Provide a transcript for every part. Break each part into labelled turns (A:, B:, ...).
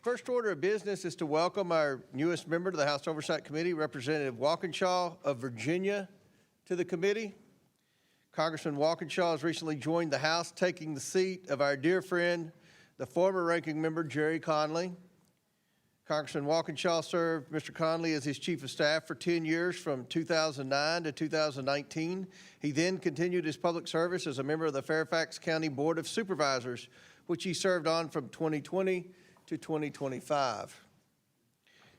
A: First order of business is to welcome our newest member to the House Oversight Committee, Representative Walkinshaw of Virginia, to the committee. Congressman Walkinshaw has recently joined the House, taking the seat of our dear friend, the former ranking member, Jerry Conley. Congressman Walkinshaw served Mr. Conley as his chief of staff for 10 years from 2009 to 2019. He then continued his public service as a member of the Fairfax County Board of Supervisors, which he served on from 2020 to 2025.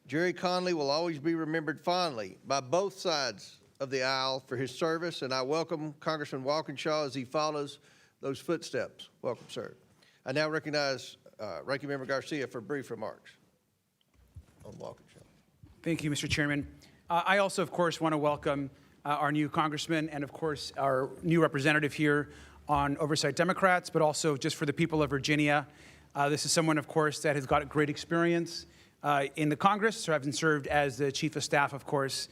A: Jerry Conley will always be remembered fondly by both sides of the aisle for his service, and I welcome Congressman Walkinshaw as he follows those footsteps. Welcome, sir. I now recognize Ranking Member Garcia for brief remarks on Walkinshaw.
B: Thank you, Mr. Chairman. I also, of course, want to welcome our new congressman and, of course, our new representative here on Oversight Democrats, but also just for the people of Virginia. This is someone, of course, that has got great experience in the Congress, so having served as the chief of staff, of course,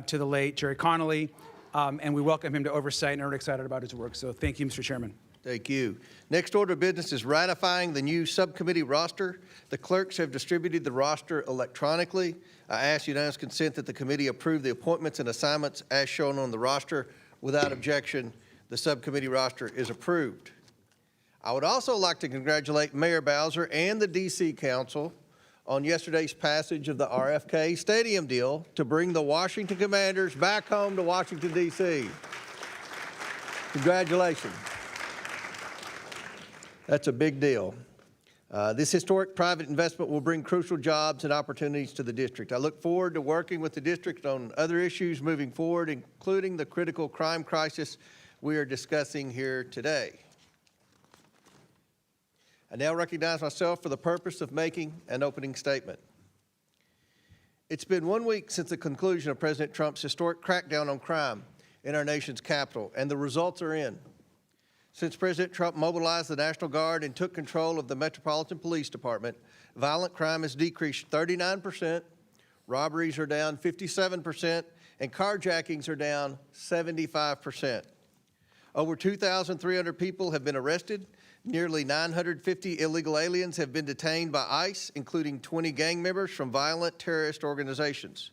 B: to the late Jerry Conley, and we welcome him to Oversight and are excited about his work. So thank you, Mr. Chairman.
A: Thank you. Next order of business is ratifying the new subcommittee roster. The clerks have distributed the roster electronically. I ask unanimous consent that the committee approve the appointments and assignments as shown on the roster. Without objection, the subcommittee roster is approved. I would also like to congratulate Mayor Bowser and the D.C. Council on yesterday's passage of the RFK Stadium deal to bring the Washington Commanders back home to Washington, D.C. Congratulations. That's a big deal. This historic private investment will bring crucial jobs and opportunities to the district. I look forward to working with the district on other issues moving forward, including the critical crime crisis we are discussing here today. I now recognize myself for the purpose of making an opening statement. It's been 1 week since the conclusion of President Trump's historic crackdown on crime in our nation's capital, and the results are in. Since President Trump mobilized the National Guard and took control of the Metropolitan Police Department, violent crime has decreased 39%, robberies are down 57%, and carjackings are down 75%. Over 2,300 people have been arrested. Nearly 950 illegal aliens have been detained by ICE, including 20 gang members from violent terrorist organizations.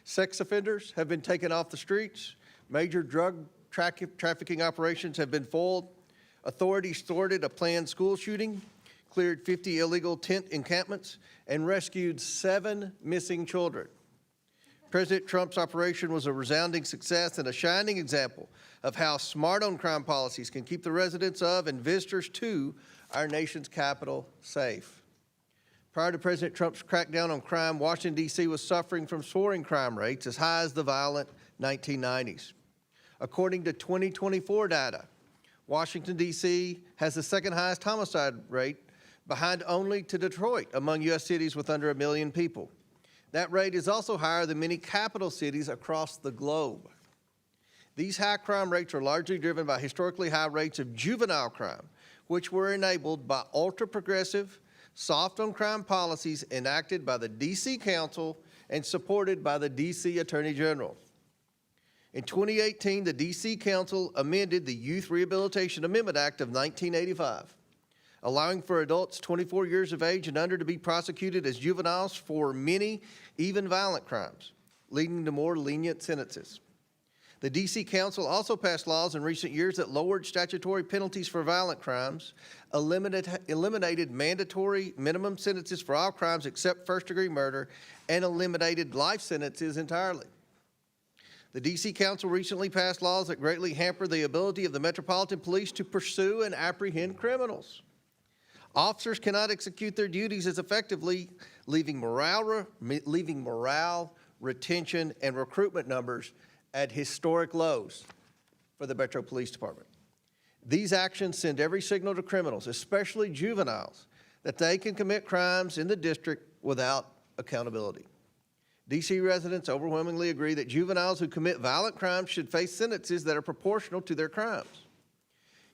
A: Sex offenders have been taken off the streets. Major drug trafficking operations have been foiled. Authorities thwarted a planned school shooting, cleared 50 illegal tent encampments, and rescued 7 missing children. President Trump's operation was a resounding success and a shining example of how smart on crime policies can keep the residents of and visitors to our nation's capital safe. Prior to President Trump's crackdown on crime, Washington, D.C. was suffering from soaring crime rates as high as the violent 1990s. According to 2024 data, Washington, D.C. has the second highest homicide rate, behind only to Detroit among U.S. cities with under 1 million people. That rate is also higher than many capital cities across the globe. These high crime rates are largely driven by historically high rates of juvenile crime, which were enabled by ultra-progressive, soft-on-crime policies enacted by the D.C. Council and supported by the D.C. Attorney General. In 2018, the D.C. Council amended the Youth Rehabilitation Amendment Act of 1985, allowing for adults 24 years of age and under to be prosecuted as juveniles for many, even violent crimes, leading to more lenient sentences. The D.C. Council also passed laws in recent years that lowered statutory penalties for violent crimes, eliminated mandatory minimum sentences for all crimes except first-degree murder, and eliminated life sentences entirely. The D.C. Council recently passed laws that greatly hamper the ability of the Metropolitan Police to pursue and apprehend criminals. Officers cannot execute their duties as effectively, leaving morale, retention, and recruitment numbers at historic lows for the Metro Police Department. These actions send every signal to criminals, especially juveniles, that they can commit crimes in the district without accountability. D.C. residents overwhelmingly agree that juveniles who commit violent crimes should face sentences that are proportional to their crimes.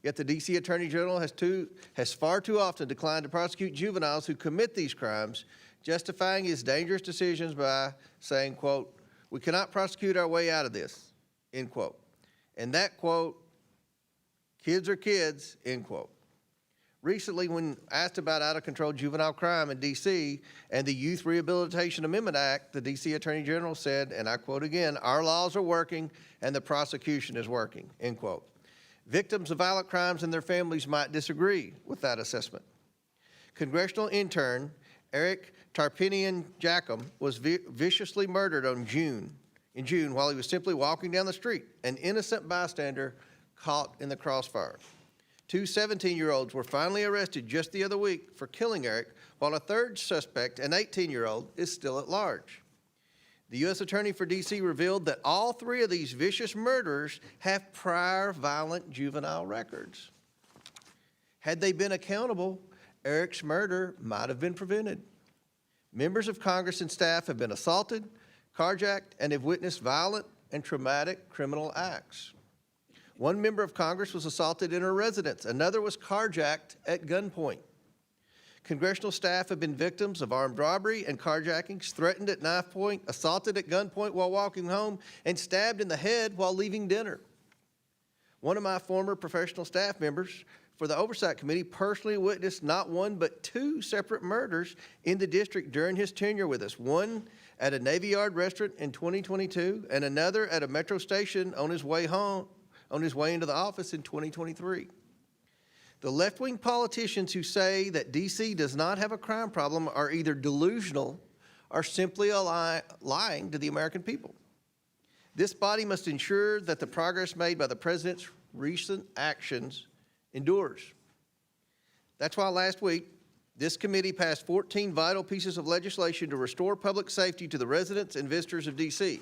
A: Yet the D.C. Attorney General has far too often declined to prosecute juveniles who commit these crimes, justifying his dangerous decisions by saying, quote, "We cannot prosecute our way out of this," end quote. And that quote, "Kids are kids," end quote. Recently, when asked about out-of-control juvenile crime in D.C. and the Youth Rehabilitation Amendment Act, the D.C. Attorney General said, and I quote again, "Our laws are working and the prosecution is working," end quote. Victims of violent crimes and their families might disagree with that assessment. Congressional intern Eric Tarpinian-Jackum was viciously murdered in June while he was simply walking down the street, an innocent bystander caught in the crossfire. Two 17-year-olds were finally arrested just the other week for killing Eric, while a third suspect, an 18-year-old, is still at large. The U.S. Attorney for D.C. revealed that all three of these vicious murderers have prior violent juvenile records. Had they been accountable, Eric's murder might have been prevented. Members of Congress and staff have been assaulted, carjacked, and have witnessed violent and traumatic criminal acts. One member of Congress was assaulted in her residence. Another was carjacked at gunpoint. Congressional staff have been victims of armed robbery and carjackings, threatened at knife point, assaulted at gunpoint while walking home, and stabbed in the head while leaving dinner. One of my former professional staff members for the Oversight Committee personally witnessed not one but two separate murders in the district during his tenure with us. One at a Navy Yard restaurant in 2022 and another at a metro station on his way into the office in 2023. The left-wing politicians who say that D.C. does not have a crime problem are either delusional or simply lying to the American people. This body must ensure that the progress made by the president's recent actions endures. That's why last week, this committee passed 14 vital pieces of legislation to restore public safety to the residents and visitors of D.C.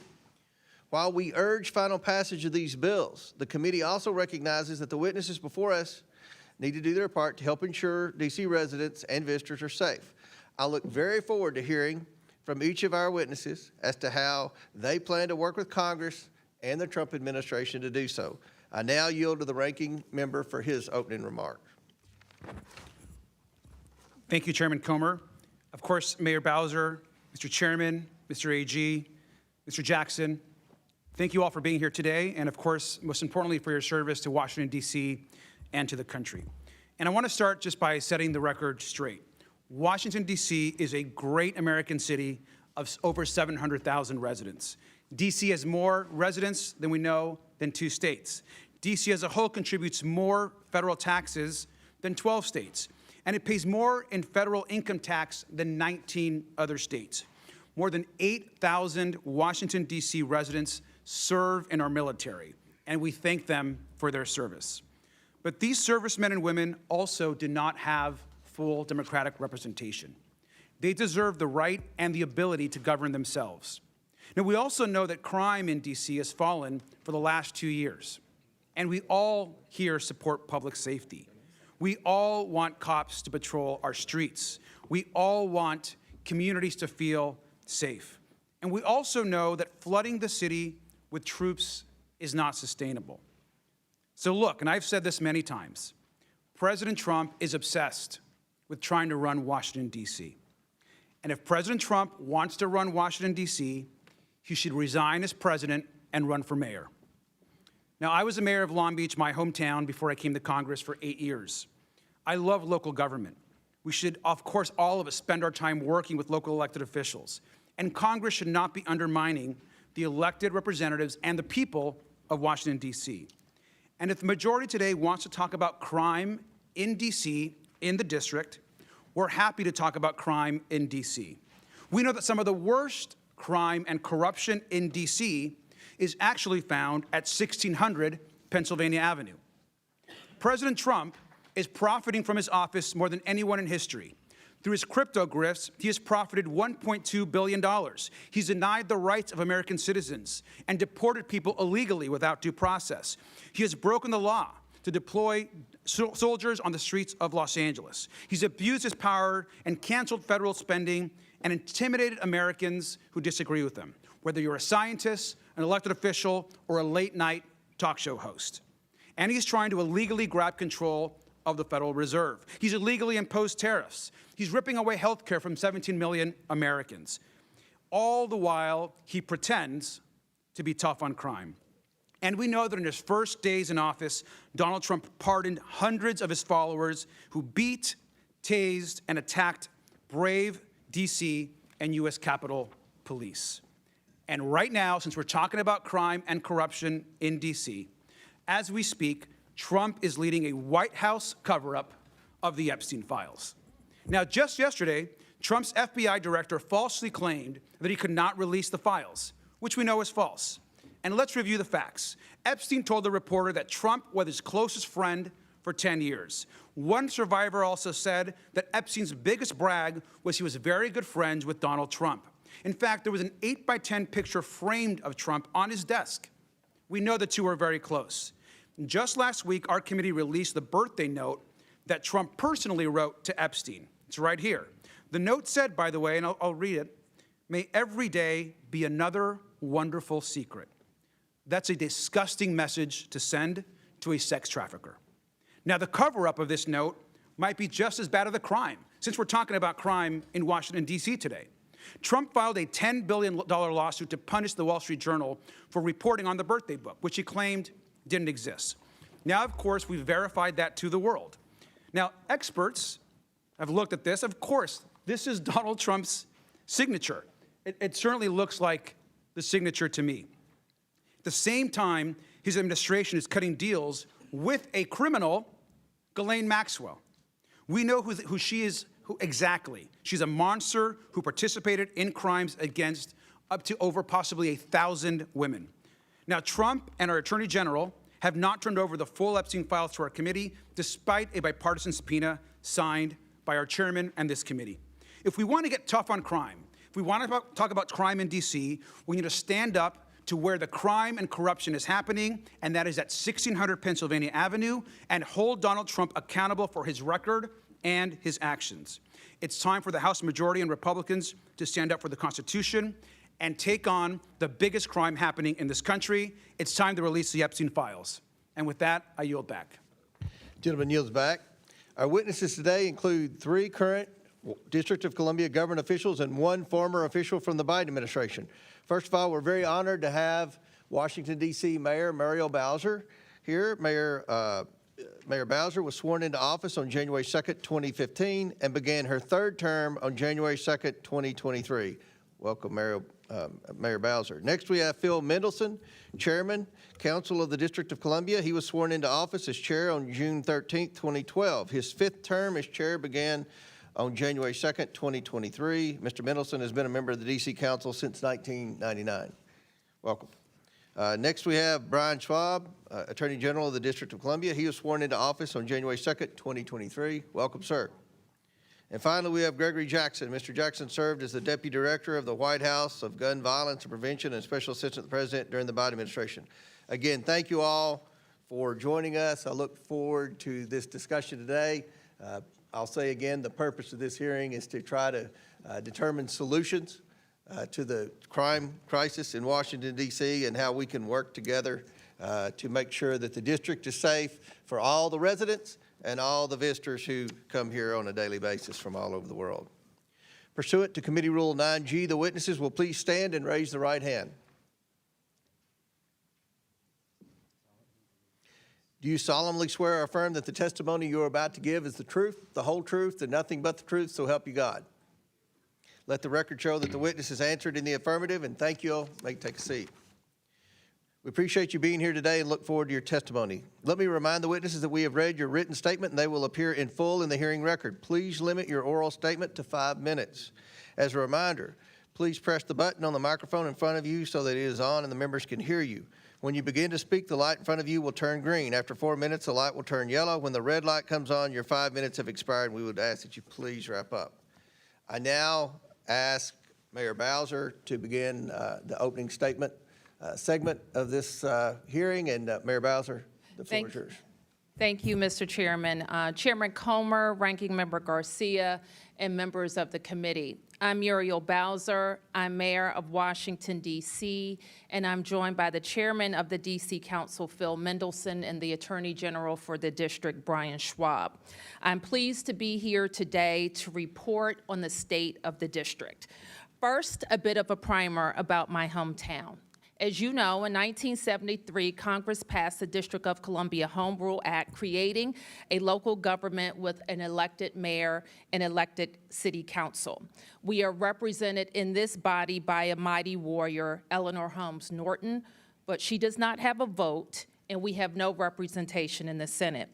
A: While we urge final passage of these bills, the committee also recognizes that the witnesses before us need to do their part to help ensure D.C. residents and visitors are safe. I look very forward to hearing from each of our witnesses as to how they plan to work with Congress and the Trump administration to do so. I now yield to the ranking member for his opening remarks.
B: Thank you, Chairman Comer. Of course, Mayor Bowser, Mr. Chairman, Mr. AG, Mr. Jackson, thank you all for being here today, and of course, most importantly, for your service to Washington, D.C. and to the country. And I want to start just by setting the record straight. Washington, D.C. is a great American city of over 700,000 residents. D.C. has more residents than we know than 2 states. D.C. as a whole contributes more federal taxes than 12 states, and it pays more in federal income tax than 19 other states. More than 8,000 Washington, D.C. residents serve in our military, and we thank them for their service. But these servicemen and women also do not have full democratic representation. They deserve the right and the ability to govern themselves. Now, we also know that crime in D.C. has fallen for the last 2 years, and we all here support public safety. We all want cops to patrol our streets. We all want communities to feel safe. And we also know that flooding the city with troops is not sustainable. So look, and I've said this many times, President Trump is obsessed with trying to run Washington, D.C. And if President Trump wants to run Washington, D.C., he should resign as president and run for mayor. Now, I was the mayor of Long Beach, my hometown, before I came to Congress for 8 years. I love local government. We should, of course, all of us spend our time working with local elected officials. And Congress should not be undermining the elected representatives and the people of Washington, D.C. And if the majority today wants to talk about crime in D.C., in the district, we're happy to talk about crime in D.C. We know that some of the worst crime and corruption in D.C. is actually found at 1600 Pennsylvania Avenue. President Trump is profiting from his office more than anyone in history. Through his crypto grifts, he has profited $1.2 billion. He's denied the rights of American citizens and deported people illegally without due process. He has broken the law to deploy soldiers on the streets of Los Angeles. He's abused his power and canceled federal spending and intimidated Americans who disagree with him, whether you're a scientist, an elected official, or a late-night talk show host. And he's trying to illegally grab control of the Federal Reserve. He's illegally imposed tariffs. He's ripping away health care from 17 million Americans. All the while, he pretends to be tough on crime. And we know that in his first days in office, Donald Trump pardoned hundreds of his followers who beat, tased, and attacked brave D.C. and U.S. Capitol Police. And right now, since we're talking about crime and corruption in D.C., as we speak, Trump is leading a White House cover-up of the Epstein files. Now, just yesterday, Trump's FBI director falsely claimed that he could not release the files, which we know is false. And let's review the facts. Epstein told the reporter that Trump was his closest friend for 10 years. One survivor also said that Epstein's biggest brag was he was very good friends with Donald Trump. In fact, there was an 8x10 picture framed of Trump on his desk. We know the two are very close. Just last week, our committee released the birthday note that Trump personally wrote to Epstein. It's right here. The note said, by the way, and I'll read it, "May every day be another wonderful secret." That's a disgusting message to send to a sex trafficker. Now, the cover-up of this note might be just as bad as the crime, since we're talking about crime in Washington, D.C. today. Trump filed a $10 billion lawsuit to punish the Wall Street Journal for reporting on the birthday book, which he claimed didn't exist. Now, of course, we've verified that to the world. Now, experts have looked at this. Of course, this is Donald Trump's signature. It certainly looks like the signature to me. At the same time, his administration is cutting deals with a criminal, Ghislaine Maxwell. We know who she is exactly. She's a monster who participated in crimes against up to over possibly 1,000 women. Now, Trump and our Attorney General have not turned over the full Epstein files to our committee, despite a bipartisan subpoena signed by our chairman and this committee. If we want to get tough on crime, if we want to talk about crime in D.C., we need to stand up to where the crime and corruption is happening, and that is at 1600 Pennsylvania Avenue, and hold Donald Trump accountable for his record and his actions. It's time for the House majority and Republicans to stand up for the Constitution and take on the biggest crime happening in this country. It's time to release the Epstein files. And with that, I yield back.
A: Gentleman yields back. Our witnesses today include 3 current District of Columbia government officials and 1 former official from the Biden administration. First of all, we're very honored to have Washington, D.C. Mayor Muriel Bowser here. Mayor Bowser was sworn into office on January 2nd, 2015, and began her 3rd term on January 2nd, 2023. Welcome, Mayor Bowser. Next, we have Phil Mendelson, Chairman, Council of the District of Columbia. He was sworn into office as chair on June 13th, 2012. His 5th term as chair began on January 2nd, 2023. Mr. Mendelson has been a member of the D.C. Council since 1999. Welcome. Next, we have Brian Schwalb, Attorney General of the District of Columbia. He was sworn into office on January 2nd, 2023. Welcome, sir. And finally, we have Gregory Jackson. Mr. Jackson served as the Deputy Director of the White House of Gun Violence and Prevention and Special Assistant to the President during the Biden administration. Again, thank you all for joining us. I look forward to this discussion today. I'll say again, the purpose of this hearing is to try to determine solutions to the crime crisis in Washington, D.C., and how we can work together to make sure that the district is safe for all the residents and all the visitors who come here on a daily basis from all over the world. Pursuant to Committee Rule 9G, the witnesses will please stand and raise the right hand. Do you solemnly swear or affirm that the testimony you are about to give is the truth, the whole truth, and nothing but the truth, so help you God? Let the record show that the witness has answered in the affirmative, and thank you all. You may take a seat. We appreciate you being here today and look forward to your testimony. Let me remind the witnesses that we have read your written statement and they will appear in full in the hearing record. Please limit your oral statement to 5 minutes. As a reminder, please press the button on the microphone in front of you so that it is on and the members can hear you. When you begin to speak, the light in front of you will turn green. After 4 minutes, the light will turn yellow. When the red light comes on, your 5 minutes have expired, and we would ask that you please wrap up. I now ask Mayor Bowser to begin the opening statement segment of this hearing. And Mayor Bowser, the floor is yours.
C: Thank you, Mr. Chairman. Chairman Comer, Ranking Member Garcia, and members of the committee. I'm Muriel Bowser. I'm Mayor of Washington, D.C., and I'm joined by the Chairman of the D.C. Council, Phil Mendelson, and the Attorney General for the district, Brian Schwab. I'm pleased to be here today to report on the state of the district. First, a bit of a primer about my hometown. As you know, in 1973, Congress passed the District of Columbia Home Rule Act, creating a local government with an elected mayor and elected city council. We are represented in this body by a mighty warrior, Eleanor Holmes Norton, but she does not have a vote, and we have no representation in the Senate.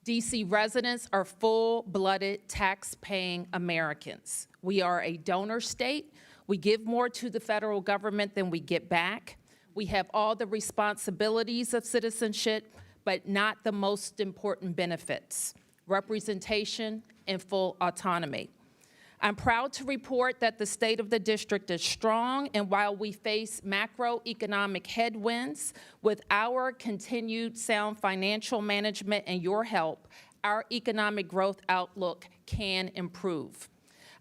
C: DC residents are full-blooded, tax-paying Americans. We are a donor state. We give more to the federal government than we get back. We have all the responsibilities of citizenship, but not the most important benefits: representation and full autonomy. I'm proud to report that the state of the district is strong, and while we face macroeconomic headwinds, with our continued sound financial management and your help, our economic growth outlook can improve.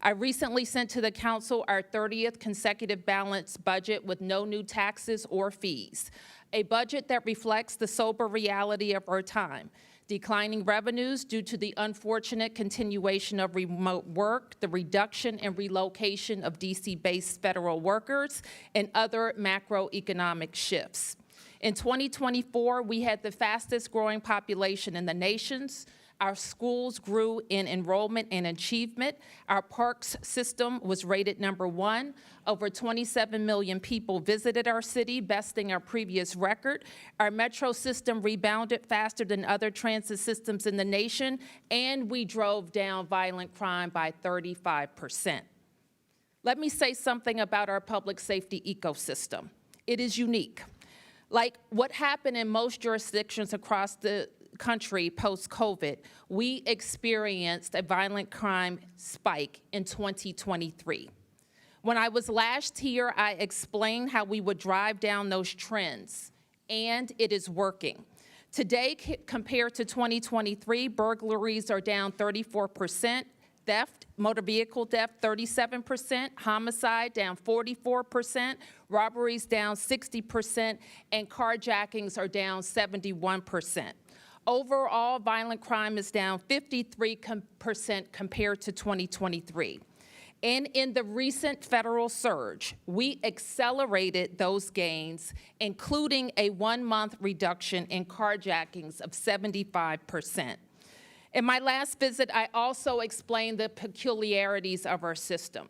C: I recently sent to the council our 30th consecutive balanced budget with no new taxes or fees, a budget that reflects the sober reality of our time: declining revenues due to the unfortunate continuation of remote work, the reduction and relocation of DC-based federal workers, and other macroeconomic shifts. In 2024, we had the fastest growing population in the nations. Our schools grew in enrollment and achievement. Our parks system was rated #1. Over 27 million people visited our city, besting our previous record. Our metro system rebounded faster than other transit systems in the nation, and we drove down violent crime by 35%. Let me say something about our public safety ecosystem. It is unique. Like what happened in most jurisdictions across the country post-COVID, we experienced a violent crime spike in 2023. When I was last here, I explained how we would drive down those trends, and it is working. Today, compared to 2023, burglaries are down 34%, theft, motor vehicle theft, 37%, homicide down 44%, robberies down 60%, and carjackings are down 71%. Overall, violent crime is down 53% compared to 2023. And in the recent federal surge, we accelerated those gains, including a 1-month reduction in carjackings of 75%. In my last visit, I also explained the peculiarities of our system.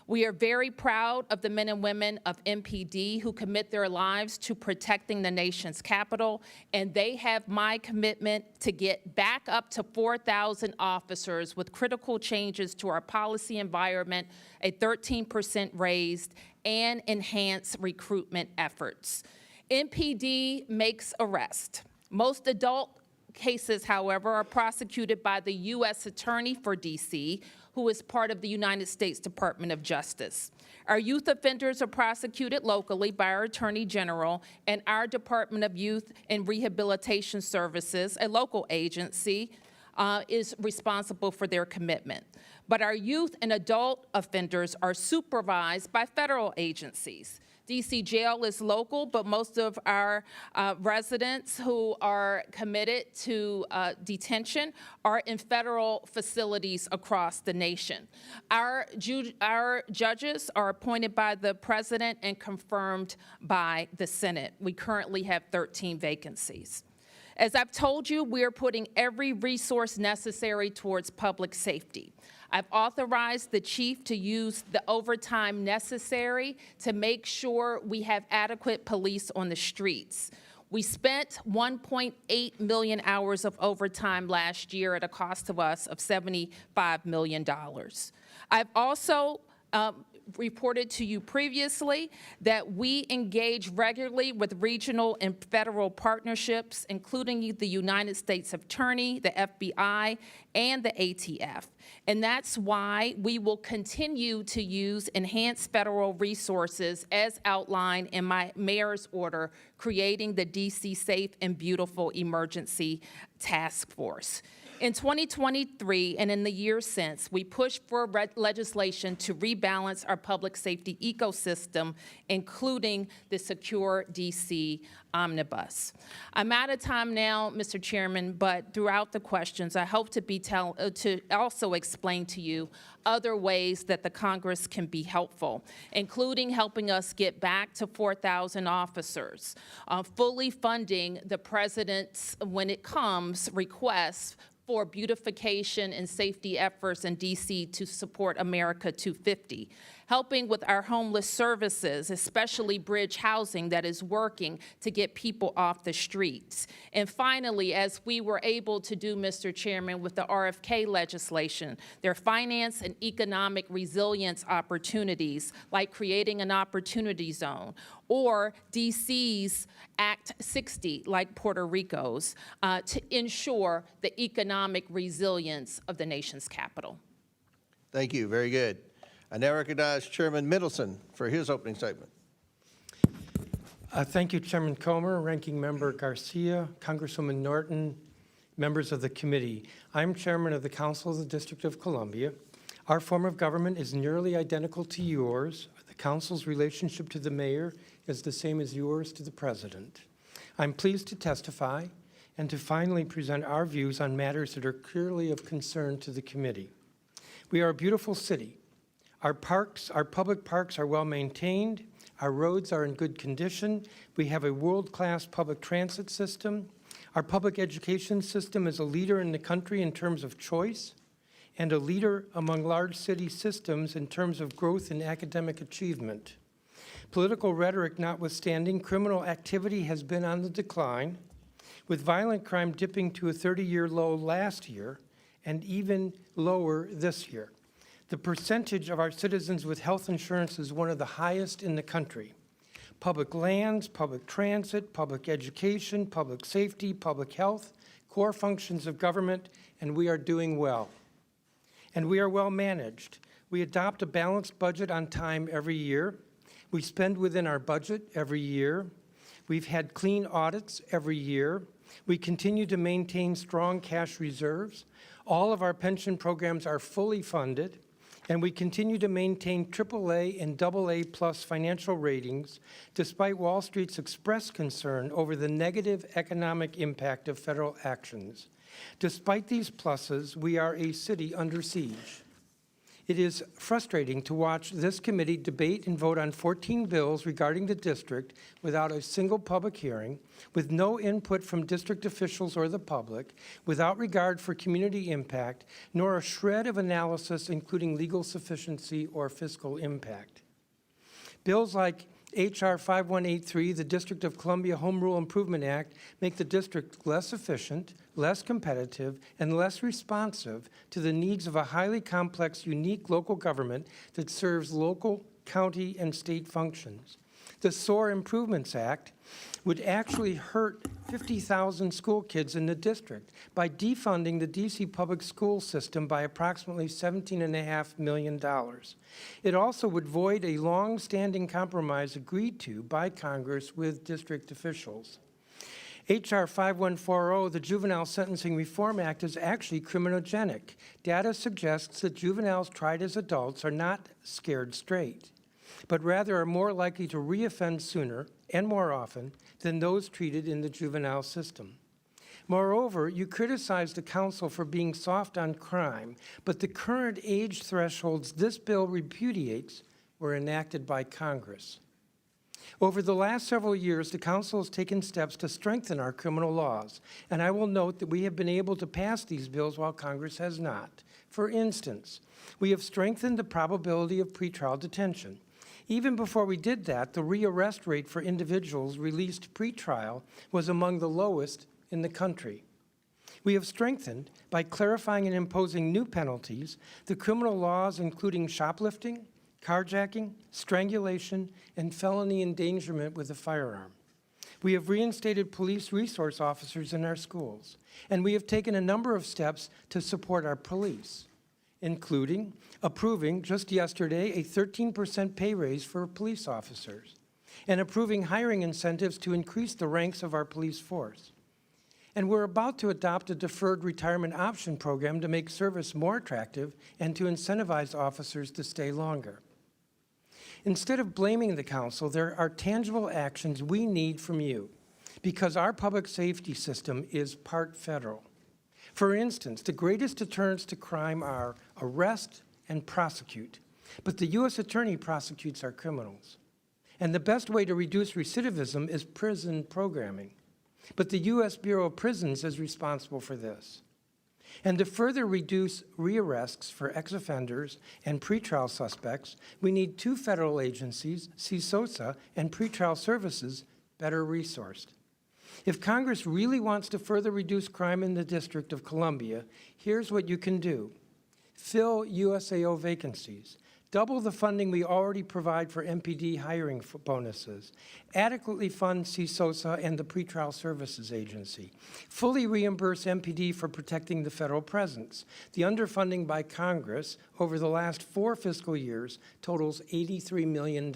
C: We are very proud of the men and women of MPD who commit their lives to protecting the nation's capital, and they have my commitment to get back up to 4,000 officers with critical changes to our policy environment, a 13% raise, and enhanced recruitment efforts. MPD makes arrests. Most adult cases, however, are prosecuted by the U.S. Attorney for D.C., who is part of the United States Department of Justice. Our youth offenders are prosecuted locally by our Attorney General, and our Department of Youth and Rehabilitation Services, a local agency, is responsible for their commitment. But our youth and adult offenders are supervised by federal agencies. DC Jail is local, but most of our residents who are committed to detention are in federal facilities across the nation. Our judges are appointed by the president and confirmed by the Senate. We currently have 13 vacancies. As I've told you, we are putting every resource necessary towards public safety. I've authorized the chief to use the overtime necessary to make sure we have adequate police on the streets. We spent 1.8 million hours of overtime last year at a cost to us of $75 million. I've also reported to you previously that we engage regularly with regional and federal partnerships, including the United States Attorney, the FBI, and the ATF. And that's why we will continue to use enhanced federal resources as outlined in my mayor's order, creating the DC Safe and Beautiful Emergency Task Force. In 2023 and in the years since, we pushed for legislation to rebalance our public safety ecosystem, including the Secure DC Omnibus. I'm out of time now, Mr. Chairman, but throughout the questions, I hope to also explain to you other ways that the Congress can be helpful, including helping us get back to 4,000 officers, fully funding the president's, when it comes, requests for beautification and safety efforts in D.C. to support America 250, helping with our homeless services, especially bridge housing that is working to get people off the streets. And finally, as we were able to do, Mr. Chairman, with the RFK legislation, their finance and economic resilience opportunities, like creating an opportunity zone, or DC's Act 60, like Puerto Rico's, to ensure the economic resilience of the nation's capital.
A: Thank you. Very good. I now recognize Chairman Mendelson for his opening statement.
D: Thank you, Chairman Comer, Ranking Member Garcia, Congresswoman Norton, members of the committee. I'm Chairman of the Council of the District of Columbia. Our form of government is nearly identical to yours. The Council's relationship to the mayor is the same as yours to the president. I'm pleased to testify and to finally present our views on matters that are clearly of concern to the committee. We are a beautiful city. Our parks, our public parks are well maintained. Our roads are in good condition. We have a world-class public transit system. Our public education system is a leader in the country in terms of choice and a leader among large city systems in terms of growth and academic achievement. Political rhetoric notwithstanding, criminal activity has been on the decline, with violent crime dipping to a 30-year low last year and even lower this year. The percentage of our citizens with health insurance is one of the highest in the country. Public lands, public transit, public education, public safety, public health, core functions of government, and we are doing well. And we are well managed. We adopt a balanced budget on time every year. We spend within our budget every year. We've had clean audits every year. We continue to maintain strong cash reserves. All of our pension programs are fully funded. And we continue to maintain AAA and AA plus financial ratings, despite Wall Street's expressed concern over the negative economic impact of federal actions. Despite these pluses, we are a city under siege. It is frustrating to watch this committee debate and vote on 14 bills regarding the district without a single public hearing, with no input from district officials or the public, without regard for community impact, nor a shred of analysis including legal sufficiency or fiscal impact. Bills like H.R. 5183, the District of Columbia Home Rule Improvement Act, make the district less efficient, less competitive, and less responsive to the needs of a highly complex, unique local government that serves local, county, and state functions. The SOAR Improvements Act would actually hurt 50,000 school kids in the district by defunding the D.C. public school system by approximately $17.5 million. It also would void a long-standing compromise agreed to by Congress with district officials. H.R. 5140, the Juvenile Sentencing Reform Act, is actually criminogenic. Data suggests that juveniles tried as adults are not scared straight, but rather are more likely to reoffend sooner and more often than those treated in the juvenile system. Moreover, you criticize the council for being soft on crime, but the current age thresholds this bill repudiates were enacted by Congress. Over the last several years, the council has taken steps to strengthen our criminal laws, and I will note that we have been able to pass these bills while Congress has not. For instance, we have strengthened the probability of pretrial detention. Even before we did that, the rearrest rate for individuals released pretrial was among the lowest in the country. We have strengthened, by clarifying and imposing new penalties, the criminal laws including shoplifting, carjacking, strangulation, and felony endangerment with a firearm. We have reinstated police resource officers in our schools, and we have taken a number of steps to support our police, including approving, just yesterday, a 13% pay raise for police officers, and approving hiring incentives to increase the ranks of our police force. And we're about to adopt a deferred retirement option program to make service more attractive and to incentivize officers to stay longer. Instead of blaming the council, there are tangible actions we need from you, because our public safety system is part federal. For instance, the greatest deterrents to crime are arrest and prosecute. But the U.S. Attorney prosecutes our criminals. And the best way to reduce recidivism is prison programming. But the U.S. Bureau of Prisons is responsible for this. And to further reduce rearrests for ex-offenders and pretrial suspects, we need two federal agencies, CSOSA and Pretrial Services, better resourced. If Congress really wants to further reduce crime in the District of Columbia, here's what you can do. Fill USAO vacancies. Double the funding we already provide for MPD hiring bonuses. Adequately fund CSOSA and the Pretrial Services Agency. Fully reimburse MPD for protecting the federal presence. The underfunding by Congress over the last 4 fiscal years totals $83 million.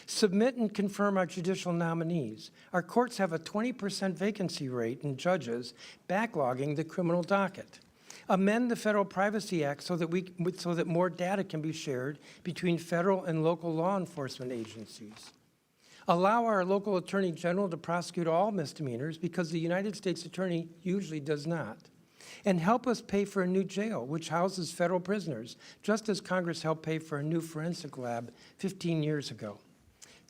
D: Submit and confirm our judicial nominees. Our courts have a 20% vacancy rate in judges, backlogging the criminal docket. Amend the Federal Privacy Act so that more data can be shared between federal and local law enforcement agencies. Allow our local attorney general to prosecute all misdemeanors because the United States attorney usually does not. And help us pay for a new jail, which houses federal prisoners, just as Congress helped pay for a new forensic lab 15 years ago.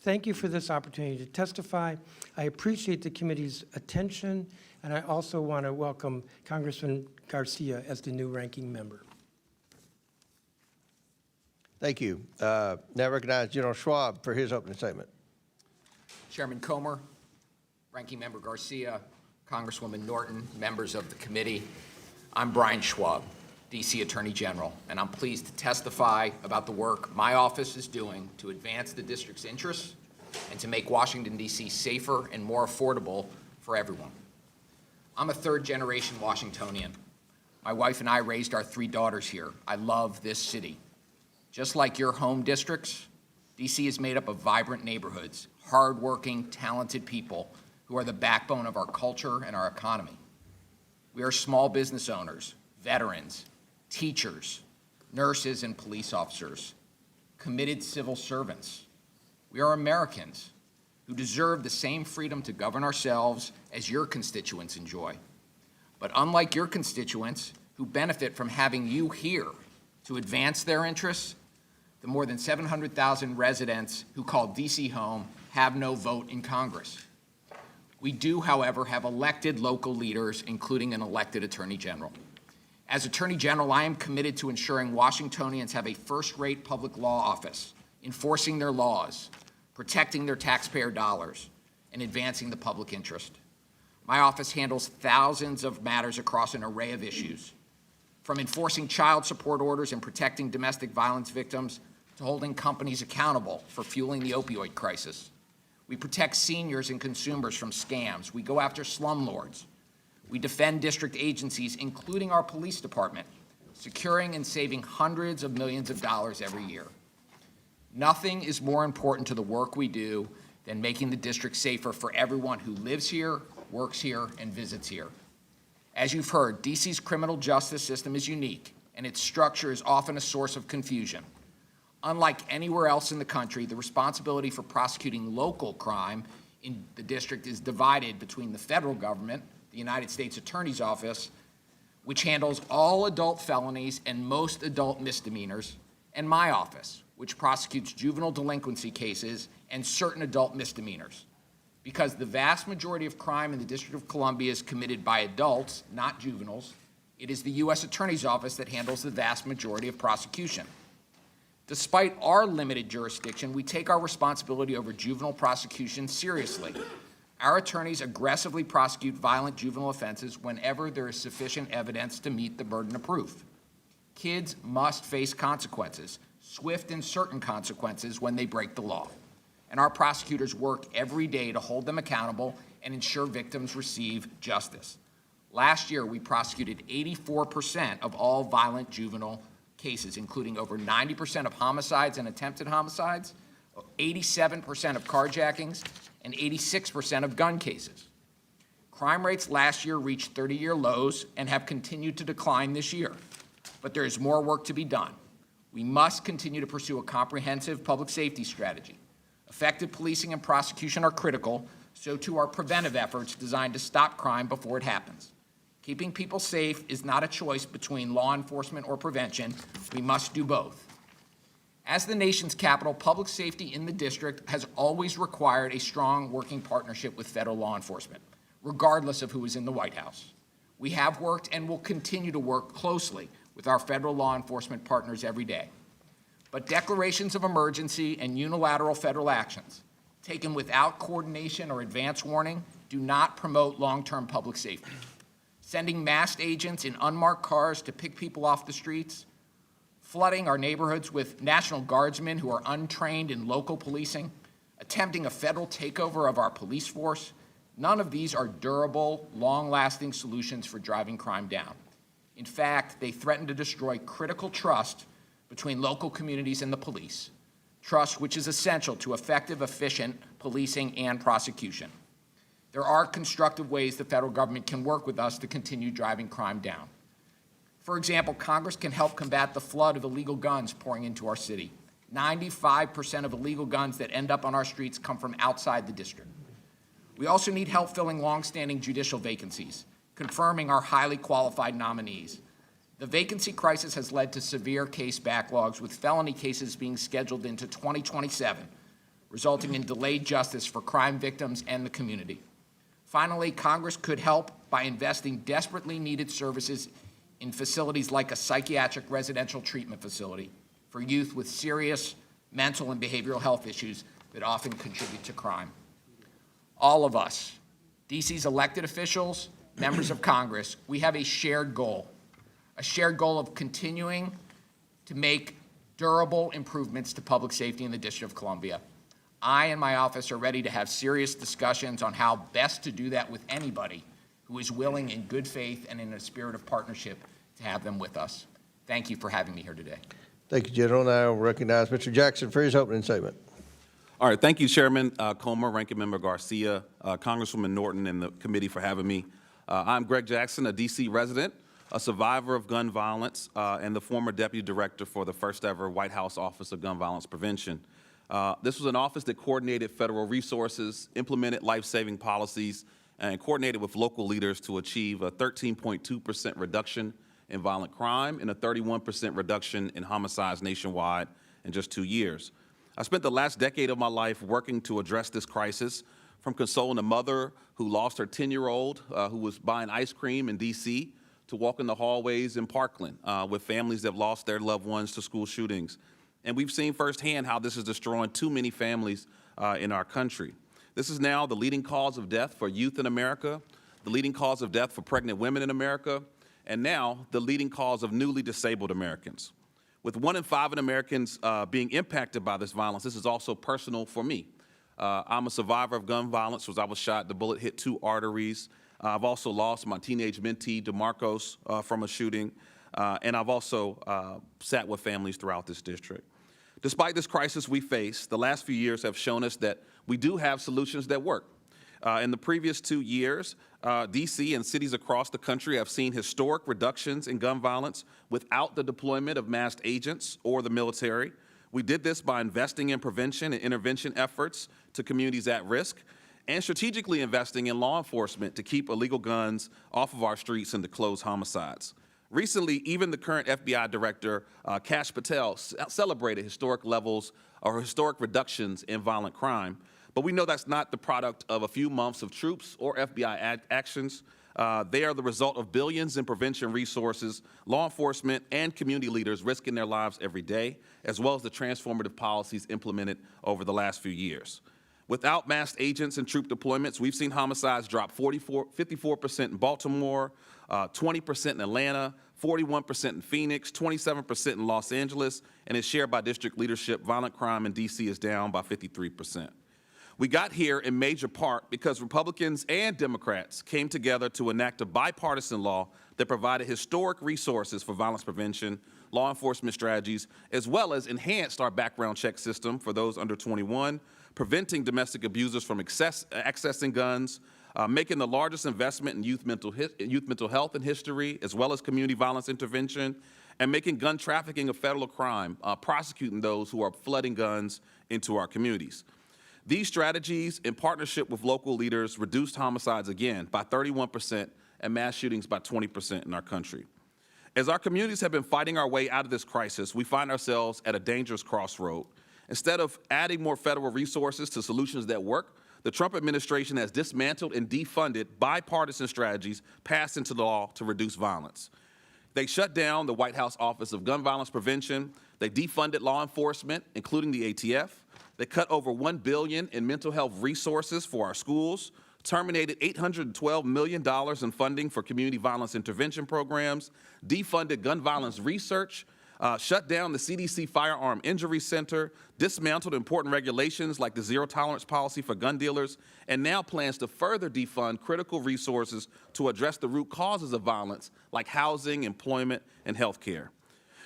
D: Thank you for this opportunity to testify. I appreciate the committee's attention, and I also want to welcome Congressman Garcia as the new ranking member.
A: Thank you. Now recognize General Schwab for his opening statement.
E: Chairman Comer, Ranking Member Garcia, Congresswoman Norton, members of the committee. I'm Brian Schwab, D.C. Attorney General, and I'm pleased to testify about the work my office is doing to advance the district's interests and to make Washington, D.C. safer and more affordable for everyone. I'm a third-generation Washingtonian. My wife and I raised our 3 daughters here. I love this city. Just like your home districts, D.C. is made up of vibrant neighborhoods, hardworking, talented people who are the backbone of our culture and our economy. We are small business owners, veterans, teachers, nurses, and police officers, committed civil servants. We are Americans who deserve the same freedom to govern ourselves as your constituents enjoy. But unlike your constituents who benefit from having you here to advance their interests, the more than 700,000 residents who call D.C. home have no vote in Congress. We do, however, have elected local leaders, including an elected Attorney General. As Attorney General, I am committed to ensuring Washingtonians have a first-rate public law office, enforcing their laws, protecting their taxpayer dollars, and advancing the public interest. My office handles thousands of matters across an array of issues, from enforcing child support orders and protecting domestic violence victims to holding companies accountable for fueling the opioid crisis. We protect seniors and consumers from scams. We go after slumlords. We defend district agencies, including our police department, securing and saving hundreds of millions of dollars every year. Nothing is more important to the work we do than making the district safer for everyone who lives here, works here, and visits here. As you've heard, D.C.'s criminal justice system is unique, and its structure is often a source of confusion. Unlike anywhere else in the country, the responsibility for prosecuting local crime in the district is divided between the federal government, the United States Attorney's Office, which handles all adult felonies and most adult misdemeanors, and my office, which prosecutes juvenile delinquency cases and certain adult misdemeanors. Because the vast majority of crime in the District of Columbia is committed by adults, not juveniles, it is the U.S. Attorney's Office that handles the vast majority of prosecution. Despite our limited jurisdiction, we take our responsibility over juvenile prosecution seriously. Our attorneys aggressively prosecute violent juvenile offenses whenever there is sufficient evidence to meet the burden of proof. Kids must face consequences, swift and certain consequences when they break the law. And our prosecutors work every day to hold them accountable and ensure victims receive justice. Last year, we prosecuted 84% of all violent juvenile cases, including over 90% of homicides and attempted homicides, 87% of carjackings, and 86% of gun cases. Crime rates last year reached 30-year lows and have continued to decline this year. But there is more work to be done. We must continue to pursue a comprehensive public safety strategy. Effective policing and prosecution are critical, so too are preventive efforts designed to stop crime before it happens. Keeping people safe is not a choice between law enforcement or prevention. We must do both. As the nation's capital, public safety in the district has always required a strong working partnership with federal law enforcement, regardless of who is in the White House. We have worked and will continue to work closely with our federal law enforcement partners every day. But declarations of emergency and unilateral federal actions taken without coordination or advance warning do not promote long-term public safety. Sending masked agents in unmarked cars to pick people off the streets, flooding our neighborhoods with National Guardsmen who are untrained in local policing, attempting a federal takeover of our police force, none of these are durable, long-lasting solutions for driving crime down. In fact, they threaten to destroy critical trust between local communities and the police, trust which is essential to effective, efficient policing and prosecution. There are constructive ways the federal government can work with us to continue driving crime down. For example, Congress can help combat the flood of illegal guns pouring into our city. 95% of illegal guns that end up on our streets come from outside the district. We also need help filling longstanding judicial vacancies, confirming our highly qualified nominees. The vacancy crisis has led to severe case backlogs, with felony cases being scheduled into 2027, resulting in delayed justice for crime victims and the community. Finally, Congress could help by investing desperately needed services in facilities like a psychiatric residential treatment facility for youth with serious mental and behavioral health issues that often contribute to crime. All of us, DC's elected officials, members of Congress, we have a shared goal of continuing to make durable improvements to public safety in the District of Columbia. I and my office are ready to have serious discussions on how best to do that with anybody who is willing in good faith and in a spirit of partnership to have them with us. Thank you for having me here today.
A: Thank you, General. Now I'll recognize Mr. Jackson for his opening statement.
F: All right, thank you, Chairman Comer, Ranking Member Garcia, Congresswoman Norton, and the committee for having me. I'm Greg Jackson, a D.C. resident, a survivor of gun violence, and the former Deputy Director for the first ever White House Office of Gun Violence Prevention. This was an office that coordinated federal resources, implemented life-saving policies, and coordinated with local leaders to achieve a 13.2% reduction in violent crime and a 31% reduction in homicides nationwide in just 2 years. I spent the last decade of my life working to address this crisis, from consoling a mother who lost her 10-year-old who was buying ice cream in D.C. to walking the hallways in Parkland with families that have lost their loved ones to school shootings. And we've seen firsthand how this is destroying too many families in our country. This is now the leading cause of death for youth in America, the leading cause of death for pregnant women in America, and now the leading cause of newly disabled Americans. With 1 in 5 Americans being impacted by this violence, this is also personal for me. I'm a survivor of gun violence. I was shot, the bullet hit 2 arteries. I've also lost my teenage mentee, DeMarcos, from a shooting. And I've also sat with families throughout this district. Despite this crisis we face, the last few years have shown us that we do have solutions that work. In the previous 2 years, D.C. and cities across the country have seen historic reductions in gun violence without the deployment of masked agents or the military. We did this by investing in prevention and intervention efforts to communities at risk, and strategically investing in law enforcement to keep illegal guns off of our streets and to close homicides. Recently, even the current FBI director, Kash Patel, celebrated historic levels or historic reductions in violent crime. But we know that's not the product of a few months of troops or FBI actions. They are the result of billions in prevention resources, law enforcement, and community leaders risking their lives every day, as well as the transformative policies implemented over the last few years. Without masked agents and troop deployments, we've seen homicides drop 54% in Baltimore, 20% in Atlanta, 41% in Phoenix, 27% in Los Angeles, and as shared by district leadership, violent crime in D.C. is down by 53%. We got here in major part because Republicans and Democrats came together to enact a bipartisan law that provided historic resources for violence prevention, law enforcement strategies, as well as enhanced our background check system for those under 21, preventing domestic abusers from accessing guns, making the largest investment in youth mental health in history, as well as community violence intervention, and making gun trafficking a federal crime, prosecuting those who are flooding guns into our communities. These strategies, in partnership with local leaders, reduced homicides again by 31% and mass shootings by 20% in our country. As our communities have been fighting our way out of this crisis, we find ourselves at a dangerous crossroad. Instead of adding more federal resources to solutions that work, the Trump administration has dismantled and defunded bipartisan strategies passed into law to reduce violence. They shut down the White House Office of Gun Violence Prevention. They defunded law enforcement, including the ATF. They cut over $1 billion in mental health resources for our schools, terminated $812 million in funding for community violence intervention programs, defunded gun violence research, shut down the CDC Firearm Injury Center, dismantled important regulations like the zero-tolerance policy for gun dealers, and now plans to further defund critical resources to address the root causes of violence like housing, employment, and health care.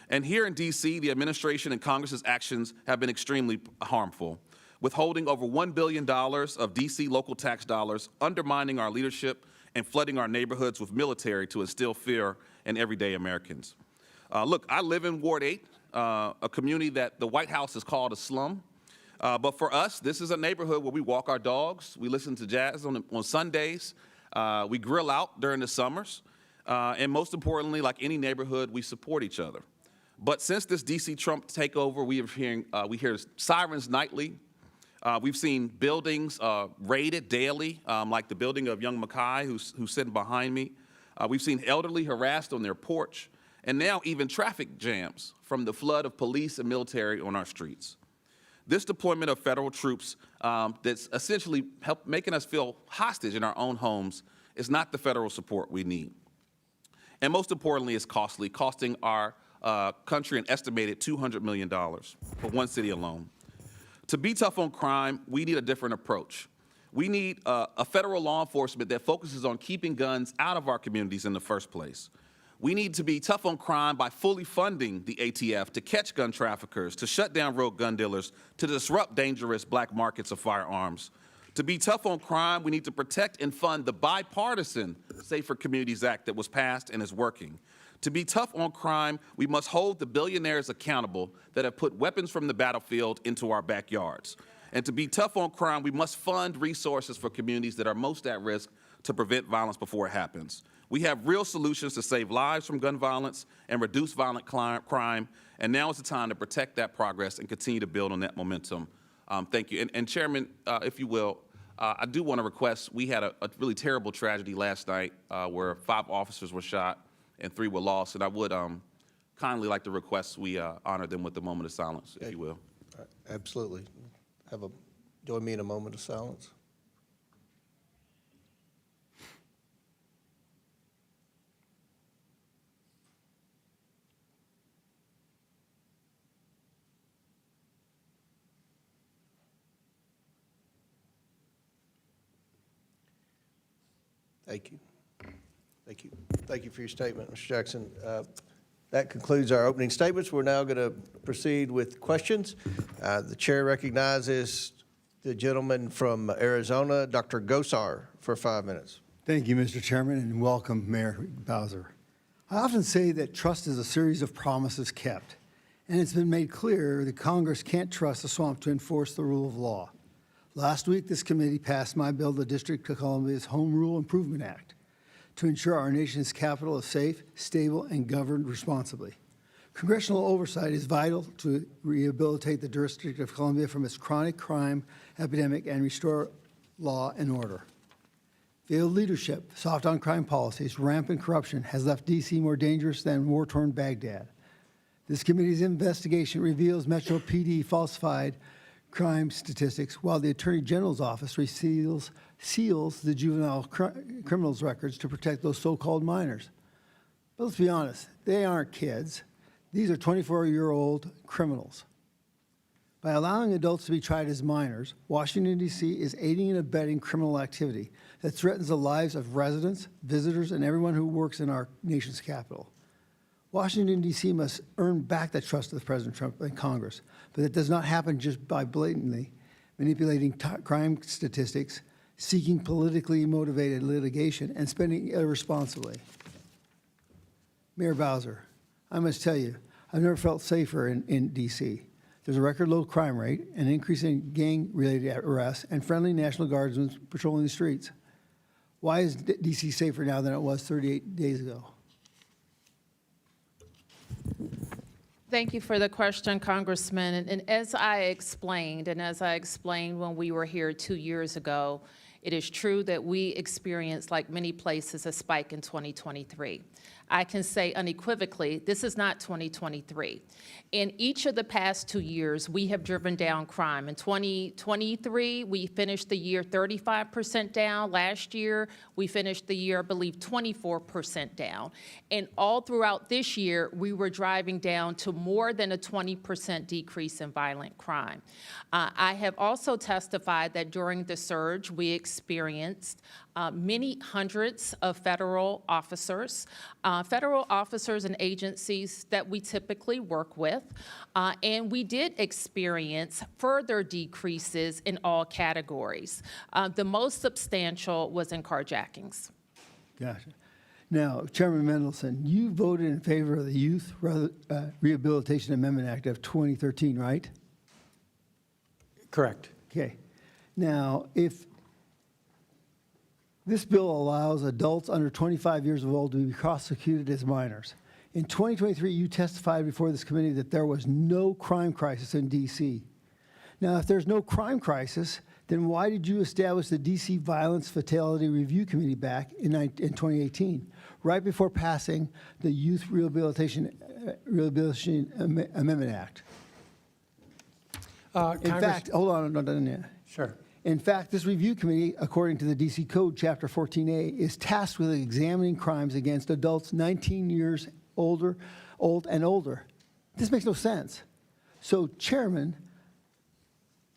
F: And here in D.C., the administration and Congress's actions have been extremely harmful, withholding over $1 billion of D.C. local tax dollars, undermining our leadership, and flooding our neighborhoods with military to instill fear in everyday Americans. Look, I live in Ward 8, a community that the White House has called a slum. But for us, this is a neighborhood where we walk our dogs, we listen to jazz on Sundays, we grill out during the summers, and most importantly, like any neighborhood, we support each other. But since this D.C. Trump takeover, we hear sirens nightly. We've seen buildings raided daily, like the building of young Mackay, who's sitting behind me. We've seen elderly harassed on their porch, and now even traffic jams from the flood of police and military on our streets. This deployment of federal troops that's essentially making us feel hostage in our own homes is not the federal support we need. And most importantly, it's costly, costing our country an estimated $200 million for one city alone. To be tough on crime, we need a different approach. We need a federal law enforcement that focuses on keeping guns out of our communities in the first place. We need to be tough on crime by fully funding the ATF to catch gun traffickers, to shut down rogue gun dealers, to disrupt dangerous black markets of firearms. To be tough on crime, we need to protect and fund the bipartisan Safer Communities Act that was passed and is working. To be tough on crime, we must hold the billionaires accountable that have put weapons from the battlefield into our backyards. And to be tough on crime, we must fund resources for communities that are most at risk to prevent violence before it happens. We have real solutions to save lives from gun violence and reduce violent crime, and now is the time to protect that progress and continue to build on that momentum. Thank you. And Chairman, if you will, I do want to request, we had a really terrible tragedy last night where 5 officers were shot and 3 were lost, and I would kindly like to request we honor them with a moment of silence, if you will.
A: Absolutely. Join me in a moment of silence. Thank you. Thank you. Thank you for your statement, Mr. Jackson. That concludes our opening statements. We're now going to proceed with questions. The chair recognizes the gentleman from Arizona, Dr. Gosar, for 5 minutes.
G: Thank you, Mr. Chairman, and welcome, Mayor Bowser. I often say that trust is a series of promises kept, and it's been made clear that Congress can't trust the swamp to enforce the rule of law. Last week, this committee passed my bill, the District of Columbia's Home Rule Improvement Act, to ensure our nation's capital is safe, stable, and governed responsibly. Congressional oversight is vital to rehabilitate the District of Columbia from its chronic crime epidemic and restore law and order. Failed leadership, soft on crime policies, rampant corruption has left D.C. more dangerous than war-torn Baghdad. This committee's investigation reveals Metro PD falsified crime statistics, while the Attorney General's office seals the juvenile criminals records to protect those so-called minors. But let's be honest, they aren't kids. These are 24-year-old criminals. By allowing adults to be tried as minors, Washington, D.C. is aiding and abetting criminal activity that threatens the lives of residents, visitors, and everyone who works in our nation's capital. Washington, D.C. must earn back the trust of President Trump and Congress, but it does not happen just by blatantly manipulating crime statistics, seeking politically motivated litigation, and spending irresponsibly. Mayor Bowser, I must tell you, I've never felt safer in D.C. There's a record low crime rate, an increase in gang-related arrests, and friendly National Guardsmen patrolling the streets. Why is DC safer now than it was 38 days ago?
C: Thank you for the question, Congressman. And as I explained when we were here 2 years ago, it is true that we experienced, like many places, a spike in 2023. I can say unequivocally, this is not 2023. In each of the past 2 years, we have driven down crime. In 2023, we finished the year 35% down. Last year, we finished the year, I believe, 24% down. And all throughout this year, we were driving down to more than a 20% decrease in violent crime. I have also testified that during the surge, we experienced many hundreds of federal officers and agencies that we typically work with, and we did experience further decreases in all categories. The most substantial was in carjackings.
G: Gotcha. Now, Chairman Mendelson, you voted in favor of the Youth Rehabilitation Amendment Act of 2013, right?
D: Correct.
G: Okay. Now, if this bill allows adults under 25 years old to be prosecuted as minors. In 2023, you testified before this committee that there was no crime crisis in D.C. Now, if there's no crime crisis, then why did you establish the D.C. Violence Fatality Review Committee back in 2018, right before passing the Youth Rehabilitation Amendment Act? In fact, hold on, I'm not done yet.
D: Sure.
G: In fact, this review committee, according to the D.C. Code, Chapter 14A, is tasked with examining crimes against adults 19 years old and older. This makes no sense. So, Chairman,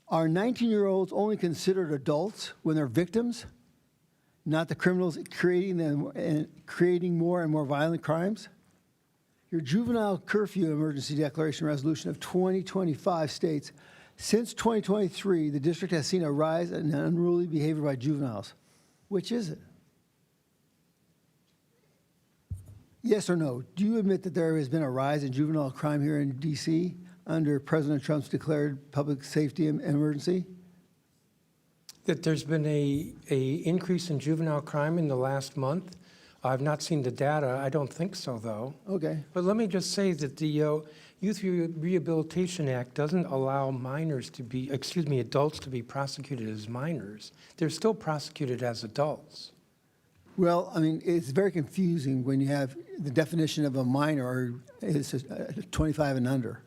G: are 19-year-olds only considered adults when they're victims, not the criminals creating them and creating more and more violent crimes? Your juvenile curfew emergency declaration resolution of 2025 states, since 2023, the district has seen a rise in unruly behavior by juveniles. Which is it? Yes or no? Do you admit that there has been a rise in juvenile crime here in D.C. under President Trump's declared public safety emergency?
D: That there's been a increase in juvenile crime in the last month? I've not seen the data. I don't think so, though.
G: Okay.
D: But let me just say that the Youth Rehabilitation Act doesn't allow adults to be prosecuted as minors. They're still prosecuted as adults.
G: Well, I mean, it's very confusing when you have the definition of a minor is 25 and under.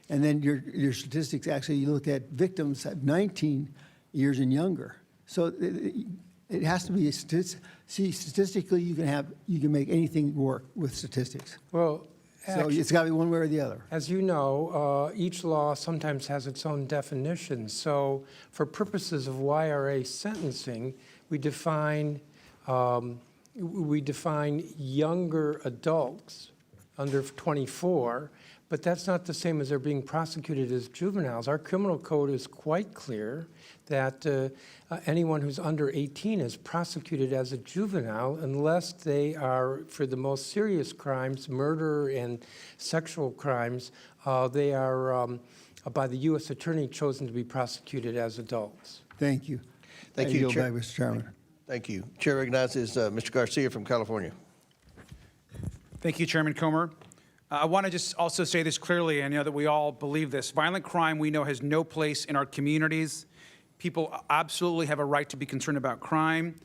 G: And then your statistics, actually, you look at victims at 19 years and younger. So it has to be statistically, you can make anything work with statistics.
D: Well,
G: So it's got to be one way or the other.
D: as you know, each law sometimes has its own definition. So for purposes of YRA sentencing, we define younger adults under 24, but that's not the same as they're being prosecuted as juveniles. Our criminal code is quite clear that anyone who's under 18 is prosecuted as a juvenile unless they are, for the most serious crimes, murder and sexual crimes, they are, by the U.S. Attorney, chosen to be prosecuted as adults.
G: Thank you.
A: Thank
G: I
A: you,
G: yield
A: Chair.
G: back, Mr. Chairman.
A: Thank you. Chair recognizes Mr. Garcia from California.
B: Thank you, Chairman Comer. I want to just also say this clearly, and I know that we all believe this. Violent crime, we know, has no place in our communities. People absolutely have a right to be concerned about crime.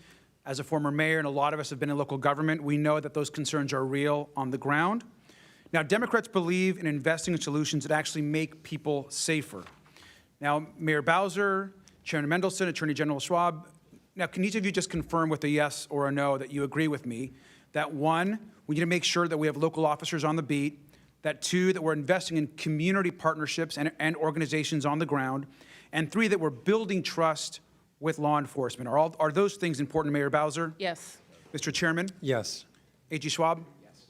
B: As a former mayor, and a lot of us have been in local government, we know that those concerns are real on the ground. Now, Democrats believe in investing in solutions that actually make people safer. Now, Mayor Bowser, Chairman Mendelson, Attorney General Schwab, now can each of you just confirm with a yes or a no that you agree with me that one, we need to make sure that we have local officers on the beat, that two, that we're investing in community partnerships and organizations on the ground, and three, that we're building trust with law enforcement. Are those things important, Mayor Bowser?
C: Yes.
B: Mr. Chairman?
D: Yes.
B: A.G. Schwab? Yes.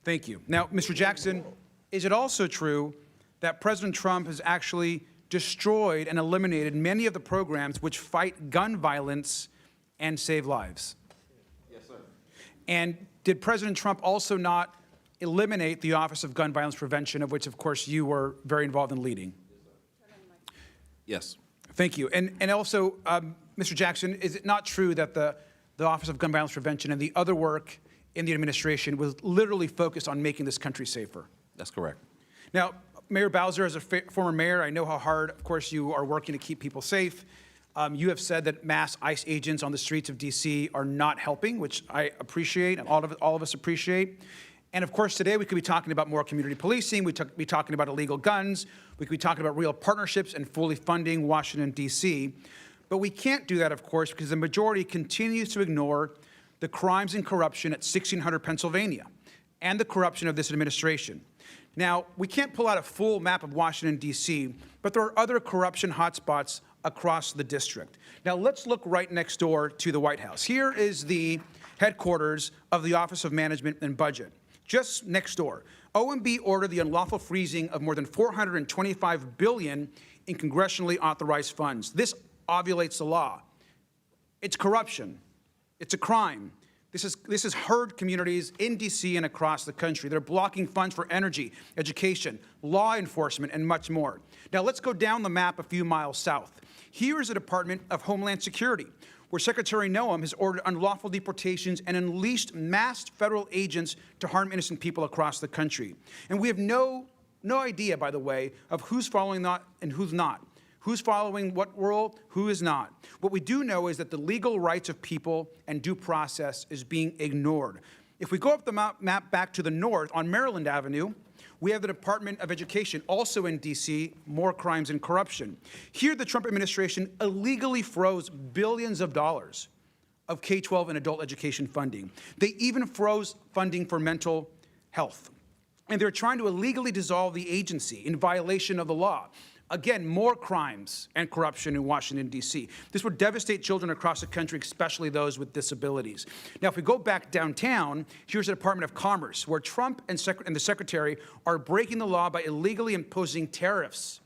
B: Thank you. Now, Mr. Jackson, is it also true that President Trump has actually destroyed and eliminated many of the programs which fight gun violence and save lives?
F: Yes, sir.
B: And did President Trump also not eliminate the Office of Gun Violence Prevention, of which, of course, you were very involved in leading?
F: Yes.
B: Thank you. And also, Mr. Jackson, is it not true that the the Office of Gun Violence Prevention, and the other work in the administration was literally focused on making this country safer.
F: That's correct.
B: Now, Mayor Bowser, as a former mayor, I know how hard, of course, you are working to keep people safe. You have said that mass ICE agents on the streets of D.C. are not helping, which I appreciate, and all of us appreciate. And of course, today we could be talking about more community policing. We could be talking about illegal guns. We could be talking about real partnerships and fully funding Washington, D.C. But we can't do that, of course, because the majority continues to ignore the crimes and corruption at 1600 Pennsylvania and the corruption of this administration. Now, we can't pull out a full map of Washington, D.C., but there are other corruption hotspots across the district. Now, let's look right next door to the White House. Here is the headquarters of the Office of Management and Budget. Just next door, OMB ordered the unlawful freezing of more than $425 billion in congressionally authorized funds. This ovulates the law. It's corruption. It's a crime. This has hurt communities in D.C. and across the country. They're blocking funds for energy, education, law enforcement, and much more. Now, let's go down the map a few miles south. Here is the Department of Homeland Security, where Secretary Noam has ordered unlawful deportations and unleashed masked federal agents to harm innocent people across the country. And we have no idea, by the way, of who's following that and who's not. Who's following what rule, who is not. What we do know is that the legal rights of people and due process is being ignored. If we go up the map back to the north on Maryland Avenue, we have the Department of Education, also in D.C., more crimes and corruption. Here, the Trump administration illegally froze billions of dollars of K-12 and adult education funding. They even froze funding for mental health. And they're trying to illegally dissolve the agency in violation of the law. Again, more crimes and corruption in Washington, D.C. This would devastate children across the country, especially those with disabilities. Now, if we go back downtown, here's the Department of Commerce, where Trump and the Secretary are breaking the law by illegally imposing tariffs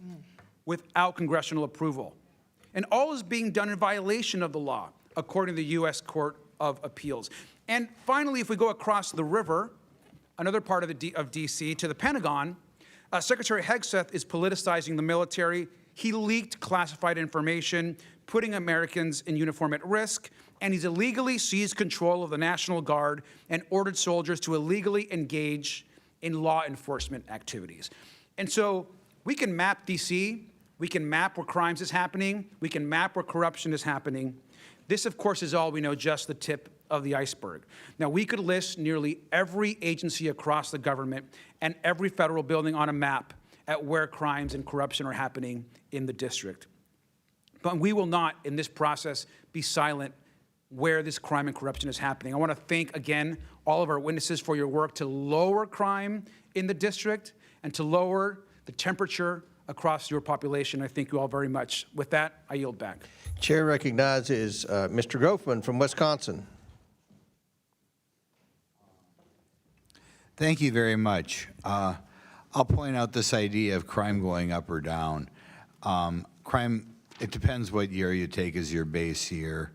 B: without congressional approval. And all is being done in violation of the law, according to the U.S. Court of Appeals. And finally, if we go across the river, another part of D.C., to the Pentagon, Secretary Hegseth is politicizing the military. He leaked classified information, putting Americans in uniform at risk, and he's illegally seized control of the National Guard and ordered soldiers to illegally engage in law enforcement activities. And so we can map D.C., we can map where crimes is happening, we can map where corruption is happening. This, of course, is all we know, just the tip of the iceberg. Now, we could list nearly every agency across the government and every federal building on a map at where crimes and corruption are happening in the district. But we will not, in this process, be silent where this crime and corruption is happening. I want to thank, again, all of our witnesses for your work to lower crime in the district and to lower the temperature across your population. I thank you all very much. With that, I yield back.
A: Chair recognizes Mr. Groffman from Wisconsin.
H: Thank you very much. I'll point out this idea of crime going up or down. Crime, it depends what year you take as your base year.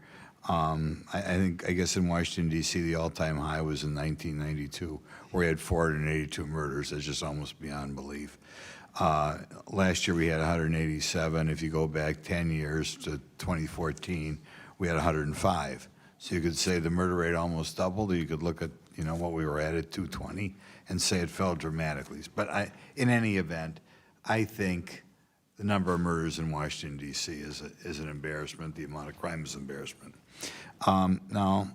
H: I guess in Washington, D.C., the all-time high was in 1992, where we had 482 murders. That's just almost beyond belief. Last year, we had 187. If you go back 10 years to 2014, we had 105. So you could say the murder rate almost doubled, or you could look at what we were at 220 and say it fell dramatically. But in any event, I think the number of murders in Washington, D.C. is an embarrassment. The amount of crime is an embarrassment. I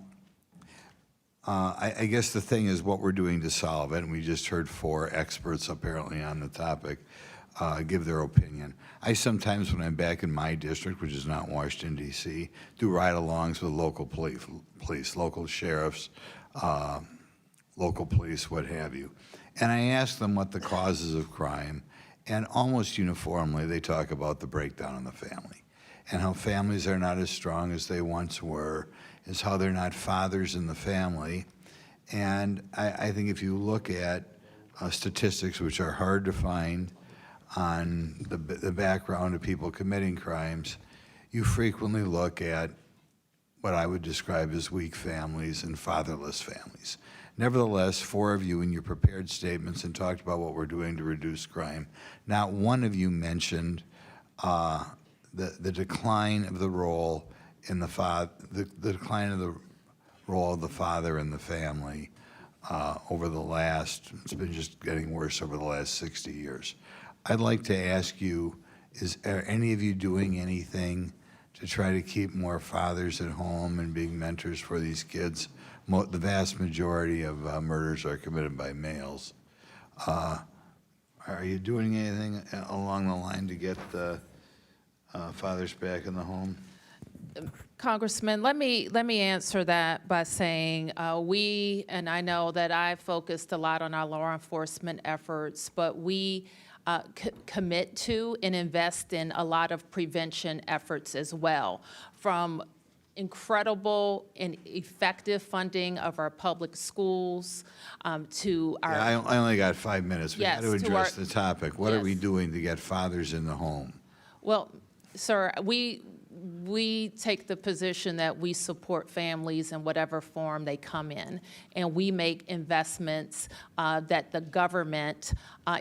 H: guess the thing is what we're doing to solve it, and we just heard 4 experts apparently on the topic give their opinion. I sometimes, when I'm back in my district, which is not Washington, D.C., do ride-alongs with local police, local sheriffs, local police, what have you. And I ask them what the causes of crime, and almost uniformly they talk about the breakdown in the family and how families are not as strong as they once were, is how they're not fathers in the family. And I think if you look at statistics, which are hard to find on the background of people committing crimes, you frequently look at what I would describe as weak families and fatherless families. Nevertheless, 4 of you in your prepared statements and talked about what we're doing to reduce crime. Not one of you mentioned the decline of the role in the decline of the role of the father in the family over the last, it's been just getting worse over the last 60 years. I'd like to ask you, are any of you doing anything to try to keep more fathers at home and being mentors for these kids? The vast majority of murders are committed by males. Are you doing anything along the line to get the fathers back in the home?
C: Congressman, let me answer that by saying we, and I know that I focused a lot on our law enforcement efforts, but we commit to and invest in a lot of prevention efforts as well, from incredible and effective funding of our public schools to our...
H: Yeah, I only got 5 minutes. We
C: Yes,
H: got to
C: to
H: address
C: our-
H: the topic. What are we
C: Yes.
H: doing to get fathers in the home?
C: Well, sir, we take the position that we support families in whatever form they come in, and we make investments that the government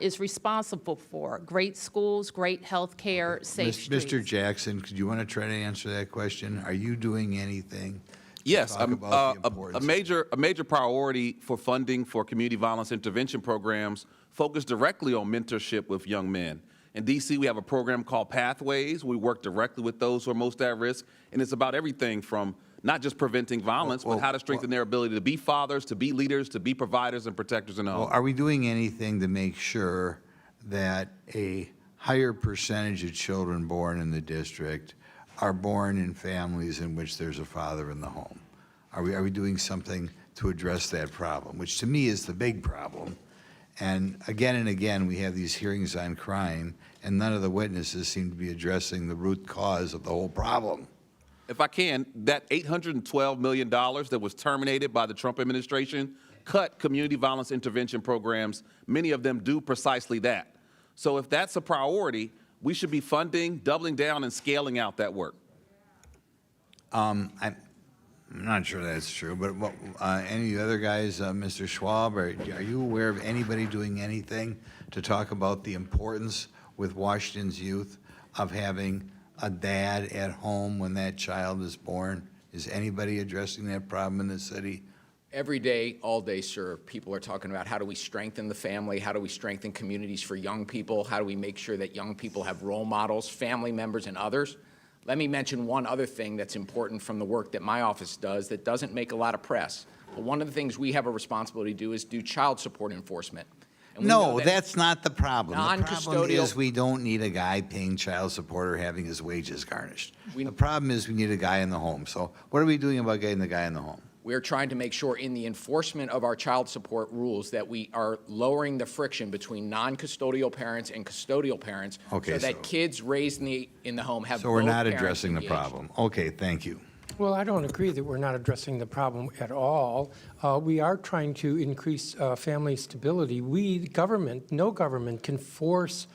C: is responsible for. Great schools, great health care, safe streets.
H: Mr. Jackson, could you want to try to answer that question? Are you doing anything? to
F: Yes,
H: talk about the
F: a
H: importance?
F: major priority for funding for community violence intervention programs focused directly on mentorship with young men. In D.C., we have a program called Pathways. We work directly with those who are most at risk, and it's about everything from not just preventing violence, but how to strengthen their ability to be fathers, to be leaders, to be providers and protectors in the home.
H: Well, are we doing anything to make sure that a higher percentage of children born in the district are born in families in which there's a father in the home? Are we doing something to address that problem, which to me is the big problem? And again, we have these hearings on crime, and none of the witnesses seem to be addressing the root cause of the whole problem.
F: If I can, that $812 million that was terminated by the Trump administration cut community violence intervention programs. Many of them do precisely that. So if that's a priority, we should be funding, doubling down, and scaling out that work.
H: I'm not sure that's true, but any of the other guys, Mr. Schwab, are you aware of anybody doing anything to talk about the importance with Washington's youth of having a dad at home when that child is born? Is anybody addressing that problem in the city?
E: Every day, all day, sir, people are talking about how do we strengthen the family, how do we strengthen communities for young people, how do we make sure that young people have role models, family members, and others. Let me mention one other thing that's important from the work that my office does that doesn't make a lot of press. But one of the things we have a responsibility to do is do child support enforcement. And we know
H: No,
E: that
H: that's not the problem. The problem
E: non-custodial-
H: is we don't need a guy paying child support or having his wages garnished.
E: We-
H: The problem is we need a guy in the home. So what are we doing about getting the guy in the home?
E: We're trying to make sure in the enforcement of our child support rules that we are lowering the friction between non-custodial parents and custodial parents
H: Okay,
E: so that
H: so-
E: kids raised in the home have
H: So we're
E: both
H: not
E: parents
H: addressing the
E: engaged.
H: problem. Okay, thank you.
D: Well, I don't agree that we're not addressing the problem at all. We are trying to increase family stability. We, the government, no government can force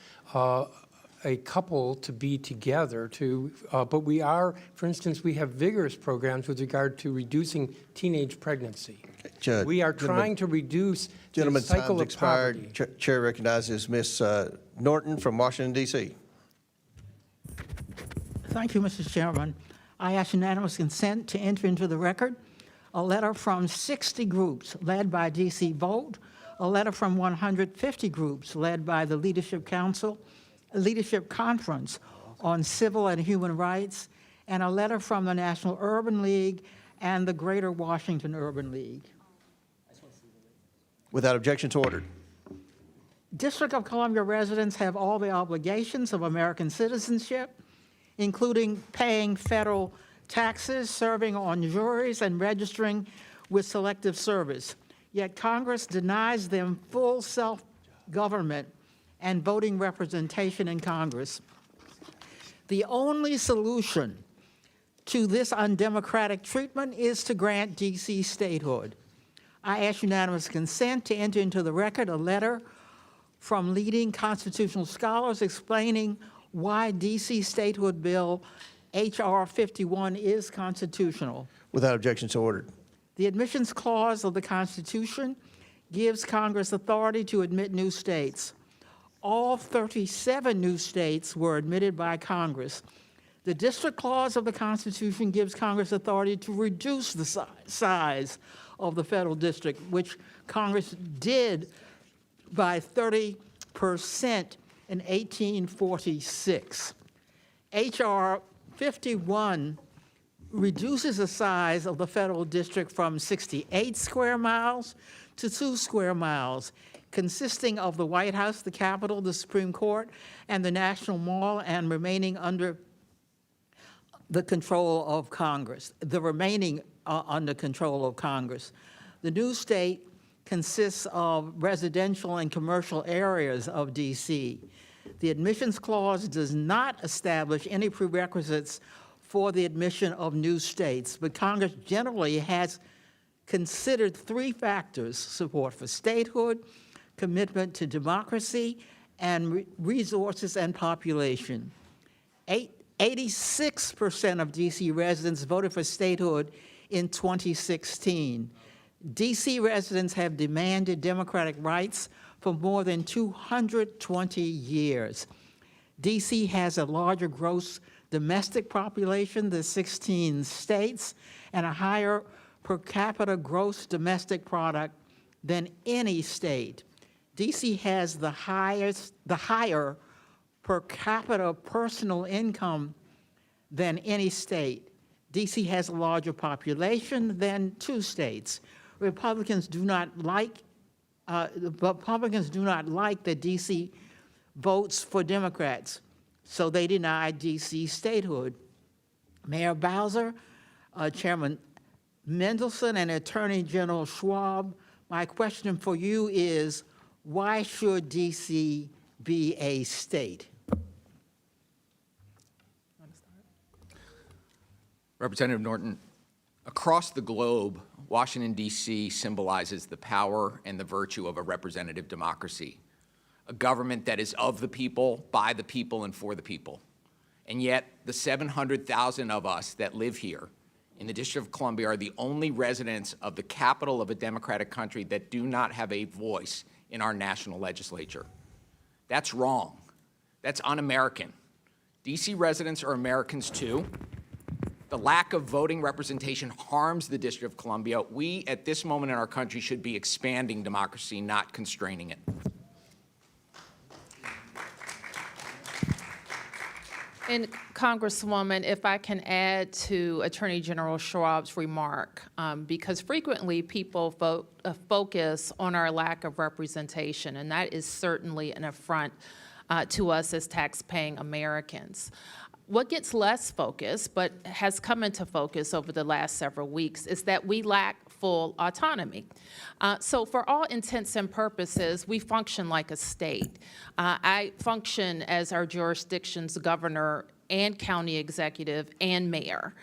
D: a couple to be together but we are, for instance, we have vigorous programs with regard to reducing teenage pregnancy. We are trying to reduce the
A: Gentlemen,
D: cycle
A: time's
D: of poverty.
A: expired. Chair recognizes Ms. Norton from Washington, D.C.
I: Thank you, Mr. Chairman. I ask unanimous consent to enter into the record a letter from 60 groups led by D.C. Vote, a letter from 150 groups led by the Leadership Conference on Civil and Human Rights, and a letter from the National Urban League and the Greater Washington Urban League.
A: Without objection, to ordered.
I: District of Columbia residents have all the obligations of American citizenship, including paying federal taxes, serving on juries, and registering with Selective Service. Yet Congress denies them full self-government and voting representation in Congress. The only solution to this undemocratic treatment is to grant D.C. statehood. I ask unanimous consent to enter into the record a letter from leading constitutional scholars explaining why D.C. statehood bill H.R. 51 is constitutional.
A: Without objection, to ordered.
I: The admissions clause of the Constitution gives Congress authority to admit new states. All 37 new states were admitted by Congress. The district clause of the Constitution gives Congress authority to reduce the size of the federal district, which Congress did by 30% in 1846. H.R. 51 reduces the size of the federal district from 68 square miles to 2 square miles, consisting of the White House, the Capitol, the Supreme Court, and the National Mall, and remaining under the control of Congress, under control of Congress. The new state consists of residential and commercial areas of D.C. The admissions clause does not establish any prerequisites for the admission of new states, but Congress generally has considered 3 factors: support for statehood, commitment to democracy, and resources and population. 86% of D.C. residents voted for statehood in 2016. D.C. residents have demanded democratic rights for more than 220 years. D.C. has a larger gross domestic population than 16 states and a higher per capita gross domestic product than any state. D.C. has the higher per capita personal income than any state. D.C. has a larger population than 2 states. Republicans do not like that D.C. votes for Democrats, so they deny D.C. statehood. Mayor Bowser, Chairman Mendelson, and Attorney General Schwab, my question for you is, why should D.C. be a state?
E: Representative Norton, across the globe, Washington, D.C. symbolizes the power and the virtue of a representative democracy, a government that is of the people, by the people, and for the people. And yet, the 700,000 of us that live here in the District of Columbia are the only residents of the capital of a democratic country that do not have a voice in our national legislature. That's wrong. That's un-American. D.C. residents are Americans too. The lack of voting representation harms the District of Columbia. We, at this moment in our country, should be expanding democracy, not constraining it.
C: And Congresswoman, if I can add to Attorney General Schwab's remark, because frequently people focus on our lack of representation, and that is certainly an affront to us as tax-paying Americans. What gets less focus, but has come into focus over the last several weeks, is that we lack full autonomy. So for all intents and purposes, we function like a state. I function as our jurisdiction's governor and county executive and mayor.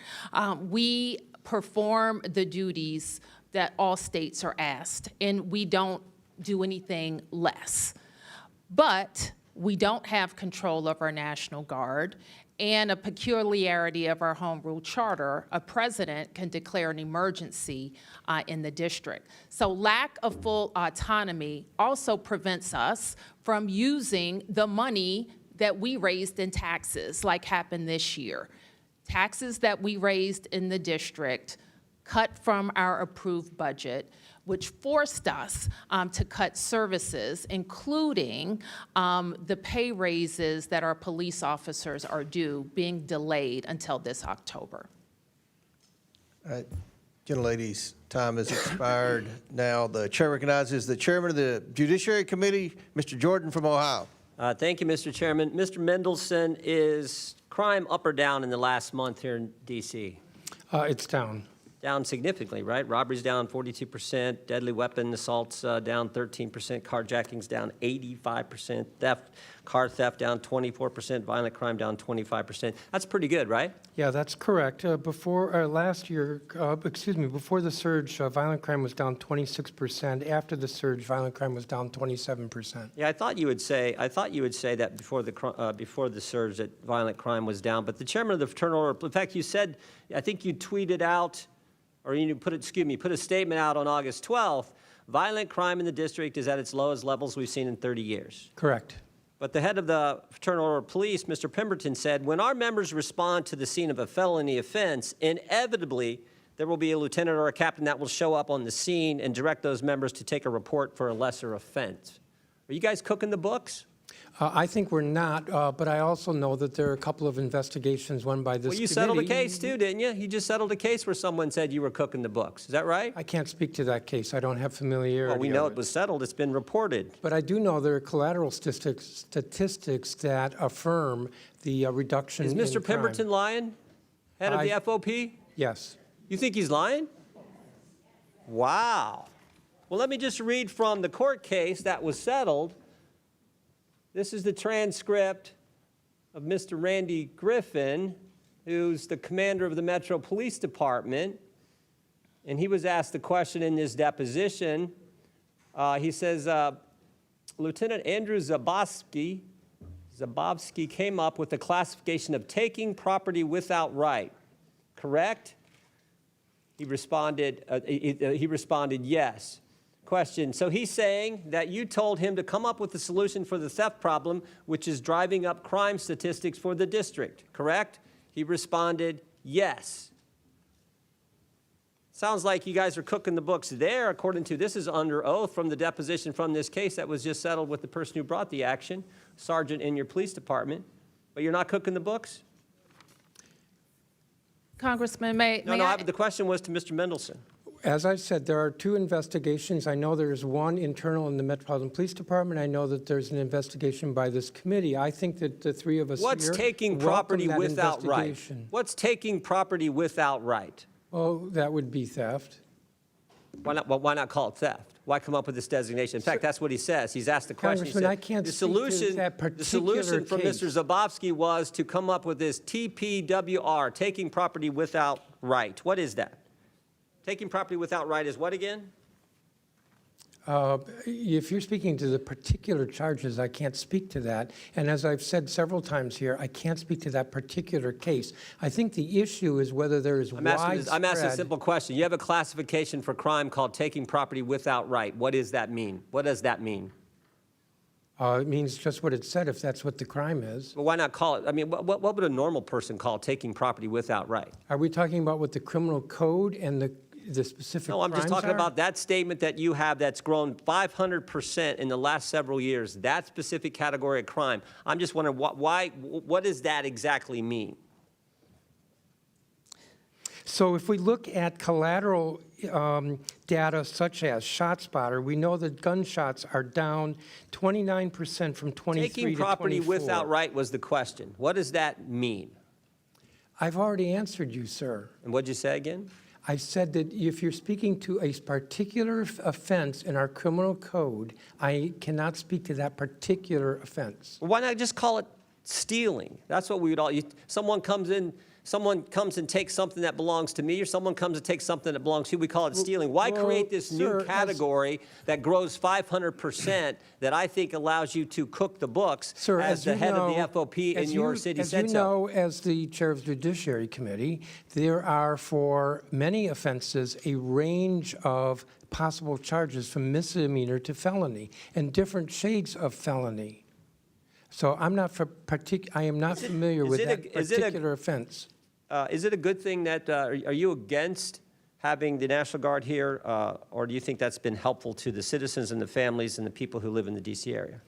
C: We perform the duties that all states are asked, and we don't do anything less. But we don't have control of our National Guard, and a peculiarity of our home rule charter, a president can declare an emergency in the district. So lack of full autonomy also prevents us from using the money that we raised in taxes, like happened this year. Taxes that we raised in the district cut from our approved budget, which forced us to cut services, including the pay raises that our police officers are due, being delayed until this October.
A: All right, gentlelady's time has expired. Now the chair recognizes the chairman of the Judiciary Committee, Mr. Jordan from Ohio.
J: Thank you, Mr. Chairman. Mr. Mendelson, is crime up or down in the last month here in D.C.?
D: It's down.
J: Down significantly, right? Robberies down 42%, deadly weapon assaults down 13%, carjackings down 85%, car theft down 24%, violent crime down 25%. That's pretty good, right?
D: Yeah, that's correct. Before last year, before the surge, violent crime was down 26%. After the surge, violent crime was down 27%.
J: Yeah, I thought you would say that before the surge that violent crime was down. But the chairman of the Fraternal Order, in fact, you said, I think you tweeted out, or you put a statement out on August 12th, violent crime in the district is at its lowest levels we've seen in 30 years.
D: Correct.
J: But the head of the Fraternal Order of Police, Mr. Pemberton, said, when our members respond to the scene of a felony offense, inevitably there will be a lieutenant or a captain that will show up on the scene and direct those members to take a report for a lesser offense. Are you guys cooking the books?
D: I think we're not, but I also know that there are a couple of investigations run by this
J: Well,
D: committee.
J: you settled a case too, didn't you? You just settled a case where someone said you were cooking the books. Is that right?
D: I can't speak to that case. I don't have familiarity.
J: Well, we know
D: of
J: it was settled. It's been reported.
D: But I do know there are collateral statistics that affirm the reduction
J: Is
D: in
J: Mr.
D: crime.
J: Pemberton lying? Head of the FOP?
D: Yes.
J: You think he's lying? Wow. Well, let me just read from the court case that was settled. This is the transcript of Mr. Randy Griffin, who's the commander of the Metro Police Department. And he was asked the question in this deposition. He says, Lieutenant Andrew Zabowski came up with the classification of taking property without right, correct? He responded yes. Question, so he's saying that you told him to come up with a solution for the theft problem, which is driving up crime statistics for the district, correct? He responded yes. Sounds like you guys are cooking the books there, according to, this is under oath from the deposition from this case that was just settled with the person who brought the action, sergeant in your police department, but you're not cooking the books?
C: Congressman,
J: The question was to Mr. Mendelson.
D: As I said, there are two investigations. I know there's one internal in the Metropolitan Police Department. I know that there's an investigation by this committee. I think that the three of us
J: What's
D: here
J: taking
D: welcome
J: property
D: that
J: without right?
D: investigation.
J: What's taking property without right?
D: Oh, that would be theft.
J: Why not, well, why not call it theft? Why come up with this designation? In fact, that's what he says. He's asked the question. He
D: Congressman,
J: said,
D: I can't
J: the
D: speak to
J: solution,
D: that
J: the
D: particular
J: solution from
D: case.
J: Mr. Zabowski was to come up with this TPWR, taking property without right. What is that? Taking property without right is what again?
D: If you're speaking to the particular charges, I can't speak to that. And as I've said several times here, I can't speak to that particular case. I think the issue is whether there is
J: I'm asking a
D: widespread.
J: simple question. You have a classification for crime called taking property without right. What does that mean? What does that mean?
D: It means just what it said, if that's what the crime is.
J: Well, why not call it? I mean, what would a normal person call taking property without right?
D: Are we talking about what the criminal code and the specific
J: No, I'm just
D: crimes
J: talking
D: are?
J: about that statement that you have that's grown 500% in the last several years, that specific category of crime. I'm just wondering, what does that exactly mean?
D: So if we look at collateral data such as ShotSpotter, we know that gunshots are down 29% from 23
J: Taking
D: to 24.
J: property without right was the question. What does that mean?
D: I've already answered you, sir.
J: And what'd you say again?
D: I said that if you're speaking to a particular offense in our criminal code, I cannot speak to that particular offense.
J: Well, why not just call it stealing? That's what we would all, someone comes and takes something that belongs to me, or someone comes and takes something that belongs to you, we call it stealing. Why
D: well,
J: create this
D: sir,
J: new category that grows 500% that I think allows you to cook the books
D: Sir,
J: as the
D: you
J: head
D: know,
J: of the FOP in your city said
D: As you know, as the chair of the Judiciary Committee, there are for many offenses a range of possible charges from misdemeanor to felony and different shades of felony. So I'm not I am not familiar with that particular offense.
J: Is it a good thing that, are you against having the National Guard here, or do you think that's been helpful to the citizens and the families and the people who live in the D.C. area?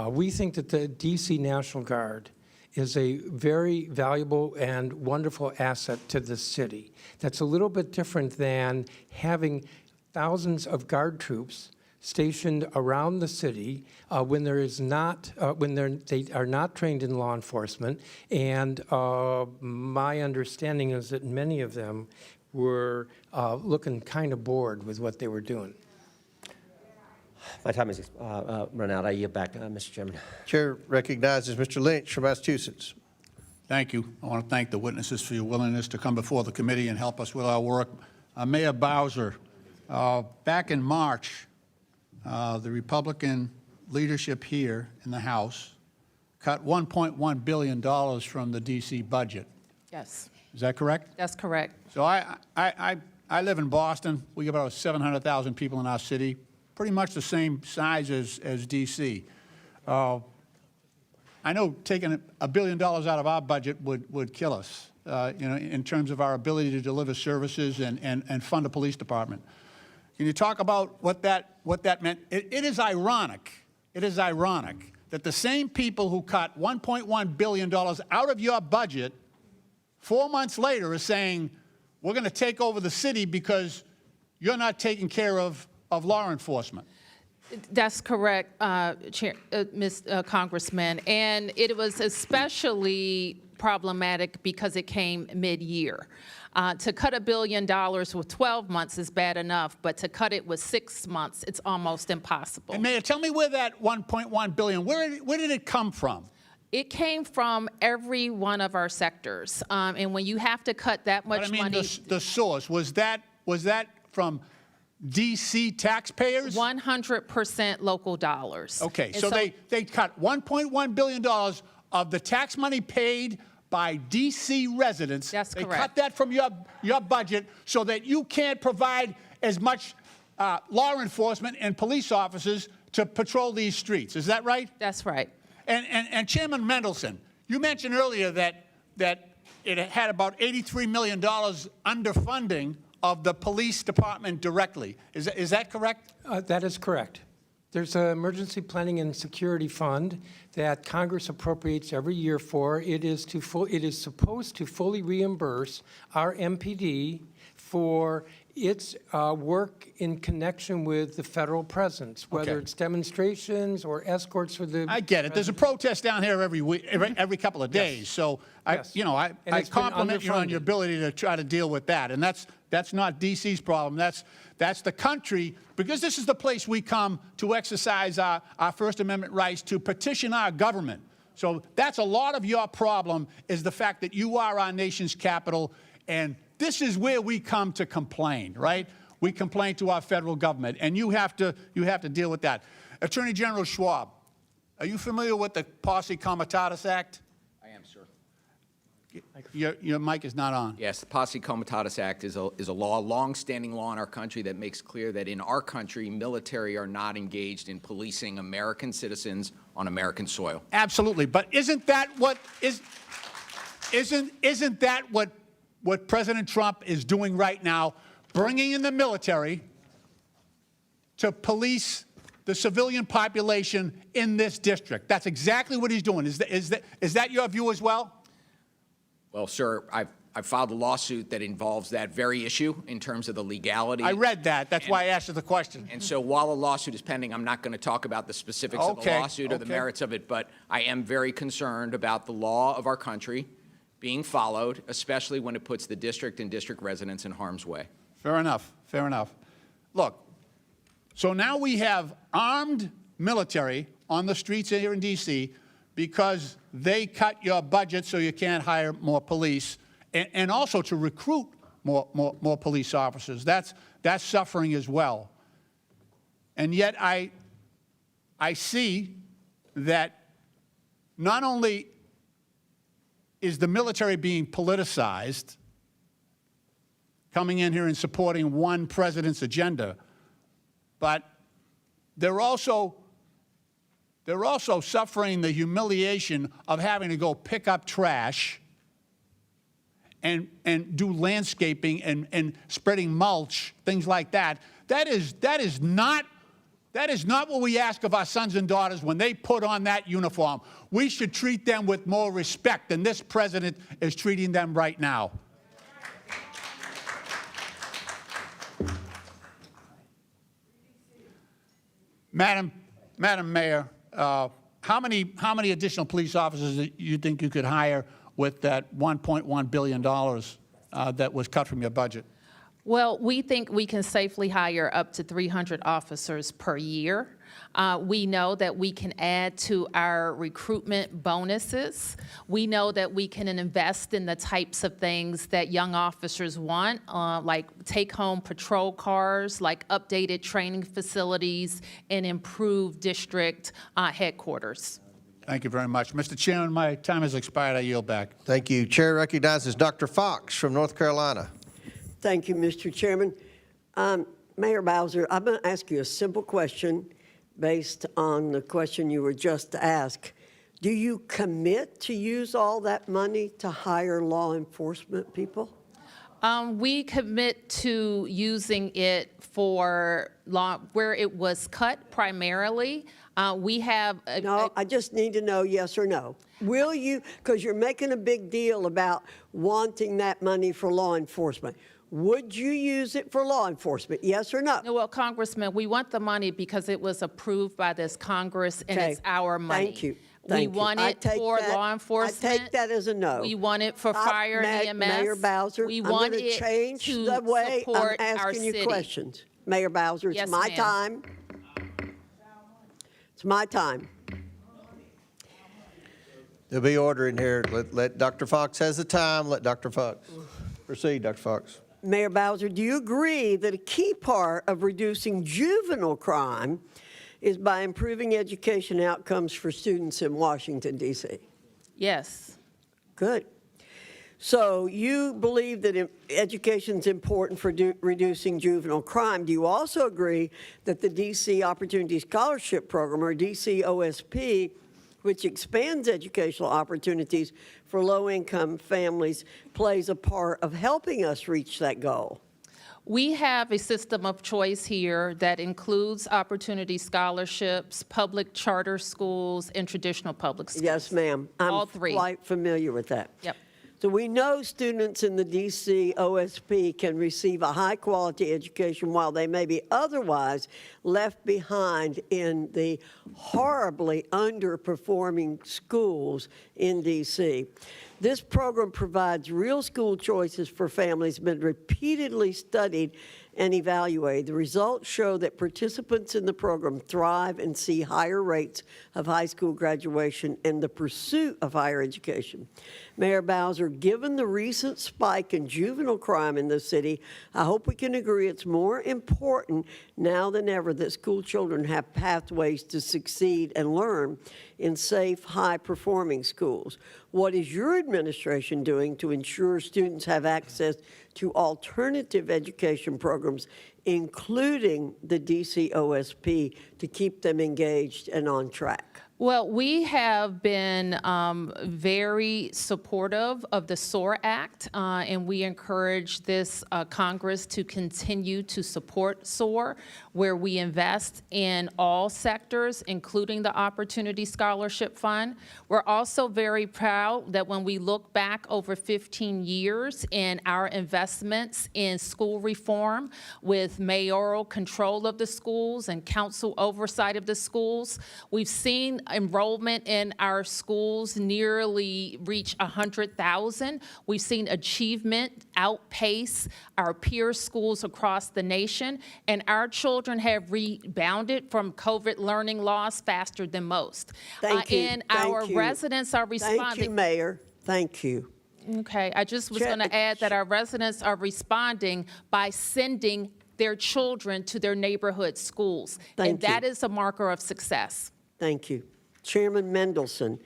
D: We think that the D.C. National Guard is a very valuable and wonderful asset to the city. That's a little bit different than having thousands of guard troops stationed around the city when there is not, they are not trained in law enforcement. And my understanding is that many of them were looking kind of bored with what they were doing.
J: My time is run out. I yield back, Mr. Chairman.
A: Chair recognizes Mr. Lynch from Massachusetts.
K: Thank you. I want to thank the witnesses for your willingness to come before the committee and help us with our work. Mayor Bowser, back in March, the Republican leadership here in the House cut $1.1 billion from the D.C. budget.
C: Yes,
K: Is that correct?
C: that's correct.
K: So I live in Boston. We have about 700,000 people in our city, pretty much the same size as D.C. I know taking $1 billion out of our budget would kill us, in terms of our ability to deliver services and fund a police department. Can you talk about what that meant? It is ironic. It is ironic that the same people who cut $1.1 billion out of your budget 4 months later are saying, we're going to take over the city because you're not taking care of law enforcement.
C: That's correct, Congressman. And it was especially problematic because it came mid-year. To cut $1 billion with 12 months is bad enough, but to cut it with 6 months, it's almost impossible.
K: And Mayor, tell me where that $1.1 billion, where did it come from?
C: It came from every one of our sectors. And when you have to cut that much
K: But I mean,
C: money.
K: the source, was that from D.C. taxpayers?
C: 100% local dollars.
K: Okay,
C: And
K: so they cut $1.1 billion of the tax money paid by D.C. residents.
C: That's
K: They cut
C: correct.
K: that from your budget so that you can't provide as much law enforcement and police officers to patrol these streets. Is that right?
C: That's right.
K: And Chairman Mendelson, you mentioned earlier that it had about $83 million underfunding of the police department directly. Is that correct?
D: That is correct. There's an emergency planning and security fund that Congress appropriates every year for. It is supposed to fully reimburse our MPD for its work in connection with the federal presence, whether
K: Okay.
D: it's demonstrations or escorts for the.
K: I get it. There's a protest down here every week, every couple of days. So
D: Yes.
K: I
D: And it's been
K: compliment you on
D: underfunded.
K: your ability to try to deal with that. And that's not D.C.'s problem. That's the country, because this is the place we come to exercise our First Amendment rights to petition our government. So that's a lot of your problem, is the fact that you are our nation's capital, and this is where we come to complain, right? We complain to our federal government, and you have to deal with that. Attorney General Schwab, are you familiar with the Posse Comitatus Act?
E: I am, sir.
K: Your mic is not on.
E: Yes, the Posse Comitatus Act is a law, long-standing law in our country that makes clear that in our country, military are not engaged in policing American citizens on American soil.
K: Absolutely, but isn't that what President Trump is doing right now, bringing in the military to police the civilian population in this district? That's exactly what he's doing. Is that your view as well?
E: Well, sir, I've filed a lawsuit that involves that very issue in terms of the legality.
K: I read that. That's why I asked you the question.
E: And so while a lawsuit is pending, I'm not going to talk about the specifics of the
K: Okay,
E: lawsuit or the
K: okay.
E: merits of it, but I am very concerned about the law of our country being followed, especially when it puts the district and district residents in harm's way.
K: Fair enough. Fair enough. Look, so now we have armed military on the streets here in D.C. because they cut your budget so you can't hire more police, and also to recruit more police officers. That's suffering as well. And yet I see that not only is the military being politicized, coming in here and supporting one president's agenda, but they're also suffering the humiliation of having to go pick up trash and do landscaping and spreading mulch, things like that. That is not what we ask of our sons and daughters when they put on that uniform. We should treat them with more respect than this president is treating them right now. Madam Mayor, how many additional police officers do you think you could hire with that $1.1 billion that was cut from your budget?
C: Well, we think we can safely hire up to 300 officers per year. We know that we can add to our recruitment bonuses. We know that we can invest in the types of things that young officers want, like take-home patrol cars, like updated training facilities, and improved district headquarters.
K: Thank you very much. Mr. Chairman, my time has expired. I yield back.
A: Thank you. Chair recognizes Dr. Fox from North Carolina.
L: Thank you, Mr. Chairman. Mayor Bowser, I'm going to ask you a simple question based on the question you were just asked. Do you commit to use all that money to hire law enforcement people?
C: We commit to using it for law, where it was cut primarily. We have.
L: No, I just need to know yes or no. Will you, because you're making a big deal about wanting that money for law enforcement. Would you use it for law enforcement, yes or no?
C: No, well, Congressman, we want the money because it was approved by this Congress and it's our money.
L: Thank you.
C: We want it for law enforcement.
L: I take that as a no.
C: We want it for fire and EMS.
L: Mayor Bowser,
C: we
L: I'm
C: want
L: going to
C: it
L: change
C: to
L: the way I'm
C: support our
L: asking you
C: city.
L: questions. Mayor Bowser, it's
C: Yes,
L: my
C: ma'am.
L: time. It's my time.
A: There'll be order in here. Let Dr. Fox has the time. Let Dr. Fox proceed, Dr. Fox.
L: Mayor Bowser, do you agree that a key part of reducing juvenile crime is by improving education outcomes for students in Washington, D.C.?
C: Yes.
L: Good. So you believe that education is important for reducing juvenile crime. Do you also agree that the D.C. Opportunity Scholarship Program, or D.C. OSP, which expands educational opportunities for low-income families, plays a part of helping us reach that goal?
C: We have a system of choice here that includes opportunity scholarships, public charter schools, and traditional public schools.
L: Yes, ma'am.
C: All
L: I'm
C: three.
L: quite familiar with that.
C: Yep.
L: So we know students in the D.C. OSP can receive a high-quality education while they may be otherwise left behind in the horribly underperforming schools in D.C. This program provides real school choices for families, been repeatedly studied and evaluated. The results show that participants in the program thrive and see higher rates of high school graduation and the pursuit of higher education. Mayor Bowser, given the recent spike in juvenile crime in the city, I hope we can agree it's more important now than ever that school children have pathways to succeed and learn in safe, high-performing schools. What is your administration doing to ensure students have access to alternative education programs, including the D.C. OSP, to keep them engaged and on track?
C: Well, we have been very supportive of the SOAR Act, and we encourage this Congress to continue to support SOAR, where we invest in all sectors, including the Opportunity Scholarship Fund. We're also very proud that when we look back over 15 years in our investments in school reform with mayoral control of the schools and council oversight of the schools, we've seen enrollment in our schools nearly reach 100,000. We've seen achievement outpace our peer schools across the nation, and our children have rebounded from COVID learning loss faster than most.
L: Thank you.
C: And
L: Thank
C: our
L: you.
C: residents are responding.
L: Thank you, Mayor. Thank you.
C: Okay, I just was going to add that our residents are responding by sending their children to their neighborhood schools. And that is a marker of success.
L: Thank you. Chairman Mendelson,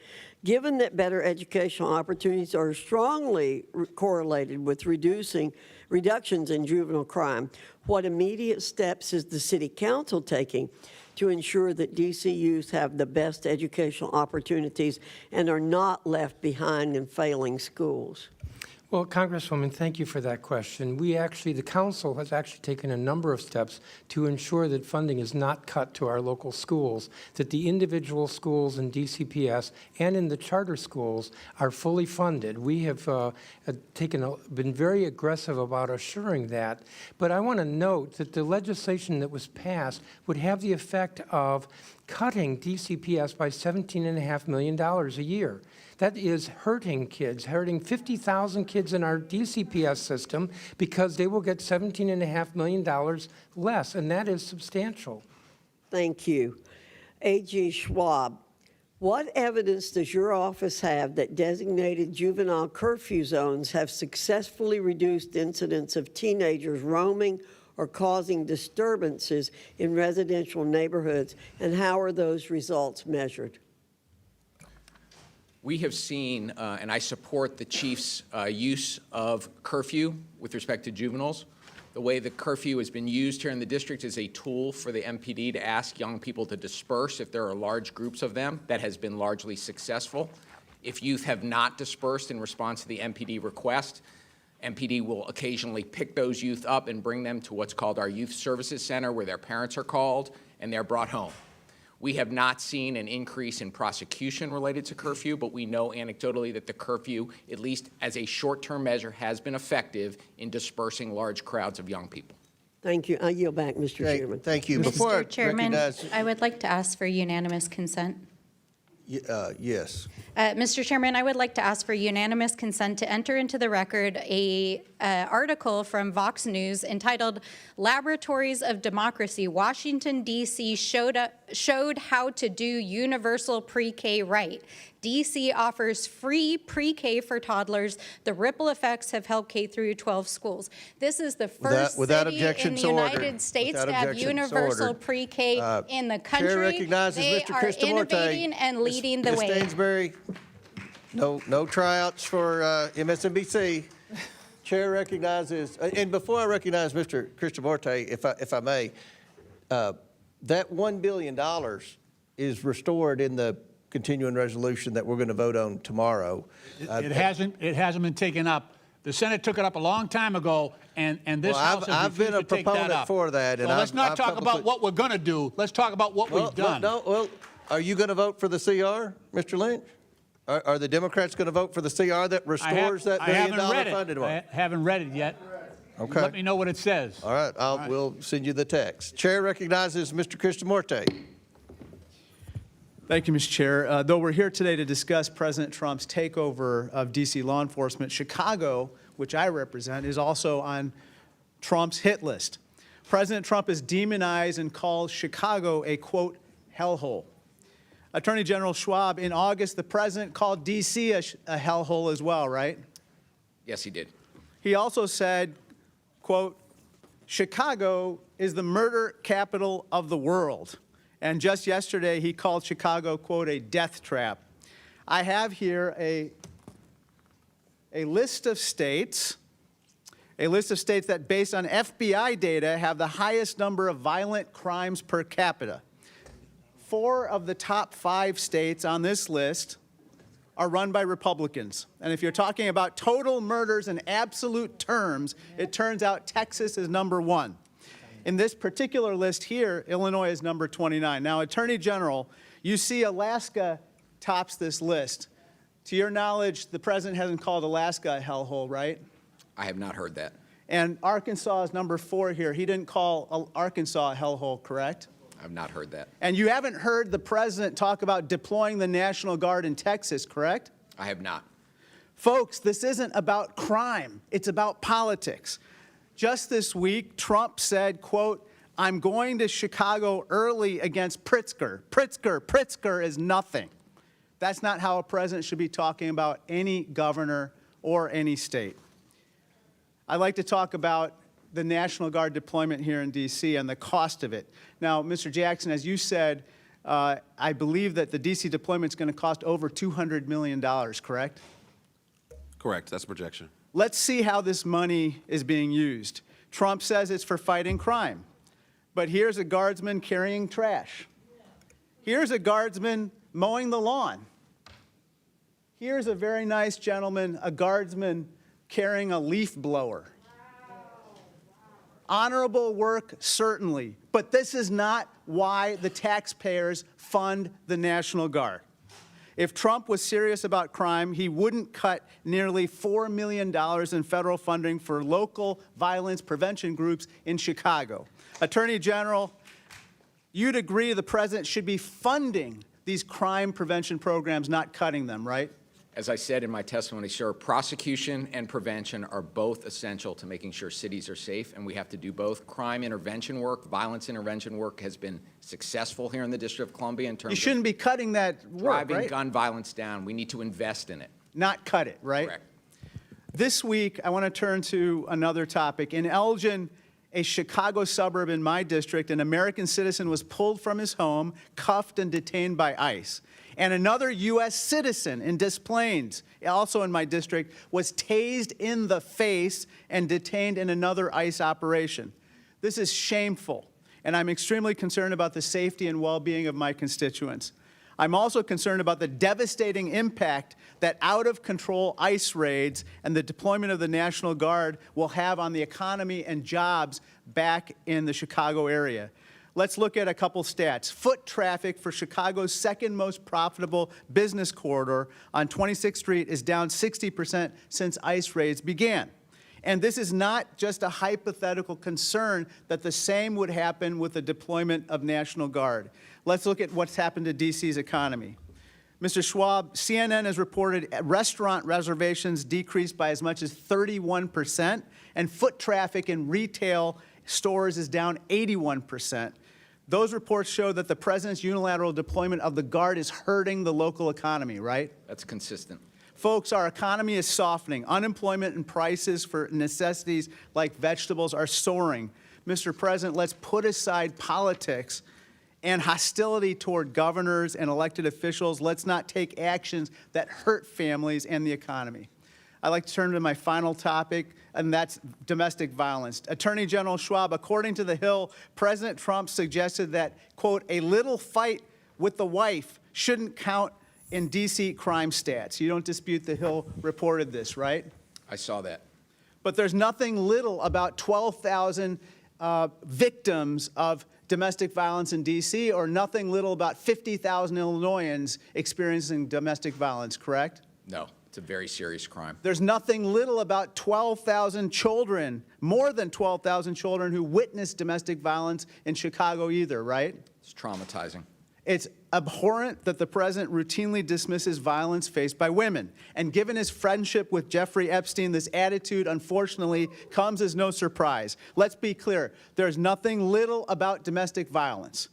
L: given that better educational opportunities are strongly correlated with reductions in juvenile crime, what immediate steps is the City Council taking to ensure that D.C. youth have the best educational opportunities and are not left behind in failing schools?
D: Well, Congresswoman, thank you for that question. The council has actually taken a number of steps to ensure that funding is not cut to our local schools, that the individual schools in DCPS and in the charter schools are fully funded. We have been very aggressive about assuring that. But I want to note that the legislation that was passed would have the effect of cutting DCPS by $17.5 million a year. That is hurting kids, hurting 50,000 kids in our DCPS system because they will get $17.5 million less, and that is substantial.
L: Thank you. A.G. Schwab, what evidence does your office have that designated juvenile curfew zones have successfully reduced incidents of teenagers roaming or causing disturbances in residential neighborhoods, and how are those results measured?
E: We have seen, and I support the chief's use of curfew with respect to juveniles. The way the curfew has been used here in the district is a tool for the MPD to ask young people to disperse if there are large groups of them. That has been largely successful. If youth have not dispersed in response to the MPD request, MPD will occasionally pick those youth up and bring them to what's called our Youth Services Center, where their parents are called and they're brought home. We have not seen an increase in prosecution related to curfew, but we know anecdotally that the curfew, at least as a short-term measure, has been effective in dispersing large crowds of young people.
L: Thank you. I yield back, Mr.
A: Okay,
L: Chairman.
A: thank you. Before I
M: Mr. Chairman,
A: recognize-
M: I would like to ask for unanimous consent.
A: Yes.
M: Mr. Chairman, I would like to ask for unanimous consent to enter into the record a article from Vox News entitled "Laboratories of Democracy, Washington, D.C. showed how to do universal pre-K right. D.C. offers free pre-K for toddlers. The ripple effects have helped K through 12 schools." This is the first
A: Without
M: city in
A: objections,
M: the
A: ordered.
M: United States
A: Without
M: to have
A: objections,
M: universal
A: ordered.
M: pre-K in the country.
A: Chair recognizes
M: They
A: Mr.
M: are
A: Kristamorte.
M: innovating and leading the
A: Ms.
M: way.
A: Stansbury, no tryouts for MSNBC. Chair recognizes, and before I recognize Mr. Kristamorte, if I may, that $1 billion is restored in the continuing resolution that we're going to vote on tomorrow.
K: It hasn't been taken up. The Senate took it up a long time ago, and this
A: Well,
K: House has
A: I've been
K: refused
A: a
K: to take that
A: proponent
K: up.
A: for that, and
K: So let's not
A: I've
K: talk about what we're going to do. Let's talk about what we've done.
A: Well, are you going to vote for the CR, Mr. Lynch? Are the Democrats going to vote for the CR that restores that $1 billion funded one?
K: I haven't read it yet.
A: Okay.
K: Let me know what it says.
A: All right, we'll send you the text. Chair recognizes Mr. Kristamorte.
N: Thank you, Mr. Chair. Though we're here today to discuss President Trump's takeover of D.C. law enforcement, Chicago, which I represent, is also on Trump's hit list. President Trump has demonized and called Chicago a, quote, hellhole. Attorney General Schwab, in August, the president called D.C. a hellhole as well, right?
E: Yes, he did.
N: He also said, quote, Chicago is the murder capital of the world. And just yesterday, he called Chicago, quote, a death trap. I have here a list of states that, based on FBI data, have the highest number of violent crimes per capita. 4 of the top 5 states on this list are run by Republicans. And if you're talking about total murders in absolute terms, it turns out Texas is number 1. In this particular list here, Illinois is number 29. Now, Attorney General, you see Alaska tops this list. To your knowledge, the president hasn't called Alaska a hellhole, right?
E: I have not heard that.
N: And Arkansas is number 4 here. He didn't call Arkansas a hellhole, correct?
E: I've not heard that.
N: And you haven't heard the president talk about deploying the National Guard in Texas, correct?
E: I have not.
N: Folks, this isn't about crime. It's about politics. Just this week, Trump said, quote, I'm going to Chicago early against Pritzker. Pritzker is nothing. That's not how a president should be talking about any governor or any state. I'd like to talk about the National Guard deployment here in D.C. and the cost of it. Now, Mr. Jackson, as you said, I believe that the D.C. deployment is going to cost over $200 million, correct?
F: Correct, that's a projection.
N: Let's see how this money is being used. Trump says it's for fighting crime. But here's a guardsman carrying trash. Here's a guardsman mowing the lawn. Here's a very nice gentleman, a guardsman carrying a leaf blower. Honorable work, certainly, but this is not why the taxpayers fund the National Guard. If Trump was serious about crime, he wouldn't cut nearly $4 million in federal funding for local violence prevention groups in Chicago. Attorney General, you'd agree the president should be funding these crime prevention programs, not cutting them, right?
E: As I said in my testimony, sir, prosecution and prevention are both essential to making sure cities are safe, and we have to do both. Crime intervention work, violence intervention work has been successful here in the District of Columbia in terms
N: You shouldn't be cutting that
E: of
N: work,
E: driving
N: right?
E: gun violence down. We need to invest in it.
N: Not cut it, right?
E: Correct.
N: This week, I want to turn to another topic. In Elgin, a Chicago suburb in my district, an American citizen was pulled from his home, cuffed and detained by ICE. And another U.S. citizen in Des Plaines, also in my district, was tased in the face and detained in another ICE operation. This is shameful, and I'm extremely concerned about the safety and well-being of my constituents. I'm also concerned about the devastating impact that out-of-control ICE raids and the deployment of the National Guard will have on the economy and jobs back in the Chicago area. Let's look at a couple stats. Foot traffic for Chicago's second most profitable business corridor on 26th Street is down 60% since ICE raids began. And this is not just a hypothetical concern that the same would happen with the deployment of National Guard. Let's look at what's happened to D.C.'s economy. Mr. Schwab, CNN has reported restaurant reservations decreased by as much as 31%, and foot traffic in retail stores is down 81%. Those reports show that the president's unilateral deployment of the Guard is hurting the local economy, right?
E: That's consistent.
N: Folks, our economy is softening. Unemployment and prices for necessities like vegetables are soaring. Mr. President, let's put aside politics and hostility toward governors and elected officials. Let's not take actions that hurt families and the economy. I'd like to turn to my final topic, and that's domestic violence. Attorney General Schwab, according to The Hill, President Trump suggested that, quote, a little fight with the wife shouldn't count in D.C. crime stats. You don't dispute The Hill reported this, right?
E: I saw that.
N: But there's nothing little about 12,000 victims of domestic violence in D.C. or nothing little about 50,000 Illinoisans experiencing domestic violence, correct?
E: No, it's a very serious crime.
N: There's nothing little about 12,000 children, more than 12,000 children who witnessed domestic violence in Chicago either, right?
E: It's traumatizing.
N: It's abhorrent that the president routinely dismisses violence faced by women. And given his friendship with Jeffrey Epstein, this attitude, unfortunately, comes as no surprise. Let's be clear. There's nothing little about domestic violence,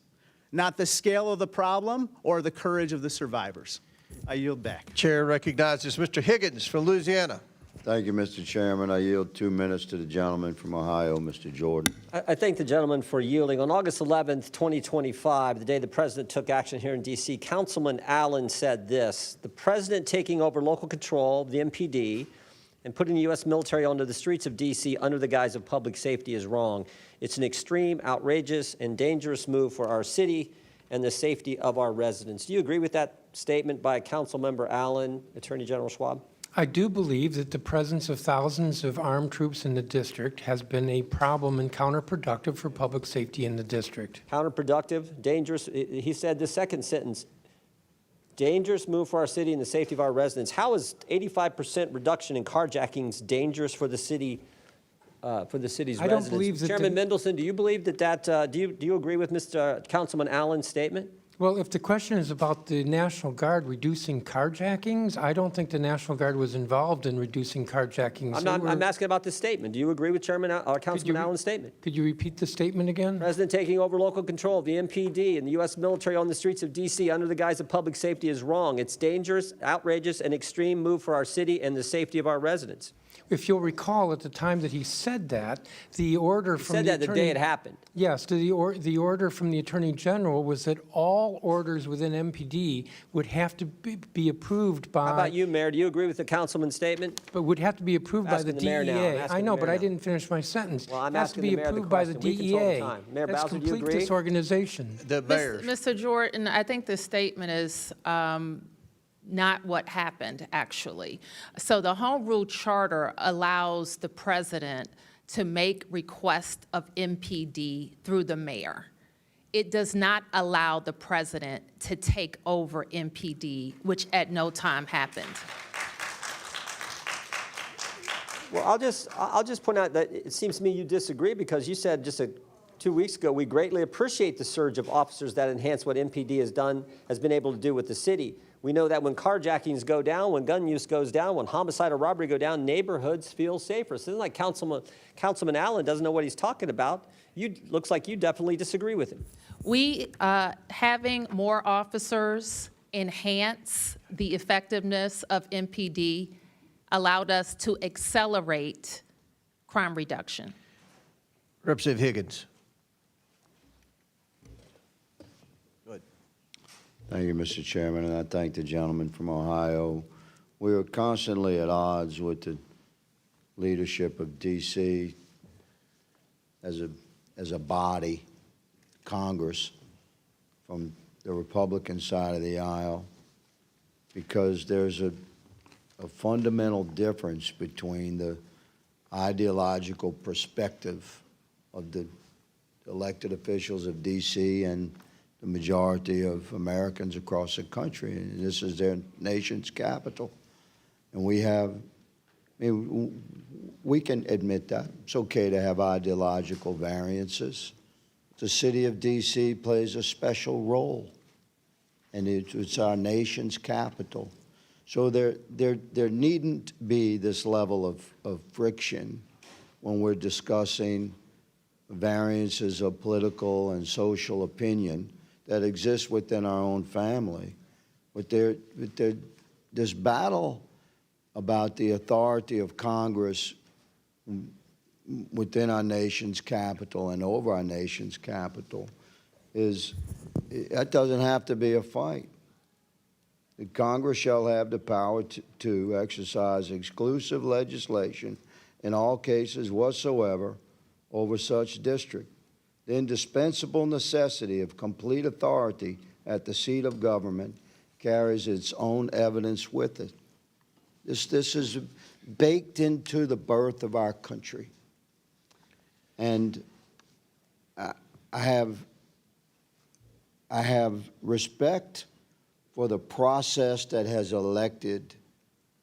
N: not the scale of the problem or the courage of the survivors. I yield back.
A: Chair recognizes Mr. Higgins from Louisiana.
O: Thank you, Mr. Chairman. I yield 2 minutes to the gentleman from Ohio, Mr. Jordan.
J: I thank the gentleman for yielding. On August 11th, 2025, the day the president took action here in D.C., Councilman Allen said this: the president taking over local control of the MPD and putting the U.S. military onto the streets of D.C. under the guise of public safety is wrong. It's an extreme, outrageous, and dangerous move for our city and the safety of our residents. Do you agree with that statement by Councilmember Allen, Attorney General Schwab?
D: I do believe that the presence of thousands of armed troops in the district has been a problem and counterproductive for public safety in the district.
J: Counterproductive, dangerous. He said the second sentence, dangerous move for our city and the safety of our residents. How is 85% reduction in carjackings dangerous for the city, for the city's
D: I don't
J: residents?
D: believe that
J: Chairman Mendelson, do you believe that, do you agree with Mr. Councilman Allen's statement?
D: Well, if the question is about the National Guard reducing carjackings, I don't think the National Guard was involved in reducing carjackings.
J: I'm asking about this statement. Do you agree with Councilman Allen's statement?
D: Could you repeat the statement again?
J: President taking over local control of the MPD and the U.S. military on the streets of D.C. under the guise of public safety is wrong. It's dangerous, outrageous, and extreme move for our city and the safety of our residents.
D: If you'll recall, at the time that he said that, the order from
J: He said that the day it happened.
D: Yes, the order from the Attorney General was that all orders within MPD would have to be approved by...
J: How about you, Mayor? Do you agree with the councilman's statement?
D: But would have to be approved by the
J: Asking the mayor now. I'm
D: DEA.
J: asking
D: I
J: the
D: know,
J: mayor
D: but I
J: now.
D: didn't finish my sentence.
J: Well, I'm
D: Has to
J: asking
D: be
J: the mayor the
D: approved by the
J: question. We control the
D: DEA.
J: time. Mayor
D: That's
J: Bowser, do you
D: complete
J: agree?
A: The
D: disorganization.
A: mayor.
C: Mr. Jordan, I think this statement is not what happened, actually. So the Home Rule Charter allows the president to make requests of MPD through the mayor. It does not allow the president to take over MPD, which at no time happened.
J: Well, I'll just point out that it seems to me you disagree because you said just 2 weeks ago, we greatly appreciate the surge of officers that enhance what MPD has been able to do with the city. We know that when carjackings go down, when gun use goes down, when homicide or robbery go down, neighborhoods feel safer. So it's like Councilman Allen doesn't know what he's talking about. Looks like you definitely disagree with him.
C: We, having more officers enhance the effectiveness of MPD allowed us to accelerate crime reduction.
A: Representative Higgins. Go ahead.
O: Thank you, Mr. Chairman, and I thank the gentleman from Ohio. We are constantly at odds with the leadership of D.C. as a body, Congress, from the Republican side of the aisle, because there's a fundamental difference between the ideological perspective of the elected officials of D.C. and the majority of Americans across the country. And this is their nation's capital. And we have, we can admit that. It's okay to have ideological variances. The city of D.C. plays a special role, and it's our nation's capital. So there needn't be this level of friction when we're discussing variances of political and social opinion that exist within our own family. But this battle about the authority of Congress within our nation's capital and over our nation's capital that doesn't have to be a fight. The Congress shall have the power to exercise exclusive legislation in all cases whatsoever over such district. The indispensable necessity of complete authority at the seat of government carries its own evidence with it. This is baked into the birth of our country. And I have respect for the process that has elected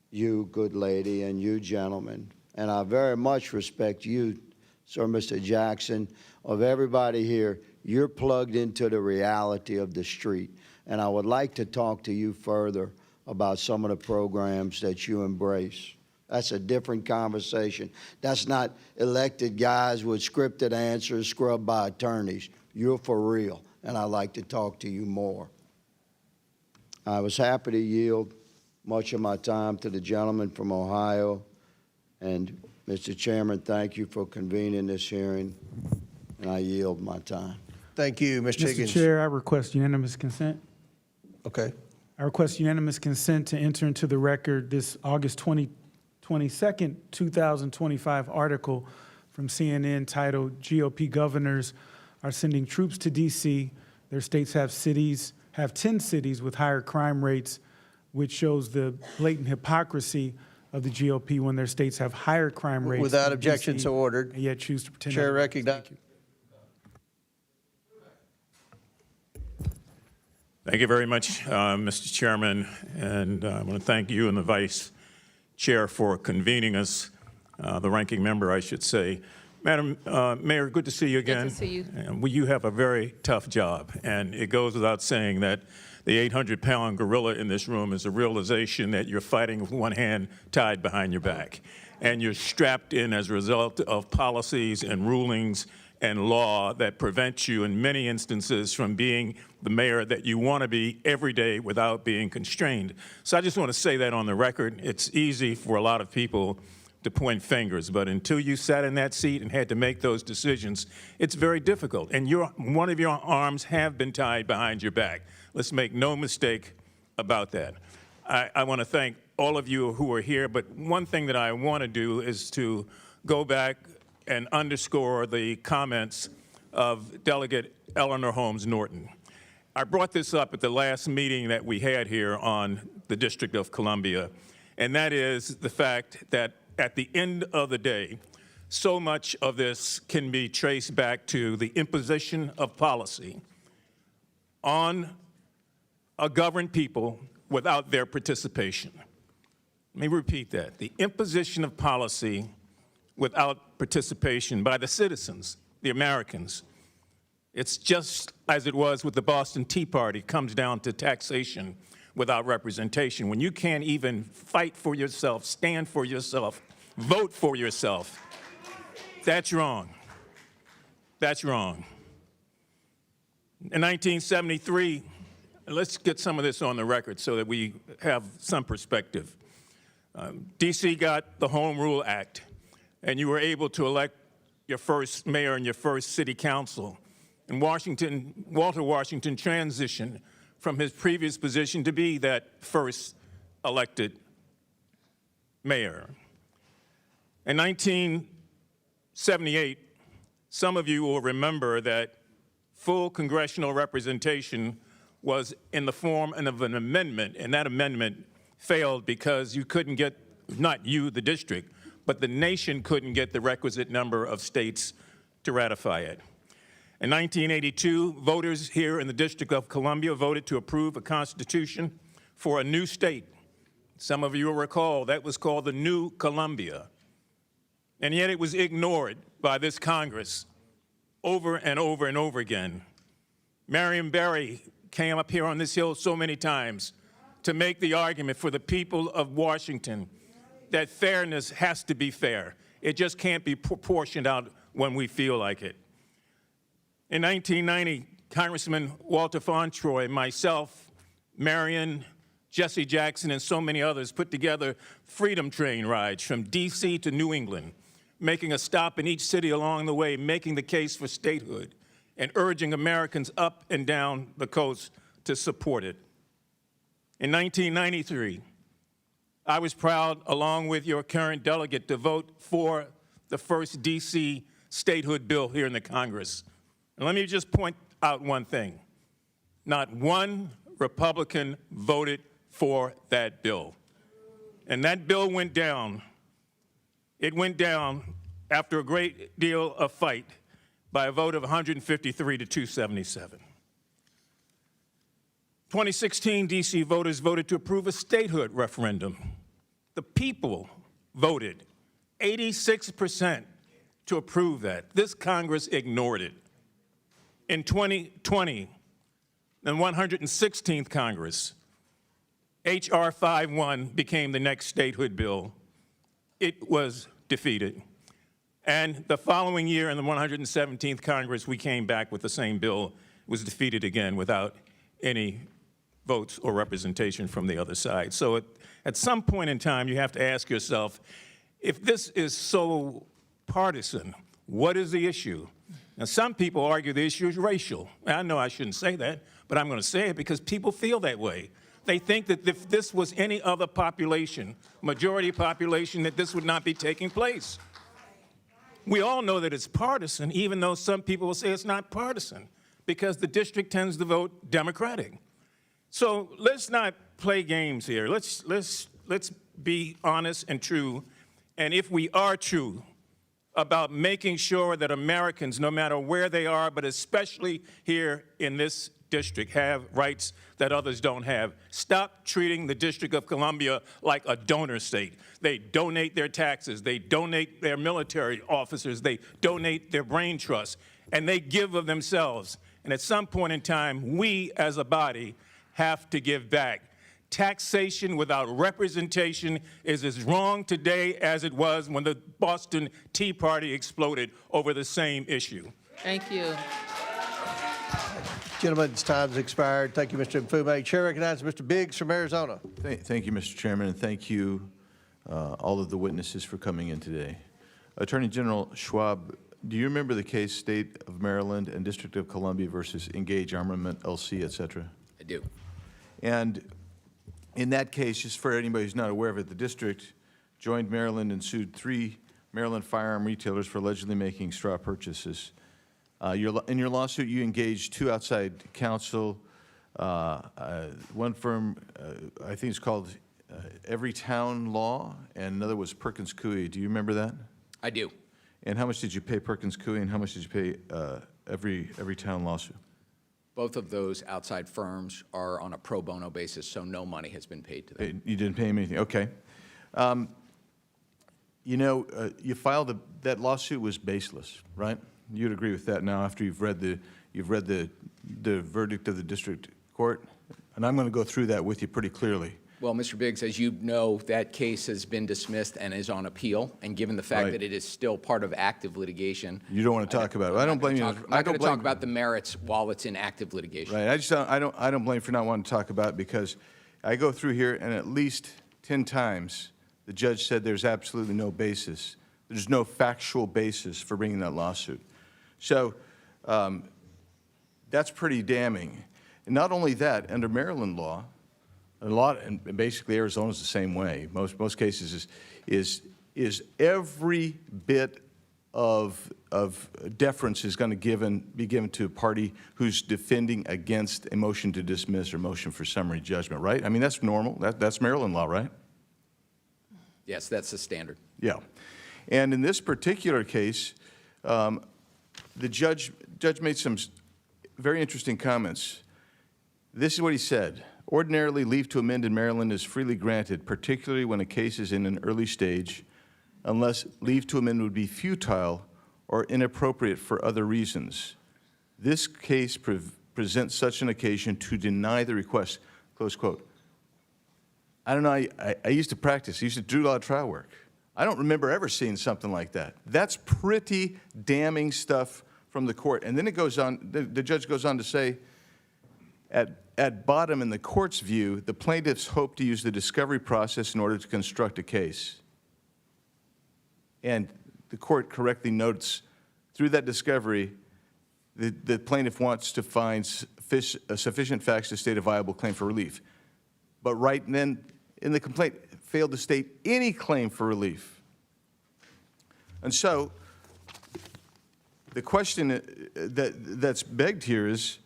O: you, good lady, and you, gentlemen. And I very much respect you, Sir Mr. Jackson, of everybody here. You're plugged into the reality of the street. And I would like to talk to you further about some of the programs that you embrace. That's a different conversation. That's not elected guys with scripted answers scrubbed by attorneys. You're for real, and I'd like to talk to you more. I was happy to yield much of my time to the gentleman from Ohio. And, Mr. Chairman, thank you for convening this hearing, and I yield my time.
A: Thank you, Mr. Higgins.
P: Mr. Chair, I request unanimous consent.
A: Okay.
P: I request unanimous consent to enter into the record this August 22nd, 2025 article from CNN titled "GOP Governors Are Sending Troops to D.C. Their states have 10 cities with higher crime rates," which shows the blatant hypocrisy of the GOP when their states have higher crime rates.
A: Without
P: than
A: objection,
P: DC,
A: so ordered.
P: and yet choose to pretend.
A: Chair
P: otherwise.
A: recognizes.
Q: Thank you very much, Mr. Chairman, and I want to thank you and the Vice Chair for convening us, the ranking member, I should say. Madam Mayor, good to see you again.
C: Good to see you.
Q: And you have a very tough job, and it goes without saying that the 800-pound gorilla in this room is a realization that you're fighting with one hand tied behind your back, and you're strapped in as a result of policies and rulings and law that prevent you in many instances from being the mayor that you want to be every day without being constrained. So I just want to say that on the record. It's easy for a lot of people to point fingers, but until you sat in that seat and had to make those decisions, it's very difficult. And one of your arms have been tied behind your back. Let's make no mistake about that. I want to thank all of you who are here, but one thing that I want to do is to go back and underscore the comments of Delegate Eleanor Holmes Norton. I brought this up at the last meeting that we had here on the District of Columbia, and that is the fact that at the end of the day, so much of this can be traced back to the imposition of policy on a governed people without their participation. Let me repeat that. The imposition of policy without participation by the citizens, the Americans. It's just as it was with the Boston Tea Party, comes down to taxation without representation. When you can't even fight for yourself, stand for yourself, vote for yourself, that's wrong. That's wrong. In 1973, let's get some of this on the record so that we have some perspective. D.C. got the Home Rule Act, and you were able to elect your first mayor and your first city council. And Walter Washington transitioned from his previous position to be that first elected mayor. In 1978, some of you will remember that full congressional representation was in the form of an amendment, and that amendment failed because you couldn't get, not you, the district, but the nation couldn't get the requisite number of states to ratify it. In 1982, voters here in the District of Columbia voted to approve a constitution for a new state. Some of you will recall that was called the New Columbia. And yet it was ignored by this Congress over and over and over again. Marion Barry came up here on this hill so many times to make the argument for the people of Washington that fairness has to be fair. It just can't be proportioned out when we feel like it. In 1990, Congressman Walter Fauntroy, myself, Marion, Jesse Jackson, and so many others put together freedom train rides from D.C. to New England, making a stop in each city along the way, making the case for statehood, and urging Americans up and down the coast to support it. In 1993, I was proud, along with your current delegate, to vote for the first D.C. statehood bill here in the Congress. And let me just point out one thing. Not one Republican voted for that bill. And that bill went down. It went down after a great deal of fight by a vote of 153 to 277. 2016, D.C. voters voted to approve a statehood referendum. The people voted 86% to approve that. This Congress ignored it. In 2020, the 116th Congress, H.R. 51 became the next statehood bill. It was defeated. And the following year, in the 117th Congress, we came back with the same bill. It was defeated again without any votes or representation from the other side. So at some point in time, you have to ask yourself, if this is so partisan, what is the issue? Now, some people argue the issue is racial. I know I shouldn't say that, but I'm going to say it because people feel that way. They think that if this was any other population, majority population, that this would not be taking place. We all know that it's partisan, even though some people will say it's not partisan, because the district tends to vote Democratic. So let's not play games here. Let's be honest and true. And if we are true about making sure that Americans, no matter where they are, but especially here in this district, have rights that others don't have. Stop treating the District of Columbia like a donor state. They donate their taxes, they donate their military officers, they donate their brain trusts, and they give of themselves. And at some point in time, we as a body have to give back. Taxation without representation is as wrong today as it was when the Boston Tea Party exploded over the same issue.
C: Thank you.
A: Gentlemen's time's expired. Thank you, Mr. Mfume. Chair recognizes Mr. Biggs from Arizona.
R: Thank you, Mr. Chairman, and thank you, all of the witnesses, for coming in today. Attorney General Schwab, do you remember the case State of Maryland and District of Columbia versus Engage Armament, LC, et cetera?
E: I do.
R: And in that case, just for anybody who's not aware of it, the district joined Maryland and sued 3 Maryland firearm retailers for allegedly making straw purchases. In your lawsuit, you engaged 2 outside counsel. One firm, I think it's called Every Town Law, and another was Perkins Coie. Do you remember that?
E: I do.
R: And how much did you pay Perkins Coie, and how much did you pay Every Town lawsuit?
E: Both of those outside firms are on a pro bono basis, so no money has been paid to them.
R: You didn't pay him anything, okay. You know, you filed that lawsuit was baseless, right? You'd agree with that now after you've read the verdict of the district court, and I'm going to go through that with you pretty clearly.
E: Well, Mr. Biggs, as you know, that case has been dismissed and is on appeal, and given the fact that it is still part of active litigation.
R: You don't want to talk about it. I don't blame you.
E: I'm not going to talk about the merits while it's in active litigation.
R: Right. I don't blame you for not wanting to talk about it, because I go through here and at least 10 times the judge said there's absolutely no basis. There's no factual basis for bringing that lawsuit. So that's pretty damning. And not only that, under Maryland law, and basically Arizona's the same way. Most cases is every bit of deference is going to be given to a party who's defending against a motion to dismiss or motion for summary judgment, right? I mean, that's normal. That's Maryland law, right?
E: Yes, that's the standard.
R: Yeah. And in this particular case, the judge made some very interesting comments. This is what he said. Ordinarily, leave to amend in Maryland is freely granted, particularly when a case is in an early stage, unless leave to amend would be futile or inappropriate for other reasons. This case presents such an occasion to deny the request, close quote. I don't know, I used to practice, I used to do a lot of trial work. I don't remember ever seeing something like that. That's pretty damning stuff from the court. And then it goes on, the judge goes on to say, at bottom, in the court's view, the plaintiffs hope to use the discovery process in order to construct a case. And the court correctly notes, through that discovery, the plaintiff wants to find sufficient facts to state a viable claim for relief. But right then, in the complaint, failed to state any claim for relief. And so, the question that's begged here is,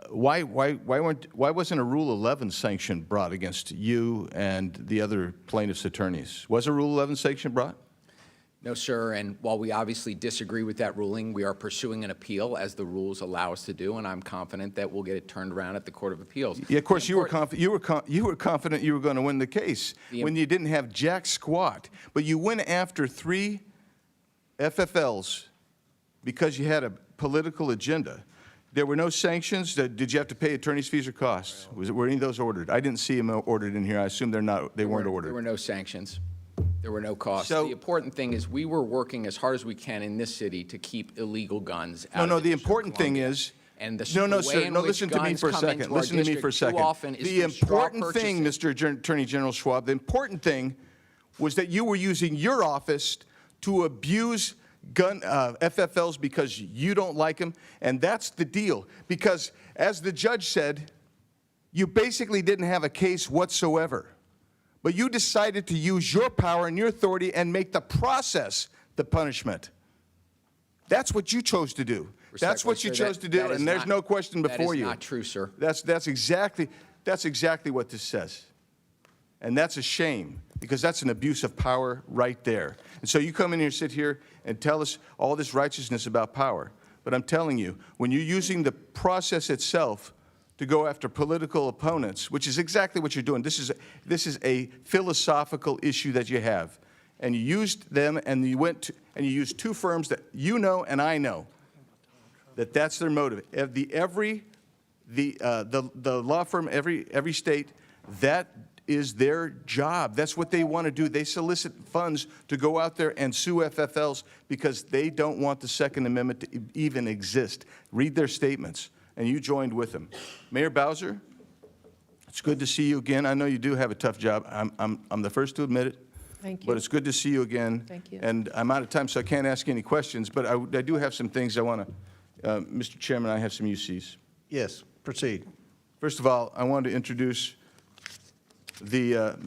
R: why wasn't a Rule 11 sanction brought against you and the other plaintiffs' attorneys? Was a Rule 11 sanction brought?
E: No, sir, and while we obviously disagree with that ruling, we are pursuing an appeal as the rules allow us to do, and I'm confident that we'll get it turned around at the Court of Appeals.
R: Yeah, of course, you were confident you were going to win the case when you didn't have jack squat, but you went after 3 FFLs because you had a political agenda. There were no sanctions. Did you have to pay attorney's fees or costs? Were any of those ordered? I didn't see them ordered in here. I assume they weren't ordered.
E: There were no sanctions. There were no costs.
R: So,
E: the important thing is we were working as hard as we can in this city to keep illegal guns out.
R: No, the important thing is,
E: and
R: sir, listen to me for a second. Listen to me for a second. The important thing, Mr. Attorney General Schwab, the important thing was that you were using your office to abuse gun FFLs because you don't like them, and that's the deal. Because as the judge said, you basically didn't have a case whatsoever. But you decided to use your power and your authority and make the process the punishment. That's what you chose to do. That's what you chose to do, and there's no question before you.
E: That is not true, sir.
R: That's exactly what this says. And that's a shame, because that's an abuse of power right there. And so you come in here, sit here, and tell us all this righteousness about power. But I'm telling you, when you're using the process itself to go after political opponents, which is exactly what you're doing. This is a philosophical issue that you have. And you used them, and you used 2 firms that you know and I know that that's their motive. The law firm, every state, that is their job. That's what they want to do. They solicit funds to go out there and sue FFLs because they don't want the Second Amendment to even exist. Read their statements. And you joined with them. Mayor Bowser, it's good to see you again. I know you do have a tough job. I'm the first to admit it.
C: Thank you.
R: But it's good to see you again.
C: Thank you.
R: And I'm out of time, so I can't ask you any questions. But I do have some things I want to, Mr. Chairman, I have some UCs.
A: Yes, proceed.
R: First of all, I wanted to introduce the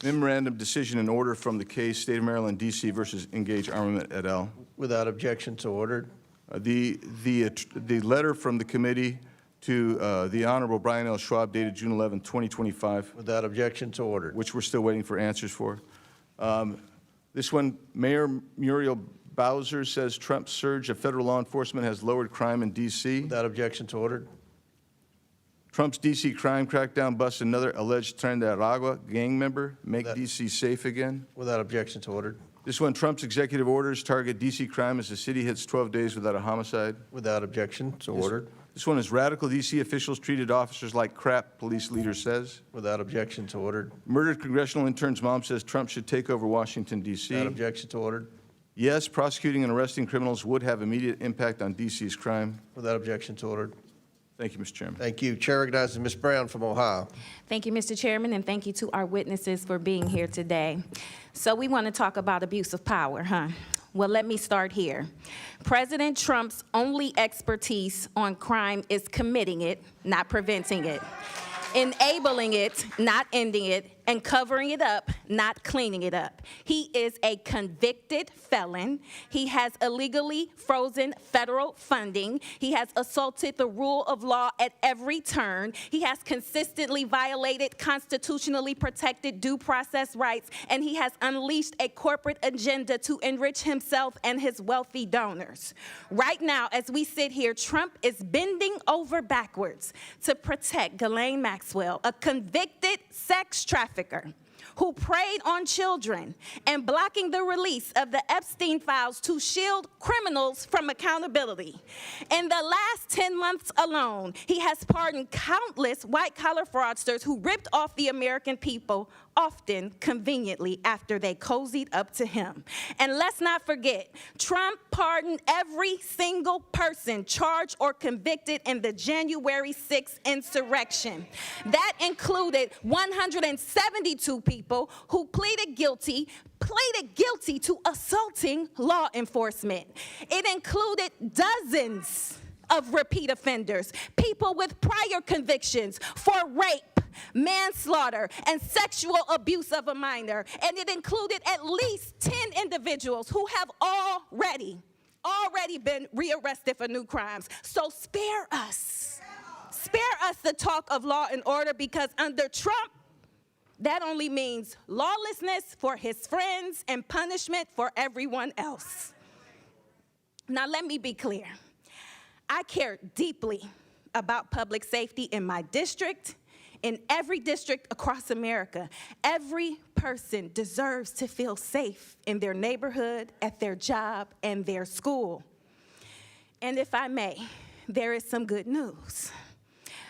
R: memorandum decision and order from the case State of Maryland, D.C. versus Engage Armament et al.
A: Without objection, so ordered.
R: The letter from the committee to the Honorable Brian L. Schwab dated June 11, 2025.
A: Without objection, so ordered.
R: Which we're still waiting for answers for. This one, Mayor Muriel Bowser says Trump's surge of federal law enforcement has lowered crime in D.C.
A: Without objection, so ordered.
R: Trump's D.C. crime crackdown busts another alleged Trinidad gang member. Make D.C. safe again.
A: Without objection, so ordered.
R: This one, Trump's executive orders target D.C. crime as the city hits 12 days without a homicide.
A: Without objection, so ordered.
R: This one is radical D.C. officials treated officers like crap, police leader says.
A: Without objection, so ordered.
R: Murdered congressional intern's mom says Trump should take over Washington, D.C.
A: Without objection, so ordered.
R: Yes, prosecuting and arresting criminals would have immediate impact on D.C.'s crime.
A: Without objection, so ordered.
R: Thank you, Mr. Chairman.
A: Thank you. Chair recognizes Ms. Brown from Ohio.
S: Thank you, Mr. Chairman, and thank you to our witnesses for being here today. So we want to talk about abuse of power, huh? Well, let me start here. President Trump's only expertise on crime is committing it, not preventing it, enabling it, not ending it, and covering it up, not cleaning it up. He is a convicted felon. He has illegally frozen federal funding. He has assaulted the rule of law at every turn. He has consistently violated constitutionally protected due process rights, and he has unleashed a corporate agenda to enrich himself and his wealthy donors. Right now, as we sit here, Trump is bending over backwards to protect Ghislaine Maxwell, a convicted sex trafficker who preyed on children, and blocking the release of the Epstein files to shield criminals from accountability. In the last 10 months alone, he has pardoned countless white-collar fraudsters who ripped off the American people, often conveniently after they cozied up to him. And let's not forget, Trump pardoned every single person charged or convicted in the January 6th insurrection. That included 172 people who pleaded guilty to assaulting law enforcement. It included dozens of repeat offenders, people with prior convictions for rape, manslaughter, and sexual abuse of a minor. And it included at least 10 individuals who have already been rearrested for new crimes. So spare us the talk of law and order, because under Trump, that only means lawlessness for his friends and punishment for everyone else. Now, let me be clear. I care deeply about public safety in my district, in every district across America. Every person deserves to feel safe in their neighborhood, at their job, and their school. And if I may, there is some good news.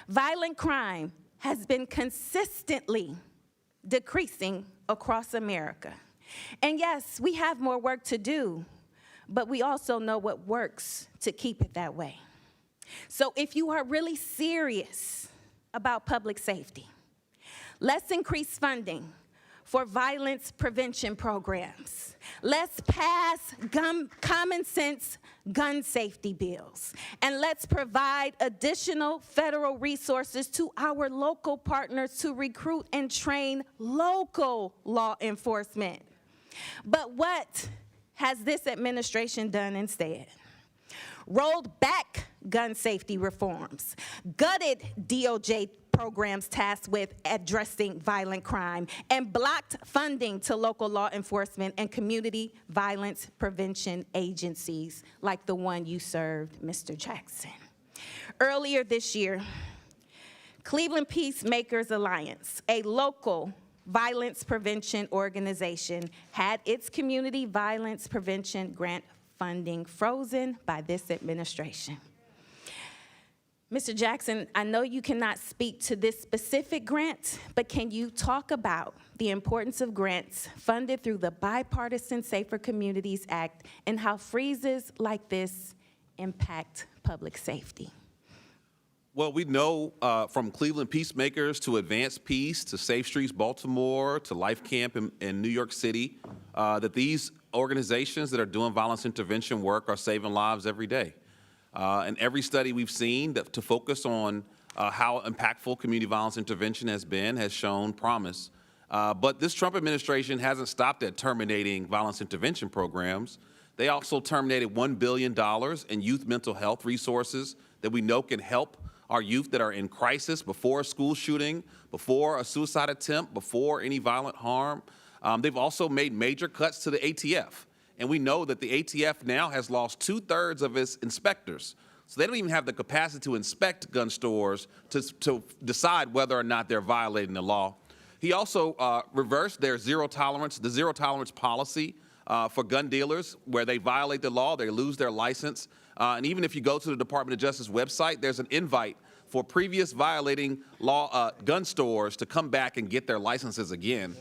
S: Violent crime has been consistently decreasing across America. And yes, we have more work to do, but we also know what works to keep it that way. So if you are really serious about public safety, let's increase funding for violence prevention programs. Let's pass common sense gun safety bills. And let's provide additional federal resources to our local partners to recruit and train local law enforcement. But what has this administration done instead? Rolled back gun safety reforms, gutted DOJ programs tasked with addressing violent crime, and blocked funding to local law enforcement and community violence prevention agencies like the one you served, Mr. Jackson. Earlier this year, Cleveland Peacemakers Alliance, a local violence prevention organization, had its community violence prevention grant funding frozen by this administration. Mr. Jackson, I know you cannot speak to this specific grant, but can you talk about the importance of grants funded through the Bipartisan Safer Communities Act and how freezes like this impact public safety?
F: Well, we know from Cleveland Peacemakers to Advance Peace to Safe Streets Baltimore to Life Camp in New York City that these organizations that are doing violence intervention work are saving lives every day. And every study we've seen to focus on how impactful community violence intervention has been has shown promise. But this Trump administration hasn't stopped at terminating violence intervention programs. They also terminated $1 billion in youth mental health resources that we know can help our youth that are in crisis before a school shooting, before a suicide attempt, before any violent harm. They've also made major cuts to the ATF. And we know that the ATF now has lost 2/3 of its inspectors. So they don't even have the capacity to inspect gun stores to decide whether or not they're violating the law. He also reversed their zero tolerance policy for gun dealers, where they violate the law, they lose their license. And even if you go to the Department of Justice website, there's an invite for previous violating law gun stores to come back and get their licenses again.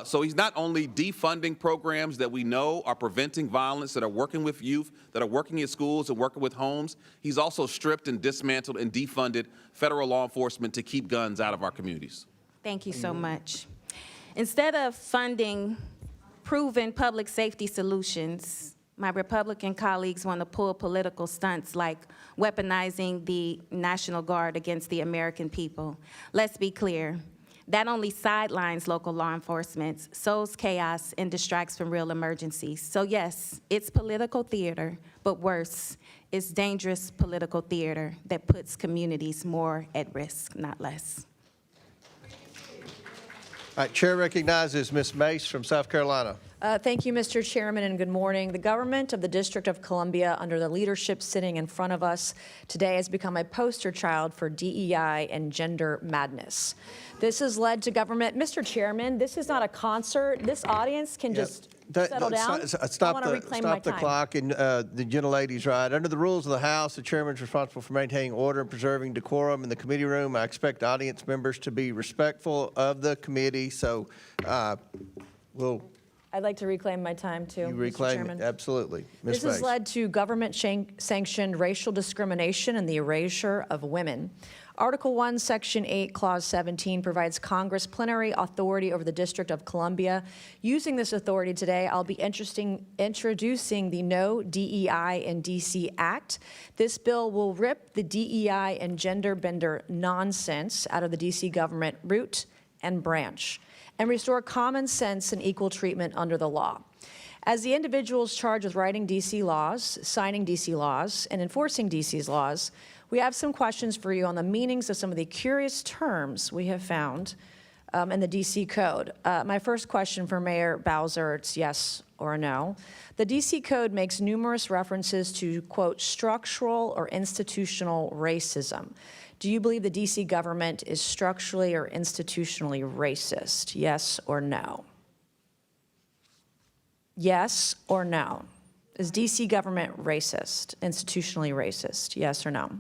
F: So he's not only defunding programs that we know are preventing violence, that are working with youth, that are working in schools and working with homes, he's also stripped and dismantled and defunded federal law enforcement to keep guns out of our communities.
S: Thank you so much. Instead of funding proven public safety solutions, my Republican colleagues want to pull political stunts like weaponizing the National Guard against the American people. Let's be clear. That only sidelines local law enforcement, sows chaos, and distracts from real emergencies. So yes, it's political theater, but worse, it's dangerous political theater that puts communities more at risk, not less.
A: All right, Chair recognizes Ms. Mace from South Carolina.
T: Thank you, Mr. Chairman, and good morning. The government of the District of Columbia, under the leadership sitting in front of us today, has become a poster child for DEI and gender madness. This has led to government. Mr. Chairman, this is not a concert. This audience can just settle down. I want to reclaim my time.
A: Stop the clock, and the gentlelady's right. Under the rules of the House, the chairman is responsible for maintaining order and preserving decorum in the committee room. I expect audience members to be respectful of the committee, so
T: I'd like to reclaim my time, too,
A: You
T: Mr.
A: reclaim
T: Chairman.
A: it, absolutely. Ms.
T: This has
A: Mace.
T: led to government-sanctioned racial discrimination and the erasure of women. Article 1, Section 8, Clause 17 provides Congress plenary authority over the District of Columbia. Using this authority today, I'll be introducing the No DEI in D.C. Act. This bill will rip the DEI and gender bender nonsense out of the D.C. government root and branch, and restore common sense and equal treatment under the law. As the individuals charged with writing D.C. laws, signing D.C. laws, and enforcing D.C.'s laws, we have some questions for you on the meanings of some of the curious terms we have found in the D.C. Code. My first question for Mayor Bowser, it's yes or no. The D.C. Code makes numerous references to, quote, structural or institutional racism. Do you believe the D.C. government is structurally or institutionally racist? Yes or no? Yes or no? Is D.C. government racist, institutionally racist? Yes or no?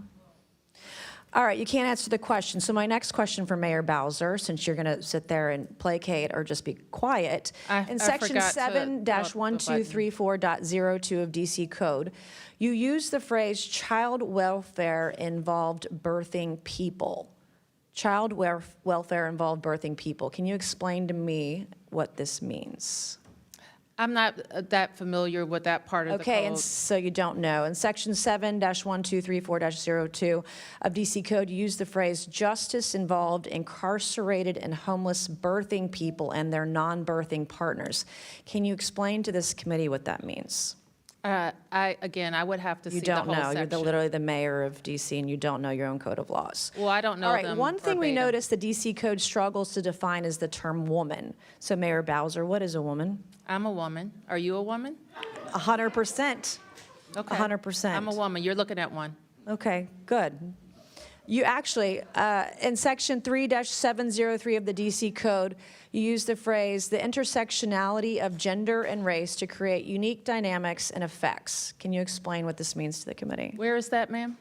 T: All right, you can't answer the question. So my next question for Mayor Bowser, since you're going to sit there and placate or just be quiet, in Section 7-1234.02 of D.C. Code, you use the phrase child welfare involved birthing people. Child welfare involved birthing people. Can you explain to me what this means?
C: I'm not that familiar with that part of the code.
T: Okay, and so you don't know. In Section 7-1234.02 of D.C. Code, you use the phrase justice involved incarcerated and homeless birthing people and their non-birthing partners. Can you explain to this committee what that means?
C: I would have to see
T: You
C: the
T: don't
C: whole
T: know.
C: section.
T: You're literally the mayor of D.C. and you don't know your own code of laws.
C: Well, I don't know
T: All right,
C: them
T: one thing we
C: verbatim.
T: noticed the D.C. Code struggles to define is the term woman. So Mayor Bowser, what is a woman?
C: I'm a woman. Are you a woman?
T: 100%.
C: Okay.
T: 100%.
C: I'm a woman. You're looking at one.
T: Okay, good. You actually, in Section 3-703 of the D.C. Code, you use the phrase, the intersectionality of gender and race to create unique dynamics and effects. Can you explain what this means to the committee?
C: Where is that, ma'am?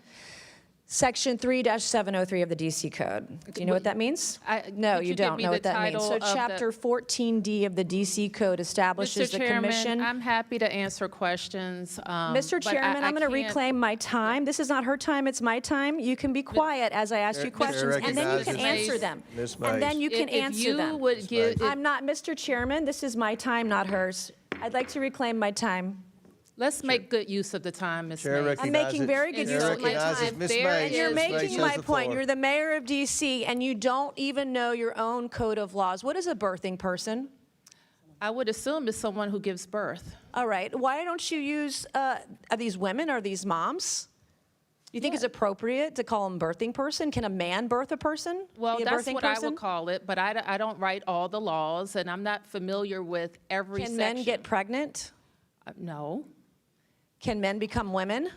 T: Section 3-703 of the D.C. Code. Do you know what that means? No,
C: could
T: you
C: you give
T: don't
C: me
T: know
C: the
T: what that means.
C: title
T: So
C: of the-
T: Chapter 14D of the D.C. Code establishes
C: Mr.
T: the
C: Chairman,
T: commission.
C: I'm happy to answer questions.
T: Mr.
C: but
T: Chairman, I'm going to
C: can't-
T: reclaim my time. This is not her time, it's my time. You can be quiet as I ask you
A: Chair
T: questions, and then you can
A: recognizes
T: answer them.
A: Ms.
T: And then
A: Mace.
T: you can
C: If
T: answer
C: you
T: them.
C: would give-
T: I'm not, Mr. Chairman, this is my time, not hers. I'd like to reclaim my time.
C: Let's make good use of the time, Ms.
A: Chair
C: Mace.
T: I'm making very good use of my
A: recognizes
T: time.
A: Ms.
C: There
A: Mace.
T: And you're
C: is-
A: Ms. Mace
T: making
A: has
T: my
A: the
T: point.
A: floor.
T: You're the mayor of D.C., and you don't even know your own code of laws. What is a birthing person?
C: I would assume it's someone who gives birth.
T: All right. Why don't you use, are these women, are these moms? You think it's appropriate to call them birthing person? Can a man birth a person?
C: Well,
T: Be a
C: that's
T: birthing
C: what
T: person?
C: I would call it, but I don't write all the laws, and I'm not familiar with every
T: Can
C: section.
T: men get pregnant?
C: No.
T: Can men become women?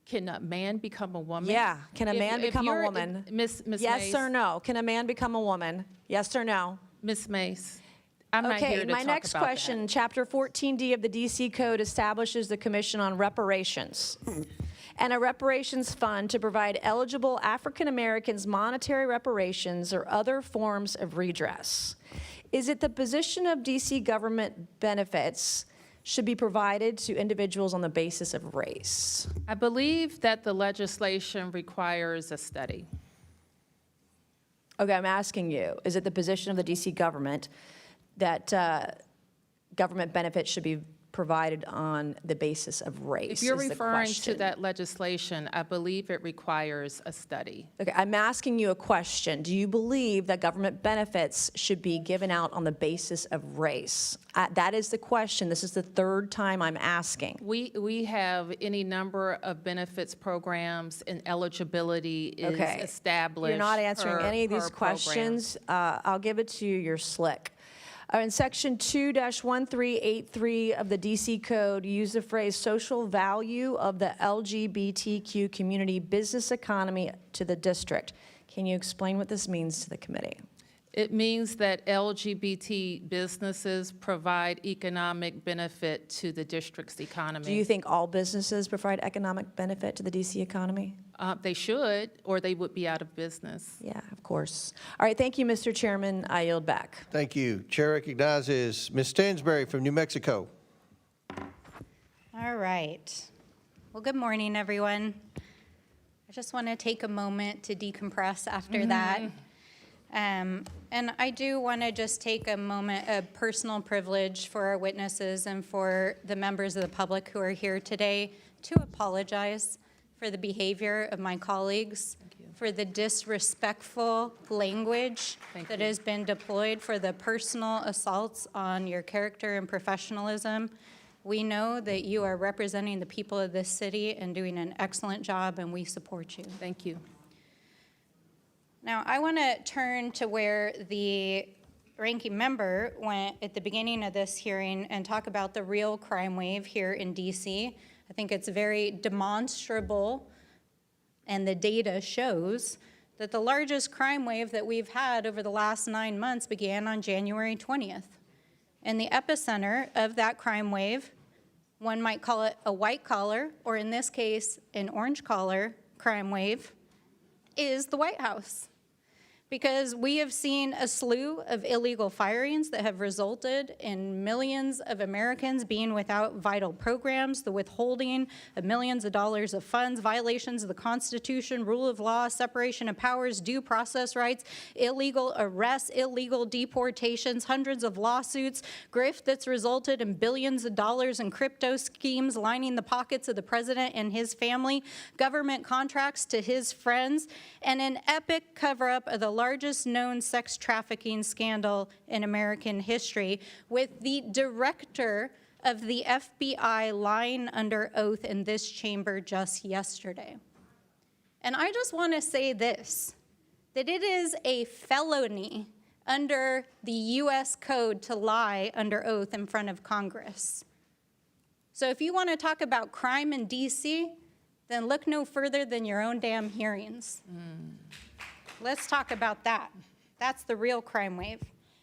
C: Can a man become a woman?
T: Yeah. Can a man become a
C: you're-
T: woman?
C: Miss
T: Yes
C: Mace,
T: or no? Can a man become a woman? Yes or no?
C: Miss Mace, I'm not
T: Okay,
C: here to
T: my
C: talk
T: next
C: about
T: question, Chapter 14D of the D.C. Code establishes the Commission on Reparations and a reparations fund to provide eligible African Americans monetary reparations or other forms of redress. Is it the position of D.C. government benefits should be provided to individuals on the basis of race?
C: I believe that the legislation requires a study.
T: Okay, I'm asking you, is it the position of the D.C. government that government benefits should be provided on the basis of race?
C: If you're
T: is the
C: referring to
T: question.
C: that legislation, I believe it requires a study.
T: Okay, I'm asking you a question. Do you believe that government benefits should be given out on the basis of race? That is the question. This is the third time I'm asking.
C: We have any number of benefits programs, and eligibility is established.
T: You're not answering
C: per-
T: any of these
C: per program.
T: questions. I'll give it to you. You're slick. In Section 2-1383 of the DC Code, you use the phrase social value of the LGBTQ community business economy to the district. Can you explain what this means to the committee?
C: It means that LGBT businesses provide economic benefit to the district's economy.
T: Do you think all businesses provide economic benefit to the DC economy?
C: They should, or they would be out of business.
T: Yeah, of course. All right, thank you, Mr. Chairman. I yield back.
A: Thank you. Chair recognizes Ms. Stansberry from New Mexico.
U: All right. Well, good morning, everyone. I just want to take a moment to decompress after that. And I do want to just take a moment of personal privilege for our witnesses and for the members of the public who are here today to apologize for the behavior of my colleagues, for the disrespectful language that has been deployed, for the personal assaults on your character and professionalism. We know that you are representing the people of this city and doing an excellent job, and we support you.
C: Thank you.
U: Now, I want to turn to where the ranking member went at the beginning of this hearing and talk about the real crime wave here in DC. I think it's very demonstrable, and the data shows that the largest crime wave that we've had over the last 9 months began on January 20th. And the epicenter of that crime wave, one might call it a white collar, or in this case, an orange collar crime wave, is the White House. Because we have seen a slew of illegal firings that have resulted in millions of Americans being without vital programs, the withholding of millions of dollars of funds, violations of the Constitution, rule of law, separation of powers, due process rights, illegal arrests, illegal deportations, hundreds of lawsuits, grift that's resulted in billions of dollars in crypto schemes lining the pockets of the president and his family, government contracts to his friends, and an epic cover-up of the largest known sex trafficking scandal in American history, with the director of the FBI lying under oath in this chamber just yesterday. And I just want to say this, that it is a felony under the U.S. Code to lie under oath in front of Congress. So if you want to talk about crime in D.C., then look no further than your own damn hearings. Let's talk about that. That's the real crime wave.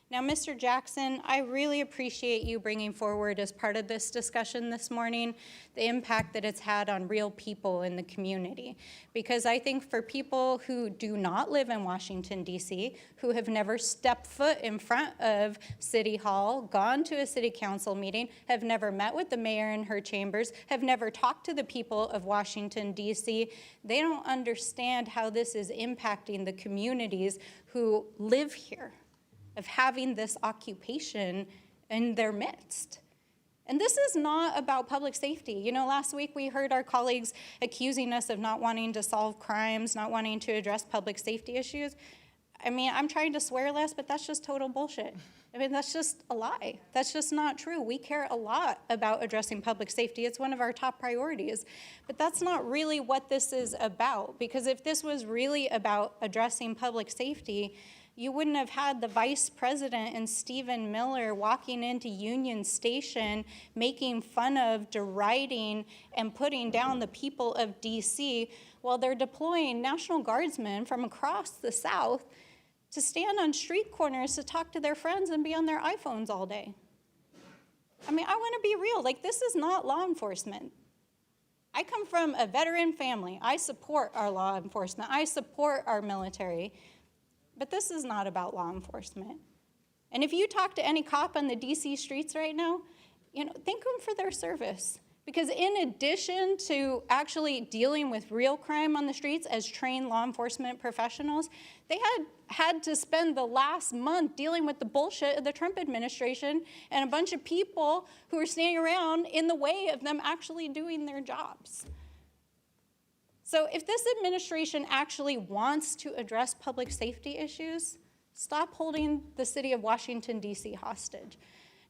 U: Now, Mr. Jackson, I really appreciate you bringing forward as part of this discussion this morning the impact that it's had on real people in the community. Because I think for people who do not live in Washington, D.C., who have never stepped foot in front of City Hall, gone to a city council meeting, have never met with the mayor in her chambers, have never talked to the people of Washington, D.C., they don't understand how this is impacting the communities who live here, of having this occupation in their midst. And this is not about public safety. You know, last week we heard our colleagues accusing us of not wanting to solve crimes, not wanting to address public safety issues. I mean, I'm trying to swear less, but that's just total bullshit. I mean, that's just a lie. That's just not true. We care a lot about addressing public safety. It's one of our top priorities. But that's not really what this is about, because if this was really about addressing public safety, you wouldn't have had the vice president and Stephen Miller walking into Union Station, making fun of, deriding, and putting down the people of D.C. while they're deploying National Guardsmen from across the South to stand on street corners to talk to their friends and be on their iPhones all day. I mean, I want to be real. Like, this is not law enforcement. I come from a veteran family. I support our law enforcement. I support our military. But this is not about law enforcement. And if you talk to any cop on the DC streets right now, you know, thank them for their service. Because in addition to actually dealing with real crime on the streets as trained law enforcement professionals, they had to spend the last month dealing with the bullshit of the Trump administration and a bunch of people who are standing around in the way of them actually doing their jobs. So if this administration actually wants to address public safety issues, stop holding the city of Washington, D.C. hostage.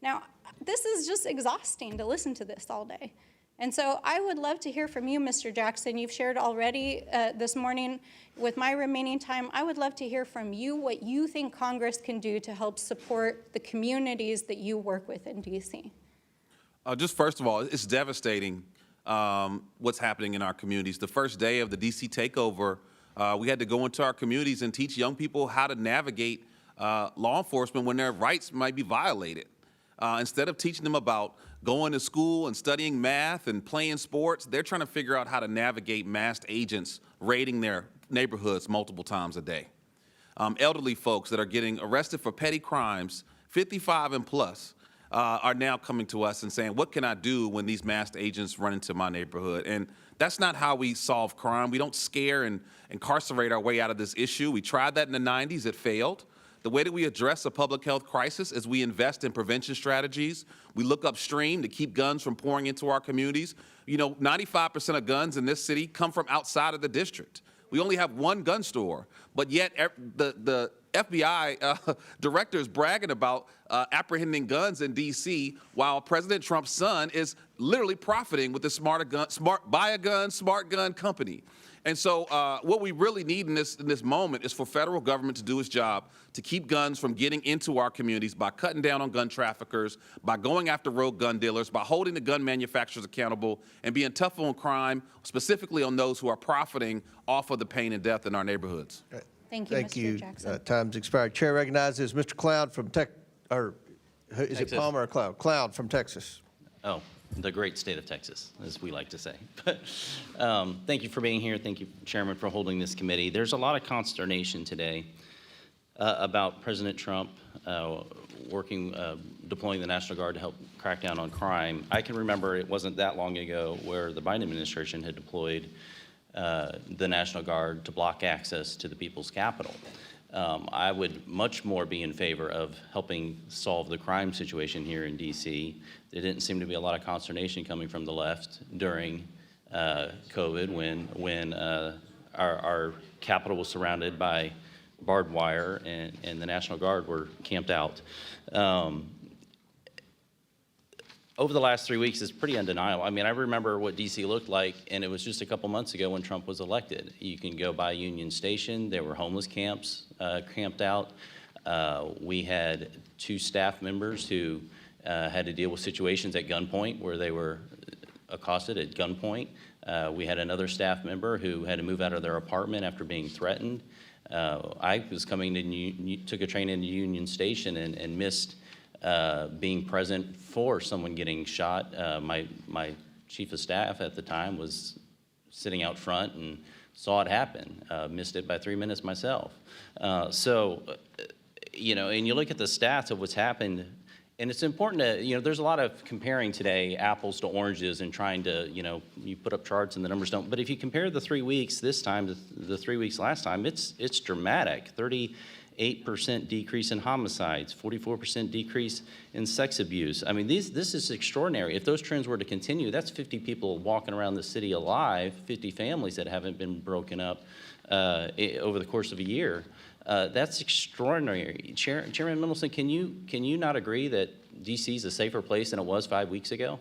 U: Now, this is just exhausting to listen to this all day. And so I would love to hear from you, Mr. Jackson. You've shared already this morning. With my remaining time, I would love to hear from you what you think Congress can do to help support the communities that you work with in D.C.
F: Just first of all, it's devastating what's happening in our communities. The first day of the D.C. takeover, we had to go into our communities and teach young people how to navigate law enforcement when their rights might be violated. Instead of teaching them about going to school and studying math and playing sports, they're trying to figure out how to navigate masked agents raiding their neighborhoods multiple times a day. Elderly folks that are getting arrested for petty crimes, 55 and plus, are now coming to us and saying, what can I do when these masked agents run into my neighborhood? And that's not how we solve crime. We don't scare and incarcerate our way out of this issue. We tried that in the 90s, it failed. The way that we address a public health crisis is we invest in prevention strategies. We look upstream to keep guns from pouring into our communities. You know, 95% of guns in this city come from outside of the district. We only have one gun store, but yet the FBI director is bragging about apprehending guns in D.C. while President Trump's son is literally profiting with the smart gun company. And so what we really need in this moment is for federal government to do its job to keep guns from getting into our communities by cutting down on gun traffickers, by going after rogue gun dealers, by holding the gun manufacturers accountable, and being tough on crime, specifically on those who are profiting off of the pain and death in our neighborhoods.
U: Thank you, Mr. Jackson.
A: Time's expired. Chair recognizes Mr. Cloud from is it Palmer or Cloud? Cloud from Texas.
G: Oh, the great state of Texas, as we like to say. But thank you for being here. Thank you, Chairman, for holding this committee. There's a lot of consternation today about President Trump deploying the National Guard to help crack down on crime. I can remember it wasn't that long ago where the Biden administration had deployed the National Guard to block access to the people's capital. I would much more be in favor of helping solve the crime situation here in D.C. There didn't seem to be a lot of consternation coming from the left during COVID when our capital was surrounded by barbed wire and the National Guard were camped out. Over the last 3 weeks, it's pretty undeniable. I mean, I remember what D.C. looked like, and it was just a couple months ago when Trump was elected. You can go by Union Station. There were homeless camps camped out. We had 2 staff members who had to deal with situations at gunpoint where they were accosted at gunpoint. We had another staff member who had to move out of their apartment after being threatened. I was took a train into Union Station and missed being present for someone getting shot. My chief of staff at the time was sitting out front and saw it happen. Missed it by 3 minutes myself. You know, and you look at the stats of what's happened, and it's important to, you know, there's a lot of comparing today apples to oranges and trying to, you know, you put up charts and the numbers don't. But if you compare the 3 weeks this time to the 3 weeks last time, it's dramatic. 38% decrease in homicides, 44% decrease in sex abuse. I mean, this is extraordinary. If those trends were to continue, that's 50 people walking around the city alive, 50 families that haven't been broken up over the course of a year. That's extraordinary. Chairman Mendelson, can you not agree that D.C. is a safer place than it was 5 weeks ago?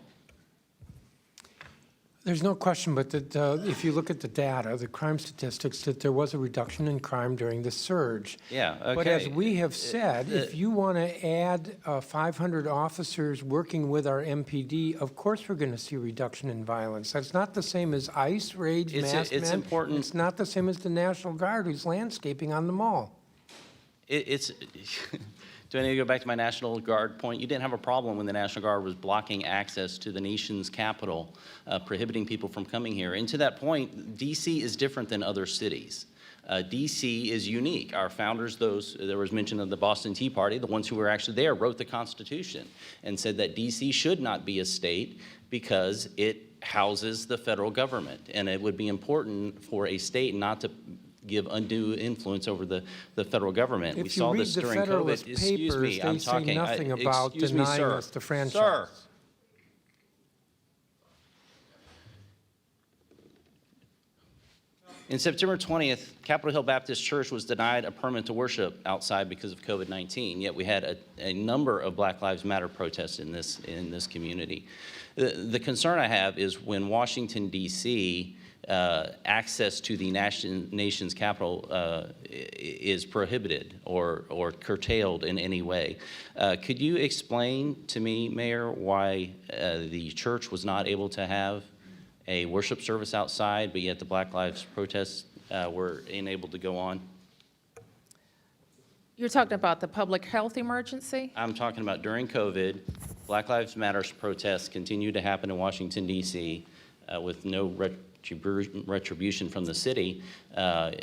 D: There's no question, but that if you look at the data, the crime statistics, that there was a reduction in crime during the surge.
G: Yeah, okay.
D: But as we have said, if you want to add 500 officers working with our MPD, of course we're going to see a reduction in violence. That's not the same as ICE raids, masked men.
G: Important.
D: It's not the same as the National Guard who's landscaping on the mall.
G: Do I need to go back to my National Guard point? You didn't have a problem when the National Guard was blocking access to the nation's capital, prohibiting people from coming here. And to that point, D.C. is different than other cities. DC is unique. Our founders, there was mention of the Boston Tea Party, the ones who were actually there, wrote the Constitution and said that DC should not be a state because it houses the federal government. And it would be important for a state not to give undue influence over the federal government. We
D: If you
G: saw
D: read
G: this
D: the
G: during
D: Federalist
G: COVID. Excuse
D: Papers,
G: me, I'm
D: they say
G: talking.
D: nothing about
G: Excuse me,
D: denying
G: sir.
D: us the franchise.
G: Sir. In September 20th, Capitol Hill Baptist Church was denied a permit to worship outside because of COVID-19, yet we had a number of Black Lives Matter protests in this community. The concern I have is when Washington, D.C., access to the nation's capital is prohibited or curtailed in any way. Could you explain to me, Mayor, why the church was not able to have a worship service outside, but yet the Black Lives protests were unable to go on?
C: You're talking about the public health emergency?
G: I'm talking about during COVID, Black Lives Matter protests continue to happen in Washington, D.C. With no retribution from the city,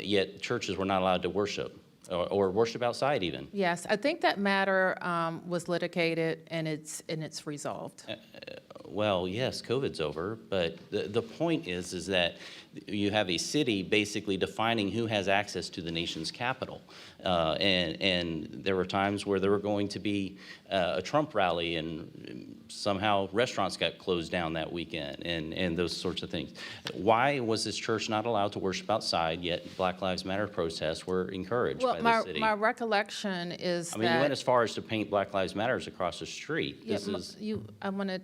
G: yet churches were not allowed to worship or worship outside even.
C: Yes, I think that matter was litigated and it's resolved.
G: Well, yes, COVID's over, but the point is that you have a city basically defining who has access to the nation's capital. And there were times where there were going to be a Trump rally and somehow restaurants got closed down that weekend and those sorts of things. Why was this church not allowed to worship outside, yet Black Lives Matter protests were encouraged by the city?
C: My recollection is
G: I mean, you went as far as to paint Black Lives Matters across the street.
C: I want to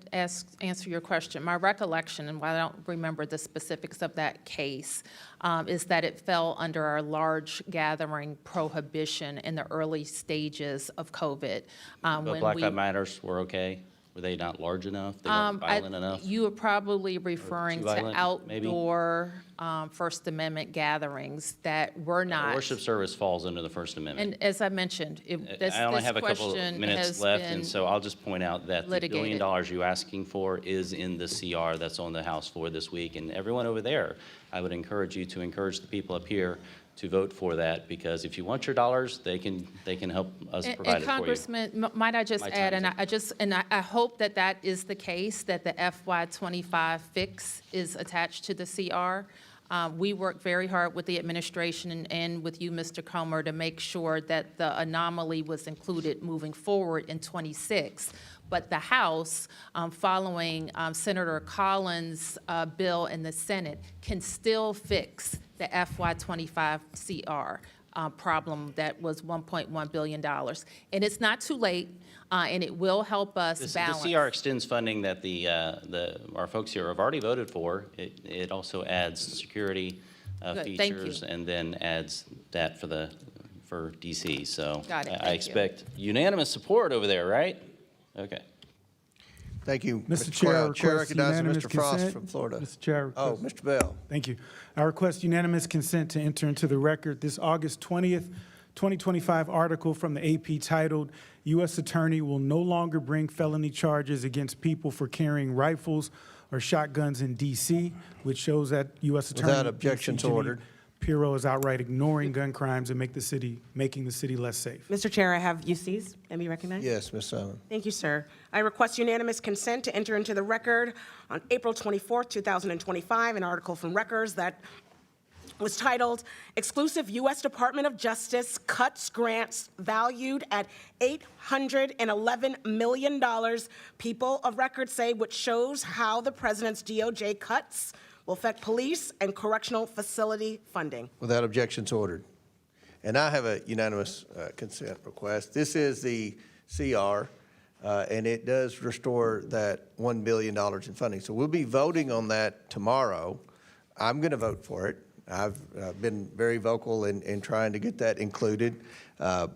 C: answer your question. My recollection, and while I don't remember the specifics of that case, is that it fell under our large gathering prohibition in the early stages of COVID.
G: But Black Lives Matters were okay? Were they not large enough? They weren't violent enough?
C: You are probably referring to
G: violent,
C: outdoor First Amendment gatherings that were not.
G: Worship service falls under the First Amendment.
C: And as I mentioned,
G: I only have a couple of minutes left, and so I'll just point out that the $1 billion you're asking for is in the CR that's on the House floor this week. And everyone over there, I would encourage you to encourage the people up here to vote for that, because if you want your dollars, they can help us provide it for you.
C: Congressman, might I just add, and I hope that that is the case, that the FY25 fix is attached to the CR. We worked very hard with the administration and with you, Mr. Comer, to make sure that the anomaly was included moving forward in 26. But the House, following Senator Collins' bill in the Senate, can still fix the FY25 CR problem that was $1.1 billion. And it's not too late, and it will help us balance.
G: The CR extends funding that our folks here have already voted for. It also adds security features and then adds that for DC. So I expect unanimous support over there, right? Okay.
A: Thank you,
P: Mr. Chair,
A: Chair recognizes
P: unanimous
A: Mr. Frost
P: consent.
A: from Florida.
P: Mr. Chair.
A: Oh, Mr. Bell.
P: Thank you. I request unanimous consent to enter into the record this August 20th, 2025 article from the AP titled, U.S. Attorney will no longer bring felony charges against people for carrying rifles or shotguns in D.C., which shows that U.S. Attorney
A: Without objections ordered.
P: Pirro is outright ignoring gun crimes and making the city less safe.
B: Mr. Chair, I have UCs. Let me recognize.
A: Yes, Ms. Simon.
B: Thank you, sir. I request unanimous consent to enter into the record on April 24th, 2025, an article from Records that was titled, Exclusive U.S. Department of Justice Cuts Grants Valued at $811 million. People of record say, which shows how the president's DOJ cuts will affect police and correctional facility funding.
A: Without objections ordered. And I have a unanimous consent request. This is the CR, and it does restore that $1 billion in funding. So we'll be voting on that tomorrow. I'm going to vote for it. I've been very vocal in trying to get that included. I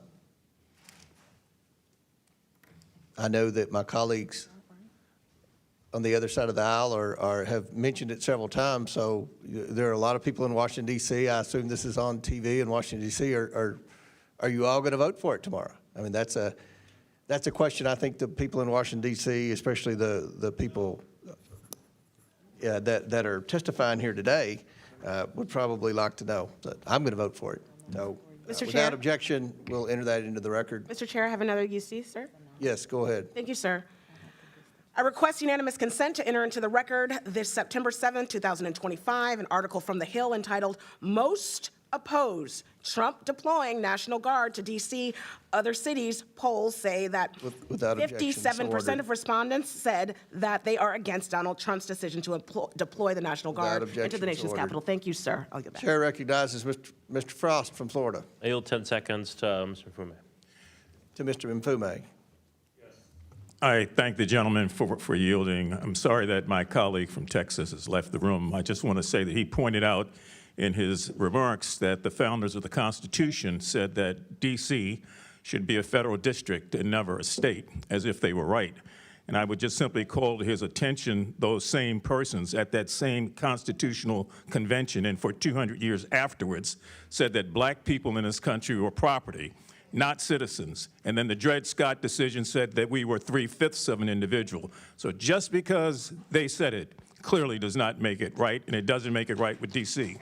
A: know that my colleagues on the other side of the aisle have mentioned it several times, so there are a lot of people in Washington, D.C. I assume this is on TV in Washington, D.C. Are you all going to vote for it tomorrow? I mean, that's a question I think the people in Washington, D.C., especially the people that are testifying here today, would probably like to know. But I'm going to vote for it. So
B: Mr. Chair?
A: without objection, we'll enter that into the record.
B: Mr. Chair, I have another UC, sir.
A: Yes, go ahead.
B: Thank you, sir. I request unanimous consent to enter into the record this September 7th, 2025, an article from The Hill entitled "Most Oppose Trump Deploying National Guard to D.C. Other cities." Polls say that
A: Without objection, so
B: 57%
A: ordered.
B: of respondents said that they are against Donald Trump's decision to deploy the National
A: Without
B: Guard
A: objection,
B: into the
A: so
B: nation's
A: ordered.
B: capital. Thank you, sir. I'll get back.
A: Chair recognizes Mr. Frost from Florida.
H: I yield 10 seconds to Mr. Mfume.
A: To Mr. Mfume.
Q: I thank the gentleman for yielding. I'm sorry that my colleague from Texas has left the room. I just want to say that he pointed out in his remarks that the founders of the Constitution said that D.C. should be a federal district and never a state, as if they were right. And I would just simply call to his attention those same persons at that same constitutional convention and for 200 years afterwards said that black people in this country were property, not citizens. And then the Dred Scott decision said that we were 3/5 of an individual. So just because they said it clearly does not make it right, and it doesn't make it right with D.C.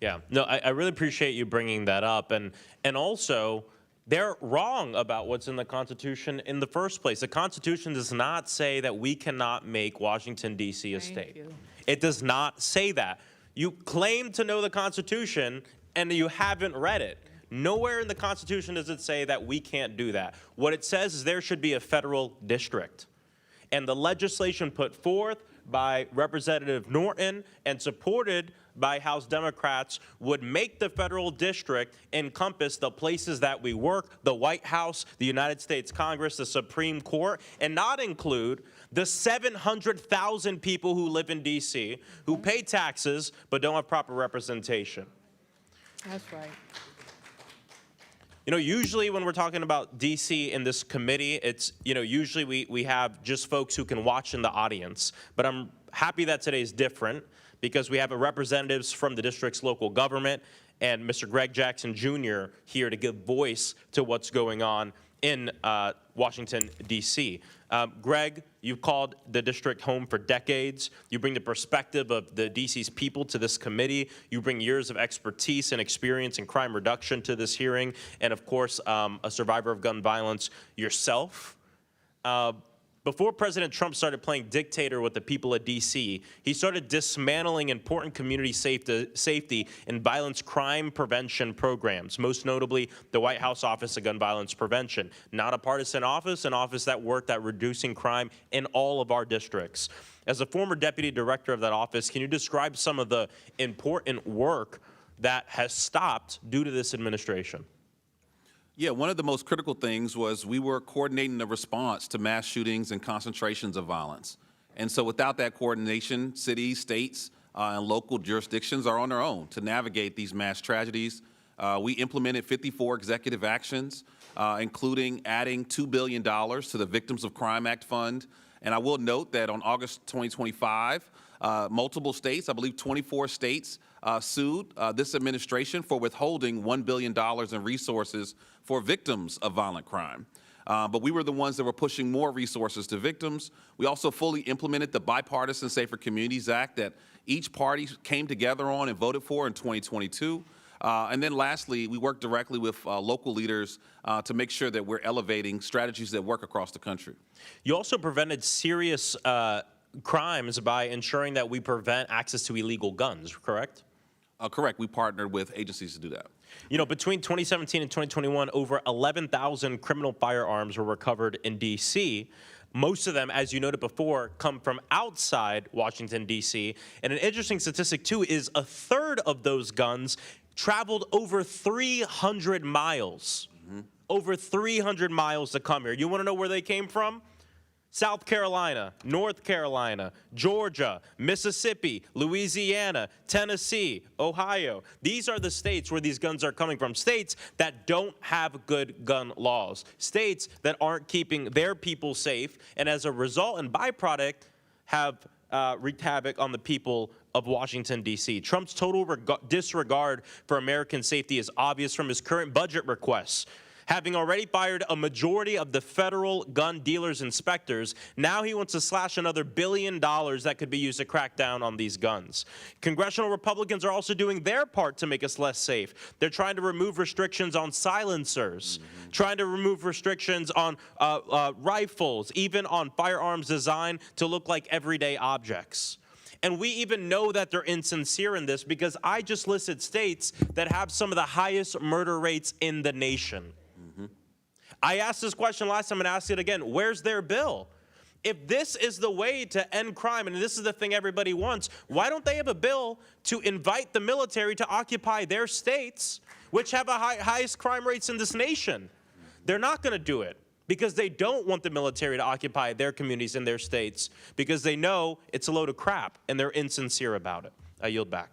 H: Yeah, no, I really appreciate you bringing that up. And also, they're wrong about what's in the Constitution in the first place. The Constitution does not say that we cannot make Washington, D.C. a state. It does not say that. You claim to know the Constitution, and you haven't read it. Nowhere in the Constitution does it say that we can't do that. What it says is there should be a federal district. And the legislation put forth by Representative Norton and supported by House Democrats would make the federal district encompass the places that we work, the White House, the United States Congress, the Supreme Court, and not include the 700,000 people who live in D.C. who pay taxes but don't have proper representation.
C: That's right.
H: You know, usually when we're talking about D.C. in this committee, it's, usually we have just folks who can watch in the audience. But I'm happy that today's different because we have representatives from the district's local government and Mr. Greg Jackson Jr. here to give voice to what's going on in Washington, D.C. Greg, you've called the district home for decades. You bring the perspective of the D.C.'s people to this committee. You bring years of expertise and experience in crime reduction to this hearing. And of course, a survivor of gun violence yourself. Before President Trump started playing dictator with the people of D.C., he started dismantling important community safety and violence crime prevention programs, most notably the White House Office of Gun Violence Prevention. Not a partisan office, an office that worked at reducing crime in all of our districts. As a former deputy director of that office, can you describe some of the important work that has stopped due to this administration?
F: Yeah, one of the most critical things was we were coordinating the response to mass shootings and concentrations of violence. And so without that coordination, cities, states, and local jurisdictions are on their own to navigate these mass tragedies. We implemented 54 executive actions, including adding $2 billion to the Victims of Crime Act Fund. And I will note that on August 2025, multiple states, I believe 24 states, sued this administration for withholding $1 billion in resources for victims of violent crime. But we were the ones that were pushing more resources to victims. We also fully implemented the Bipartisan Safer Communities Act that each party came together on and voted for in 2022. And then lastly, we worked directly with local leaders to make sure that we're elevating strategies that work across the country.
H: You also prevented serious crimes by ensuring that we prevent access to illegal guns, correct?
F: Correct. We partnered with agencies to do that.
H: You know, between 2017 and 2021, over 11,000 criminal firearms were recovered in D.C. Most of them, as you noted before, come from outside Washington, D.C. And an interesting statistic, too, is a third of those guns traveled over 300 miles. Over 300 miles to come here. You want to know where they came from? South Carolina, North Carolina, Georgia, Mississippi, Louisiana, Tennessee, Ohio. These are the states where these guns are coming from. States that don't have good gun laws. States that aren't keeping their people safe, and as a result and byproduct have wreaked havoc on the people of Washington, D.C. Trump's total disregard for American safety is obvious from his current budget requests. Having already fired a majority of the federal gun dealers inspectors, now he wants to slash another $1 billion that could be used to crack down on these guns. Congressional Republicans are also doing their part to make us less safe. They're trying to remove restrictions on silencers, trying to remove restrictions on rifles, even on firearms designed to look like everyday objects. And we even know that they're insincere in this because I just listed states that have some of the highest murder rates in the nation. I asked this question last time and asked it again. Where's their bill? If this is the way to end crime, and this is the thing everybody wants, why don't they have a bill to invite the military to occupy their states, which have the highest crime rates in this nation? They're not going to do it because they don't want the military to occupy their communities in their states because they know it's a load of crap and they're insincere about it. I yield back.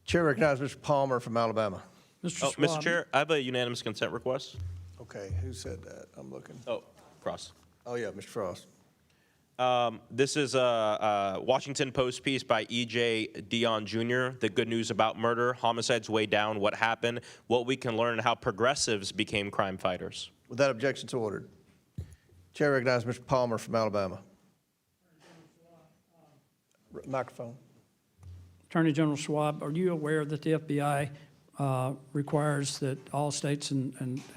A: Chair recognizes Mr. Palmer from Alabama.
H: Mr. Chair, I have a unanimous consent request.
A: Okay, who said that? I'm looking.
H: Oh, Frost.
A: Oh, yeah, Mr. Frost.
H: This is a Washington Post piece by E.J. Dion Jr., The Good News About Murder, Homicides Way Down, What Happened, What We Can Learn, and How Progressives Became Crime Fighters.
A: Without objection, so ordered. Chair recognizes Mr. Palmer from Alabama. Microphone.
I: Attorney General Schwab, are you aware that the FBI requires that all states and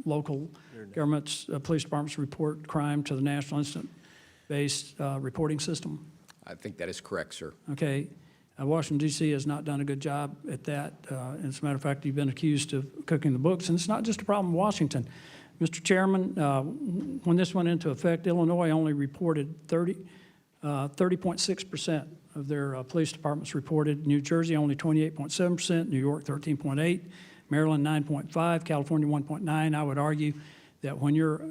I: local governments, police departments report crime to the National Incident-Based Reporting System?
E: I think that is correct, sir.
I: Okay. Washington, D.C. has not done a good job at that. As a matter of fact, you've been accused of cooking the books, and it's not just a problem in Washington. Mr. Chairman, when this went into effect, Illinois only reported 30.6% of their police departments reported. New Jersey only 28.7%, New York 13.8%, Maryland 9.5%, California 1.9%. I would argue that when you're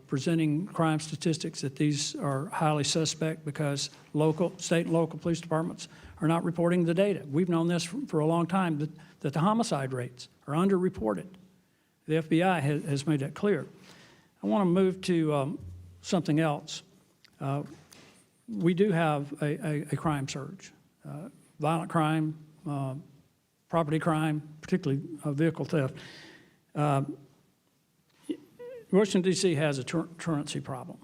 I: presenting crime statistics that these are highly suspect because state and local police departments are not reporting the data. We've known this for a long time, that the homicide rates are underreported. The FBI has made that clear. I want to move to something else. We do have a crime surge. Violent crime, property crime, particularly vehicle theft. Washington, D.C. has a truancy problem.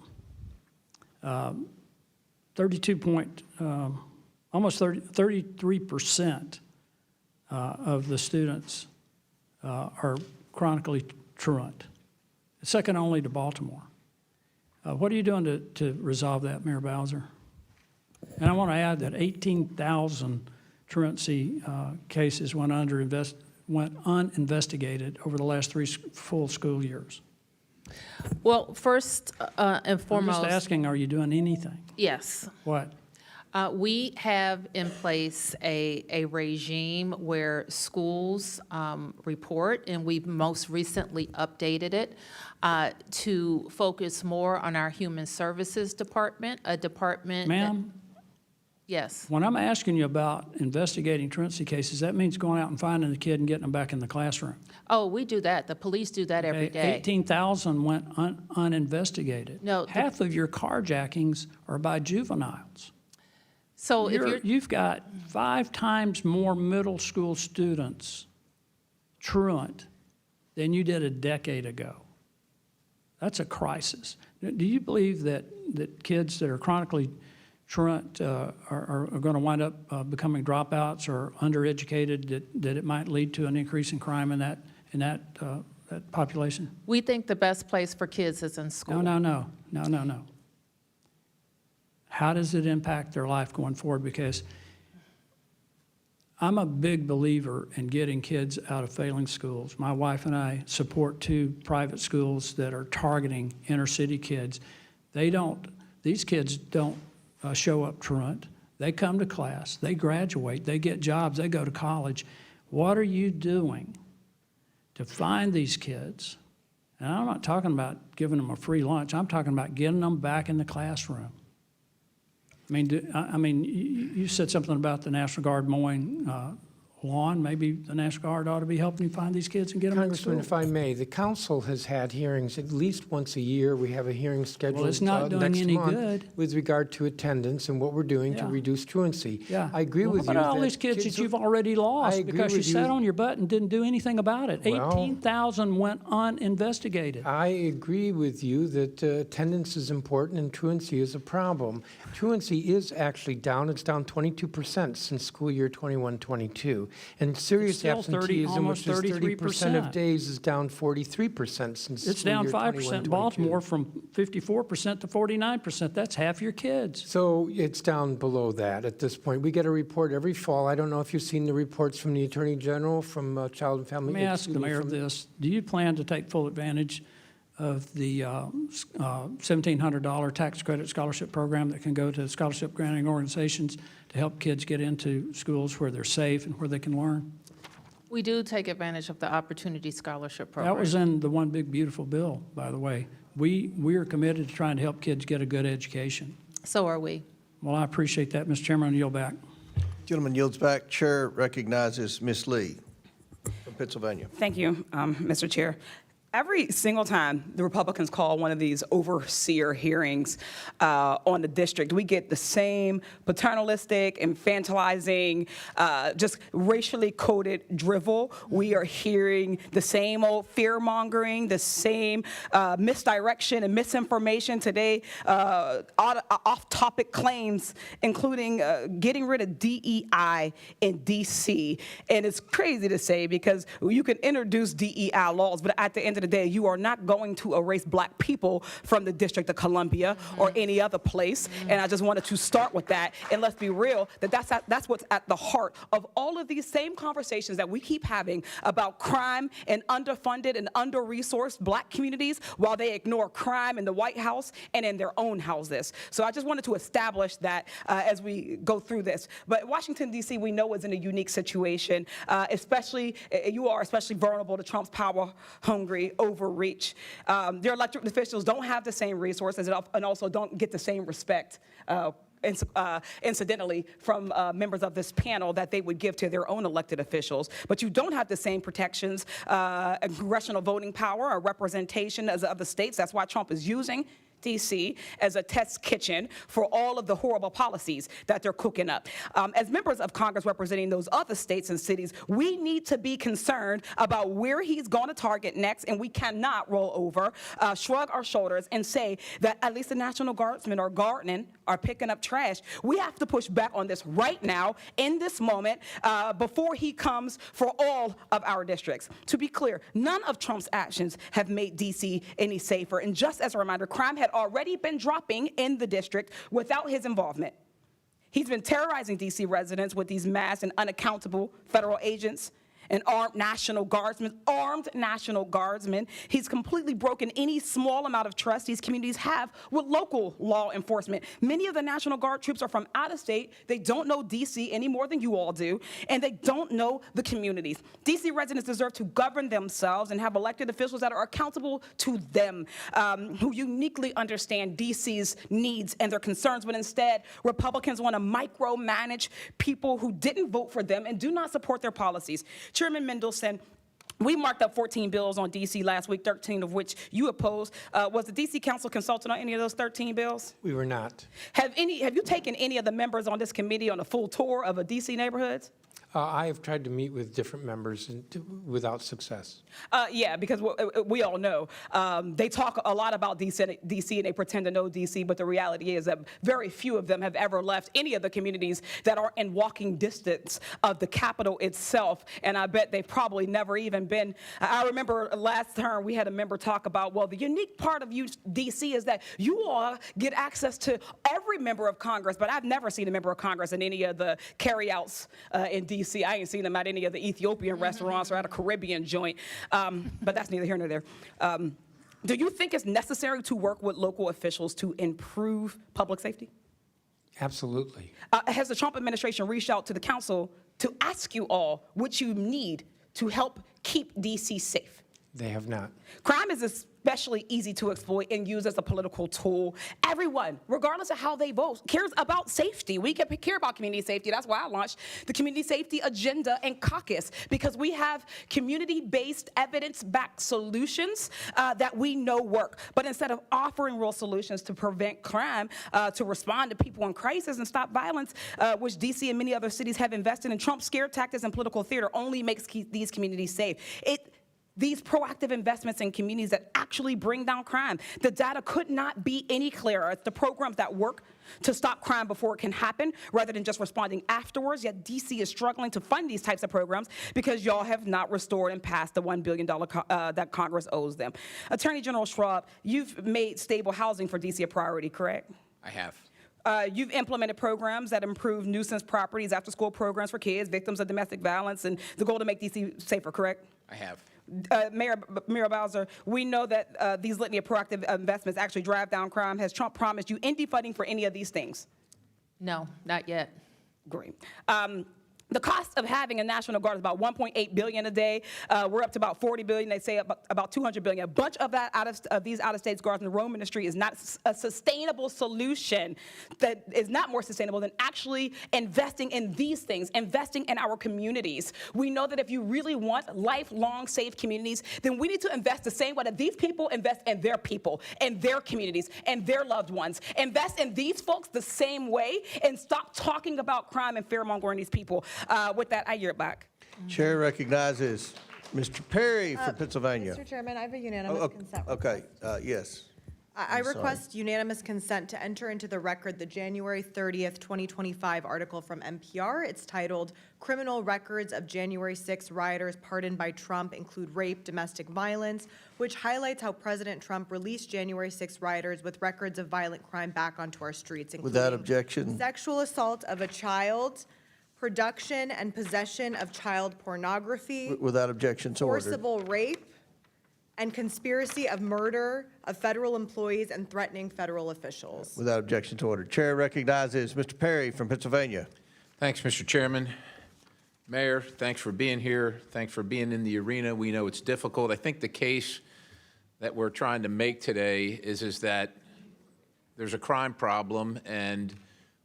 I: Almost 33% of the students are chronically truant, second only to Baltimore. What are you doing to resolve that, Mayor Bowser? And I want to add that 18,000 truancy cases went uninvestigated over the last 3 full school years.
C: Well, first and foremost,
I: I'm just asking, are you doing anything?
C: yes.
I: What?
C: We have in place a regime where schools report, and we've most recently updated it to focus more on our Human Services Department, a department.
I: Ma'am?
C: Yes.
I: When I'm asking you about investigating truancy cases, that means going out and finding the kid and getting them back in the classroom.
C: Oh, we do that. The police do that every day.
I: 18,000 went uninvestigated.
C: No,
I: half of your carjackings are by juveniles.
C: So
I: You've got 5 times more middle school students truant than you did a decade ago. That's a crisis. Do you believe that kids that are chronically truant are going to wind up becoming dropouts or undereducated, that it might lead to an increase in crime in that population?
C: we think the best place for kids is in school.
I: No. How does it impact their life going forward? Because I'm a big believer in getting kids out of failing schools. My wife and I support 2 private schools that are targeting inner city kids. These kids don't show up truant. They come to class, they graduate, they get jobs, they go to college. What are you doing to find these kids? And I'm not talking about giving them a free lunch. I'm talking about getting them back in the classroom. I mean, you said something about the National Guard mowing lawn, maybe the National Guard ought to be helping you find these kids and get them in school.
D: Congressman, if I may, the council has had hearings at least once a year. We have a hearing scheduled
I: it's not doing
D: next
I: any
D: month
I: good.
D: with regard to attendance and what we're doing to
I: Yeah.
D: reduce truancy.
I: Yeah.
D: I agree with you.
I: What about all
D: that
I: these kids that you've already
D: I
I: lost
D: agree
I: because you
D: with
I: sat on your butt and didn't do anything about it?
D: Well,
I: 18,000 went uninvestigated.
D: I agree with you that attendance is important and truancy is a problem. Truancy is actually down. It's down 22% since school year 21-22. And serious
I: still
D: absenteeism, which is
I: almost
D: 30% of
I: 33%.
D: days, is down 43% since
I: It's
D: school
I: down
D: year
I: 5%.
D: 21-22.
I: Baltimore from 54% to 49%. That's half your kids.
D: So it's down below that at this point. We get a report every fall. I don't know if you've seen the reports from the Attorney General, from Child and Family.
I: Let me ask the mayor
D: from-
I: this. Do you plan to take full advantage of the $1,700 tax credit scholarship program that can go to scholarship granting organizations to help kids get into schools where they're safe and where they can learn?
C: We do take advantage of the Opportunity Scholarship Program.
I: That was in the One Big Beautiful Bill, by the way. We are committed to trying to help kids get a good education.
C: So are we.
I: Well, I appreciate that, Mr. Chairman. I yield back.
A: Gentleman yields back. Chair recognizes Ms. Lee from Pennsylvania.
L: Thank you, Mr. Chair. Every single time the Republicans call one of these overseer hearings on the district, we get the same paternalistic, infantilizing, just racially coded drivel. We are hearing the same old fear-mongering, the same misdirection and misinformation today, off-topic claims, including getting rid of DEI in D.C. And it's crazy to say because you can introduce DEI laws, but at the end of the day, you are not going to erase black people from the District of Columbia or any other place. And I just wanted to start with that. And let's be real, that's what's at the heart of all of these same conversations that we keep having about crime and underfunded and under-resourced black communities while they ignore crime in the White House and in their own houses. So I just wanted to establish that as we go through this. But Washington, D.C., we know is in a unique situation, especially, you are especially vulnerable to Trump's power-hungry overreach. Their elected officials don't have the same resources and also don't get the same respect, incidentally, from members of this panel that they would give to their own elected officials. But you don't have the same protections, congressional voting power or representation as other states. That's why Trump is using D.C. as a test kitchen for all of the horrible policies that they're cooking up. As members of Congress representing those other states and cities, we need to be concerned about where he's going to target next, and we cannot roll over, shrug our shoulders, and say that at least the National Guardsmen are gardening or picking up trash. We have to push back on this right now, in this moment, before he comes for all of our districts. To be clear, none of Trump's actions have made D.C. any safer. And just as a reminder, crime had already been dropping in the district without his involvement. He's been terrorizing D.C. residents with these mass and unaccountable federal agents and armed National Guardsmen. He's completely broken any small amount of trust these communities have with local law enforcement. Many of the National Guard troops are from out of state. They don't know D.C. any more than you all do, and they don't know the communities. D.C. residents deserve to govern themselves and have elected officials that are accountable to them, who uniquely understand D.C.'s needs and their concerns, but instead, Republicans want to micromanage people who didn't vote for them and do not support their policies. Chairman Mendelson, we marked up 14 bills on D.C. last week, 13 of which you opposed. Was the D.C. Council consulted on any of those 13 bills?
D: We were not.
L: Have you taken any of the members on this committee on a full tour of a D.C. neighborhoods?
D: I have tried to meet with different members without success.
L: Yeah, because we all know they talk a lot about DC and they pretend to know DC, but the reality is that very few of them have ever left any of the communities that are in walking distance of the Capitol itself. And I bet they've probably never even been. I remember last term we had a member talk about, well, the unique part of DC is that you all get access to every member of Congress, but I've never seen a member of Congress in any of the carryouts in DC. I ain't seen them at any of the Ethiopian restaurants or at a Caribbean joint, but that's neither here nor there. Do you think it's necessary to work with local officials to improve public safety?
D: Absolutely.
L: Has the Trump administration reached out to the council to ask you all what you need to help keep D.C. safe?
D: They have not.
L: Crime is especially easy to exploit and use as a political tool. Everyone, regardless of how they vote, cares about safety. We care about community safety. That's why I launched the Community Safety Agenda and Caucus, because we have community-based, evidence-backed solutions that we know work. But instead of offering real solutions to prevent crime, to respond to people in crisis and stop violence, which DC and many other cities have invested in, Trump's scare tactics and political theater only makes these communities safe. These proactive investments in communities that actually bring down crime. The data could not be any clearer. It's the programs that work to stop crime before it can happen rather than just responding afterwards. Yet DC is struggling to fund these types of programs because y'all have not restored and passed the $1 billion that Congress owes them. Attorney General Schwab, you've made stable housing for DC a priority, correct?
E: I have.
L: You've implemented programs that improve nuisance properties, after-school programs for kids, victims of domestic violence, and the goal to make DC safer, correct?
E: I have.
L: Mayor Muriel Bowser, we know that these litany of proactive investments actually drive down crime. Has Trump promised you any funding for any of these things?
C: No, not yet.
L: Great. The cost of having a National Guard is about $1.8 billion a day. We're up to about $40 billion. They say about $200 billion. A bunch of that these out-of-state guards in the Roman industry is not a sustainable solution. That is not more sustainable than actually investing in these things, investing in our communities. We know that if you really want lifelong safe communities, then we need to invest the same way that these people invest in their people, and their communities, and their loved ones. Invest in these folks the same way, and stop talking about crime and fear-mongering these people. With that, I yield back.
A: Chair recognizes Mr. Perry from Pennsylvania.
M: Mr. Chairman, I have a unanimous consent request.
A: Okay, yes.
M: I request unanimous consent to enter into the record the January 30th, 2025 article from NPR. It's titled, "Criminal Records of January 6 Rioters Pardoned by Trump Include Rape, Domestic Violence," which highlights how President Trump released January 6 rioters with records of violent crime back onto our streets, including
A: Without objection.
M: sexual assault of a child, production and possession of child pornography,
A: Without objection, so ordered.
M: forcible rape, and conspiracy of murder of federal employees and threatening federal officials.
A: Without objection to order. Chair recognizes Mr. Perry from Pennsylvania.
R: Thanks, Mr. Chairman. Mayor, thanks for being here. Thanks for being in the arena. We know it's difficult. I think the case that we're trying to make today is that there's a crime problem, and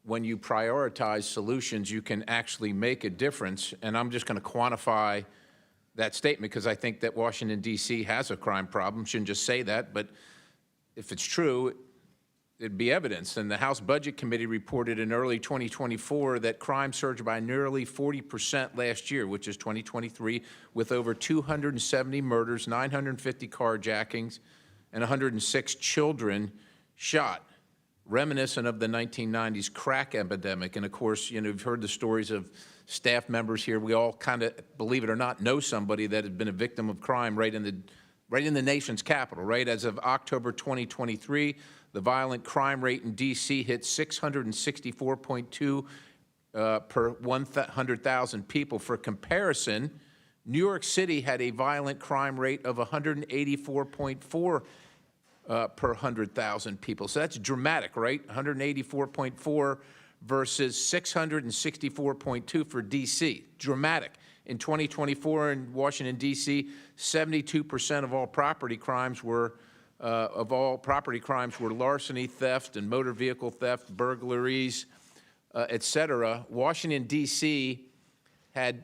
R: when you prioritize solutions, you can actually make a difference. And I'm just going to quantify that statement because I think that Washington, D.C. has a crime problem. Shouldn't just say that, but if it's true, it'd be evidence. And the House Budget Committee reported in early 2024 that crime surged by nearly 40% last year, which is 2023, with over 270 murders, 950 carjackings, and 106 children shot, reminiscent of the 1990s crack epidemic. And of course, you know, you've heard the stories of staff members here. We all kind of, believe it or not, know somebody that has been a victim of crime right in the nation's capital, right? As of October 2023, the violent crime rate in D.C. hit 664.2 per 100,000 people. For comparison, New York City had a violent crime rate of 184.4 per 100,000 people. So that's dramatic, right? 184.4 versus 664.2 for D.C. Dramatic. In 2024 in Washington, D.C., 72% of all property crimes were larceny, theft, and motor vehicle theft, burglaries, et cetera. Washington, D.C. had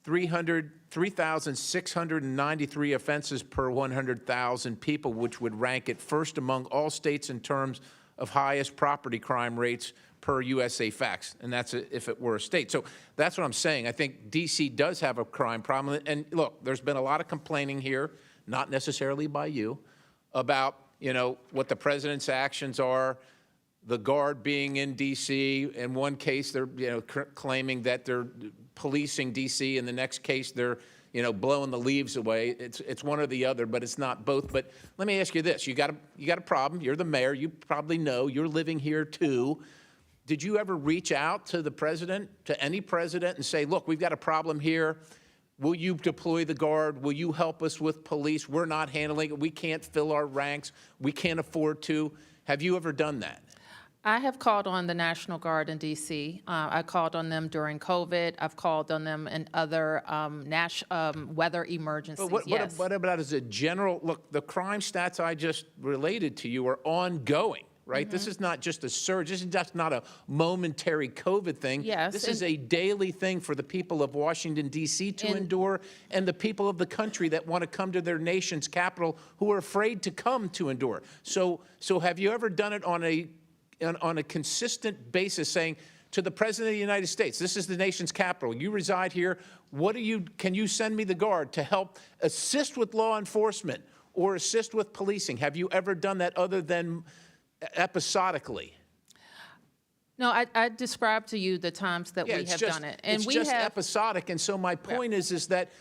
R: 3,693 offenses per 100,000 people, which would rank it first among all states in terms of highest property crime rates per USA Facts, and that's if it were a state. So that's what I'm saying. I think D.C. does have a crime problem. And look, there's been a lot of complaining here, not necessarily by you, about, you know, what the president's actions are, the Guard being in D.C. In one case, they're, you know, claiming that they're policing D.C. In the next case, they're, you know, blowing the leaves away. It's one or the other, but it's not both. But let me ask you this. You got a problem. You're the mayor. You probably know. You're living here, too. Did you ever reach out to the president, to any president, and say, look, we've got a problem here. Will you deploy the Guard? Will you help us with police? We're not handling it. We can't fill our ranks. We can't afford to. Have you ever done that?
C: I have called on the National Guard in D.C. I called on them during COVID. I've called on them in other weather emergencies, yes.
K: What about as a general, look, the crime stats I just related to you are ongoing, right? This is not just a surge. This is just not a momentary COVID thing.
C: Yes,
K: This is a daily thing for the people of Washington, D.C. to endure, and the people of the country that want to come to their nation's capital who are afraid to come to endure. So have you ever done it on a consistent basis, saying to the President of the United States, this is the nation's capital, you reside here, can you send me the Guard to help assist with law enforcement or assist with policing? Have you ever done that other than episodically?
C: No, I described to you the times that we have done it. And
K: it's
C: we
K: just
C: have
K: episodic, and so my point is that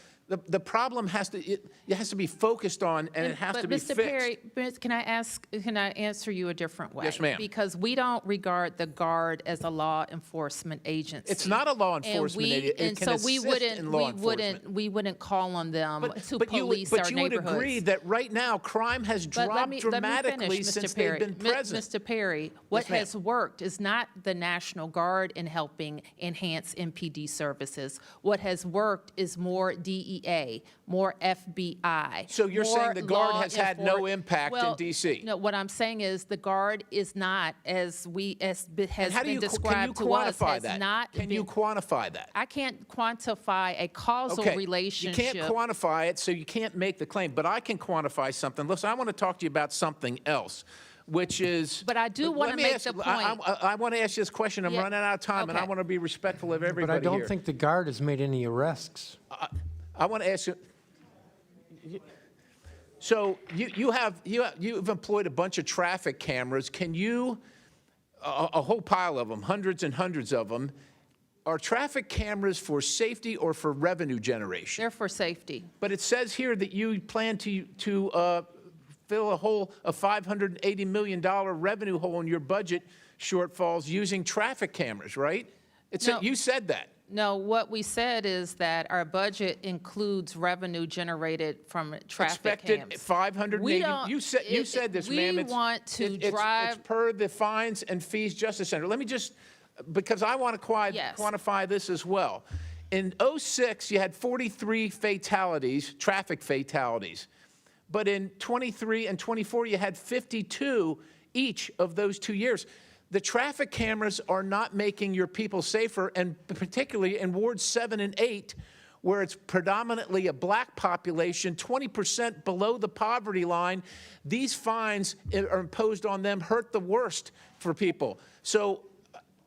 K: the problem has to be focused on, and it has to be fixed.
C: Mr. Perry, can I answer you a different way?
K: Yes, ma'am.
C: Because we don't regard the Guard as a law enforcement agency.
K: It's not a law enforcement agency. It can assist in law enforcement.
C: We wouldn't call on them to
K: But
C: police
K: you
C: our neighborhoods.
K: would agree that right now crime has dropped dramatically since they've been present.
C: Mr. Perry, what has worked is not the National Guard in helping enhance MPD services. What has worked is more DEA, more FBI.
K: So you're saying the Guard has had no
C: enforcement.
K: impact in D.C.?
C: No, what I'm saying is the Guard is not, as has been described to us, has not been.
K: Can you quantify that?
C: I can't quantify a causal relationship.
K: You can't quantify it, so you can't make the claim. But I can quantify something. Listen, I want to talk to you about something else, which is.
C: But I do want to make the point.
K: I want to ask you this question. I'm running out of time, and I want to be respectful of everybody.
D: But I don't
K: here.
D: think the Guard has made any arrests.
K: I want to ask you. So you've employed a bunch of traffic cameras. Can you, a whole pile of them, hundreds and hundreds of them, are traffic cameras for safety or for revenue generation?
C: They're for safety.
K: But it says here that you plan to fill a $580 million revenue hole in your budget shortfalls using traffic cameras, right? You said that.
C: No, what we said is that our budget includes revenue generated from traffic cams.
K: Expected 580. You said this, ma'am.
C: We want to drive.
K: It's per the Fines and Fees Justice Center. Let me just, because I want to quantify this as well. In 2006, you had 43 fatalities, traffic fatalities. But in 23 and 24, you had 52 each of those 2 years. The traffic cameras are not making your people safer, and particularly in Wards 7 and 8, where it's predominantly a black population, 20% below the poverty line, these fines are imposed on them, hurt the worst for people. So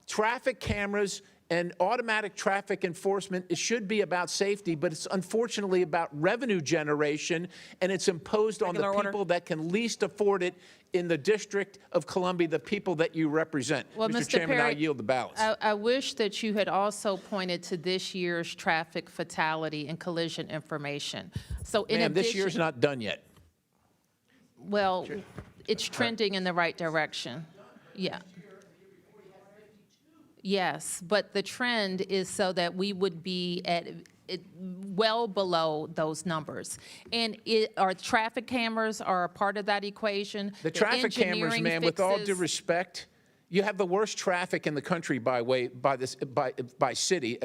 K: traffic cameras and automatic traffic enforcement, it should be about safety, but it's unfortunately about revenue generation, and it's imposed on the people that can least afford it in the District of Columbia, the people that you represent.
C: Well,
K: Mr. Chairman,
C: Perry,
K: I yield the balance.
C: I wish that you had also pointed to this year's traffic fatality and collision information. So in addition,
K: this year's not done yet.
C: Well, it's trending in the right direction. Yeah. Yes, but the trend is so that we would be at well below those numbers. And our traffic cameras are a part of that equation.
K: The traffic cameras, ma'am, with all due respect, you have the worst traffic in the country by city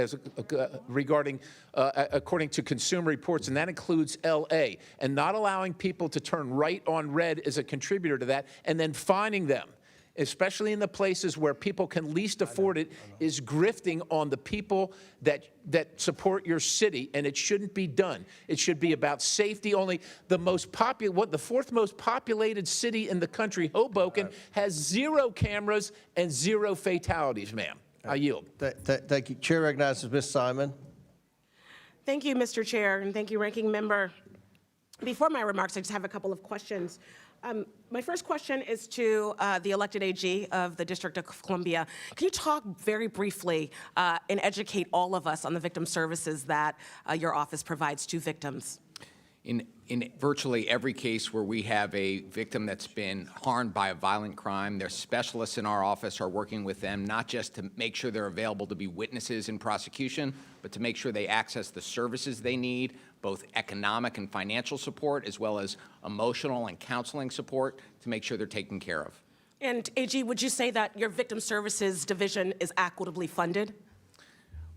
K: regarding according to Consumer Reports, and that includes L.A. And not allowing people to turn right on red is a contributor to that, and then fining them, especially in the places where people can least afford it, is grifting on the people that support your city, and it shouldn't be done. It should be about safety only. The fourth most populated city in the country, Hoboken, has 0 cameras and 0 fatalities, ma'am. I yield.
A: Thank you. Chair recognizes Ms. Simon.
B: Thank you, Mr. Chair, and thank you, Ranking Member. Before my remarks, I just have a couple of questions. My first question is to the elected AG of the District of Columbia. Can you talk very briefly and educate all of us on the victim services that your office provides to victims?
E: In virtually every case where we have a victim that's been harmed by a violent crime, their specialists in our office are working with them not just to make sure they're available to be witnesses in prosecution, but to make sure they access the services they need, both economic and financial support, as well as emotional and counseling support to make sure they're taken care of.
B: And AG, would you say that your Victim Services Division is equitably funded?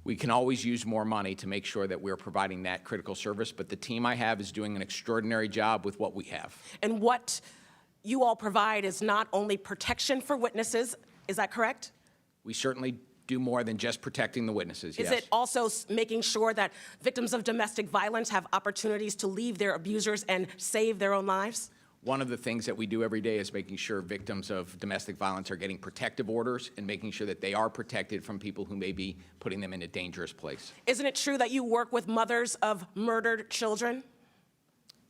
E: We can always use more money to make sure that we're providing that critical service, but the team I have is doing an extraordinary job with what we have.
B: And what you all provide is not only protection for witnesses, is that correct?
E: We certainly do more than just protecting the witnesses, yes.
B: Is it also making sure that victims of domestic violence have opportunities to leave their abusers and save their own lives?
E: One of the things that we do every day is making sure victims of domestic violence are getting protective orders and making sure that they are protected from people who may be putting them in a dangerous place.
B: Isn't it true that you work with mothers of murdered children?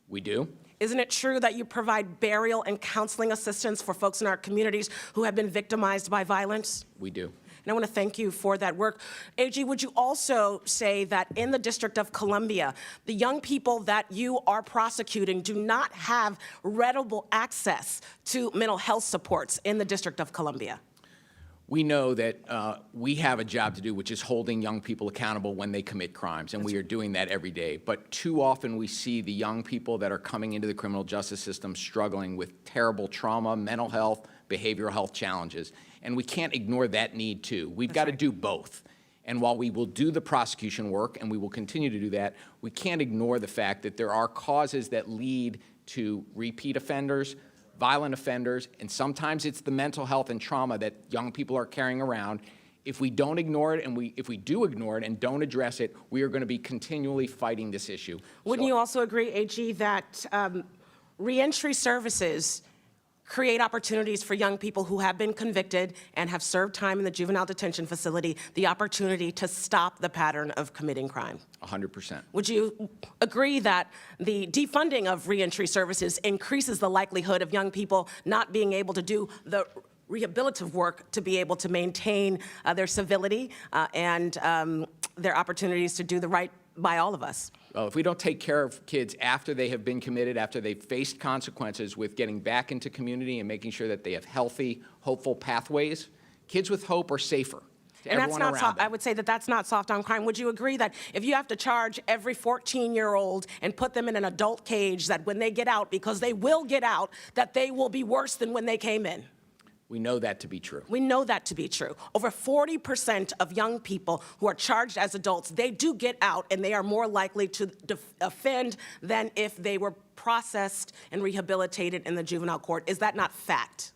E: We do.
B: Isn't it true that you provide burial and counseling assistance for folks in our communities who have been victimized by violence?
E: We do.
B: And I want to thank you for that work. AG, would you also say that in the District of Columbia, the young people that you are prosecuting do not have readable access to mental health supports in the District of Columbia?
E: We know that we have a job to do, which is holding young people accountable when they commit crimes, and we are doing that every day. But too often we see the young people that are coming into the criminal justice system struggling with terrible trauma, mental health, behavioral health challenges. And we can't ignore that need too. We've got to do both. And while we will do the prosecution work, and we will continue to do that, we can't ignore the fact that there are causes that lead to repeat offenders, violent offenders, and sometimes it's the mental health and trauma that young people are carrying around. If we don't ignore it, and if we do ignore it and don't address it, we are going to be continually fighting this issue.
B: Wouldn't you also agree, AG, that reentry services create opportunities for young people who have been convicted and have served time in the juvenile detention facility, the opportunity to stop the pattern of committing crime?
E: 100%.
B: Would you agree that the defunding of reentry services increases the likelihood of young people not being able to do the rehabilitative work to be able to maintain their civility and their opportunities to do the right by all of us?
E: Well, if we don't take care of kids after they have been committed, after they've faced consequences with getting back into community and making sure that they have healthy, hopeful pathways, kids with hope are safer to
B: And that's
E: everyone
B: not
E: around
B: soft.
E: them.
B: I would say that that's not soft on crime. Would you agree that if you have to charge every 14-year-old and put them in an adult cage, that when they get out, because they will get out, that they will be worse than when they came in?
E: We know that to be true.
B: We know that to be true. Over 40% of young people who are charged as adults, they do get out and they are more likely to offend than if they were processed and rehabilitated in the juvenile court. Is that not fact?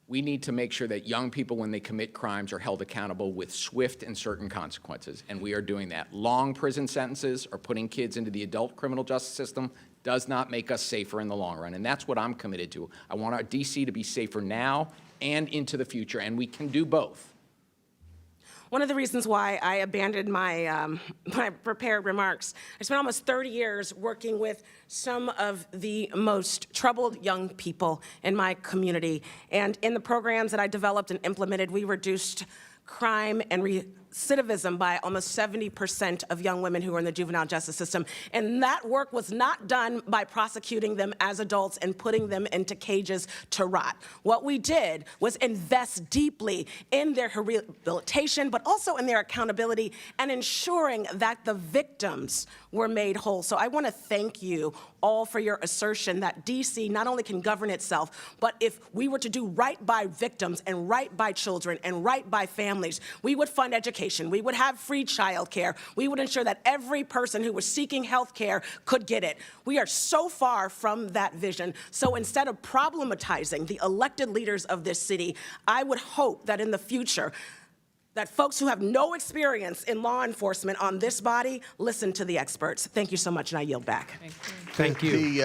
E: We need to make sure that young people, when they commit crimes, are held accountable with swift and certain consequences, and we are doing that. Long prison sentences or putting kids into the adult criminal justice system does not make us safer in the long run, and that's what I'm committed to. I want our DC to be safer now and into the future, and we can do both.
B: One of the reasons why I abandoned my, my prepared remarks, I spent almost 30 years working with some of the most troubled young people in my community. And in the programs that I developed and implemented, we reduced crime and recidivism by almost 70% of young women who are in the juvenile justice system. And that work was not done by prosecuting them as adults and putting them into cages to rot. What we did was invest deeply in their rehabilitation, but also in their accountability and ensuring that the victims were made whole. So I want to thank you all for your assertion that DC not only can govern itself, but if we were to do right by victims and right by children and right by families, we would fund education, we would have free child care, we would ensure that every person who was seeking health care could get it. We are so far from that vision. So instead of problematizing the elected leaders of this city, I would hope that in the future, that folks who have no experience in law enforcement on this body listen to the experts. Thank you so much, and I yield back.
D: Thank you.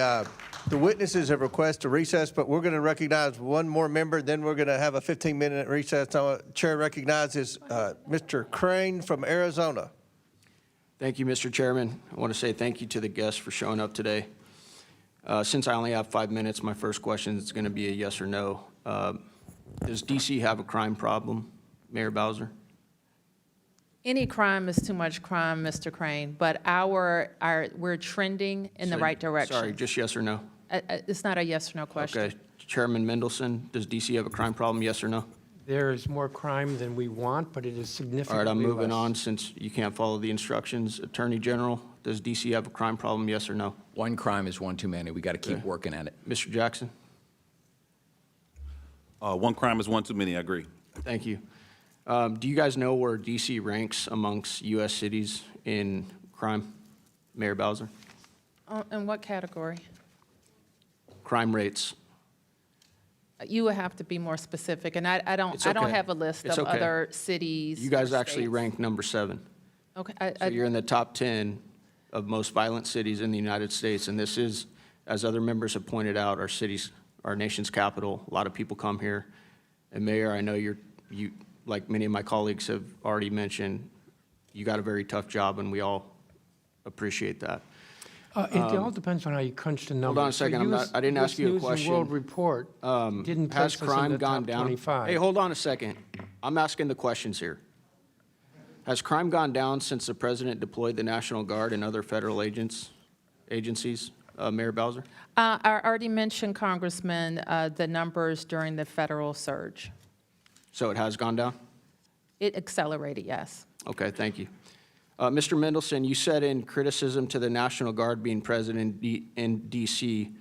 A: The witnesses have requested a recess, but we're going to recognize one more member, then we're going to have a 15-minute recess. Chair recognizes Mr. Crane from Arizona.
N: Thank you, Mr. Chairman. I want to say thank you to the guests for showing up today. Since I only have 5 minutes, my first question is going to be a yes or no. Does DC have a crime problem, Mayor Bowser?
C: Any crime is too much crime, Mr. Crane, but we're trending in the right direction.
N: Sorry, just yes or no?
C: It's not a yes or no question.
N: Okay. Chairman Mendelson, does DC have a crime problem, yes or no?
D: There is more crime than we want, but it is significantly
N: All right, I'm moving
D: less.
N: on since you can't follow the instructions. Attorney General, does DC have a crime problem, yes or no?
E: One crime is one too many. We got to keep working at it.
N: Mr. Jackson?
F: One crime is one too many, I agree.
N: Thank you. Do you guys know where D.C. ranks amongst U.S. cities in crime? Mayor Bowser?
C: In what category?
N: Crime rates.
C: You would have to be more specific, and I don't
N: It's
C: I don't
N: okay.
C: have a list
N: It's
C: of
N: okay.
C: other cities.
N: You guys
C: or
N: actually
C: states.
N: ranked number 7.
C: Okay.
N: So you're in the top 10 of most violent cities in the United States, and this is, as other members have pointed out, our city's, our nation's capital. A lot of people come here. And Mayor, I know you, like many of my colleagues have already mentioned, you got a very tough job, and we all appreciate that.
D: It all depends on how you crunch the numbers.
N: Hold on a second, I didn't ask you a
D: News
N: question.
D: and World Report didn't place
N: Has
D: us in
N: crime
D: the
N: gone
D: top
N: down?
D: 25.
N: Hey, hold on a second. I'm asking the questions here. Has crime gone down since the president deployed the National Guard and other federal agencies? Mayor Bowser?
C: I already mentioned, Congressman, the numbers during the federal surge.
N: So it has gone down?
C: It accelerated, yes.
N: Okay, thank you. Mr. Mendelson, you said in criticism to the National Guard being present in D.C.,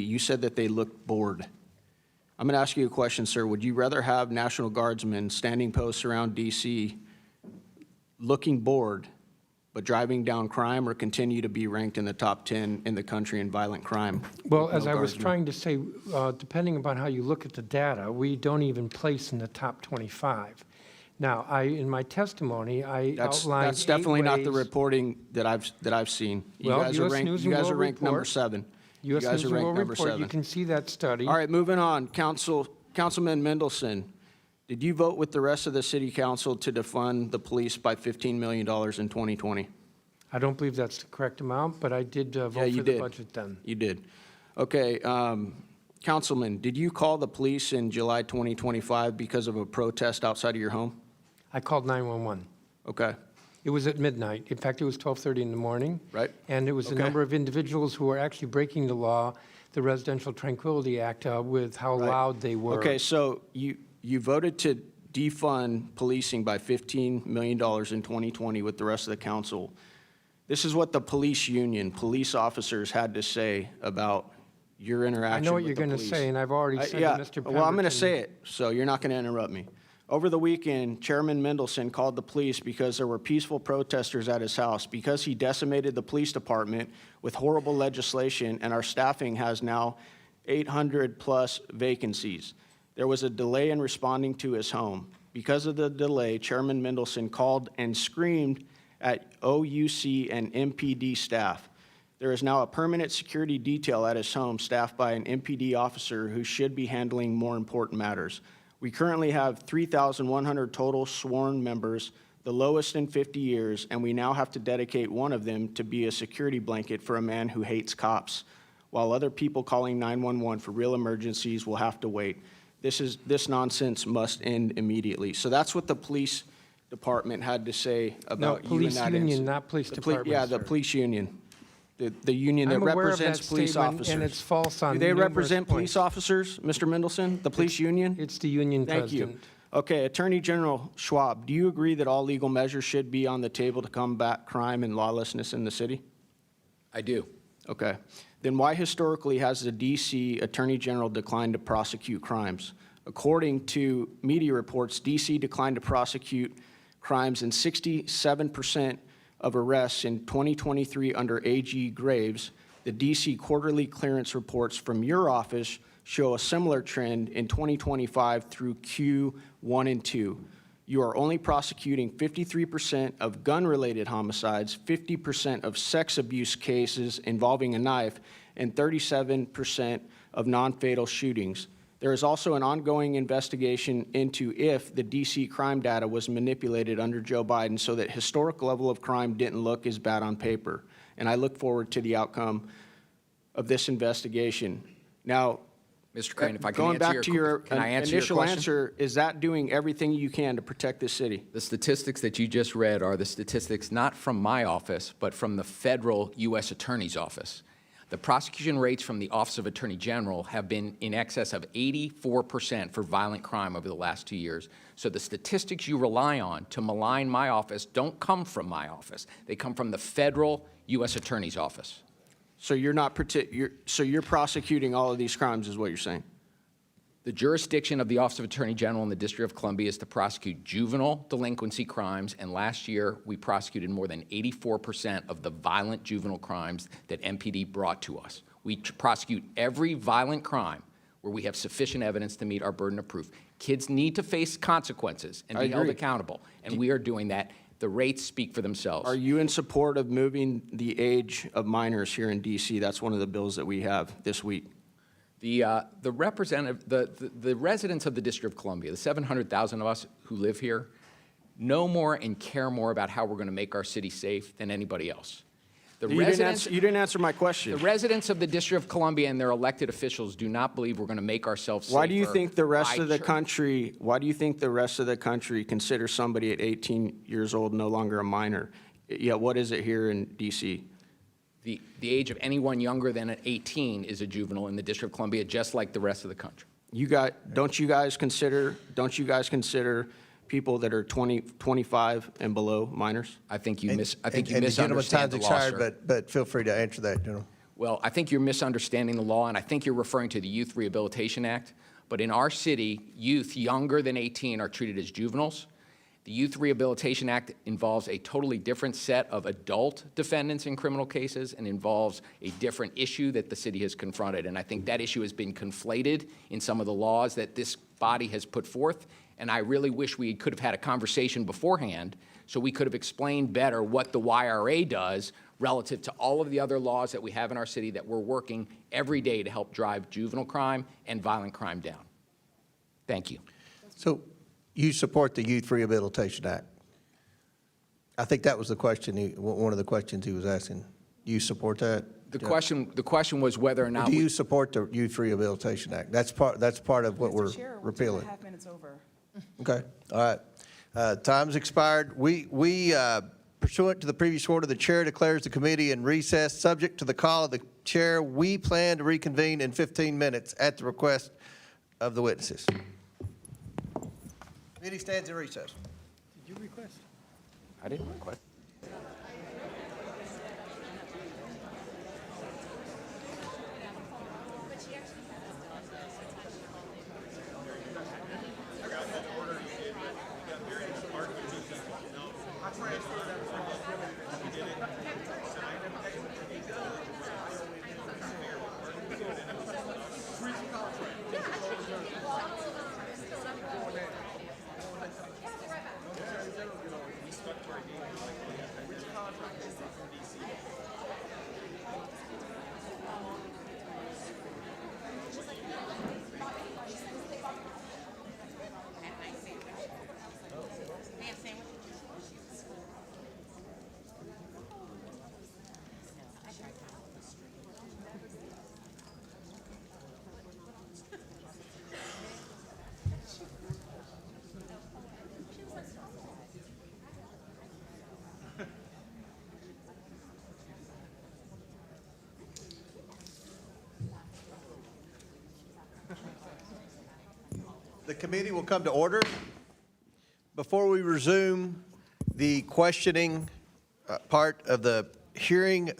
N: you said that they looked bored. I'm going to ask you a question, sir. Would you rather have National Guardsmen standing posts around D.C. looking bored but driving down crime, or continue to be ranked in the top 10 in the country in violent crime?
D: Well,
N: with
D: as
N: no
D: I was
N: guardsmen?
D: trying to say, depending upon how you look at the data, we don't even place in the top 25. Now, in my testimony, I outlined
N: That's definitely not the
D: ways-
N: reporting that I've seen. You
D: Well,
N: guys are
D: US
N: ranked,
D: News
N: you
D: and
N: guys are
D: World
N: ranked number
D: Report.
N: 7. You
D: U.S.
N: guys
D: News
N: are
D: and
N: ranked
D: World
N: number
D: Report,
N: 7.
D: you can see that study.
N: All right, moving on. Councilman Mendelson, did you vote with the rest of the city council to defund the police by $15 million in 2020?
D: I don't believe that's the correct amount, but I did vote
N: Yeah, you
D: for the
N: did.
D: budget then.
N: You did. Okay, Councilman, did you call the police in July 2025 because of a protest outside of your home?
D: I called 911.
N: Okay.
D: It was at midnight. In fact, it was 12:30 in the morning.
N: Right.
D: And it was a
N: Okay.
D: number of individuals who were actually breaking the law, the Residential Tranquility Act, with how loud they were.
N: Okay, so you voted to defund policing by $15 million in 2020 with the rest of the council. This is what the police union, police officers had to say about your interaction with the police.
D: I know what you're going to say, and I've already said
N: yeah,
D: to Mr. Pemberton.
N: well, I'm going to say it, so you're not going to interrupt me. Over the weekend, Chairman Mendelson called the police because there were peaceful protesters at his house, because he decimated the police department with horrible legislation, and our staffing has now 800-plus vacancies. There was a delay in responding to his home. Because of the delay, Chairman Mendelson called and screamed at OUC and MPD staff. There is now a permanent security detail at his home staffed by an MPD officer who should be handling more important matters. We currently have 3,100 total sworn members, the lowest in 50 years, and we now have to dedicate one of them to be a security blanket for a man who hates cops, while other people calling 911 for real emergencies will have to wait. This nonsense must end immediately. So that's what the police department had to say about you in
D: police
N: that
D: union,
N: incident.
D: not police
N: The
D: department,
N: Yeah, the
D: sir.
N: police union. The union that
D: I'm aware of that
N: represents police
D: statement,
N: officers.
D: and it's false on
N: Do they
D: numerous
N: represent police
D: points.
N: officers, Mr. Mendelson, the police union?
D: It's the union
N: Thank you.
D: president.
N: Okay, Attorney General Schwab, do you agree that all legal measures should be on the table to combat crime and lawlessness in the city?
E: I do.
N: Okay. Then why historically has the D.C. Attorney General declined to prosecute crimes? According to media reports, D.C. declined to prosecute crimes in 67% of arrests in 2023 under A.G. Graves. The D.C. quarterly clearance reports from your office show a similar trend in 2025 through Q1 and 2. You are only prosecuting 53% of gun-related homicides, 50% of sex abuse cases involving a knife, and 37% of non-fatal shootings. There is also an ongoing investigation into if the D.C. crime data was manipulated under Joe Biden so that historic level of crime didn't look as bad on paper. And I look forward to the outcome of this investigation. Now,
E: Mr. Crane, if I can
N: going
E: answer
N: back to your
E: can I answer your
N: initial
E: question?
N: answer, is that doing everything you can to protect this city?
E: The statistics that you just read are the statistics not from my office, but from the federal U.S. Attorney's Office. The prosecution rates from the Office of Attorney General have been in excess of 84% for violent crime over the last 2 years. So the statistics you rely on to malign my office don't come from my office. They come from the federal U.S. Attorney's Office.
N: So you're not so you're prosecuting all of these crimes, is what you're saying?
E: The jurisdiction of the Office of Attorney General in the District of Columbia is to prosecute juvenile delinquency crimes, and last year we prosecuted more than 84% of the violent juvenile crimes that MPD brought to us. We prosecute every violent crime where we have sufficient evidence to meet our burden of proof. Kids need to face consequences and be held accountable, and we are doing that. The rates speak for themselves.
N: Are you in support of moving the age of minors here in D.C.? That's one of the bills that we have this week.
E: The residents of the District of Columbia, the 700,000 of us who live here, know more and care more about how we're going to make our city safe than anybody else.
N: You didn't answer my question.
E: The residents of the District of Columbia and their elected officials do not believe we're going to make ourselves safer.
N: Why do you think the rest of the country? Why do you think the rest of the country considers somebody at 18 years old no longer a minor? Yeah, what is it here in D.C.?
E: The age of anyone younger than 18 is a juvenile in the District of Columbia, just like the rest of the country.
N: Don't you guys consider people that are 20, 25 and below minors?
E: I think you
A: The gentleman's
E: misunderstand
A: time's
E: the law,
A: expired,
E: sir.
A: but feel free to answer that, General.
E: Well, I think you're misunderstanding the law, and I think you're referring to the Youth Rehabilitation Act. But in our city, youth younger than 18 are treated as juveniles. The Youth Rehabilitation Act involves a totally different set of adult defendants in criminal cases and involves a different issue that the city has confronted. And I think that issue has been conflated in some of the laws that this body has put forth. And I really wish we could have had a conversation beforehand so we could have explained better what the YRA does relative to all of the other laws that we have in our city that we're working every day to help drive juvenile crime and violent crime down. Thank you.
A: So you support the Youth Rehabilitation Act? I think that was the question, one of the questions he was asking. You support that?
E: The question was whether or not
A: Do you support the Youth Rehabilitation Act? That's part of what we're repealing.
L: 2.5 minutes over.
A: Okay, all right. Time's expired. We pursuant to the previous order, the chair declares the committee in recess. Subject to the call of the chair, we plan to reconvene in 15 minutes at the request of the witnesses. Committee stands in recess.
I: Did you request?
E: I didn't request.
A: The committee will come to order. Before we resume the questioning part of the hearing,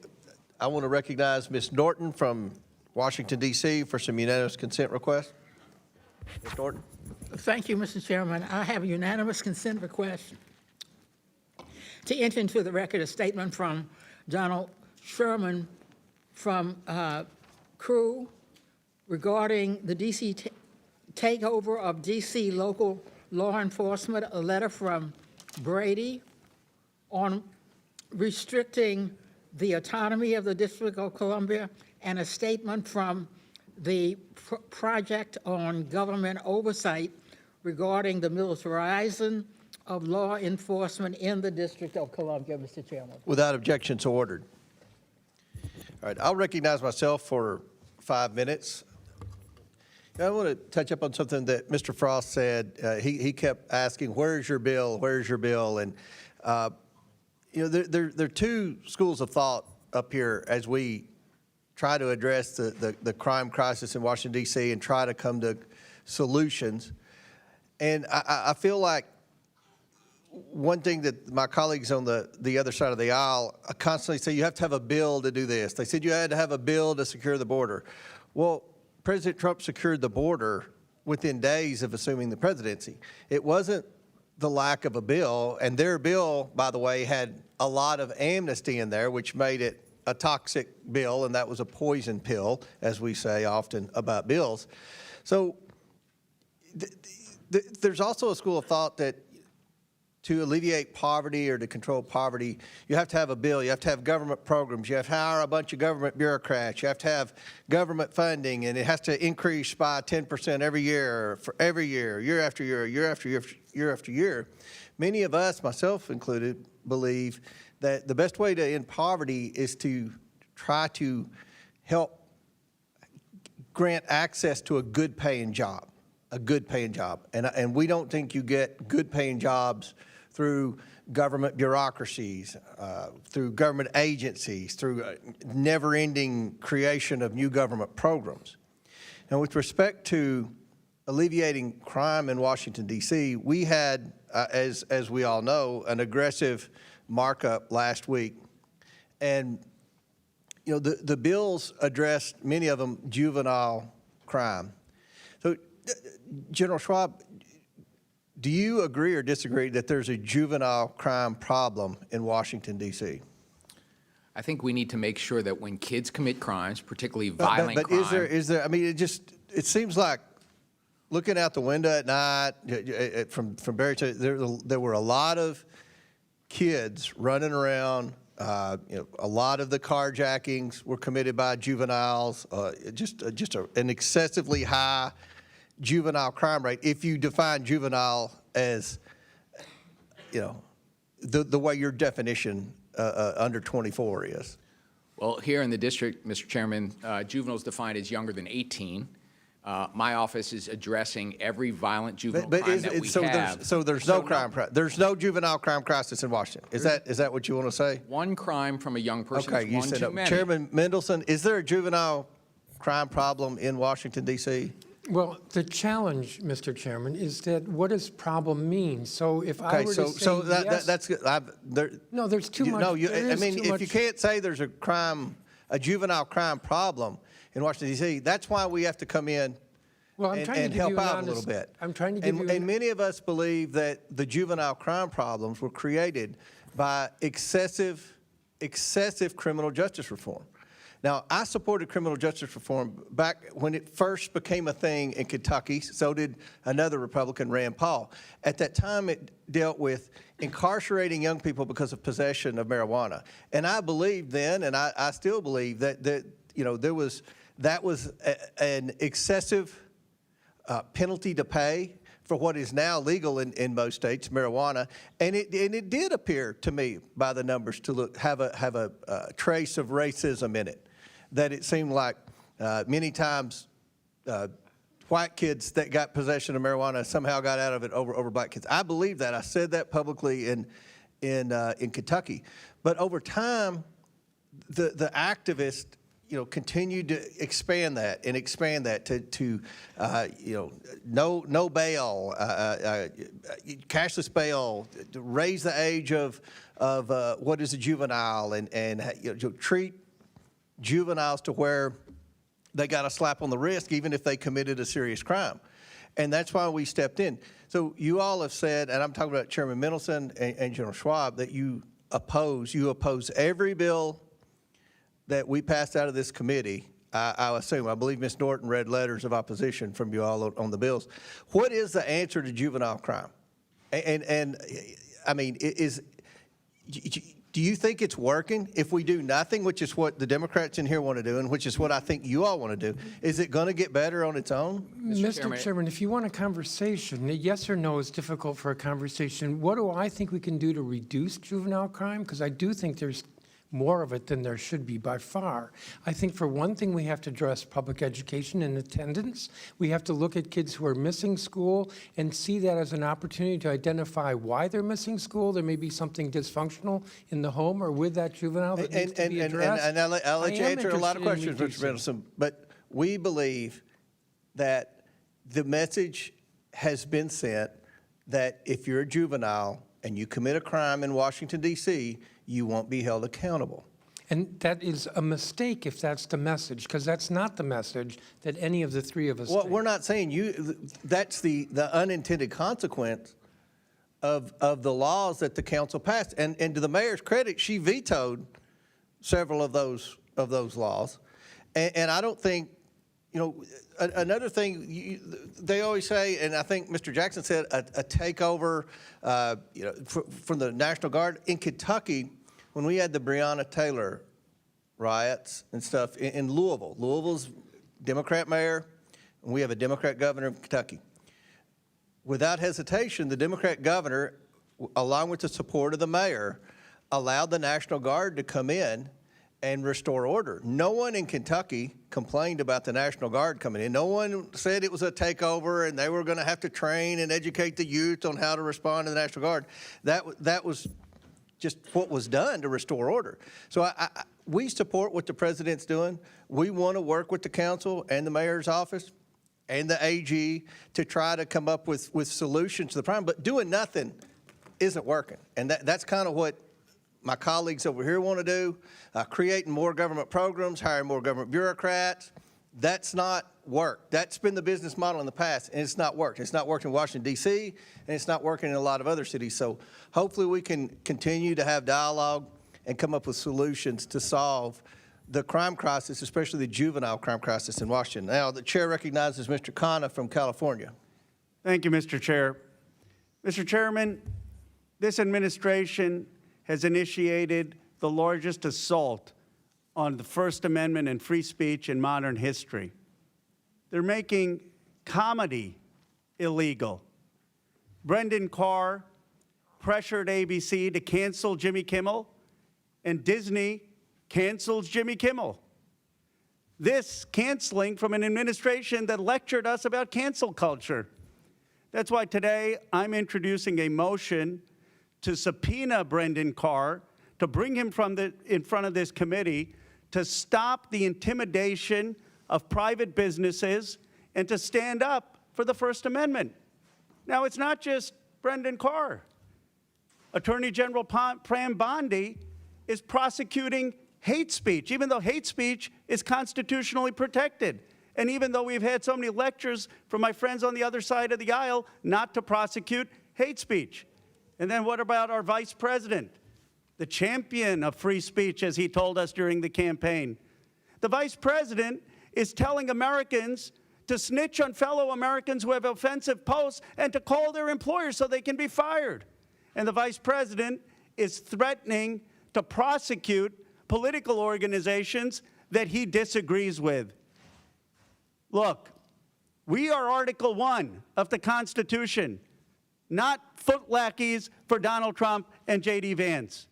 A: I want to recognize Ms. Norton from Washington, D.C. for some unanimous consent requests. Ms. Norton.
J: Thank you, Mr. Chairman. I have a unanimous consent request to enter into the record a statement from Donald Sherman from Crew regarding the D.C. takeover of D.C. local law enforcement, a letter from Brady on restricting the autonomy of the District of Columbia, and a statement from the Project on Government Oversight regarding the militarization of law enforcement in the District of Columbia, Mr. Chairman.
A: Without objection, so ordered. All right, I'll recognize myself for 5 minutes. I want to touch up on something that Mr. Frost said. He kept asking, where's your bill? Where's your bill? And, there are two schools of thought up here as we try to address the crime crisis in Washington, D.C. and try to come to solutions. And I feel like one thing that my colleagues on the other side of the aisle constantly say, you have to have a bill to do this. They said you had to have a bill to secure the border. Well, President Trump secured the border within days of assuming the presidency. It wasn't the lack of a bill, and their bill, by the way, had a lot of amnesty in there, which made it a toxic bill, and that was a poison pill, as we say often about bills. So there's also a school of thought that to alleviate poverty or to control poverty, you have to have a bill, you have to have government programs, you have to hire a bunch of government bureaucrats, you have to have government funding, and it has to increase by 10% every year, for every year, year after year, year after year, year after year. Many of us, myself included, believe that the best way to end poverty is to try to help grant access to a good paying job, a good paying job. And we don't think you get good paying jobs through government bureaucracies, through government agencies, through never-ending creation of new government programs. And with respect to alleviating crime in Washington, D.C., we had, as we all know, an aggressive markup last week. And, you know, the bills addressed, many of them, juvenile crime. So, General Schwab, do you agree or disagree that there's a juvenile crime problem in Washington, D.C.?
E: I think we need to make sure that when kids commit crimes, particularly violent crime.
A: But is there, I mean, it seems like looking out the window at night from Barry, there were a lot of kids running around. You know, a lot of the carjackings were committed by juveniles, just an excessively high juvenile crime rate, if you define juvenile as, you know, the way your definition under 24 is.
E: Well, here in the district, Mr. Chairman, juveniles defined as younger than 18. My office is addressing every violent juvenile crime that we have.
A: So there's no crime. There's no juvenile crime crisis in Washington. Is that what you want to say?
E: One crime from a young person is one too many.
A: Chairman Mendelson, is there a juvenile crime problem in Washington, D.C.?
D: Well, the challenge, Mr. Chairman, is that what does problem mean? So if I were to say yes,
A: that's good.
D: No, there's too much.
A: No, I mean, if you can't say there's a juvenile crime problem in Washington, D.C., that's why we have to come in and help out a little bit.
D: I'm trying to give you
A: And many of us believe that the juvenile crime problems were created by excessive criminal justice reform. Now, I supported criminal justice reform back when it first became a thing in Kentucky. So did another Republican, Rand Paul. At that time, it dealt with incarcerating young people because of possession of marijuana. And I believed then, and I still believe that you know, that was an excessive penalty to pay for what is now legal in most states, marijuana, and it did appear to me by the numbers to have a trace of racism in it. That it seemed like many times white kids that got possession of marijuana somehow got out of it over black kids. I believe that. I said that publicly in Kentucky. But over time, the activists, you know, continued to expand that to you know, no bail, cashless bail, to raise the age of what is a juvenile, and you know, treat juveniles to where they got a slap on the wrist even if they committed a serious crime. And that's why we stepped in. So you all have said, and I'm talking about Chairman Mendelson and General Schwab, that you oppose every bill that we passed out of this committee. I assume, I believe Ms. Norton read letters of opposition from you all on the bills. What is the answer to juvenile crime? And I mean, do you think it's working? If we do nothing, which is what the Democrats in here want to do, and which is what I think you all want to do, is it going to get better on its own?
D: Mr. Chairman, if you want a conversation, yes or no is difficult for a conversation. What do I think we can do to reduce juvenile crime? Because I do think there's more of it than there should be by far. I think for one thing, we have to address public education and attendance. We have to look at kids who are missing school and see that as an opportunity to identify why they're missing school. There may be something dysfunctional in the home or with that juvenile that needs to be addressed.
A: And I'll let you answer a lot of questions, Mr. Mendelson, but we believe that the message has been sent that if you're a juvenile and you commit a crime in Washington, D.C., you won't be held accountable.
D: And that is a mistake if that's the message, because that's not the message that any of the three of us
A: Well,
D: take.
A: we're not saying that's the unintended consequence of the laws that the council passed. And to the mayor's credit, she vetoed several of those laws. And I don't think, another thing they always say, and I think Mr. Jackson said, a takeover, from the National Guard. In Kentucky, when we had the Breonna Taylor riots and stuff in Louisville, Louisville's Democrat mayor, and we have a Democrat governor of Kentucky. Without hesitation, the Democrat governor, along with the support of the mayor, allowed the National Guard to come in and restore order. No one in Kentucky complained about the National Guard coming in. No one said it was a takeover and they were going to have to train and educate the youth on how to respond to the National Guard. That was just what was done to restore order. So we support what the president's doing. We want to work with the council and the mayor's office and the AG to try to come up with solutions to the problem. But doing nothing isn't working. And that's kind of what my colleagues over here want to do, creating more government programs, hiring more government bureaucrats. That's not worked. That's been the business model in the past, and it's not worked. It's not worked in Washington, D.C., and it's not working in a lot of other cities. So hopefully we can continue to have dialogue and come up with solutions to solve the crime crisis, especially the juvenile crime crisis in Washington. Now, the chair recognizes Mr. Khanna from California.
O: Thank you, Mr. Chair. Mr. Chairman, this administration has initiated the largest assault on the First Amendment and free speech in modern history. They're making comedy illegal. Brendan Carr pressured ABC to cancel Jimmy Kimmel, and Disney cancels Jimmy Kimmel. This canceling from an administration that lectured us about cancel culture. That's why today I'm introducing a motion to subpoena Brendan Carr, to bring him in front of this committee, to stop the intimidation of private businesses and to stand up for the First Amendment. Now, it's not just Brendan Carr. Attorney General Pram Bondi is prosecuting hate speech, even though hate speech is constitutionally protected. And even though we've had so many lectures from my friends on the other side of the aisle not to prosecute hate speech. And then what about our vice president, the champion of free speech, as he told us during the campaign? The vice president is telling Americans to snitch on fellow Americans who have offensive posts and to call their employers so they can be fired. And the vice president is threatening to prosecute political organizations that he disagrees with. Look, we are Article 1 of the Constitution, not foot lackeys for Donald Trump and J.D. Vance.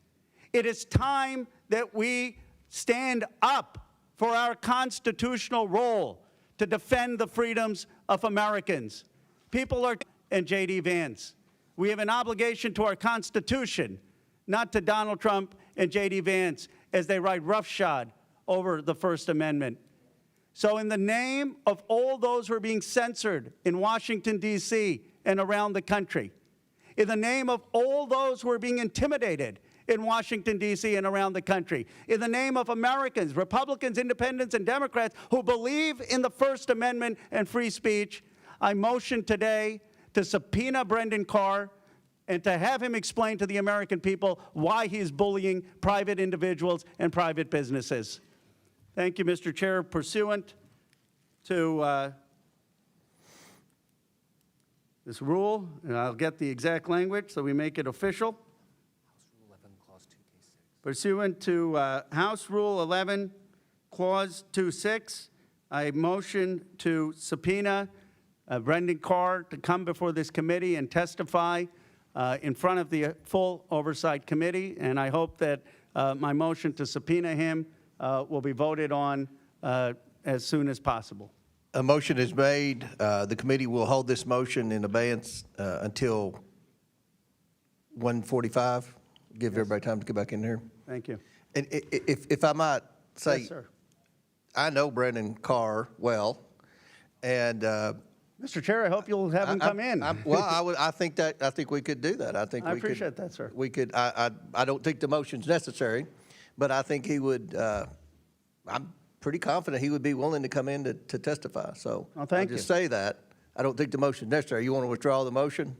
O: It is time that we stand up for our constitutional role to defend the freedoms of Americans. People are, and J.D. Vance. We have an obligation to our Constitution, not to Donald Trump and J.D. Vance as they ride roughshod over the First Amendment. So in the name of all those who are being censored in Washington, D.C. and around the country, in the name of all those who are being intimidated in Washington, D.C. and around the country, in the name of Americans, Republicans, Independents, and Democrats who believe in the First Amendment and free speech, I motion today to subpoena Brendan Carr and to have him explain to the American people why he's bullying private individuals and private businesses. Thank you, Mr. Chair. Pursuant to this rule, and I'll get the exact language so we make it official.
V: House Rule 11, Clause 2K6.
O: Pursuant to House Rule 11, Clause 2.6, I motion to subpoena Brendan Carr to come before this committee and testify in front of the full Oversight Committee, and I hope that my motion to subpoena him will be voted on as soon as possible.
A: A motion is made. The committee will hold this motion in abeyance until 1:45. Give everybody time to get back in here.
O: Thank you.
A: And if I might say,
O: Yes, sir.
A: I know Brendan Carr well, and
O: Mr. Chair, I hope you'll have him come in.
A: I think we could do that. I
O: I appreciate that, sir.
A: We could. I don't think the motion's necessary, but I think he would, I'm pretty confident he would be willing to come in to testify. So
O: Well, thank
A: I'll just
O: you.
A: say that. I don't think the motion is necessary. You want to withdraw the motion?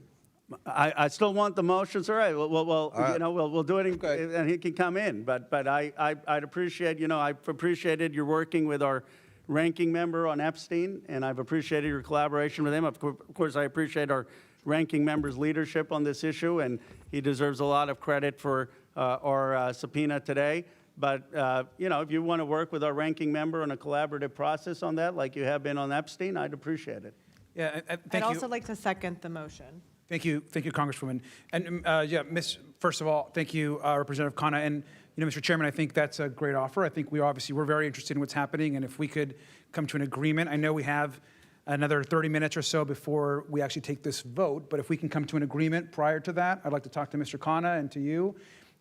O: I still want the motions, all right,
A: right.
O: you know, we'll do it, and he can come in, but I'd appreciate, you know, I've appreciated your working with our ranking member on Epstein, and I've appreciated your collaboration with him. Of course, I appreciate our ranking member's leadership on this issue, and he deserves a lot of credit for our subpoena today. But, you know, if you want to work with our ranking member on a collaborative process on that, like you have been on Epstein, I'd appreciate it.
S: Yeah,
M: I'd
S: thank you.
M: also like to second the motion.
S: Thank you, Congresswoman. And yeah, first of all, thank you, Representative Khanna. And you know, Mr. Chairman, I think that's a great offer. I think we're very interested in what's happening, and if we could come to an agreement, I know we have another 30 minutes or so before we actually take this vote, but if we can come to an agreement prior to that, I'd like to talk to Mr. Khanna and to you,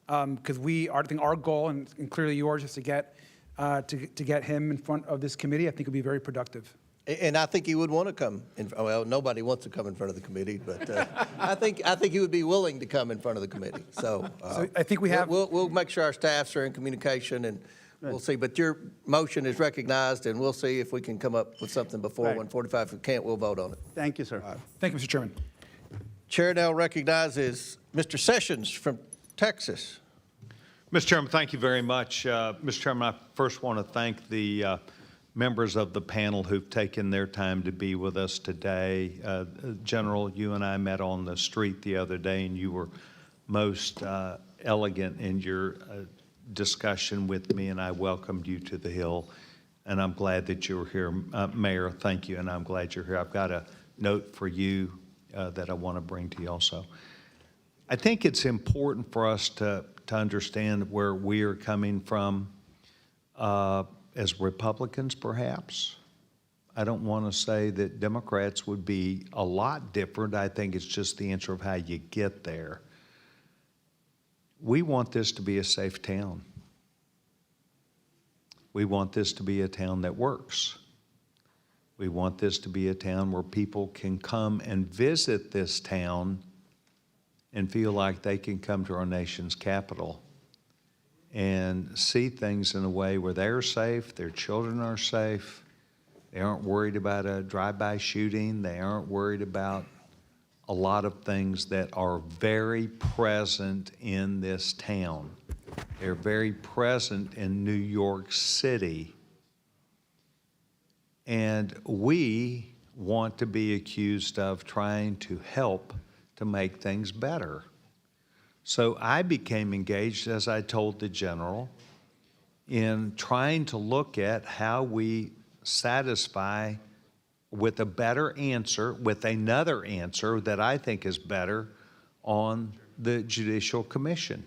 S: because I think our goal, and clearly yours, is to get him in front of this committee. I think it would be very productive.
A: And I think he would want to come in, well, nobody wants to come in front of the committee, but I think he would be willing to come in front of the committee. So
S: I think we have.
A: We'll make sure our staffs are in communication, and we'll see. But your motion is recognized, and we'll see if we can come up with something before 1:45. If we can't, we'll vote on it.
O: Thank you, sir.
S: Thank you, Mr. Chairman.
A: Chair now recognizes Mr. Sessions from Texas.
T: Mr. Chairman, thank you very much. Mr. Chairman, I first want to thank the members of the panel who've taken their time to be with us today. General, you and I met on the street the other day, and you were most elegant in your discussion with me, and I welcomed you to the Hill, and I'm glad that you were here. Mayor, thank you, and I'm glad you're here. I've got a note for you that I want to bring to you also. I think it's important for us to understand where we are coming from as Republicans, perhaps. I don't want to say that Democrats would be a lot different. I think it's just the answer of how you get there. We want this to be a safe town. We want this to be a town that works. We want this to be a town where people can come and visit this town and feel like they can come to our nation's capital and see things in a way where they're safe, their children are safe, they aren't worried about a drive-by shooting, they aren't worried about a lot of things that are very present in this town. They're very present in New York City. And we want to be accused of trying to help to make things better. So I became engaged, as I told the general, in trying to look at how we satisfy with a better answer, with another answer that I think is better on the Judicial Commission.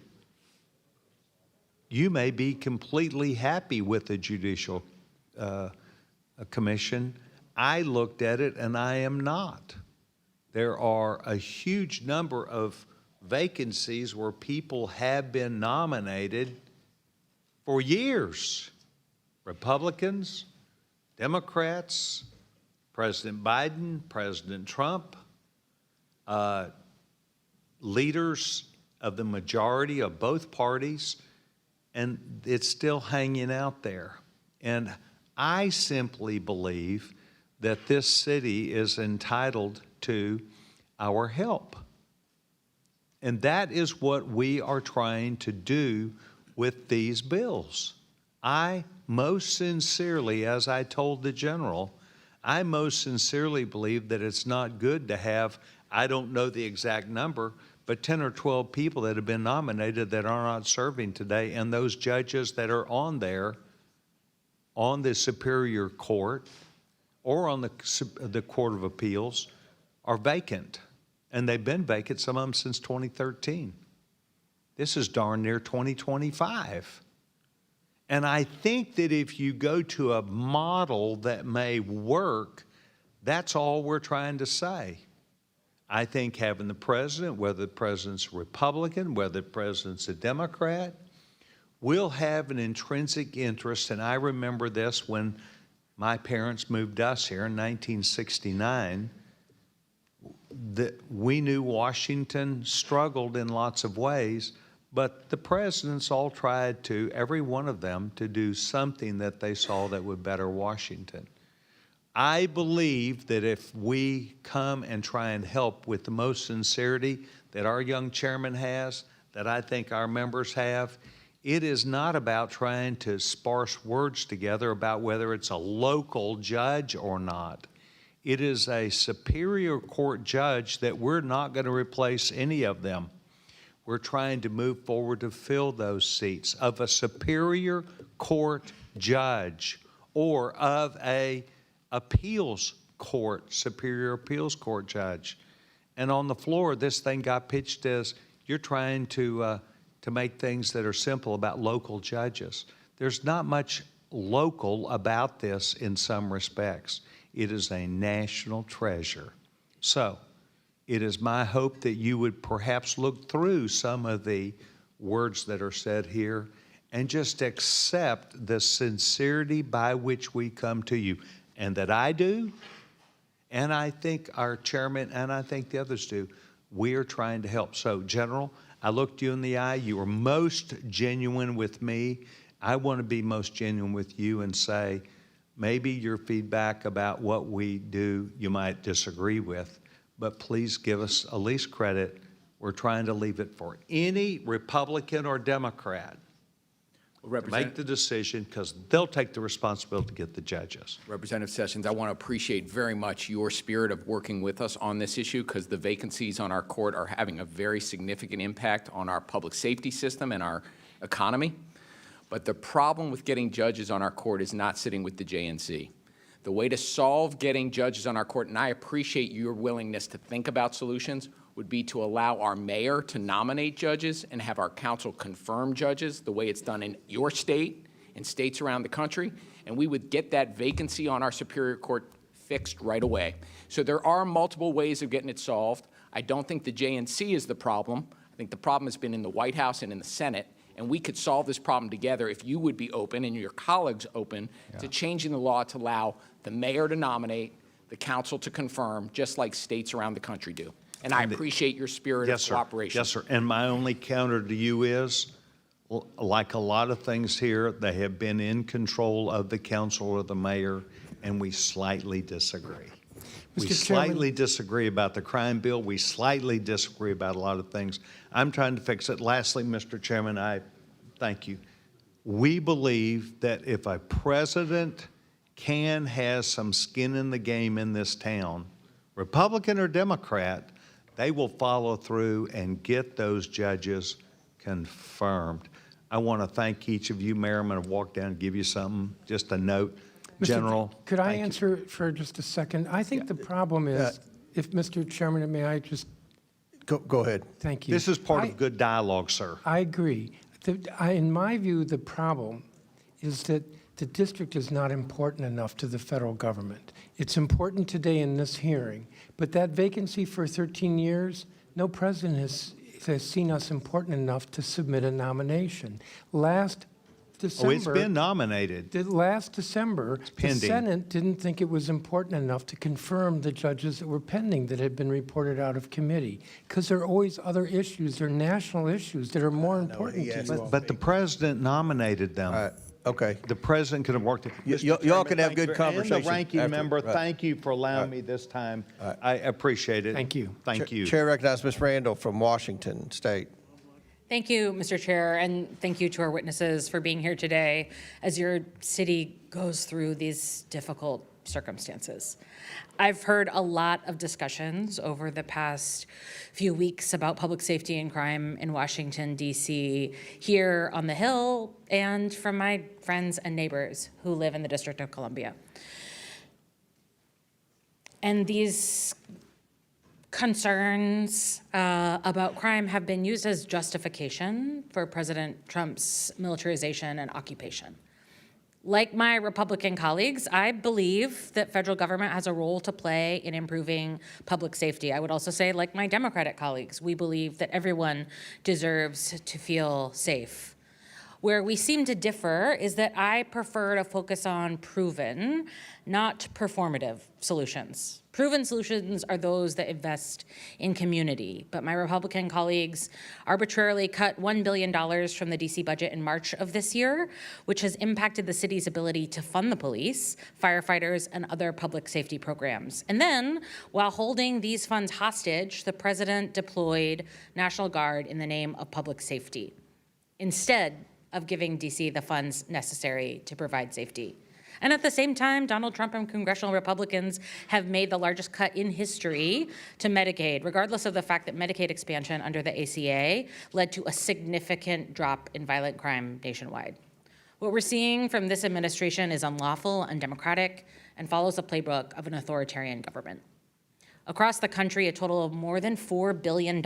T: You may be completely happy with the Judicial Commission. I looked at it and I am not. There are a huge number of vacancies where people have been nominated for years. Republicans, Democrats, President Biden, President Trump, leaders of the majority of both parties, and it's still hanging out there. And I simply believe that this city is entitled to our help. And that is what we are trying to do with these bills. I most sincerely, as I told the general, I most sincerely believe that it's not good to have, I don't know the exact number, but 10 or 12 people that have been nominated that are not serving today, and those judges that are on there, on the Superior Court or on the Court of Appeals, are vacant. And they've been vacant, some of them since 2013. This is darn near 2025. And I think that if you go to a model that may work, that's all we're trying to say. I think having the president, whether the president's a Republican, whether the president's a Democrat, will have an intrinsic interest. And I remember this when my parents moved us here in 1969. That we knew Washington struggled in lots of ways, But the presidents all tried to, every one of them, to do something that they saw that would better Washington. I believe that if we come and try and help with the most sincerity that our young chairman has, that I think our members have, it is not about trying to sparse words together about whether it's a local judge or not. It is a superior court judge that we're not going to replace any of them. We're trying to move forward to fill those seats of a superior court judge or of a appeals court, superior appeals court judge. And on the floor, this thing got pitched as you're trying to make things that are simple about local judges. There's not much local about this in some respects. It is a national treasure. So it is my hope that you would perhaps look through some of the words that are said here and just accept the sincerity by which we come to you, and that I do, and I think our chairman, and I think the others do. We are trying to help. So, General, I looked you in the eye. You were most genuine with me. I want to be most genuine with you and say, maybe your feedback about what we do you might disagree with, but please give us at least credit. We're trying to leave it for any Republican or Democrat to make the decision, because they'll take the responsibility to get the judges.
E: Representative Sessions, I want to appreciate very much your spirit of working with us on this issue, because the vacancies on our court are having a very significant impact on our public safety system and our economy. But the problem with getting judges on our court is not sitting with the JNC. The way to solve getting judges on our court, and I appreciate your willingness to think about solutions, would be to allow our mayor to nominate judges and have our council confirm judges the way it's done in your state and states around the country, and we would get that vacancy on our Superior Court fixed right away. So there are multiple ways of getting it solved. I don't think the JNC is the problem. I think the problem has been in the White House and in the Senate, and we could solve this problem together if you would be open and your colleagues open to changing the law to allow the mayor to nominate, the council to confirm, just like states around the country do. And I appreciate your spirit of cooperation.
T: Yes, sir. And my only counter to you is, like a lot of things here, they have been in control of the council or the mayor, and we slightly disagree. We slightly disagree about the crime bill. We slightly disagree about a lot of things. I'm trying to fix it. Lastly, Mr. Chairman, I thank you. We believe that if a president has some skin in the game in this town, Republican or Democrat, they will follow through and get those judges confirmed. I want to thank each of you, Mayor. I'm going to walk down and give you something, just a note. General,
D: could I answer for just a second? I think the problem is, if Mr. Chairman, may I just?
A: Go ahead.
D: Thank you.
T: This is part of good dialogue, sir.
D: I agree. In my view, the problem is that the district is not important enough to the federal government. It's important today in this hearing, but that vacancy for 13 years, no president has seen us important enough to submit a nomination. Last December,
T: it's been nominated.
D: Last December, the
T: pending.
D: Senate didn't think it was important enough to confirm the judges that were pending that had been reported out of committee, because there are always other issues, there are national issues that are more important to you.
T: But the president nominated them.
A: Okay.
T: The president could have worked it.
A: Y'all can have good conversation.
T: And the ranking
A: after.
T: member, thank you for allowing me this time. I appreciate it.
D: Thank you.
T: Thank you.
A: Chair recognizes Ms. Randall from Washington State.
G: Thank you, Mr. Chair, and thank you to our witnesses for being here today as your city goes through these difficult circumstances. I've heard a lot of discussions over the past few weeks about public safety and crime in Washington, D.C., here on the Hill, and from my friends and neighbors who live in the District of Columbia. And these concerns about crime have been used as justification for President Trump's militarization and occupation. Like my Republican colleagues, I believe that federal government has a role to play in improving public safety. I would also say, like my Democratic colleagues, we believe that everyone deserves to feel safe. Where we seem to differ is that I prefer to focus on proven, not performative solutions. Proven solutions are those that invest in community, but my Republican colleagues arbitrarily cut $1 billion from the DC budget in March of this year, which has impacted the city's ability to fund the police, firefighters, and other public safety programs. And then, while holding these funds hostage, the president deployed National Guard in the name of public safety, instead of giving DC the funds necessary to provide safety. And at the same time, Donald Trump and congressional Republicans have made the largest cut in history to Medicaid, regardless of the fact that Medicaid expansion under the ACA led to a significant drop in violent crime nationwide. What we're seeing from this administration is unlawful, undemocratic, and follows the playbook of an authoritarian government. Across the country, a total of more than $4 billion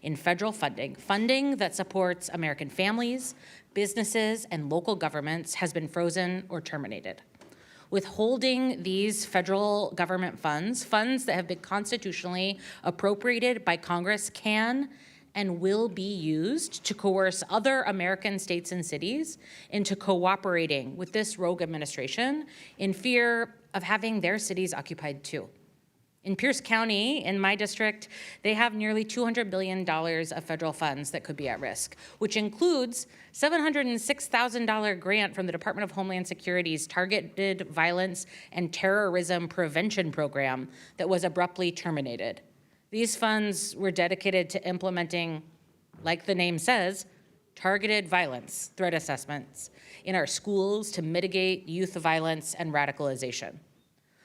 G: in federal funding that supports American families, businesses, and local governments has been frozen or terminated. Withholding these federal government funds that have been constitutionally appropriated by Congress can and will be used to coerce other American states and cities into cooperating with this rogue administration in fear of having their cities occupied too. In Pierce County, in my district, they have nearly $200 billion of federal funds that could be at risk, which includes $706,000 grant from the Department of Homeland Security's Targeted Violence and Terrorism Prevention Program that was abruptly terminated. These funds were dedicated to implementing, like the name says, targeted violence threat assessments in our schools to mitigate youth violence and radicalization.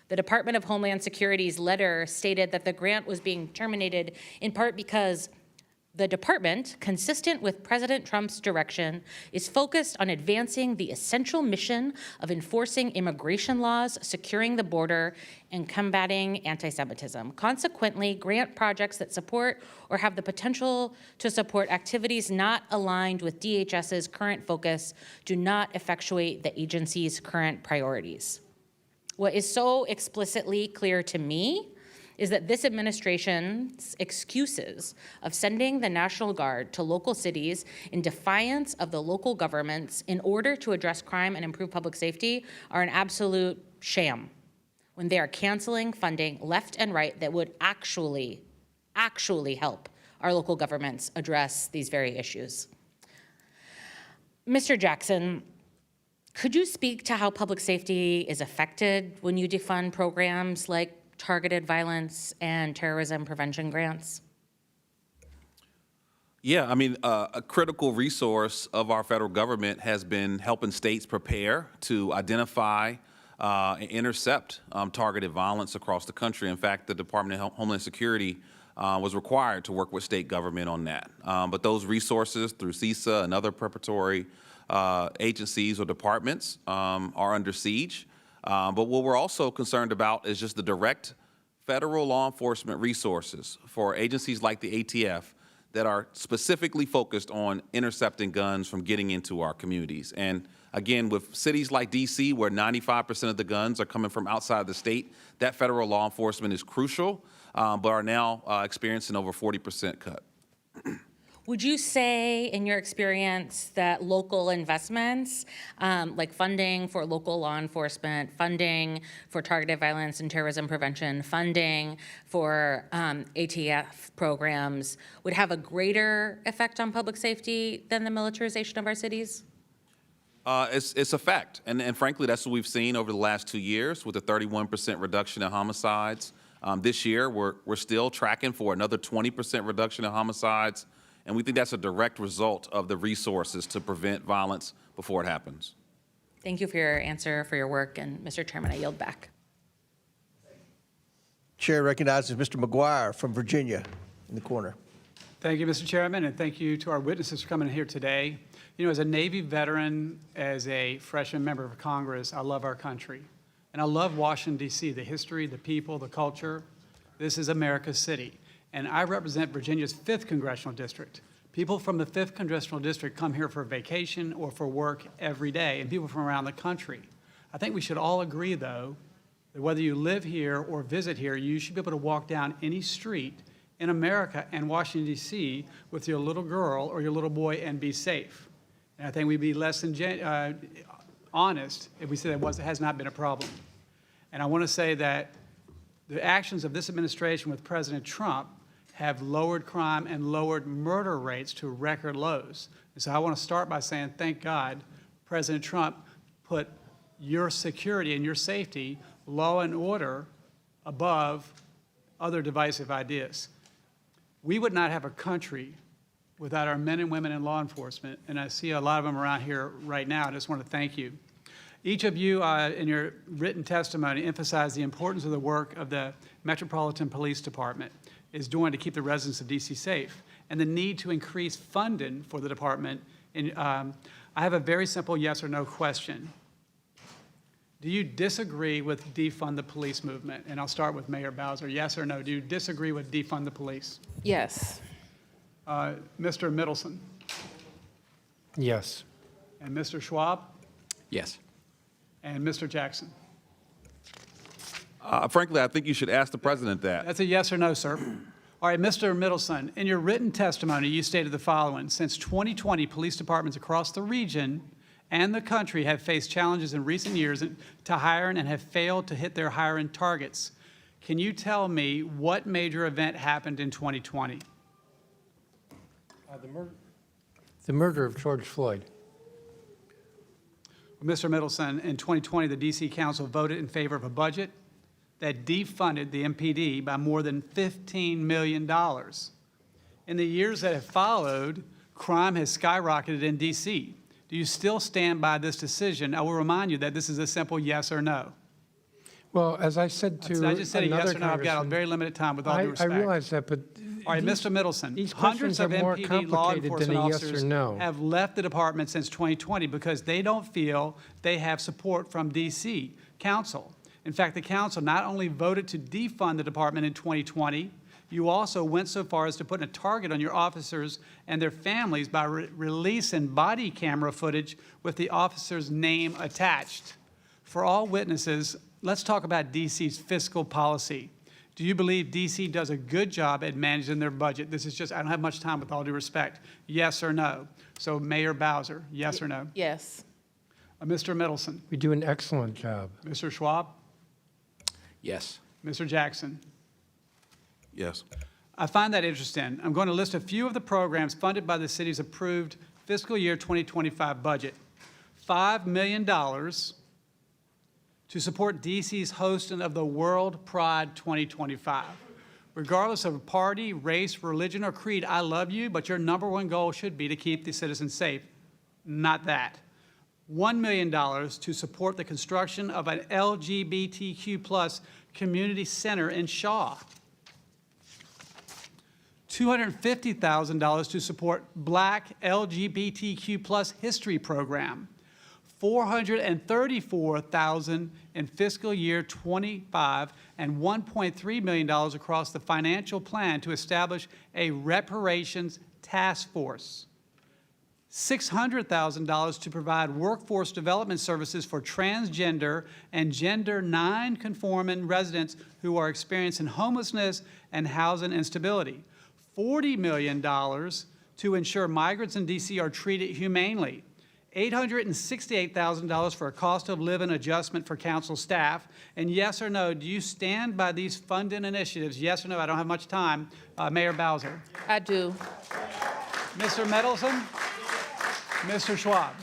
G: The Department of Homeland Security's letter stated that the grant was being terminated in part because the department, consistent with President Trump's direction, is focused on advancing the essential mission of enforcing immigration laws, securing the border, and combating anti-Semitism. Consequently, grant projects that support or have the potential to support activities not aligned with DHS's current focus do not effectuate the agency's current priorities. What is so explicitly clear to me is that this administration's excuses of sending the National Guard to local cities in defiance of the local governments in order to address crime and improve public safety are an absolute sham when they are canceling funding left and right that would actually help our local governments address these very issues. Mr. Jackson, could you speak to how public safety is affected when you defund programs like targeted violence and terrorism prevention grants?
F: Yeah, I mean, a critical resource of our federal government has been helping states prepare to identify and intercept targeted violence across the country. In fact, the Department of Homeland Security was required to work with state government on that. But those resources through CISA and other preparatory agencies or departments are under siege. But what we're also concerned about is just the direct federal law enforcement resources for agencies like the ATF that are specifically focused on intercepting guns from getting into our communities. And again, with cities like DC, where 95% of the guns are coming from outside the state, that federal law enforcement is crucial, but are now experiencing over 40% cut.
G: Would you say, in your experience, that local investments, like funding for local law enforcement, funding for targeted violence and terrorism prevention, funding for ATF programs, would have a greater effect on public safety than the militarization of our cities?
F: It's a fact, and frankly, that's what we've seen over the last 2 years with a 31% reduction in homicides. This year, we're still tracking for another 20% reduction in homicides. And we think that's a direct result of the resources to prevent violence before it happens.
G: Thank you for your answer, for your work, and Mr. Chairman, I yield back.
A: Chair recognizes Mr. McGuire from Virginia in the corner.
P: Thank you, Mr. Chairman, and thank you to our witnesses for coming here today. You know, as a Navy veteran, as a freshman member of Congress, I love our country. And I love Washington, D.C., the history, the people, the culture. This is America's city. And I represent Virginia's 5th Congressional District. People from the 5th Congressional District come here for vacation or for work every day, and people from around the country. I think we should all agree, though, that whether you live here or visit here, you should be able to walk down any street in America and Washington, D.C. with your little girl or your little boy and be safe. And I think we'd be less than honest if we said it has not been a problem. And I want to say that
I: the actions of this administration with President Trump have lowered crime and lowered murder rates to record lows. And so I want to start by saying, thank God, President Trump put your security and your safety, law and order, above other divisive ideas. We would not have a country without our men and women in law enforcement, and I see a lot of them around here right now. I just want to thank you. Each of you in your written testimony emphasized the importance of the work of the Metropolitan Police Department is doing to keep the residents of D.C. safe, and the need to increase funding for the department. And I have a very simple yes or no question. Do you disagree with defund the police movement? And I'll start with Mayor Bowser. Yes or no? Do you disagree with defund the police?
C: Yes.
I: Mr. Mendelson
D: Yes.
I: and Mr. Schwab
E: Yes.
I: and Mr. Jackson.
F: Frankly, I think you should ask the president that.
I: That's a yes or no, sir. All right, Mr. Mendelson, in your written testimony, you stated the following. Since 2020, police departments across the region and the country have faced challenges in recent years to hiring and have failed to hit their hiring targets. Can you tell me what major event happened in 2020?
D: The murder of George Floyd.
I: Mr. Mendelson, in 2020, the D.C. Council voted in favor of a budget that defunded the MPD by more than $15 million. In the years that have followed, crime has skyrocketed in D.C. Do you still stand by this decision? I will remind you that this is a simple yes or no.
D: Well, as I said to
I: I just said a yes
D: another
I: or no. I've got a
D: congressman,
I: very limited time, with all due respect.
D: I realize that, but
I: All right, Mr. Mendelson,
D: these
I: hundreds
D: questions
I: of
D: are more
I: MPD law
D: complicated than
I: enforcement
D: a yes
I: officers
D: or no.
I: have left the department since 2020 because they don't feel they have support from D.C. Council. In fact, the council not only voted to defund the department in 2020, you also went so far as to put a target on your officers and their families by releasing body camera footage with the officer's name attached. For all witnesses, let's talk about D.C.'s fiscal policy. Do you believe D.C. does a good job at managing their budget? This is just, I don't have much time, with all due respect. Yes or no? So Mayor Bowser, yes or no?
C: Yes.
I: Mr. Mendelson?
D: We do an excellent job.
I: Mr. Schwab?
E: Yes.
I: Mr. Jackson?
F: Yes.
I: I find that interesting. I'm going to list a few of the programs funded by the city's approved fiscal year 2025 budget. $5 million to support D.C.'s hosting of the World Pride 2025. Regardless of party, race, religion, or creed, I love you, but your #1 goal should be to keep the citizens safe. Not that. $1 million to support the construction of an LGBTQ+ community center in Shaw. $250,000 to support Black LGBTQ+ history program. $434,000 in fiscal year 25 and $1.3 million across the financial plan to establish a reparations task force. $600,000 to provide workforce development services for transgender and gender non-conforming residents who are experiencing homelessness and housing instability. $40 million to ensure migrants in D.C. are treated humanely. $868,000 for a cost of living adjustment for council staff. And yes or no, do you stand by these funding initiatives? Yes or no? I don't have much time. Mayor Bowser.
C: I do.
I: Mr. Mendelson? Mr. Schwab?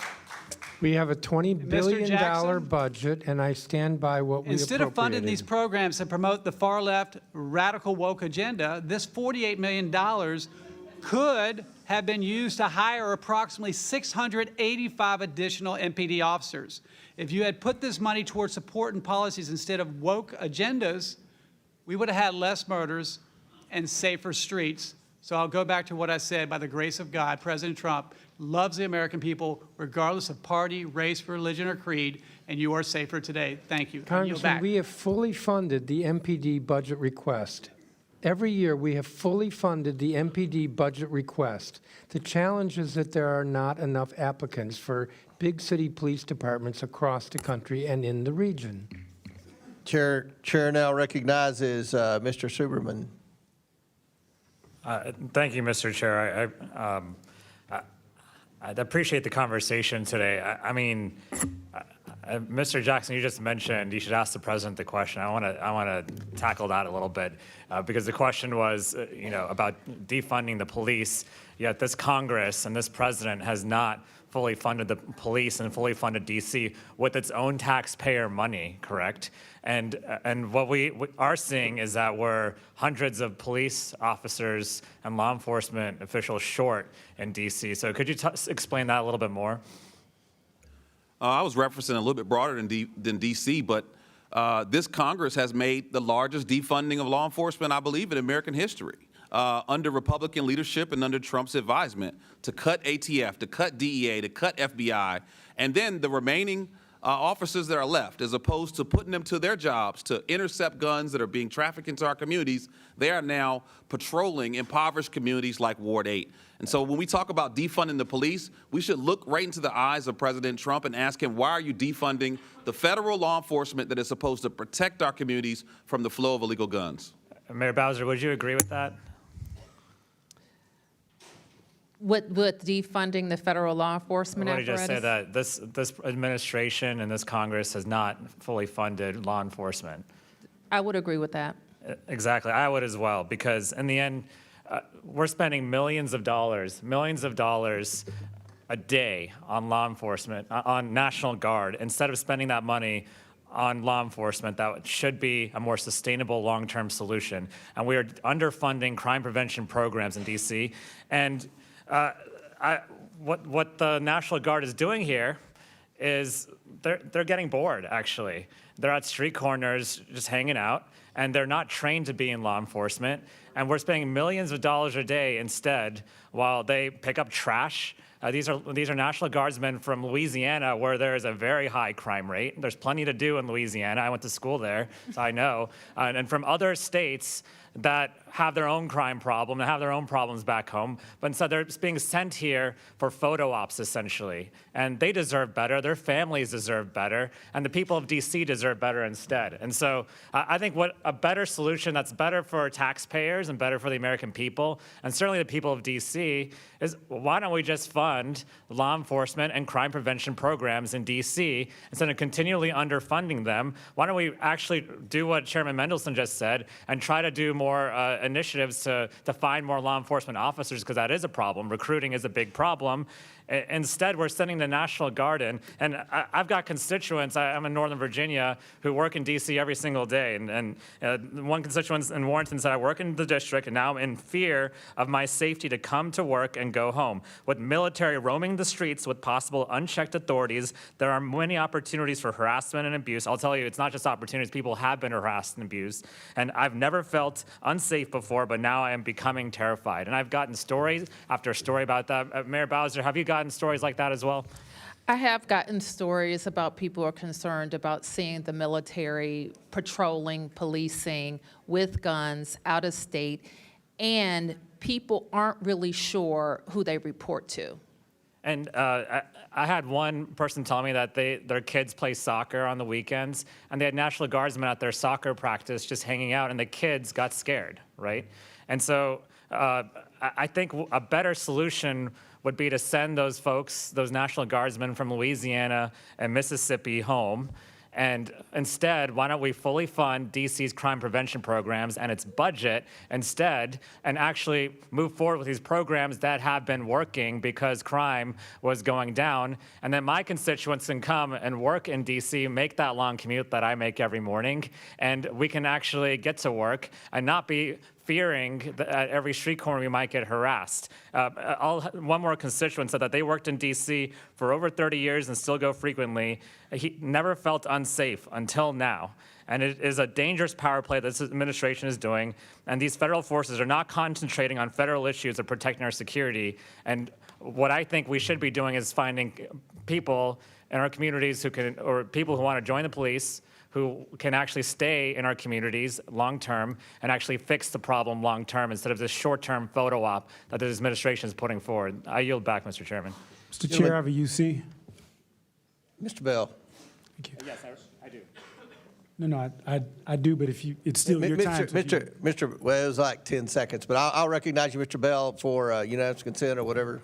D: We have a $20 billion
I: Jackson?
D: budget, and I stand by what we
I: Instead of funding
D: appropriated.
I: these programs that promote the far-left radical woke agenda, this $48 million could have been used to hire approximately 685 additional MPD officers. If you had put this money towards supporting policies instead of woke agendas, we would have had less murders and safer streets. So I'll go back to what I said. By the grace of God, President Trump loves the American people regardless of party, race, religion, or creed, and you are safer today. Thank you. I yield
D: Congressman,
I: back.
D: we have fully funded the MPD budget request. Every year, we have fully funded the MPD budget request. The challenge is that there are not enough applicants for big city police departments across the country and in the region.
A: Chair now recognizes Mr. Suberman.
Q: Thank you, Mr. Chair. I appreciate the conversation today. I mean, Mr. Jackson, you just mentioned you should ask the president the question. I want to tackle that a little bit because the question was, about defunding the police. Yet this Congress and this president has not fully funded the police and fully funded DC with its own taxpayer money, correct? And what we are seeing is that we're hundreds of police officers and law enforcement officials short in DC. So could you explain that a little bit more?
F: I was referencing a little bit broader than DC, but this Congress has made the largest defunding of law enforcement, I believe, in American history. Under Republican leadership and under Trump's advisement, to cut ATF, to cut DEA, to cut FBI, and then the remaining officers that are left, as opposed to putting them to their jobs to intercept guns that are being trafficked into our communities, they are now patrolling impoverished communities like Ward 8. And so when we talk about defunding the police, we should look right into the eyes of President Trump and ask him, why are you defunding the federal law enforcement that is supposed to protect our communities from the flow of illegal guns?
Q: Mayor Bowser, would you agree with that?
C: With defunding the federal law enforcement
Q: What did you
C: apparatus?
Q: just say that this administration and this Congress has not fully funded law enforcement?
C: I would agree with that.
Q: Exactly, I would as well, because in the end, we're spending millions of dollars a day on law enforcement, on National Guard, instead of spending that money on law enforcement that should be a more sustainable long-term solution. And we are underfunding crime prevention programs in DC. And what the National Guard is doing here is they're getting bored, actually. They're at street corners just hanging out, and they're not trained to be in law enforcement. And we're spending millions of dollars a day instead while they pick up trash. These are National Guardsmen from Louisiana, where there is a very high crime rate. There's plenty to do in Louisiana. I went to school there, so I know. And from other states that have their own crime problem and have their own problems back home, but instead they're just being sent here for photo ops, essentially. And they deserve better, their families deserve better, and the people of DC deserve better instead. And so I think what a better solution that's better for taxpayers and better for the American people, and certainly the people of DC, is why don't we just fund law enforcement and crime prevention programs in DC instead of continually underfunding them? Why don't we actually do what Chairman Mendelson just said and try to do more initiatives to find more law enforcement officers, because that is a problem. Recruiting is a big problem. Instead, we're sending the National Guard in. And I've got constituents, I'm in Northern Virginia, who work in DC every single day. And one constituent in Warrenton said, I work in the district, and now I'm in fear of my safety to come to work and go home. With military roaming the streets with possible unchecked authorities, there are many opportunities for harassment and abuse. I'll tell you, it's not just opportunities. People have been harassed and abused. And I've never felt unsafe before, but now I am becoming terrified. And I've gotten story after story about that. Mayor Bowser, have you gotten stories like that as well?
C: I have gotten stories about people who are concerned about seeing the military patrolling, policing with guns out of state, and people aren't really sure who they report to.
Q: And I had one person tell me that their kids play soccer on the weekends, and they had National Guardsmen at their soccer practice just hanging out, and the kids got scared, right? And so I think a better solution would be to send those folks, those National Guardsmen from Louisiana and Mississippi home. And instead, why don't we fully fund DC's crime prevention programs and its budget instead, and actually move forward with these programs that have been working because crime was going down. And then my constituents can come and work in DC, make that long commute that I make every morning, and we can actually get to work and not be fearing that at every street corner we might get harassed. One more constituent said that they worked in DC for over 30 years and still go frequently. He never felt unsafe until now. And it is a dangerous power play that this administration is doing. And these federal forces are not concentrating on federal issues of protecting our security. And what I think we should be doing is finding people in our communities who can, or people who want to join the police, who can actually stay in our communities long-term and actually fix the problem long-term instead of this short-term photo op that this administration is putting forward. I yield back, Mr. Chairman.
H: Mr. Chair, I have a UC.
A: Mr. Bell.
H: Thank you.
Q: Yes, I do.
H: No, I do, but if you, it's still your time.
A: Well, it was like 10 seconds, but I'll recognize you, Mr. Bell, for unanimous consent or whatever.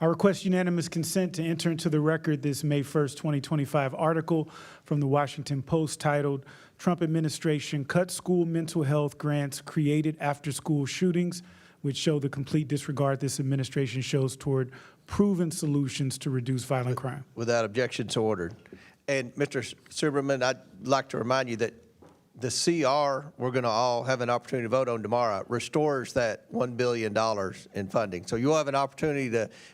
H: I request unanimous consent to enter into the record this May 1st, 2025 article from the Washington Post titled, Trump Administration Cuts School Mental Health Grants Created After School Shootings, which show the complete disregard this administration shows toward proven solutions to reduce violent crime.
A: Without objection, so ordered. And Mr. Silberman, I'd like to remind you that the CR we're going to all have an opportunity to vote on tomorrow restores that $1 billion in funding. So you'll have an opportunity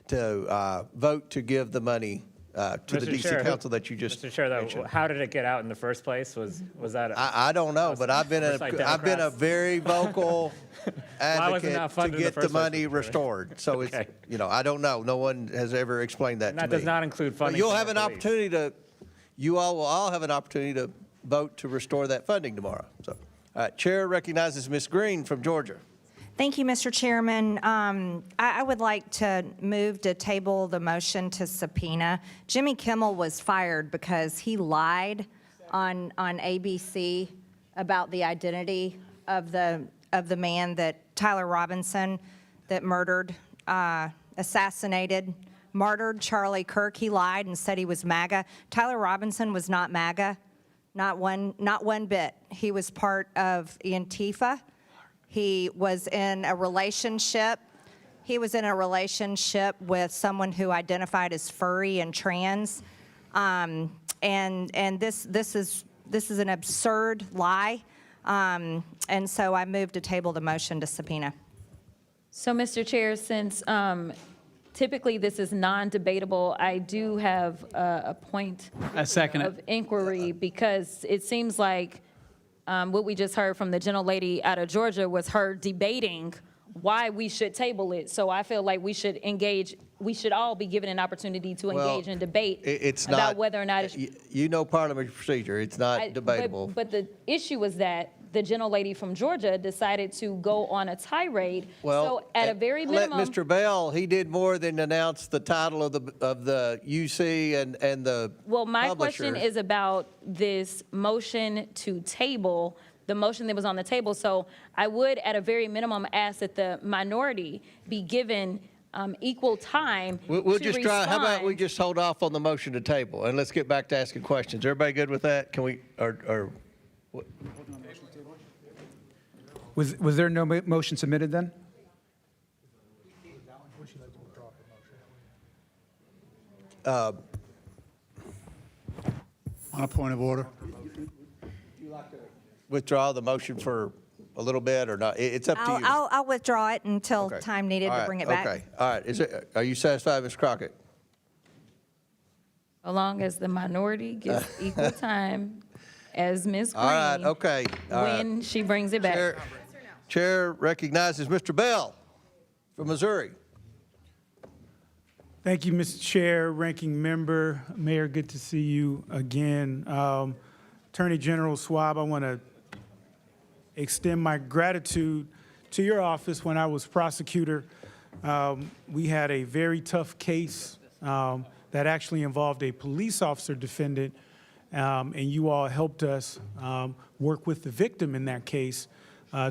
A: to vote to give the money to the
Q: Mr.
A: D.C.
Q: Chair,
A: Council that you just
Q: Mr. Chair,
A: mentioned.
Q: how did it get out in the first place? Was that?
A: I don't know, but I've been a very vocal advocate to get the money restored. So it's, I don't know. No one has ever explained that to me.
Q: That does not include funding.
A: But you'll have an opportunity to. You all will all have an opportunity to vote to restore that funding tomorrow. So, all right, Chair recognizes Ms. Green from Georgia.
R: Thank you, Mr. Chairman. I would like to move to table the motion to subpoena. Jimmy Kimmel was fired because he lied on ABC about the identity of the man that Tyler Robinson that murdered, assassinated, martyred Charlie Kirk. He lied and said he was MAGA. Tyler Robinson was not MAGA. Not one bit. He was part of Antifa. He was in a relationship. He was in a relationship with someone who identified as furry and trans. And this is an absurd lie. And so I move to table the motion to subpoena.
U: So, Mr. Chair, since typically this is non-debatable, I do have a point of inquiry because it seems like what we just heard from the gentlelady out of Georgia was her debating why we should table it. So I feel like we should engage, we should all be given an opportunity to engage in debate about whether or not it's...
A: You know parliamentary procedure. It's not debatable.
U: But the issue was that the gentlelady from Georgia decided to go on a tirade. So at a very minimum...
A: Let Mr. Bell, he did more than announce the title of the UC and the
U: Well, my
A: publisher.
U: question is about this motion to table, the motion that was on the table. So I would, at a very minimum, ask that the minority be given equal time
A: We'll
U: to
A: just try. How about we
U: respond.
A: just hold off on the motion to table and let's get back to asking questions. Everybody good with that? Can we what?
S: Was there no motion submitted then?
W: On a point of order.
A: Withdraw the motion for a little bit or not? It's up to you.
R: I'll withdraw it until
A: Okay.
R: time needed
A: All
R: to
A: right,
R: bring it back.
A: Okay, all right. Are you satisfied, Ms. Crockett?
U: As long as the minority gets equal time as Ms. Green.
A: All right, okay. All right.
U: When she brings it back.
A: Chair recognizes Mr. Bell from Missouri.
H: Thank you, Mr. Chair, Ranking Member, Mayor, good to see you again. Attorney General Schwab, I want to extend my gratitude to your office when I was prosecutor. We had a very tough case that actually involved a police officer defendant, and you all helped us work with the victim in that case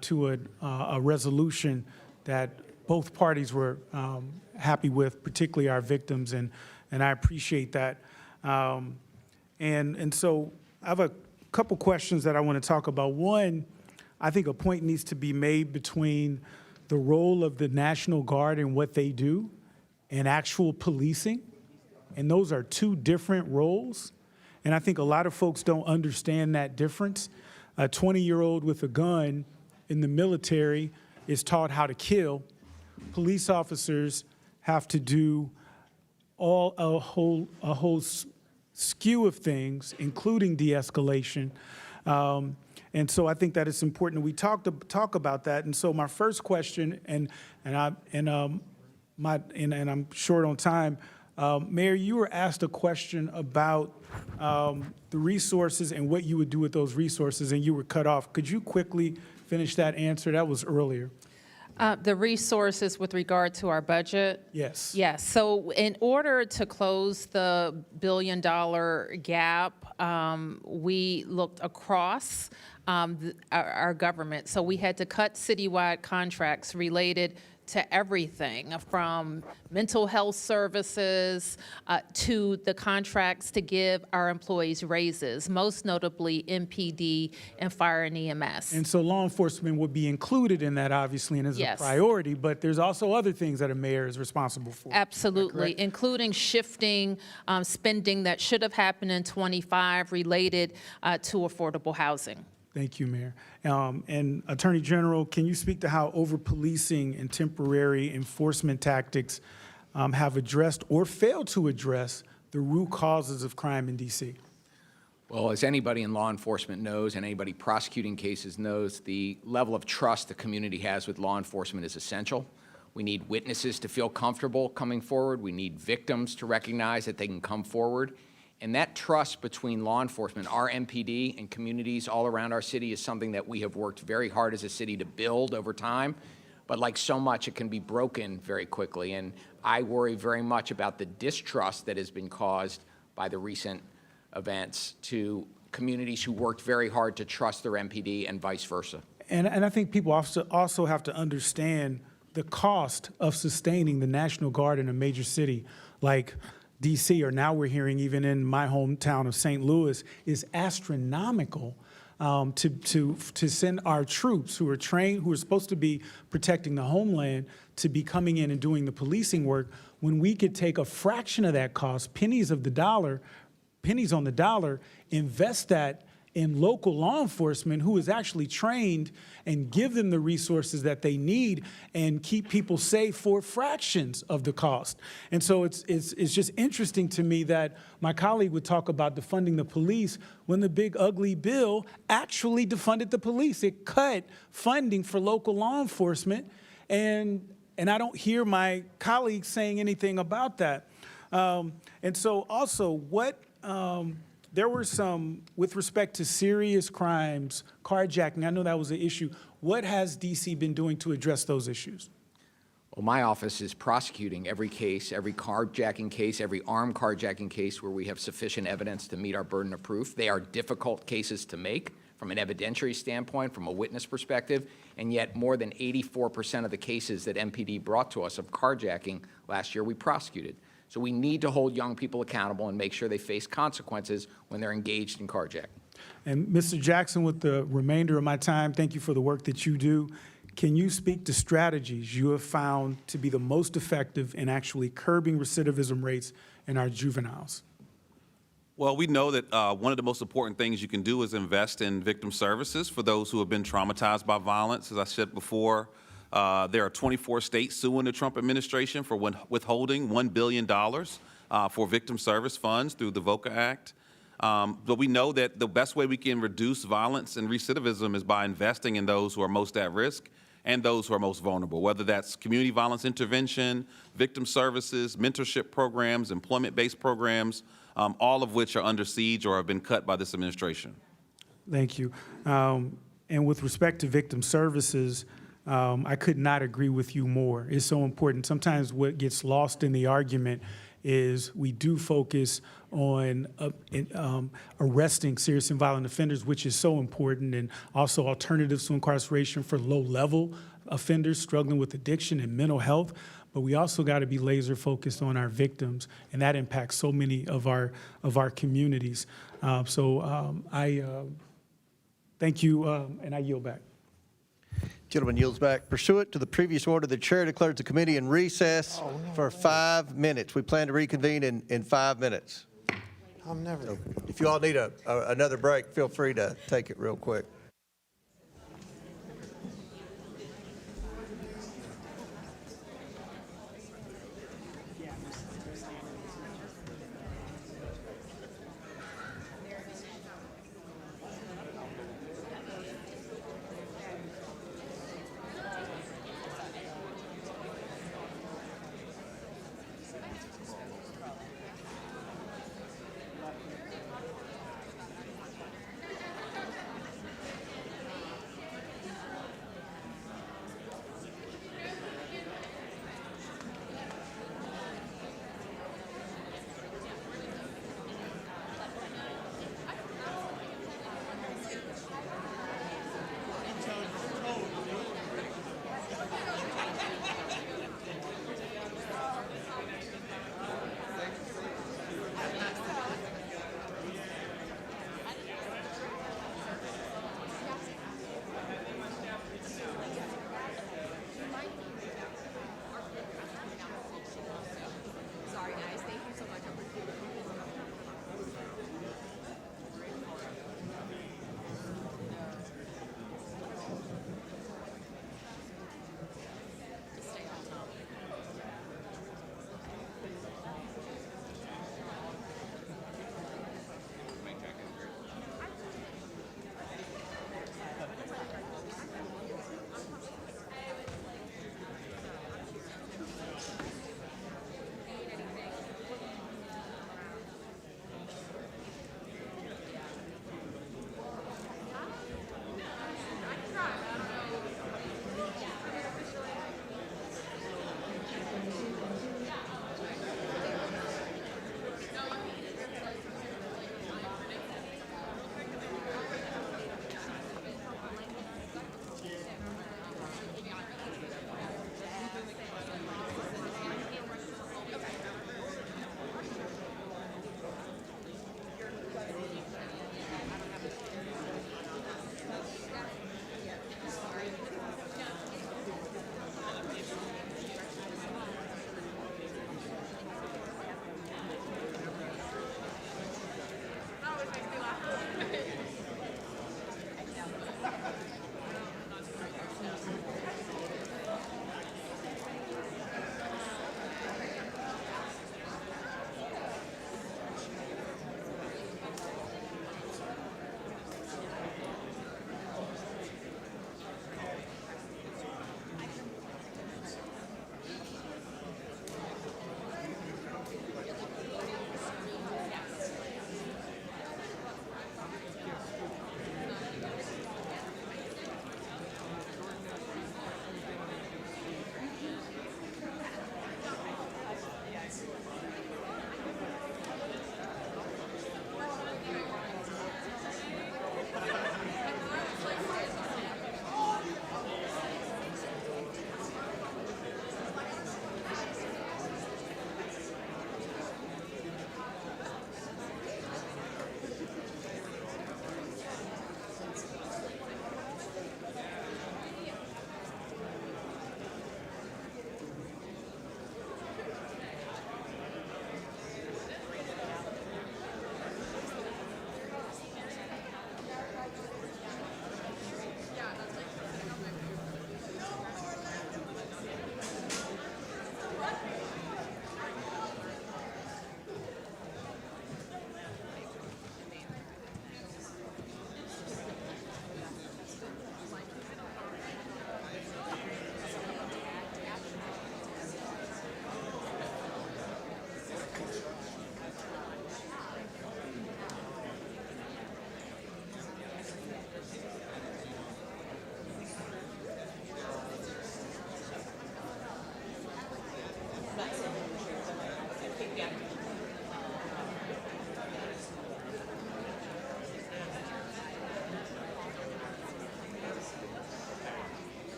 H: to a resolution that both parties were happy with, particularly our victims, and I appreciate that. And so I have a couple questions that I want to talk about. One, I think a point needs to be made between the role of the National Guard and what they do and actual policing, and those are two different roles. And I think a lot of folks don't understand that difference. A 20-year-old with a gun in the military is taught how to kill. Police officers have to do a whole skew of things, including de-escalation. And so I think that it's important that we talk about that. And so my first question, and I'm short on time, Mayor, you were asked a question about the resources and what you would do with those resources, and you were cut off. Could you quickly finish that answer? That was earlier.
C: The resources with regard to our budget?
H: Yes.
C: Yes. So in order to close the $1 billion gap, we looked across our government. So we had to cut citywide contracts related to everything from mental health services to the contracts to give our employees raises, most notably MPD and fire and EMS.
H: And so law enforcement would be included in that, obviously, and is
C: Yes.
H: a priority, but there's also other things that a mayor is responsible for.
C: Absolutely, including shifting spending that should have happened in '25 related to affordable housing.
H: Thank you, Mayor. And Attorney General, can you speak to how over-policing and temporary enforcement tactics have addressed or failed to address the root causes of crime in D.C.?
E: Well, as anybody in law enforcement knows and anybody prosecuting cases knows, the level of trust the community has with law enforcement is essential. We need witnesses to feel comfortable coming forward. We need victims to recognize that they can come forward. And that trust between law enforcement, our MPD, and communities all around our city is something that we have worked very hard as a city to build over time. But like so much, it can be broken very quickly. And I worry very much about the distrust that has been caused by the recent events to communities who worked very hard to trust their MPD and vice versa.
H: And I think people also have to understand the cost of sustaining the National Guard in a major city like D.C., or now we're hearing even in my hometown of St. Louis, is astronomical. To send our troops who are trained, who are supposed to be protecting the homeland, to be coming in and doing the policing work, when we could take a fraction of that cost, pennies on the dollar, invest that in local law enforcement who is actually trained, and give them the resources that they need and keep people safe for fractions of the cost. And so it's just interesting to me that my colleague would talk about defunding the police when the big ugly bill actually defunded the police. It cut funding for local law enforcement, and I don't hear my colleagues saying anything about that. And so also there were some, with respect to serious crimes, carjacking, I know that was an issue. What has D.C. been doing to address those issues?
E: Well, my office is prosecuting every case, every carjacking case, every armed carjacking case where we have sufficient evidence to meet our burden of proof. They are difficult cases to make from an evidentiary standpoint, from a witness perspective, and yet more than 84% of the cases that MPD brought to us of carjacking last year we prosecuted. So we need to hold young people accountable and make sure they face consequences when they're engaged in carjacking.
H: And Mr. Jackson, with the remainder of my time, thank you for the work that you do. Can you speak to strategies you have found to be the most effective in actually curbing recidivism rates in our juveniles?
F: Well, we know that one of the most important things you can do is invest in victim services for those who have been traumatized by violence. As I said before, there are 24 states suing the Trump administration for withholding $1 billion for victim service funds through the VOCA Act. But we know that the best way we can reduce violence and recidivism is by investing in those who are most at risk and those who are most vulnerable, whether that's community violence intervention, victim services, mentorship programs, employment-based programs, all of which are under siege or have been cut by this administration.
H: Thank you. And with respect to victim services, I could not agree with you more. It's so important. Sometimes what gets lost in the argument is we do focus on arresting serious and violent offenders, which is so important, and also alternatives to incarceration for low-level offenders struggling with addiction and mental health. But we also got to be laser focused on our victims, and that impacts so many of our communities. I thank you, and I yield back.
A: Gentleman yields back. Pursuant to the previous order, the chair declares the committee in recess for 5 minutes. We plan to reconvene in 5 minutes. So if you all need another break, feel free to take it real quick.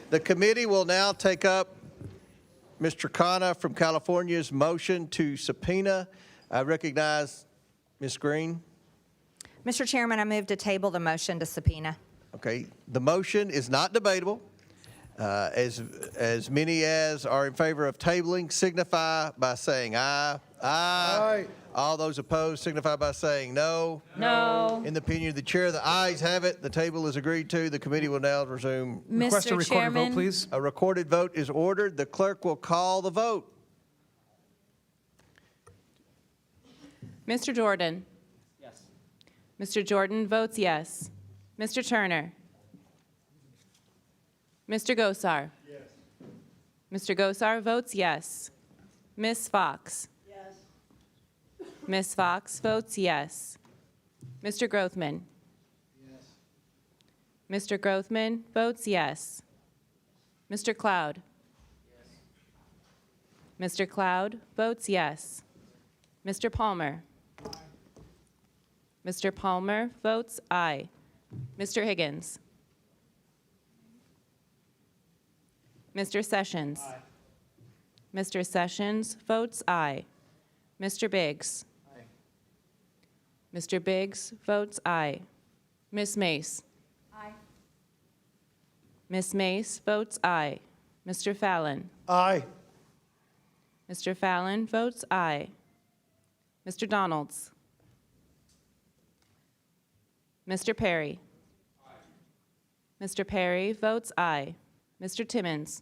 A: The committee will now take up Mr. Khanna from California's motion to subpoena. I recognize Ms. Green.
R: Mr. Chairman, I move to table the motion to subpoena.
A: Okay, the motion is not debatable. As many as are in favor of tabling signify by saying aye. Aye. All those opposed signify by saying no.
U: No.
A: In the opinion of the chair, the ayes have it. The table is agreed to. The committee will now resume.
S: Request a
U: Mr.
S: recorded
U: Chairman.
S: vote, please.
A: A recorded vote is ordered. The clerk will call the vote.
C: Mr. Jordan? Yes. Mr. Jordan votes yes. Mr. Turner? Mr. Gosar? Yes. Mr. Gosar votes yes. Ms. Fox? Yes. Ms. Fox votes yes. Mr. Grothman? Yes. Mr. Grothman votes yes. Mr. Cloud? Yes. Mr. Cloud votes yes. Mr. Palmer? Aye. Mr. Palmer votes aye. Mr. Higgins? Mr. Sessions? Aye. Mr. Sessions votes aye. Mr. Biggs? Aye. Mr. Biggs votes aye. Ms. Mace? Aye. Ms. Mace votes aye. Mr. Fallon?
A: Aye.
C: Mr. Fallon votes aye. Mr. Donalds? Mr. Perry? Aye. Mr. Perry votes aye. Mr. Timmons?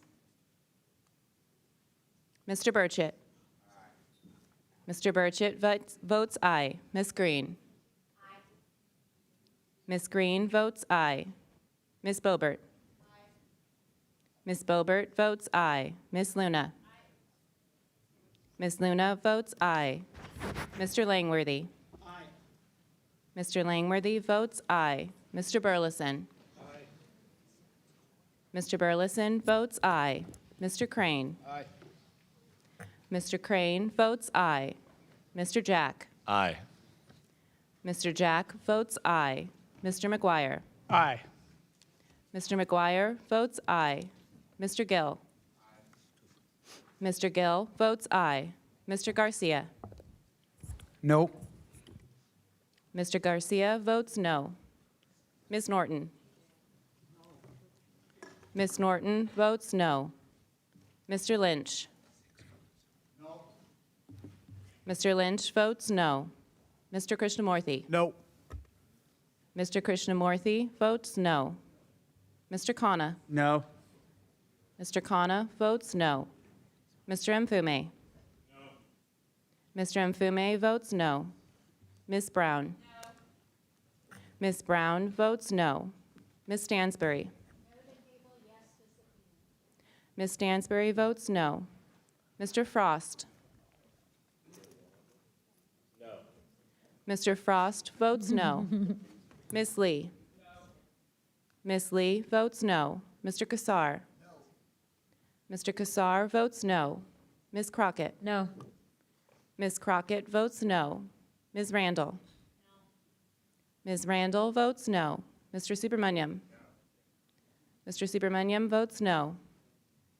C: Mr. Burchett? Aye. Mr. Burchett votes aye. Ms. Green? Aye. Ms. Green votes aye. Ms. Boebert? Aye. Ms. Boebert votes aye. Ms. Luna? Aye. Ms. Luna votes aye. Mr. Langworthy? Aye. Mr. Langworthy votes aye. Mr. Burleson? Aye. Mr. Burleson votes aye. Mr. Crane?
V: Aye.
C: Mr. Crane votes aye. Mr. Jack?
V: Aye.
C: Mr. Jack votes aye. Mr. McGuire?
H: Aye.
C: Mr. McGuire votes aye. Mr. Gill? Aye. Mr. Gill votes aye. Mr. Garcia?
S: No.
C: Mr. Garcia votes no. Ms. Norton? Ms. Norton votes no. Mr. Lynch? No. Mr. Lynch votes no. Mr. Krishnamurthy?
H: No.
C: Mr. Krishnamurthy votes no. Mr. Khanna?
S: No.
C: Mr. Khanna votes no. Mr. Mfume? No. Mr. Mfume votes no. Ms. Brown? No. Ms. Brown votes no. Ms. Stansbury? Ms. Stansberry votes no. Mr. Frost? No. Mr. Frost votes no. Ms. Lee? Ms. Lee votes no. Mr. Kassar? No. Mr. Kassar votes no. Ms. Crockett?
U: No.
C: Ms. Crockett votes no. Ms. Randall? Ms. Randall votes no. Mr. Subramaniam? Mr. Subramaniam votes no.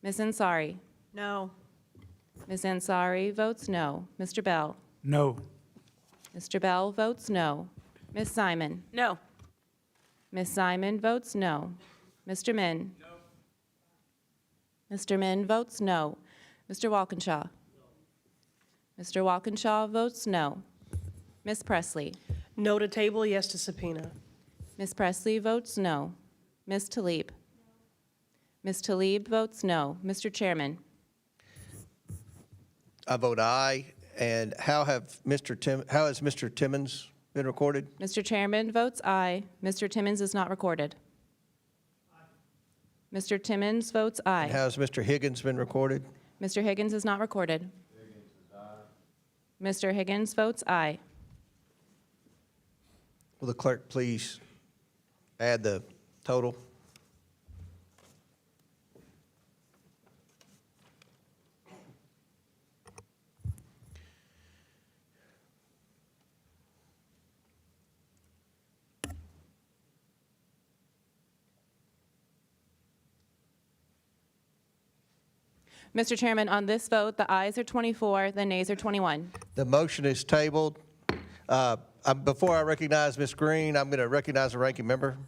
C: Ms. Ansari?
M: No.
C: Ms. Ansari votes no. Mr. Bell?
H: No.
C: Mr. Bell votes no. Ms. Simon?
M: No.
C: Ms. Simon votes no. Mr. Min? No. Mr. Min votes no. Mr. Walkinshaw? Mr. Walkinshaw votes no. Ms. Presley?
B: No to table, yes to subpoena.
C: Ms. Presley votes no. Ms. Tlaib? Ms. Tlaib votes no. Mr. Chairman?
A: I vote aye. And how has Mr. Timmons been recorded?
C: Mr. Chairman votes aye. Mr. Timmons is not recorded. Mr. Timmons votes aye.
A: And how has Mr. Higgins been recorded?
C: Mr. Higgins is not recorded. Mr. Higgins votes aye.
A: Will the clerk please add the total?
C: Mr. Chairman, on this vote, the ayes are 24, the nays are 21.
A: The motion is tabled. Before I recognize Ms. Green, I'm going to recognize the ranking member.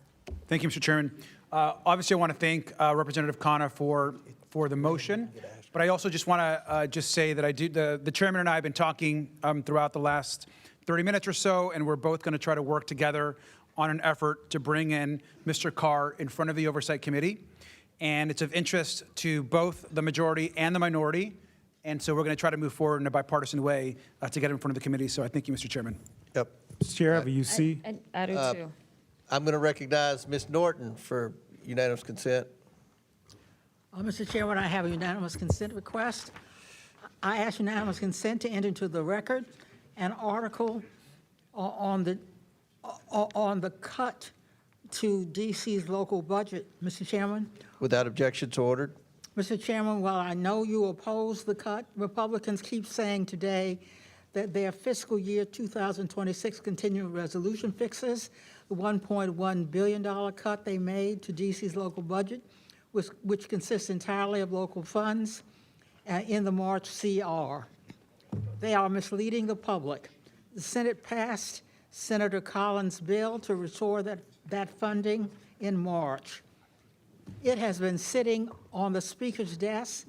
S: Thank you, Mr. Chairman. Obviously, I want to thank Representative Khanna for the motion, but I also just want to just say that the chairman and I have been talking throughout the last 30 minutes or so, and we're both going to try to work together on an effort to bring in Mr. Carr in front of the Oversight Committee. And it's of interest to both the majority and the minority. And so we're going to try to move forward in a bipartisan way to get in front of the committee. So I thank you, Mr. Chairman.
A: Yep.
H: Mr. Chair, I have a UC.
U: I do too.
A: I'm going to recognize Ms. Norton for unanimous consent.
J: Mr. Chairman, I have a unanimous consent request. I ask unanimous consent to enter into the record an article on the cut to DC's local budget, Mr. Chairman.
A: Without objection, so ordered.
J: Mr. Chairman, while I know you oppose the cut, Republicans keep saying today that their fiscal year 2026 continuing resolution fixes the $1.1 billion cut they made to DC's local budget, which consists entirely of local funds in the March CR. They are misleading the public. The Senate passed Senator Collins' bill to restore that funding in March. It has been sitting on the Speaker's desk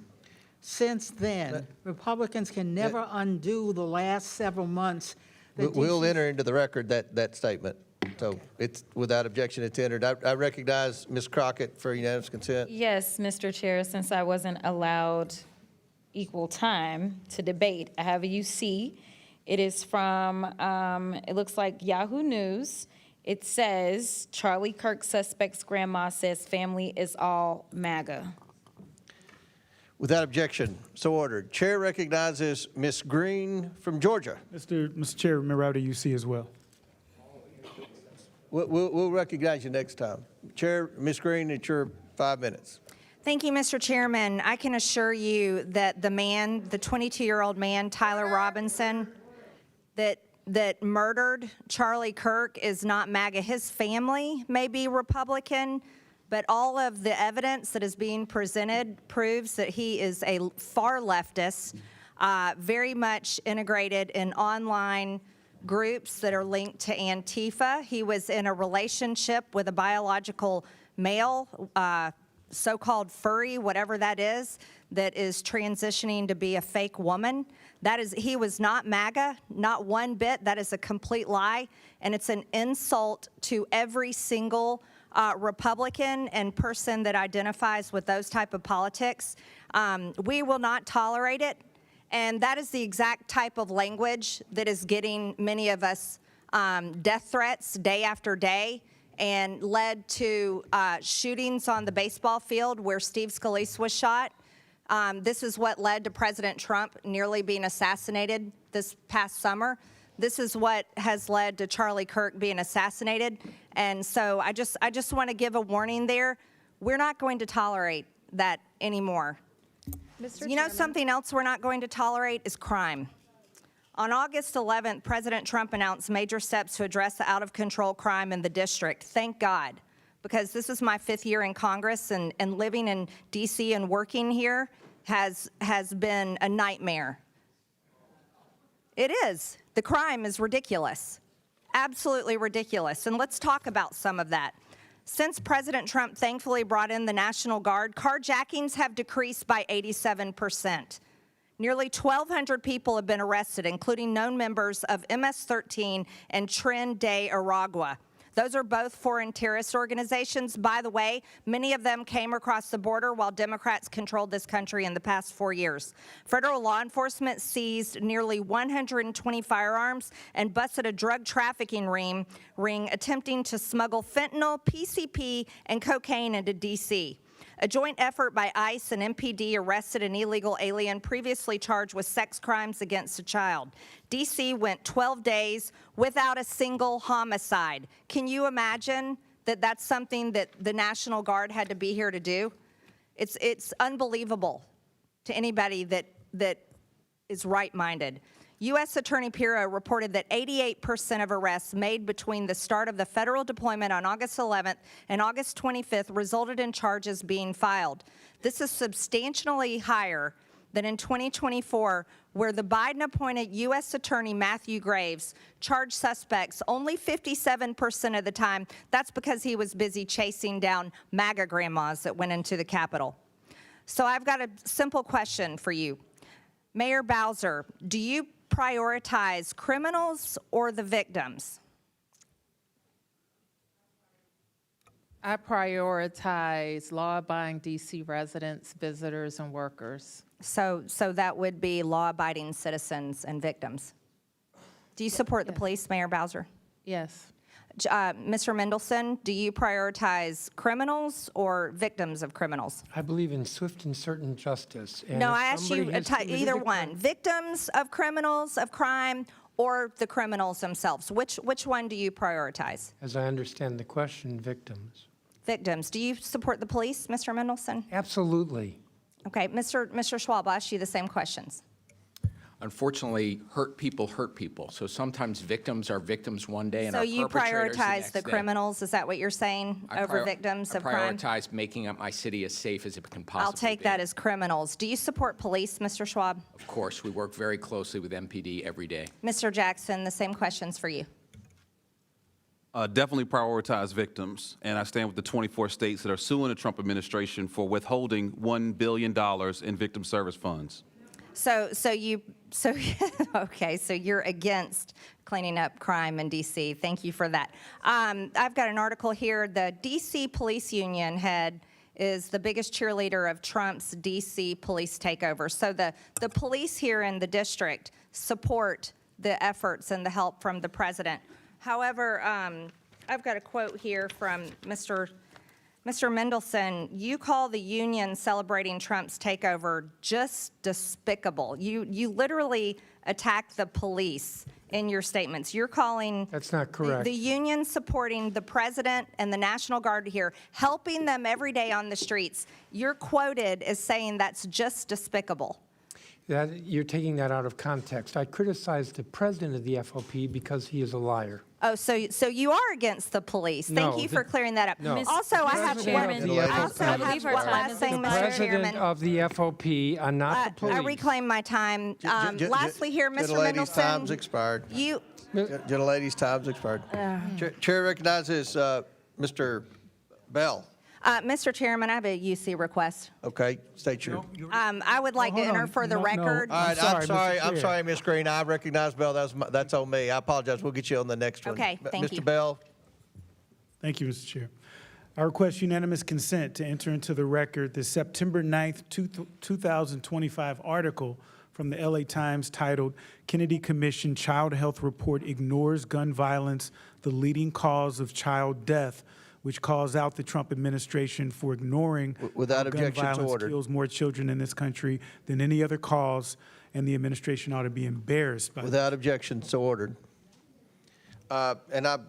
J: since then. Republicans can never undo the last several months.
A: We'll enter into the record that statement. So it's without objection, it's entered. I recognize Ms. Crockett for unanimous consent.
U: Yes, Mr. Chair, since I wasn't allowed equal time to debate, I have a UC. It is from, it looks like Yahoo News. It says, Charlie Kirk suspect's grandma says family is all MAGA.
A: Without objection, so ordered. Chair recognizes Ms. Green from Georgia.
H: Mr. Chair, remember I have a UC as well.
A: We'll recognize you next time. Chair, Ms. Green, it's your 5 minutes.
R: Thank you, Mr. Chairman. I can assure you that the 22-year-old man, Tyler Robinson, that murdered Charlie Kirk is not MAGA. His family may be Republican, but all of the evidence that is being presented proves that he is a far leftist, very much integrated in online groups that are linked to Antifa. He was in a relationship with a biological male, so-called furry, whatever that is transitioning to be a fake woman. He was not MAGA, not one bit. That is a complete lie, and it's an insult to every single Republican and person that identifies with those type of politics. We will not tolerate it, and that is the exact type of language that is getting many of us death threats day after day, and led to shootings on the baseball field where Steve Scalise was shot. This is what led to President Trump nearly being assassinated this past summer. This is what has led to Charlie Kirk being assassinated. And so I just want to give a warning there. We're not going to tolerate that anymore. You know, something else we're not going to tolerate is crime. On August 11th, President Trump announced major steps to address the out-of-control crime in the district. Thank God, because this is my 5th year in Congress, and living in D.C. and working here has been a nightmare. It is. The crime is ridiculous, absolutely ridiculous. And let's talk about some of that. Since President Trump thankfully brought in the National Guard, carjackings have decreased by 87%. Nearly 1,200 people have been arrested, including known members of MS-13 and Tren de Aragua. Those are both foreign terrorist organizations. By the way, many of them came across the border while Democrats controlled this country in the past 4 years. Federal law enforcement seized nearly 120 firearms and busted a drug trafficking ring attempting to smuggle fentanyl, PCP, and cocaine into D.C. A joint effort by ICE and MPD arrested an illegal alien previously charged with sex crimes against a child. D.C. went 12 days without a single homicide. Can you imagine that that's something that the National Guard had to be here to do? It's unbelievable to anybody that is right-minded. U.S. Attorney Pirro reported that 88% of arrests made between the start of the federal deployment on August 11th and August 25th resulted in charges being filed. This is substantially higher than in 2024, where the Biden-appointed U.S. Attorney Matthew Graves charged suspects only 57% of the time. That's because he was busy chasing down MAGA grandmas that went into the Capitol. So I've got a simple question for you. Mayor Bowser, do you prioritize criminals or the victims?
C: I prioritize law-abiding D.C. residents, visitors, and workers.
R: So that would be law-abiding citizens and victims. Do you support the police, Mayor Bowser?
C: Yes.
R: Mr. Mendelson, do you prioritize criminals or victims of criminals?
D: I believe in swift and certain justice. And
R: No,
D: if
R: I asked you
D: somebody has committed
R: either
D: a
R: one.
D: crime-
R: Victims of criminals, of crime, or the criminals themselves. Which one do you prioritize?
D: As I understand the question, victims.
R: Victims. Do you support the police, Mr. Mendelson?
D: Absolutely.
R: Okay, Mr. Schwalb, I'll ask you the same questions.
E: Unfortunately, hurt people. So sometimes victims are victims one day and
R: So
E: are
R: you
E: perpetrators
R: prioritize the
E: next day.
R: criminals, is that what you're saying, over victims of crime?
E: I prioritize making up my city as safe as it can possibly be.
R: I'll take that as criminals. Do you support police, Mr. Schwab?
E: Of course, we work very closely with MPD every day.
R: Mr. Jackson, the same questions for you.
F: Definitely prioritize victims, and I stand with the 24 states that are suing the Trump administration for withholding $1 billion in victim service funds.
R: Okay, so you're against cleaning up crime in D.C. Thank you for that. I've got an article here. The D.C. Police Union head is the biggest cheerleader of Trump's D.C. police takeover. So the police here in the district support the efforts and the help from the president. However, I've got a quote here from Mr. Mendelson. You call the union celebrating Trump's takeover just despicable. You literally attack the police in your statements. You're calling
D: That's not correct.
R: the union supporting the president and the National Guard here, helping them every day on the streets. You're quoted as saying that's just despicable.
D: You're taking that out of context. I criticized the president of the FOP because he is a liar.
R: Oh, so you are against the police. Thank
D: No,
R: you for clearing that up.
D: no.
R: Also, I have
D: President
R: one,
D: of the
R: I also
D: FOP.
R: have
D: I believe our
R: one
D: time
R: last
D: is
R: thing,
D: the
R: Mr.
D: president
R: Chairman.
D: of the FOP, not the police.
R: I reclaim my time. Lastly here, Mr.
A: Gentlelady's
R: Mendelson.
A: time's expired. Gentlelady's time's expired. Chair recognizes Mr. Bell.
R: Mr. Chairman, I have a UC request.
A: Okay, state your.
R: I would like to enter for the record.
A: All right, I'm sorry, Ms. Green. I recognize Bell. That's on me. I apologize. We'll get you on the next one.
R: Okay, thank you.
A: Mr. Bell.
H: Thank you, Mr. Chair. I request unanimous consent to enter into the record the September 9th, 2025 article from the LA Times titled, Kennedy Commission Child Health Report Ignores Gun Violence, the Leading Cause of Child Death, which calls out the Trump administration for ignoring
A: Without
H: how
A: objection,
H: gun
A: so
H: violence
A: ordered.
H: kills more children in this country than any other cause, and the administration ought to be embarrassed by that.
A: Without objection, so ordered. And I,
S: I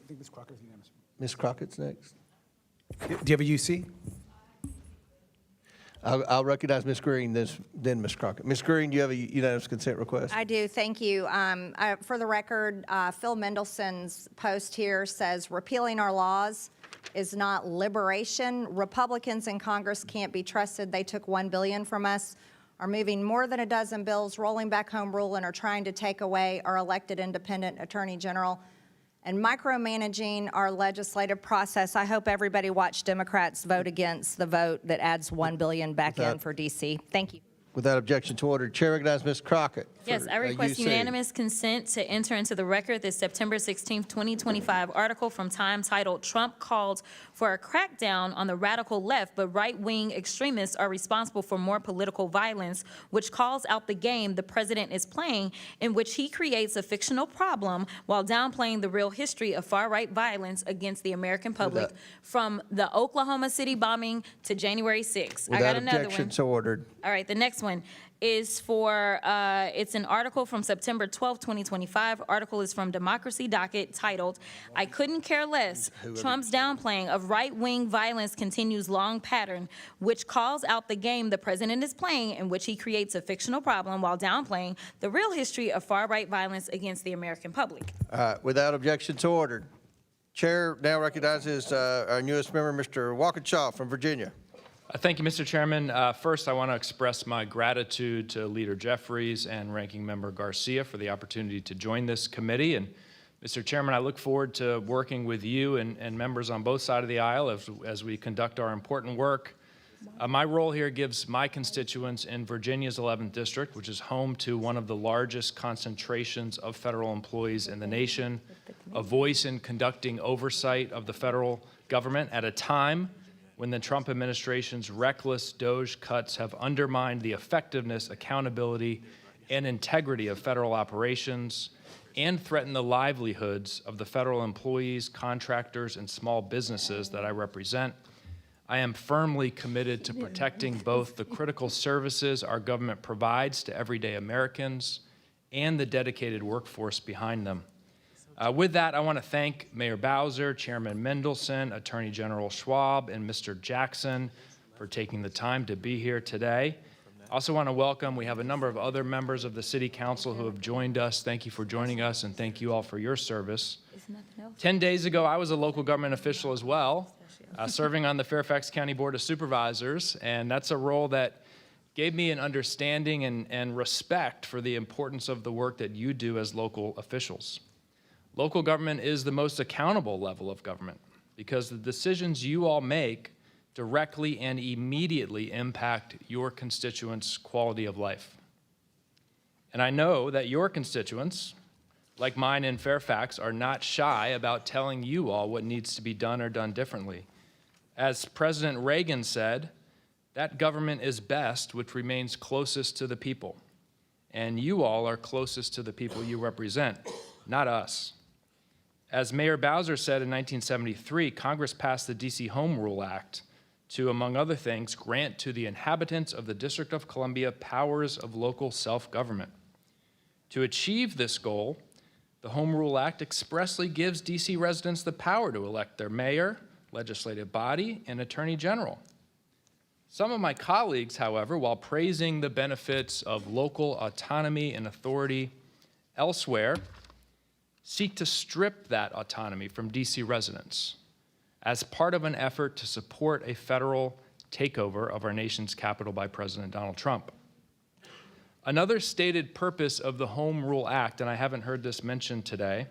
S: think Ms. Crockett's unanimous.
A: Ms. Crockett's next.
S: Do you have a UC?
A: I'll recognize Ms. Green, then Ms. Crockett. Ms. Green, do you have a unanimous consent request?
R: I do, thank you. For the record, Phil Mendelson's post here says repealing our laws is not liberation. Republicans in Congress can't be trusted. They took $1 billion from us, are moving more than a dozen bills, rolling back home rule, and are trying to take away our elected independent attorney general and micromanaging our legislative process. I hope everybody watched Democrats vote against the vote that adds $1 billion back in for D.C. Thank you.
A: Without objection to order, Chair recognizes Ms. Crockett.
U: Yes, I request unanimous consent to enter into the record the September 16, 2025 article from Time titled "Trump Called for a Crackdown on the Radical Left, but Right-Wing Extremists Are Responsible for More Political Violence," which calls out the game the president is playing, in which he creates a fictional problem while downplaying the real history of far-right violence against the American public, from the Oklahoma City bombing to January 6. I got
A: Without
U: another
A: objection,
U: one.
A: so ordered.
U: All right, the next one is for, it's an article from September 12, 2025. Article is from Democracy Docket titled, "I Couldn't Care Less, Trump's Downplaying of Right-Wing Violence Continues Long Pattern," which calls out the game the president is playing, in which he creates a fictional problem while downplaying the real history of far-right violence against the American public.
A: Without objection, so ordered. Chair now recognizes our newest member, Mr. Walkinshaw from Virginia.
K: Thank you, Mr. Chairman. First, I want to express my gratitude to Leader Jeffries and Ranking Member Garcia for the opportunity to join this committee. And Mr. Chairman, I look forward to working with you and members on both sides of the aisle as we conduct our important work. My role here gives my constituents in Virginia's 11th District, which is home to one of the largest concentrations of federal employees in the nation, a voice in conducting oversight of the federal government at a time when the Trump administration's reckless DOGE cuts have undermined the effectiveness, accountability, and integrity of federal operations and threatened the livelihoods of the federal employees, contractors, and small businesses that I represent. I am firmly committed to protecting both the critical services our government provides to everyday Americans and the dedicated workforce behind them. With that, I want to thank Mayor Bowser, Chairman Mendelson, Attorney General Schwab, and Mr. Jackson for taking the time to be here today. I also want to welcome, we have a number of other members of the City Council who have joined us. Thank you for joining us, and thank you all for your service. 10 days ago, I was a local government official as well, serving on the Fairfax County Board of Supervisors, and that's a role that gave me an understanding and respect for the importance of the work that you do as local officials. Local government is the most accountable level of government because the decisions you all make directly and immediately impact your constituents' quality of life. And I know that your constituents, like mine in Fairfax, are not shy about telling you all what needs to be done or done differently. As President Reagan said, that government is best which remains closest to the people. And you all are closest to the people you represent, not us. As Mayor Bowser said in 1973, Congress passed the D.C. Home Rule Act to, among other things, grant to the inhabitants of the District of Columbia powers of local self-government. To achieve this goal, the Home Rule Act expressly gives D.C. residents the power to elect their mayor, legislative body, and attorney general. Some of my colleagues, however, while praising the benefits of local autonomy and authority elsewhere, seek to strip that autonomy from D.C. residents as part of an effort to support a federal takeover of our nation's capital by President Donald Trump. Another stated purpose of the Home Rule Act, and I haven't heard this mentioned today,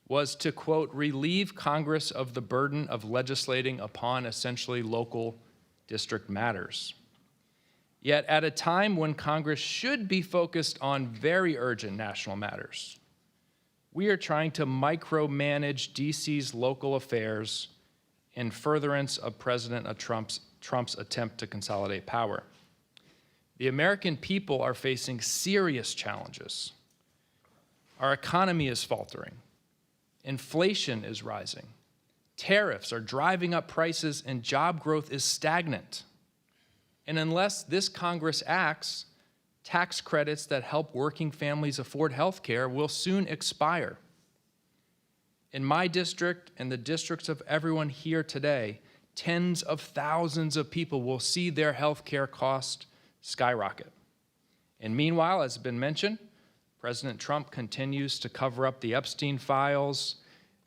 K: was to, quote, relieve Congress of the burden of legislating upon essentially local district matters. Yet at a time when Congress should be focused on very urgent national matters, we are trying to micromanage D.C.'s local affairs in furtherance of President Trump's attempt to consolidate power. The American people are facing serious challenges. Our economy is faltering. Inflation is rising. Tariffs are driving up prices and job growth is stagnant. And unless this Congress acts, tax credits that help working families afford health care will soon expire. In my district and the districts of everyone here today, tens of thousands of people will see their health care costs skyrocket. And meanwhile, as has been mentioned, President Trump continues to cover up the Epstein files,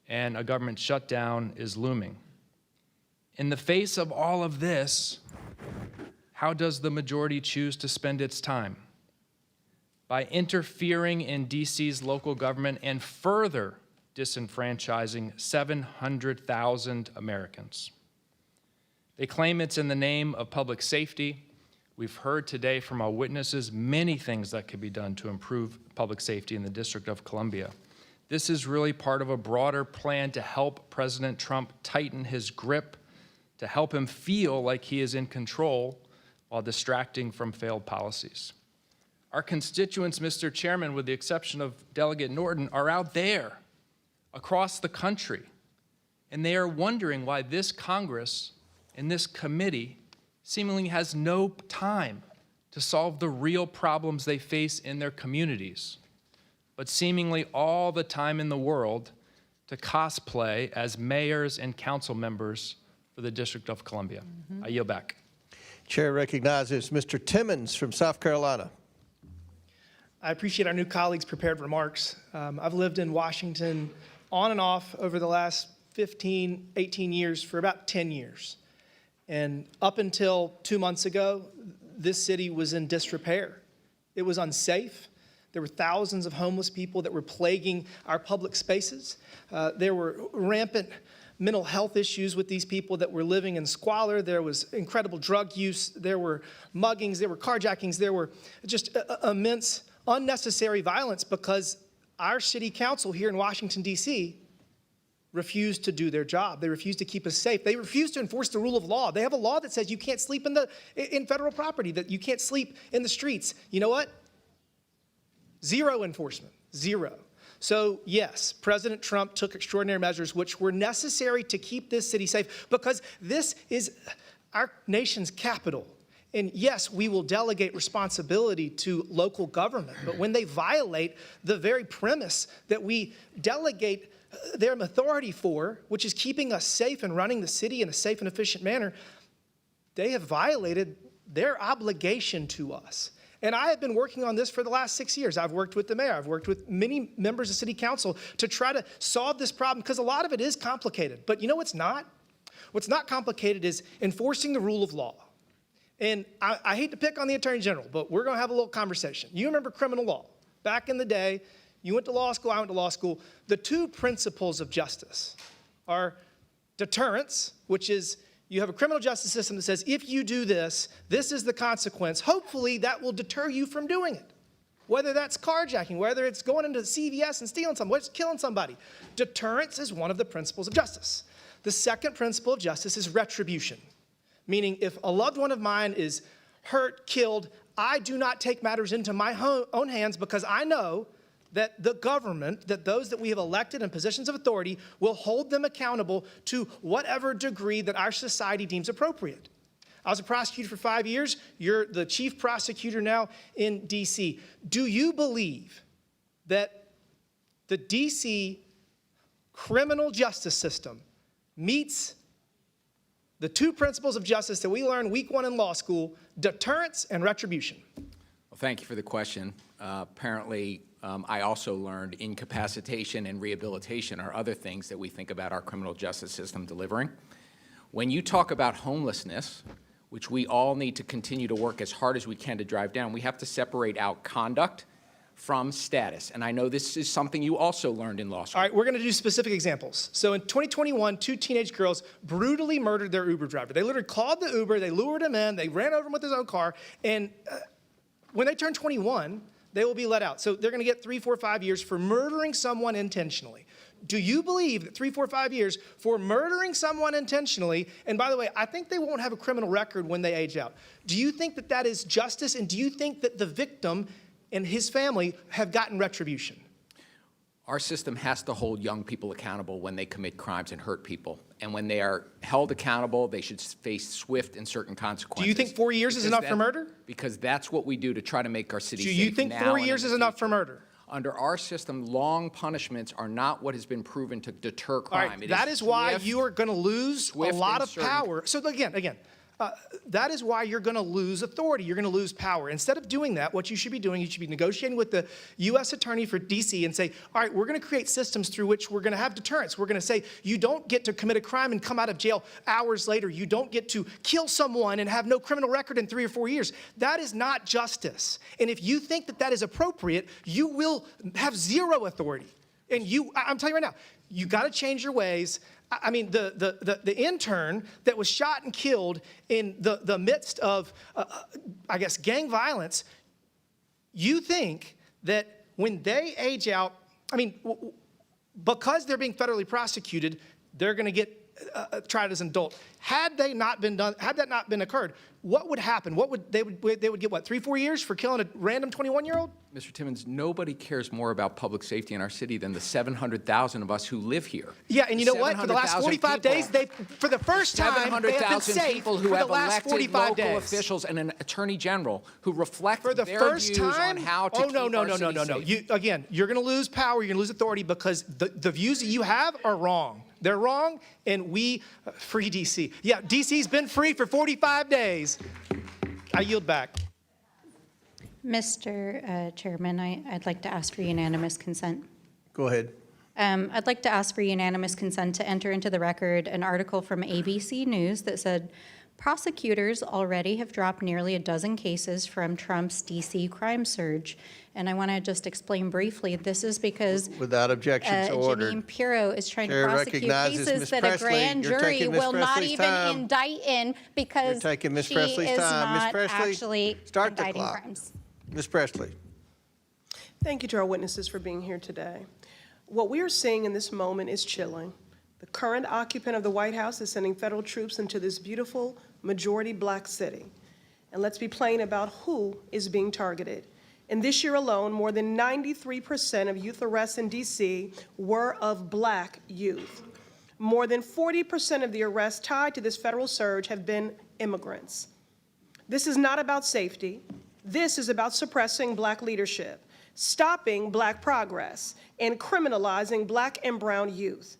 K: and a government shutdown is looming. In the face of all of this, how does the majority choose to spend its time? By interfering in DC's local government and further disenfranchising 700,000 Americans. They claim it's in the name of public safety. We've heard today from our witnesses many things that could be done to improve public safety in the District of Columbia. This is really part of a broader plan to help President Trump tighten his grip, to help him feel like he is in control while distracting from failed policies. Our constituents, Mr. Chairman, with the exception of Delegate Norton, are out there across the country, and they are wondering why this Congress and this committee seemingly has no time to solve the real problems they face in their communities, but seemingly all the time in the world to cosplay as mayors and council members for the District of Columbia. I yield back.
A: Chair recognizes Mr. Timmons from South Carolina.
L: I appreciate our new colleagues' prepared remarks. I've lived in Washington on and off over the last 15, 18 years for about 10 years. And up until 2 months ago, this city was in disrepair. It was unsafe. There were thousands of homeless people that were plaguing our public spaces. There were rampant mental health issues with these people that were living in squalor. There was incredible drug use. There were muggings. There were carjackings. There were just immense unnecessary violence because our city council here in Washington, D.C. refused to do their job. They refused to keep us safe. They refused to enforce the rule of law. They have a law that says you can't sleep in federal property, that you can't sleep in the streets. You know what? Zero enforcement, zero. So yes, President Trump took extraordinary measures which were necessary to keep this city safe because this is our nation's capital. And yes, we will delegate responsibility to local government, but when they violate the very premise that we delegate their authority for, which is keeping us safe and running the city in a safe and efficient manner, they have violated their obligation to us. And I have been working on this for the last 6 years. I've worked with the mayor. I've worked with many members of city council to try to solve this problem because a lot of it is complicated. But you know what's not? What's not complicated is enforcing the rule of law. And I hate to pick on the Attorney General, but we're going to have a little conversation. You remember criminal law. Back in the day, you went to law school, I went to law school. The two principles of justice are deterrence, which is you have a criminal justice system that says if you do this, this is the consequence. Hopefully that will deter you from doing it. Whether that's carjacking, whether it's going into CVS and stealing something, whether it's killing somebody. Deterrence is one of the principles of justice. The second principle of justice is retribution, meaning if a loved one of mine is hurt, killed, I do not take matters into my own hands because I know that the government, that those that we have elected in positions of authority will hold them accountable to whatever degree that our society deems appropriate. I was a prosecutor for 5 years. You're the chief prosecutor now in D.C. Do you believe that the D.C. criminal justice system meets the two principles of justice that we learned week one in law school, deterrence and retribution?
E: Well, thank you for the question. Apparently, I also learned incapacitation and rehabilitation are other things that we think about our criminal justice system delivering. When you talk about homelessness, which we all need to continue to work as hard as we can to drive down, we have to separate out conduct from status. And I know this is something you also learned in law school.
L: All right, we're going to do specific examples. So in 2021, 2 teenage girls brutally murdered their Uber driver. They literally called the Uber, they lured him in, they ran over him with his own car, and when they turn 21, they will be let out. So they're going to get 3, 4, 5 years for murdering someone intentionally. Do you believe that 3, 4, 5 years for murdering someone intentionally, and by the way, I think they won't have a criminal record when they age out. Do you think that that is justice, and do you think that the victim and his family have gotten retribution?
E: Our system has to hold young people accountable when they commit crimes and hurt people. And when they are held accountable, they should face swift and certain consequences.
L: Do you think 4 years is enough for murder?
E: Because that's what we do to try to make our city safe.
L: Do you think 4 years is enough for murder?
E: Under our system, long punishments are not what has been proven to deter crime.
L: All right, that is why you are going to lose a lot of power. So again, that is why you're going to lose authority. You're going to lose power. Instead of doing that, what you should be doing, you should be negotiating with the U.S. Attorney for D.C. and say, all right, we're going to create systems through which we're going to have deterrence. We're going to say, you don't get to commit a crime and come out of jail hours later. You don't get to kill someone and have no criminal record in 3 or 4 years. That is not justice. And if you think that that is appropriate, you will have zero authority. And I'm telling you right now, you got to change your ways. I mean, the intern that was shot and killed in the midst of, I guess, gang violence, you think that when they age out, I mean, because they're being federally prosecuted, they're going to get tried as an adult. Had that not been occurred, what would happen? They would get what, 3 or 4 years for killing a random 21-year-old?
E: Mr. Timmons, nobody cares more about public safety in our city than the 700,000 of us who live here.
L: Yeah, and you know what? For the last 45 days, for the first time, they have been
E: 700,000
L: safe
E: people who
L: for the
E: have
L: last
E: elected
L: 45
E: local
L: days.
E: officials and an attorney general who reflect
L: For the
E: their
L: first
E: views
L: time?
E: on how to
L: Oh,
E: keep
L: no.
E: our city safe.
L: Again, you're going to lose power, you're going to lose authority because the views that you have are wrong. They're wrong, and we free D.C. Yeah, D.C.'s been free for 45 days. I yield back.
N: Mr. Chairman, I'd like to ask for unanimous consent.
A: Go ahead.
N: I'd like to ask for unanimous consent to enter into the record an article from ABC News that said, prosecutors already have dropped nearly a dozen cases from Trump's D.C. crime surge. And I want to just explain briefly, this is because
A: Without objection, so ordered.
N: Jimmy Impero is trying
A: Chair
N: to prosecute
A: recognizes
N: cases
A: Ms.
N: that
A: Presley.
N: a grand
A: You're
N: jury
A: taking Ms.
N: will not
A: Presley's
N: even
A: time.
N: indict in because
A: You're taking Ms.
N: she
A: Presley's
N: is
A: time. Ms.
N: not
A: Presley,
N: actually
A: start the
N: indicting
A: clock.
N: crimes.
A: Ms. Presley.
B: Thank you to our witnesses for being here today. What we are seeing in this moment is chilling. The current occupant of the White House is sending federal troops into this beautiful majority black city. And let's be plain about who is being targeted. In this year alone, more than 93% of youth arrests in D.C. were of black youth. More than 40% of the arrests tied to this federal surge have been immigrants. This is not about safety. This is about suppressing black leadership, stopping black progress, and criminalizing black and brown youth.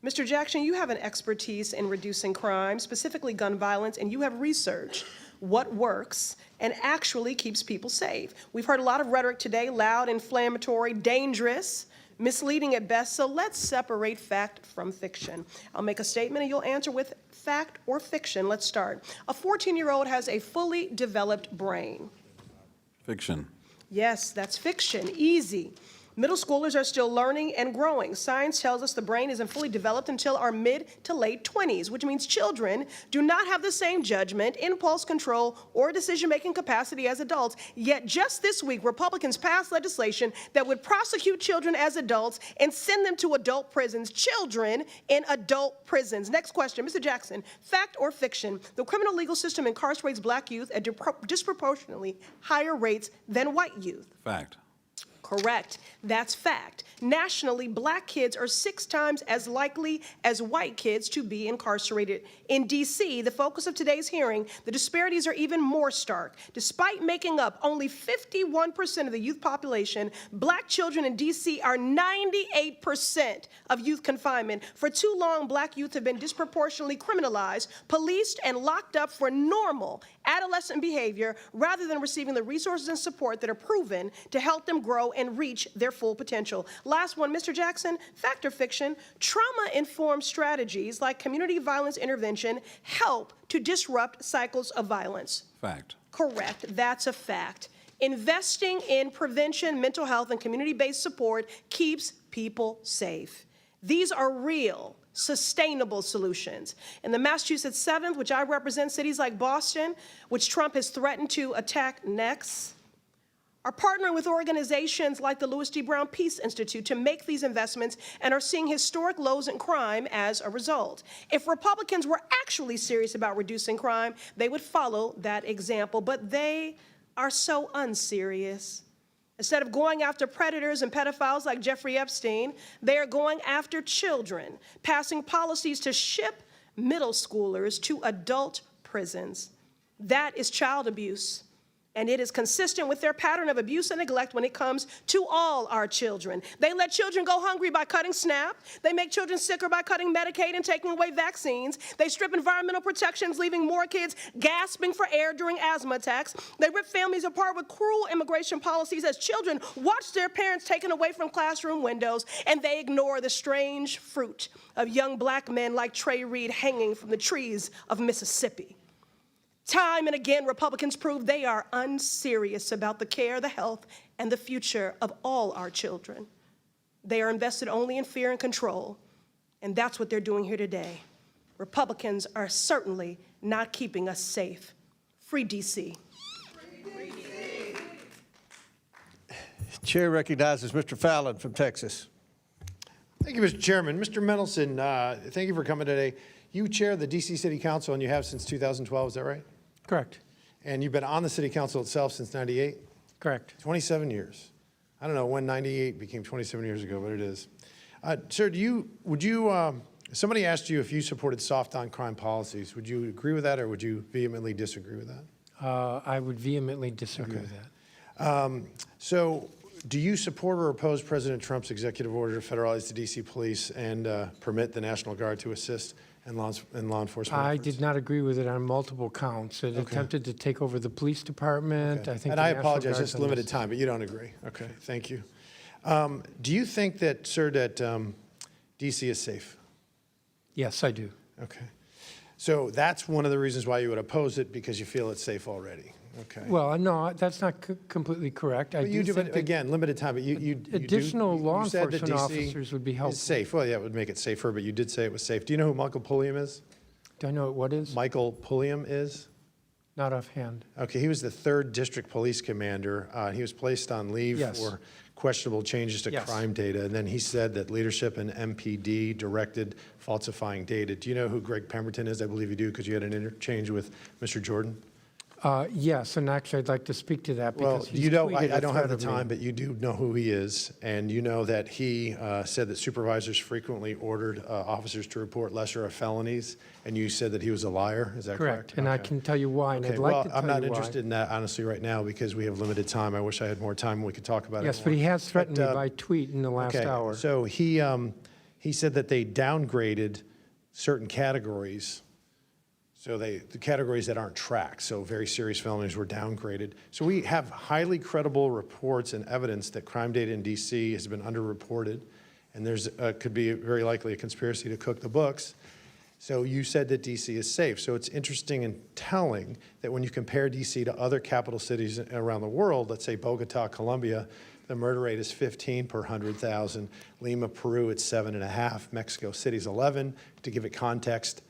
B: Mr. Jackson, you have an expertise in reducing crime, specifically gun violence, and you have researched what works and actually keeps people safe. We've heard a lot of rhetoric today, loud, inflammatory, dangerous, misleading at best, so let's separate fact from fiction. I'll make a statement and you'll answer with fact or fiction. Let's start. A 14-year-old has a fully developed brain.
F: Fiction.
B: Yes, that's fiction. Easy. Middle schoolers are still learning and growing. Science tells us the brain isn't fully developed until our mid to late 20s, which means children do not have the same judgment, impulse control, or decision-making capacity as adults. Yet just this week, Republicans passed legislation that would prosecute children as adults and send them to adult prisons. Children in adult prisons. Next question, Mr. Jackson, fact or fiction? The criminal legal system incarcerates black youth at disproportionately higher rates than white youth.
F: Fact.
B: Correct. That's fact. Nationally, black kids are 6 times as likely as white kids to be incarcerated. In D.C., the focus of today's hearing, the disparities are even more stark. Despite making up only 51% of the youth population, black children in D.C. are 98% of youth confinement. For too long, black youth have been disproportionately criminalized, policed, and locked up for normal adolescent behavior rather than receiving the resources and support that are proven to help them grow and reach their full potential. Last one, Mr. Jackson, fact or fiction? Trauma-informed strategies like community violence intervention help to disrupt cycles of violence.
F: Fact.
B: Correct. That's a fact. Investing in prevention, mental health, and community-based support keeps people safe. These are real, sustainable solutions. In the Massachusetts 7th, which I represent, cities like Boston, which Trump has threatened to attack next, are partnering with organizations like the Louis D. Brown Peace Institute to make these investments and are seeing historic lows in crime as a result. If Republicans were actually serious about reducing crime, they would follow that example, but they are so unserious. Instead of going after predators and pedophiles like Jeffrey Epstein, they are going after children, passing policies to ship middle schoolers to adult prisons. That is child abuse, and it is consistent with their pattern of abuse and neglect when it comes to all our children. They let children go hungry by cutting SNAP. They make children sicker by cutting Medicaid and taking away vaccines. They strip environmental protections, leaving more kids gasping for air during asthma attacks. They rip families apart with cruel immigration policies as children watch their parents taken away from classroom windows, and they ignore the strange fruit of young black men like Trey Reed hanging from the trees of Mississippi. Time and again, Republicans prove they are unserious about the care, the health, and the future of all our children. They are invested only in fear and control, and that's what they're doing here today. Republicans are certainly not keeping us safe. Free DC.
A: Chair recognizes Mr. Fallon from Texas.
G: Thank you, Mr. Chairman. Mr. Mendelson, thank you for coming today. You chair the D.C. City Council, and you have since 2012, is that right?
D: Correct.
G: And you've been on the City Council itself since 98?
D: Correct.
G: 27 years. I don't know when 98 became 27 years ago, but it is. Sir, somebody asked you if you supported soft on crime policies. Would you agree with that, or would you vehemently disagree with that?
D: I would vehemently disagree with that.
G: So do you support or oppose President Trump's executive order to federalize the D.C. police and permit the National Guard to assist in law enforcement
D: I
G: efforts?
D: did not agree with it on multiple counts. It attempted to take over the police department. I think.
G: And I apologize, just limited time, but you don't agree. Okay, thank you. Do you think that, sir, that D.C. is safe?
D: Yes, I do.
G: Okay. So that's one of the reasons why you would oppose it, because you feel it's safe already. Okay.
D: Well, no, that's not completely correct.
G: But you do, but again, limited time, but you
D: additional law
G: you said that
D: enforcement
G: DC
D: officers would be helpful.
G: is safe. Well, yeah, it would make it safer, but you did say it was safe. Do you know who Michael Pulliam is?
D: Do I know what is?
G: Michael Pulliam is?
D: Not offhand.
G: Okay, he was the 3rd District Police Commander. He was placed on leave
D: Yes.
G: for questionable changes to
D: Yes.
G: crime data, and then he said that leadership in MPD directed falsifying data. Do you know who Greg Pemberton is? I believe you do, because you had an interchange with Mr. Jordan.
D: Yes, and actually, I'd like to speak to that
G: Well,
D: because he's
G: you know,
D: tweeted
G: I
D: a
G: don't have the
D: threat of me.
G: time, but you do know who he is, and you know that he said that supervisors frequently ordered officers to report lesser of felonies, and you said that he was a liar. Is that correct?
D: And I can tell you why, and
G: Okay,
D: I'd like
G: well,
D: to tell you
G: I'm not
D: why.
G: interested in that, honestly, right now, because we have limited time. I wish I had more time and we could talk about it
D: Yes,
G: more.
D: but he has threatened
G: But,
D: me by tweet in the last
G: okay,
D: hour.
G: So he said that they downgraded certain categories. So the categories that aren't tracked, so very serious felonies were downgraded. So we have highly credible reports and evidence that crime data in DC has been underreported, and there's could be very likely a conspiracy to cook the books. So you said that DC is safe. So it's interesting and telling that when you compare DC to other capital cities around the world, let's say Bogota, Colombia, the murder rate is 15 per 100,000. Lima, Peru, it's 7.5. Mexico City's 11. To give it context,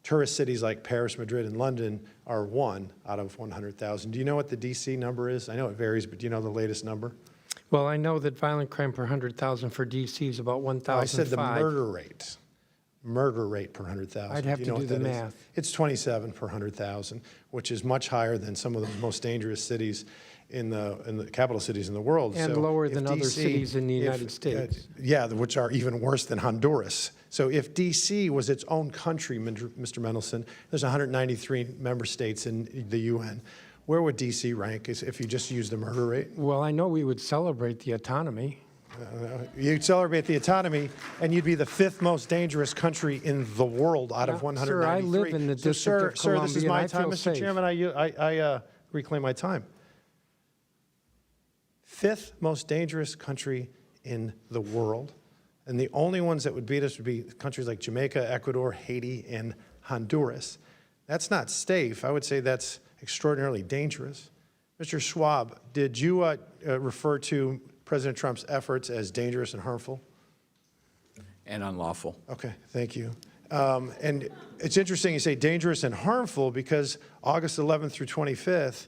G: tourist cities like Paris, Madrid, and London are 1 out of 100,000. Do you know what the DC number is? I know it varies, but do you know the latest number?
D: Well, I know that violent crime per 100,000 for DC is about 1,005.
G: I said the murder rate. Murder rate per 100,000.
D: I'd have
G: you
D: to
G: know
D: do
G: what
D: the
G: that is?
D: math.
G: It's 27 per 100,000, which is much higher than some of the most dangerous cities in the capital cities in the world.
D: And
G: So
D: lower
G: if
D: than other
G: DC
D: cities in the United States.
G: Yeah, which are even worse than Honduras. So if DC was its own country, Mr. Mendelson, there's 193 member states in the UN. Where would DC rank if you just use the murder rate?
D: Well, I know we would celebrate the autonomy.
G: You'd celebrate the autonomy, and you'd be the 5th most dangerous country in the world out of
D: Sir,
G: 193.
D: I live in the District of
G: Sir, this is
D: Columbia,
G: my
D: and I
G: time,
D: feel
G: Mr.
D: safe.
G: Chairman. I reclaim my time. 5th most dangerous country in the world, and the only ones that would beat us would be countries like Jamaica, Ecuador, Haiti, and Honduras. That's not safe. I would say that's extraordinarily dangerous. Mr. Schwab, did you refer to President Trump's efforts as dangerous and harmful?
E: And unlawful.
G: Okay, thank you. And it's interesting you say dangerous and harmful, because August 11th through 25th,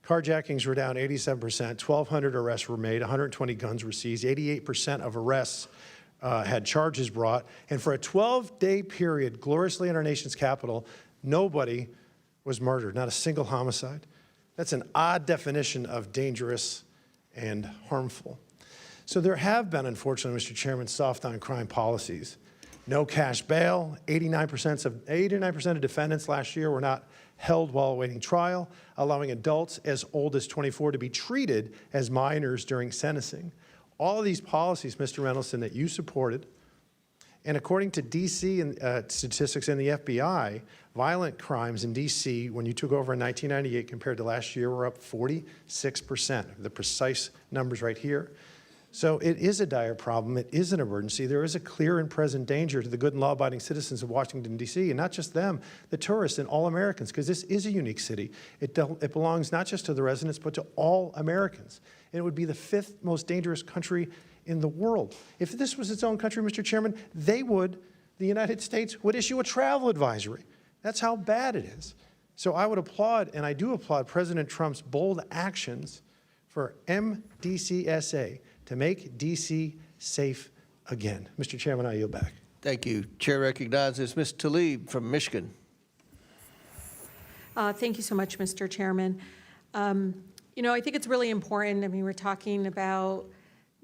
G: carjackings were down 87%, 1,200 arrests were made, 120 guns were seized, 88% of arrests had charges brought, and for a 12-day period, gloriously in our nation's capital, nobody was murdered, not a single homicide. That's an odd definition of dangerous and harmful. So there have been, unfortunately, Mr. Chairman, soft on crime policies. No cash bail. 89% of defendants last year were not held while awaiting trial, allowing adults as old as 24 to be treated as minors during sentencing. All of these policies, Mr. Mendelson, that you supported, and according to D.C. and statistics in the FBI, violent crimes in D.C. when you took over in 1998 compared to last year were up 46%. The precise numbers right here. So it is a dire problem. It is an emergency. There is a clear and present danger to the good and law-abiding citizens of Washington, D.C., and not just them, the tourists and all Americans, because this is a unique city. It belongs not just to the residents, but to all Americans. And it would be the 5th most dangerous country in the world. If this was its own country, Mr. Chairman, the United States would issue a travel advisory. That's how bad it is. So I would applaud, and I do applaud, President Trump's bold actions for MDCSA, to make D.C. safe again. Mr. Chairman, I yield back.
A: Thank you. Chair recognizes Ms. Tlaib from Michigan.
O: Thank you so much, Mr. Chairman. You know, I think it's really important. I mean, we're talking about,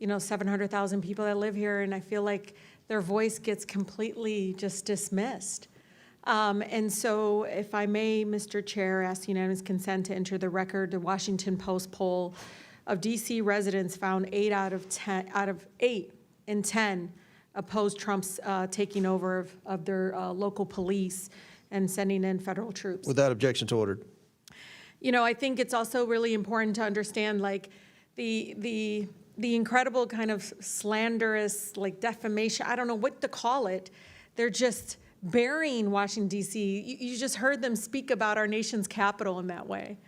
O: 700,000 people that live here, and I feel like their voice gets completely just dismissed. And so, if I may, Mr. Chair, ask unanimous consent to enter the record the Washington Post poll of D.C. residents found 8 out of 8 in 10 opposed Trump's taking over of their local police and sending in federal troops.
A: Without objections ordered.
O: I think it's also really important to understand, like, the incredible kind of slanderous, like, defamation. I don't know what to call it. They're just burying Washington, D.C. You just heard them speak about our nation's capital in that way.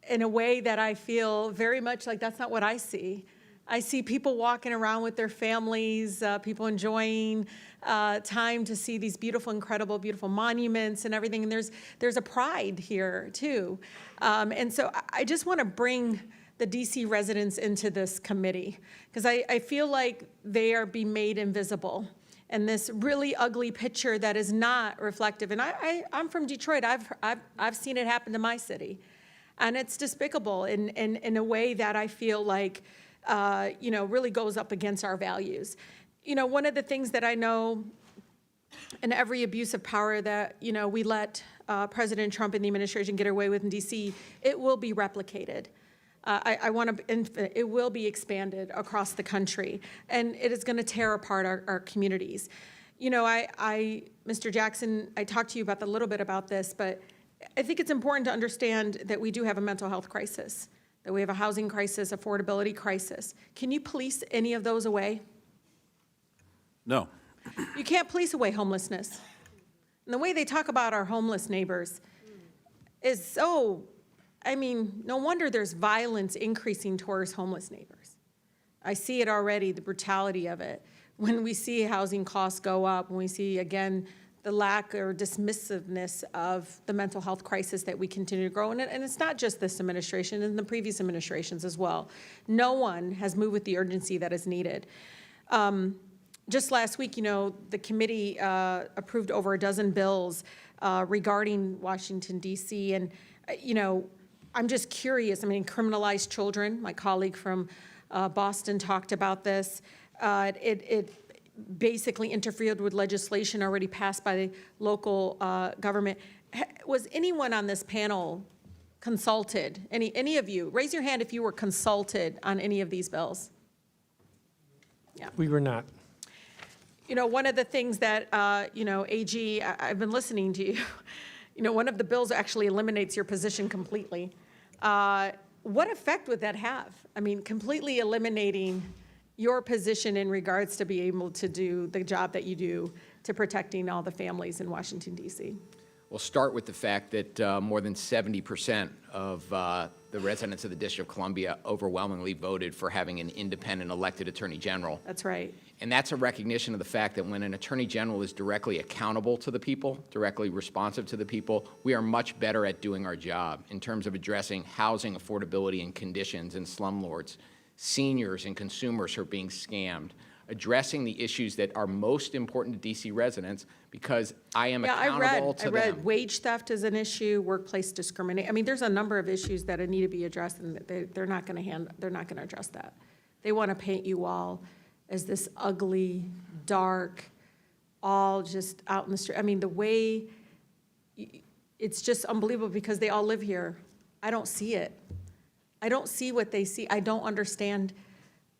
O: In a way that I feel very much like that's not what I see. I see people walking around with their families, people enjoying time to see these beautiful, incredible, beautiful monuments and everything. And there's a pride here too. And so I just want to bring the DC residents into this committee because I feel like they are being made invisible. And this really ugly picture that is not reflective. And I'm from Detroit. I've seen it happen to my city. And it's despicable in a way that I feel like, really goes up against our values. One of the things that I know in every abuse of power that, we let President Trump and the administration get away with in D.C., it will be replicated. It will be expanded across the country, and it is going to tear apart our communities. Mr. Jackson, I talked to you about a little bit about this, but I think it's important to understand that we do have a mental health crisis, that we have a housing crisis, affordability crisis. Can you police any of those away?
F: No.
O: You can't police away homelessness. And the way they talk about our homeless neighbors is so, no wonder there's violence increasing towards homeless neighbors. I see it already, the brutality of it. When we see housing costs go up, when we see, again, the lack or dismissiveness of the mental health crisis that we continue to grow. And it's not just this administration, and the previous administrations as well. No one has moved with the urgency that is needed. Just last week, the committee approved over a dozen bills regarding Washington, D.C. And, I'm just curious. Criminalize children. My colleague from Boston talked about this. It basically interfered with legislation already passed by the local government. Was anyone on this panel consulted? Any of you? Raise your hand if you were consulted on any of these bills. Yeah.
D: We were not.
O: One of the things that, AG, I've been listening to you. One of the bills actually eliminates your position completely. What effect would that have? Completely eliminating your position in regards to be able to do the job that you do to protecting all the families in Washington, D.C.?
E: We'll start with the fact that more than 70% of the residents of the District of Columbia overwhelmingly voted for having an independent elected attorney general.
O: That's right.
E: And that's a recognition of the fact that when an attorney general is directly accountable to the people, directly responsive to the people, we are much better at doing our job in terms of addressing housing affordability and conditions in slumlords, seniors and consumers who are being scammed, addressing the issues that are most important to DC residents, because I am
O: Yeah,
E: accountable to
O: I
E: them.
O: read wage theft is an issue, workplace discrimination. I mean, there's a number of issues that need to be addressed, and they're not going to address that. They want to paint you all as this ugly, dark, all just out in the street. I mean, the way, it's just unbelievable because they all live here. I don't see it. I don't see what they see. I don't understand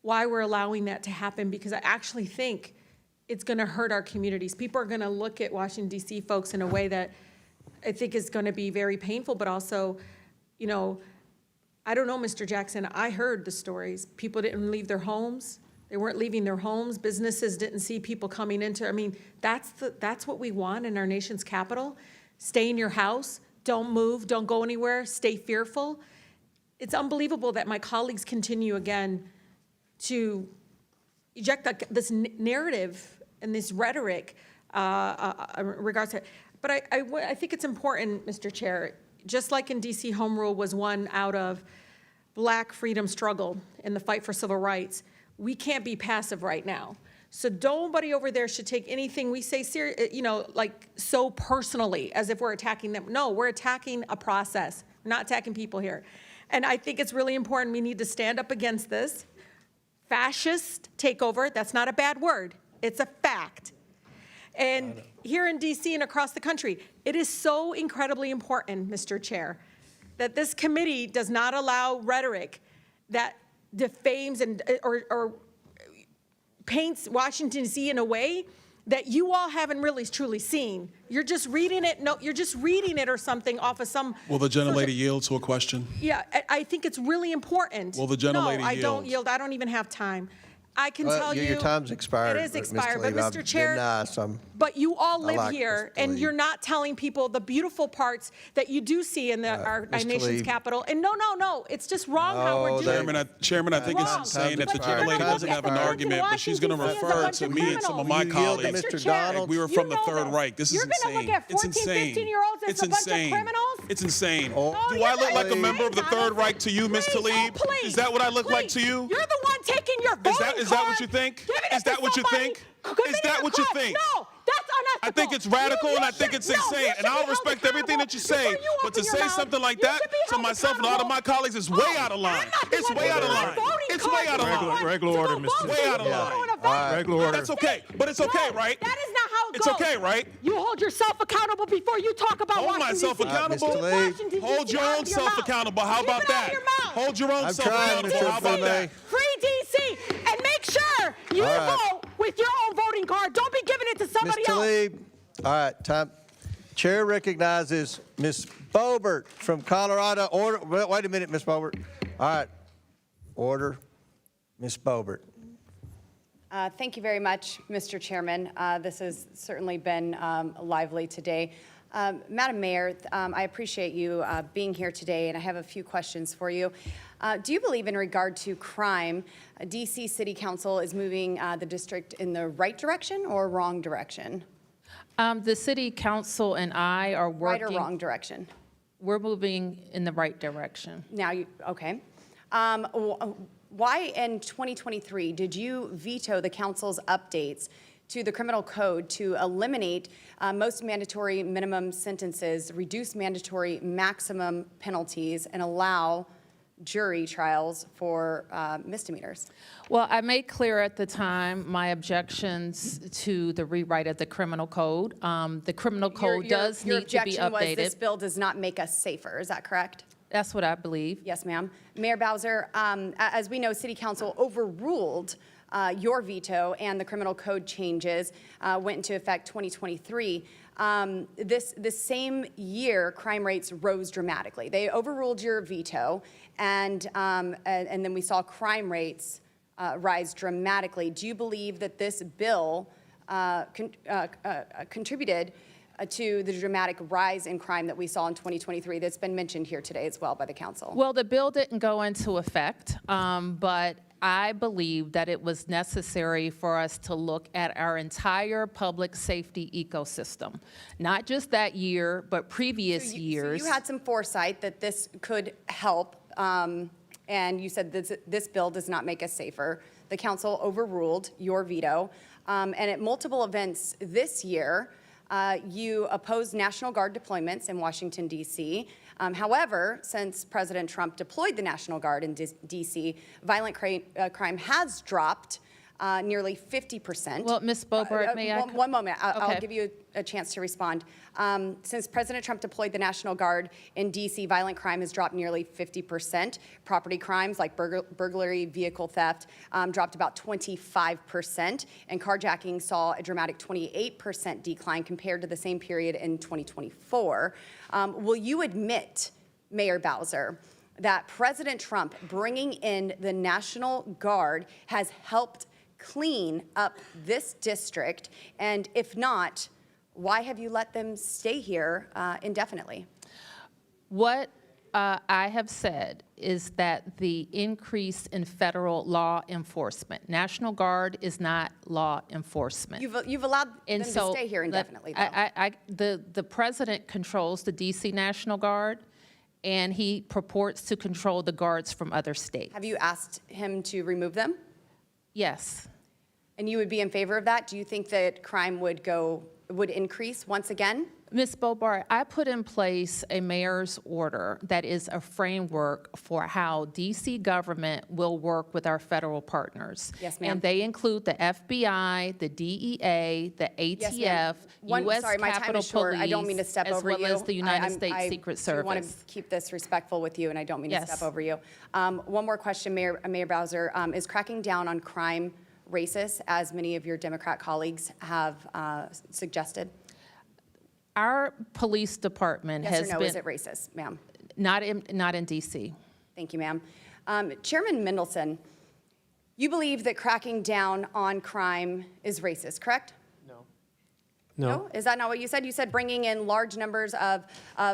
O: why we're allowing that to happen, because I actually think it's going to hurt our communities. People are going to look at Washington, D.C. folks in a way that I think is going to be very painful, but also, you know, I don't know, Mr. Jackson, I heard the stories. People didn't leave their homes. They weren't leaving their homes. Businesses didn't see people coming into, I mean, that's what we want in our nation's capital. Stay in your house, don't move, don't go anywhere, stay fearful. It's unbelievable that my colleagues continue again to eject this narrative and this rhetoric in regards to it. But I think it's important, Mr. Chair, just like in DC, home rule was one out of Black freedom struggle in the fight for civil rights. We can't be passive right now. So nobody over there should take anything we say like so personally as if we're attacking them. No, we're attacking a process. We're not attacking people here. And I think it's really important. We need to stand up against this fascist takeover. That's not a bad word. It's a fact. And here in DC and across the country, it is so incredibly important, Mr. Chair, that this committee does not allow rhetoric that defames or paints Washington, D.C. in a way that you all haven't really truly seen. You're just reading it. No, you're just reading it or something off of some.
I: Will the gentlelady yield to a question?
O: Yeah, I think it's really important.
I: Will the gentlelady
O: No, I
I: yield?
O: don't yield. I don't even have time. I can tell you.
A: Your time's expired.
O: It is
A: Ms.
O: expired, but
A: Tlaib. I've
O: Mr.
A: been
O: Chair.
A: nice.
O: But you all live
A: like
O: here,
A: Ms.
O: and
A: Tlaib.
O: you're not telling people the beautiful parts that you do see in our
A: Ms.
O: nation's
A: Tlaib.
O: capital. And no, it's just wrong how we're doing it.
I: Chairman, I think
O: Wrong.
I: it's insane that the
O: But you're
I: gentlelady
O: gonna
I: doesn't
O: look
I: have
O: at
I: an
O: Washington,
I: argument, but she's going to
O: D.C. as a
I: refer
O: bunch
I: to
O: of
I: me and some of my
O: criminals.
I: colleagues.
A: Mr.
O: Chair,
A: Donald.
I: We were
O: you
I: from the
O: know
I: Third
O: this.
I: Reich. This is
O: You're
I: insane.
O: gonna look at
I: It's
O: 14,
I: insane.
O: 15-year-olds as
I: It's
O: a bunch of
I: insane.
O: criminals?
I: It's insane.
A: Oh,
I: Do I look like a
A: please.
I: member of the Third Reich to you, Ms. Tlaib?
O: Please,
I: Is that what I look like to you?
O: You're the one taking your voting
I: Is that what you think? Is that what you think? Is that what you think?
O: No, that's unethical.
I: I think it's radical and I think it's insane. And I'll respect everything that you say. But to say something like that to myself and a lot of my colleagues is way out of line. It's way out of line. It's way out of line.
S: Regular order, Mr.
I: Way out of line.
S: Regular order.
I: That's okay. But it's okay, right?
O: That is not how it
I: It's
O: goes.
I: okay, right?
O: You hold yourself accountable before you talk about
I: Hold
O: Washington,
I: myself
O: D.C.
I: accountable.
A: Mr. Tlaib.
O: Washington,
I: Hold
O: D.C.
I: your
O: out
I: own
O: of your
I: self
O: mouth.
I: accountable. How
O: Keep
I: about
O: it out of
I: that?
O: your mouth.
I: Hold your own
A: I'm
I: self
A: trying,
I: accountable.
A: Mr.
I: How about that?
O: Free D.C. and make sure you
A: All right.
O: vote with your own voting card. Don't be giving it to
A: Ms.
O: somebody else.
A: Tlaib. All right, time. Chair recognizes Ms. Boebert from Colorado. Order. Wait a minute, Ms. Boebert. All right. Order. Ms. Boebert.
P: Thank you very much, Mr. Chairman. This has certainly been lively today. Madam Mayor, I appreciate you being here today, and I have a few questions for you. Do you believe in regard to crime, DC City Council is moving the district in the right direction or wrong direction?
C: The city council and I are working.
P: Right or wrong direction?
C: We're moving in the right direction.
P: Now, okay. Why in 2023 did you veto the council's updates to the criminal code to eliminate most mandatory minimum sentences, reduce mandatory maximum penalties, and allow jury trials for misdemeanors?
C: Well, I made clear at the time my objections to the rewrite of the criminal code. The criminal code does need to be
P: Your objection was this
C: updated.
P: bill does not make us safer. Is that correct?
C: That's what I believe.
P: Yes, ma'am. Mayor Bowser, as we know, City Council overruled your veto, and the criminal code changes went into effect 2023. This same year, crime rates rose dramatically. They overruled your veto, and then we saw crime rates rise dramatically. Do you believe that this bill contributed to the dramatic rise in crime that we saw in 2023 that's been mentioned here today as well by the council?
C: Well, the bill didn't go into effect, but I believe that it was necessary for us to look at our entire public safety ecosystem, not just that year, but previous years.
P: So you had some foresight that this could help and you said this bill does not make us safer. The council overruled your veto, and at multiple events this year, you opposed National Guard deployments in Washington, D.C. However, since President Trump deployed the National Guard in D.C., violent crime has dropped nearly 50%.
C: Well, Ms. Boebert, may I?
P: One moment. I'll
C: Okay.
P: give you a chance to respond. Since President Trump deployed the National Guard in D.C., violent crime has dropped nearly 50%. Property crimes like burglary, vehicle theft dropped about 25%. And carjacking saw a dramatic 28% decline compared to the same period in 2024. Will you admit, Mayor Bowser, that President Trump bringing in the National Guard has helped clean up this district? And if not, why have you let them stay here indefinitely?
C: What I have said is that the increase in federal law enforcement, National Guard is not law enforcement.
P: You've allowed them to stay here indefinitely, though.
C: The president controls the DC National Guard, and he purports to control the guards from other states.
P: Have you asked him to remove them?
C: Yes.
P: And you would be in favor of that? Do you think that crime would increase once again?
C: Ms. Boebert, I put in place a mayor's order that is a framework for how D.C. government will work with our federal partners.
P: Yes, ma'am.
C: And they include the FBI, the DEA, the ATF,
P: Yes, ma'am.
C: U.S.
P: Sorry, my time
C: Capitol
P: is short.
C: Police,
P: I don't mean to step
C: as
P: over
C: well
P: you.
C: as the United States
P: I
C: Secret
P: do want to
C: Service.
P: keep this respectful with you, and I don't mean to
C: Yes.
P: step over you. One more question, Mayor Bowser. Is cracking down on crime racist, as many of your Democrat colleagues have suggested?
C: Our police department
P: Yes
C: has
P: or no,
C: been
P: is it racist, ma'am?
C: not in D.C.
P: Thank you, ma'am. Chairman Mendelson, you believe that cracking down on crime is racist, correct? No? Is that not what you said? You said bringing in large numbers of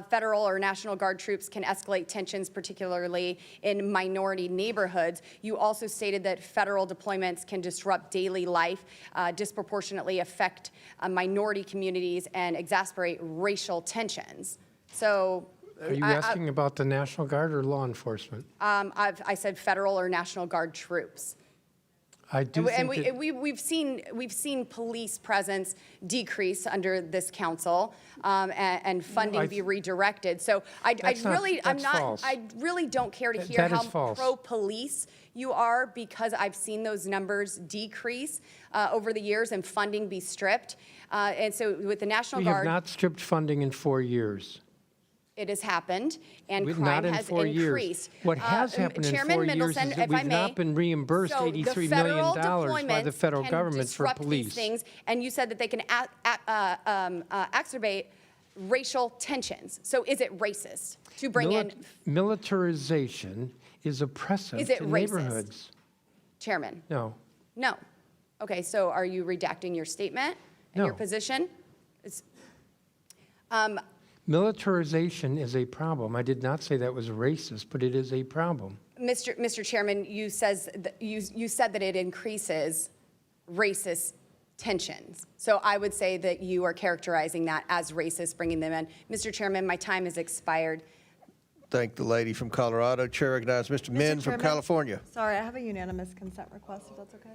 P: federal or National Guard troops can escalate tensions, particularly in minority neighborhoods. You also stated that federal deployments can disrupt daily life, disproportionately affect minority communities, and exacerbate racial tensions. So,
D: Are you asking about the National Guard or law enforcement?
P: I said federal or National Guard troops.
D: I do
P: And
D: think that-
P: we've seen police presence decrease under this council, and funding be redirected. So I really don't care to hear
D: That is
P: how
D: false.
P: pro-police you are, because I've seen those numbers decrease over the years and funding be stripped. And so with the National
D: We have
P: Guard,
D: not stripped funding in 4 years.
P: it has happened, and
D: Not
P: crime
D: in
P: has
D: 4 years.
P: increased.
D: What has happened in
P: Chairman
D: 4 years is
P: Mendelson,
D: that
P: if I
D: we've
P: may,
D: not been reimbursed
P: so the
D: $83
P: federal
D: million by the
P: deployments
D: federal
P: can
D: government for
P: disrupt these
D: police.
P: things, and you said that they can exacerbate racial tensions. So is it racist to bring in,
D: Militarization is oppressive
P: Is it
D: to
P: racist?
D: neighborhoods.
P: Chairman?
D: No.
P: No. Okay, so are you redacting your statement and your
D: No.
P: position?
D: Militarization is a problem. I did not say that was racist, but it is a problem.
P: Mr. Chairman, you said that it increases racist tensions. So I would say that you are characterizing that as racist, bringing them in. Mr. Chairman, my time has expired.
A: Thank the lady from Colorado. Chair recognizes Mr. Min from
M: Chairman?
A: California.
M: Sorry, I have a unanimous consent request, if that's okay.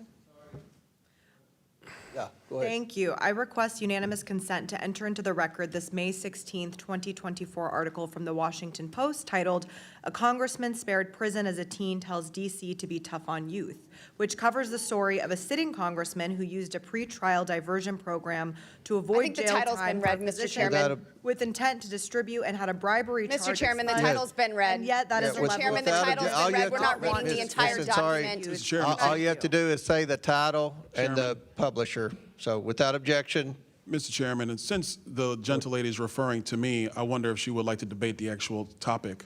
A: Yeah, go ahead.
M: Thank you. I request unanimous consent to enter into the record this May 16th, 2024 article from the Washington Post titled, "A Congressman Spared Prison as a Teen Tells D.C. to Be Tough on Youth," which covers the story of a sitting congressman who used a pretrial diversion program to avoid
P: think the
M: jail
P: title's
M: time
P: been
M: for
P: read, Mr.
M: physicians
P: Chairman.
M: with intent to distribute and had a bribery charge.
P: Mr. Chairman, the
M: expired.
P: title's been read.
M: And yet that is the
P: Mr.
M: level
P: Chairman,
M: of
P: the
A: Without
P: title's
A: all
P: been
A: you
P: read.
A: have
P: We're
A: to-
P: not reading the
A: Miss-
P: entire
A: Mr. Sorry.
P: document.
I: Mr. Chairman.
A: All you have to do is say the title and the publisher. So without objection.
I: Mr. Chairman, and since the gentlelady is referring to me, I wonder if she would like to debate the actual topic.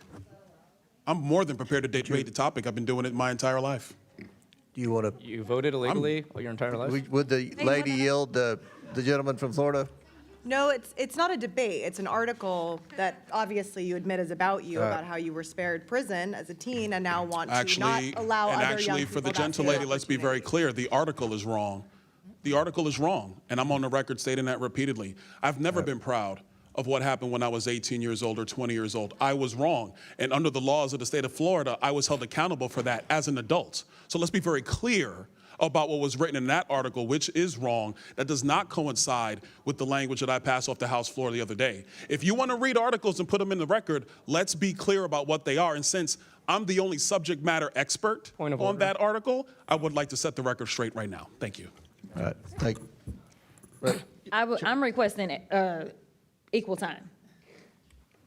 I: I'm more than prepared to debate the topic. I've been doing it my entire life.
A: Do you want to?
Q: You voted illegally all your entire life?
A: Would the lady yield the gentleman from Florida?
M: No, it's not a debate. It's an article that obviously you admit is about you, about how you were spared prison as a teen and now want to not
I: Actually,
M: allow
I: and
M: other young
I: actually,
M: people
I: for the
M: that same
I: gentlelady, let's be very
M: opportunity.
I: clear, the article is wrong. The article is wrong, and I'm on the record stating that repeatedly. I've never been proud of what happened when I was 18 years old or 20 years old. I was wrong. And under the laws of the state of Florida, I was held accountable for that as an adult. So let's be very clear about what was written in that article, which is wrong. That does not coincide with the language that I passed off the House floor the other day. If you want to read articles and put them in the record, let's be clear about what they are. And since I'm the only subject matter expert on that article, I would like to set the record straight right now. Thank you.
A: All right, thank you.
U: I'm requesting equal time.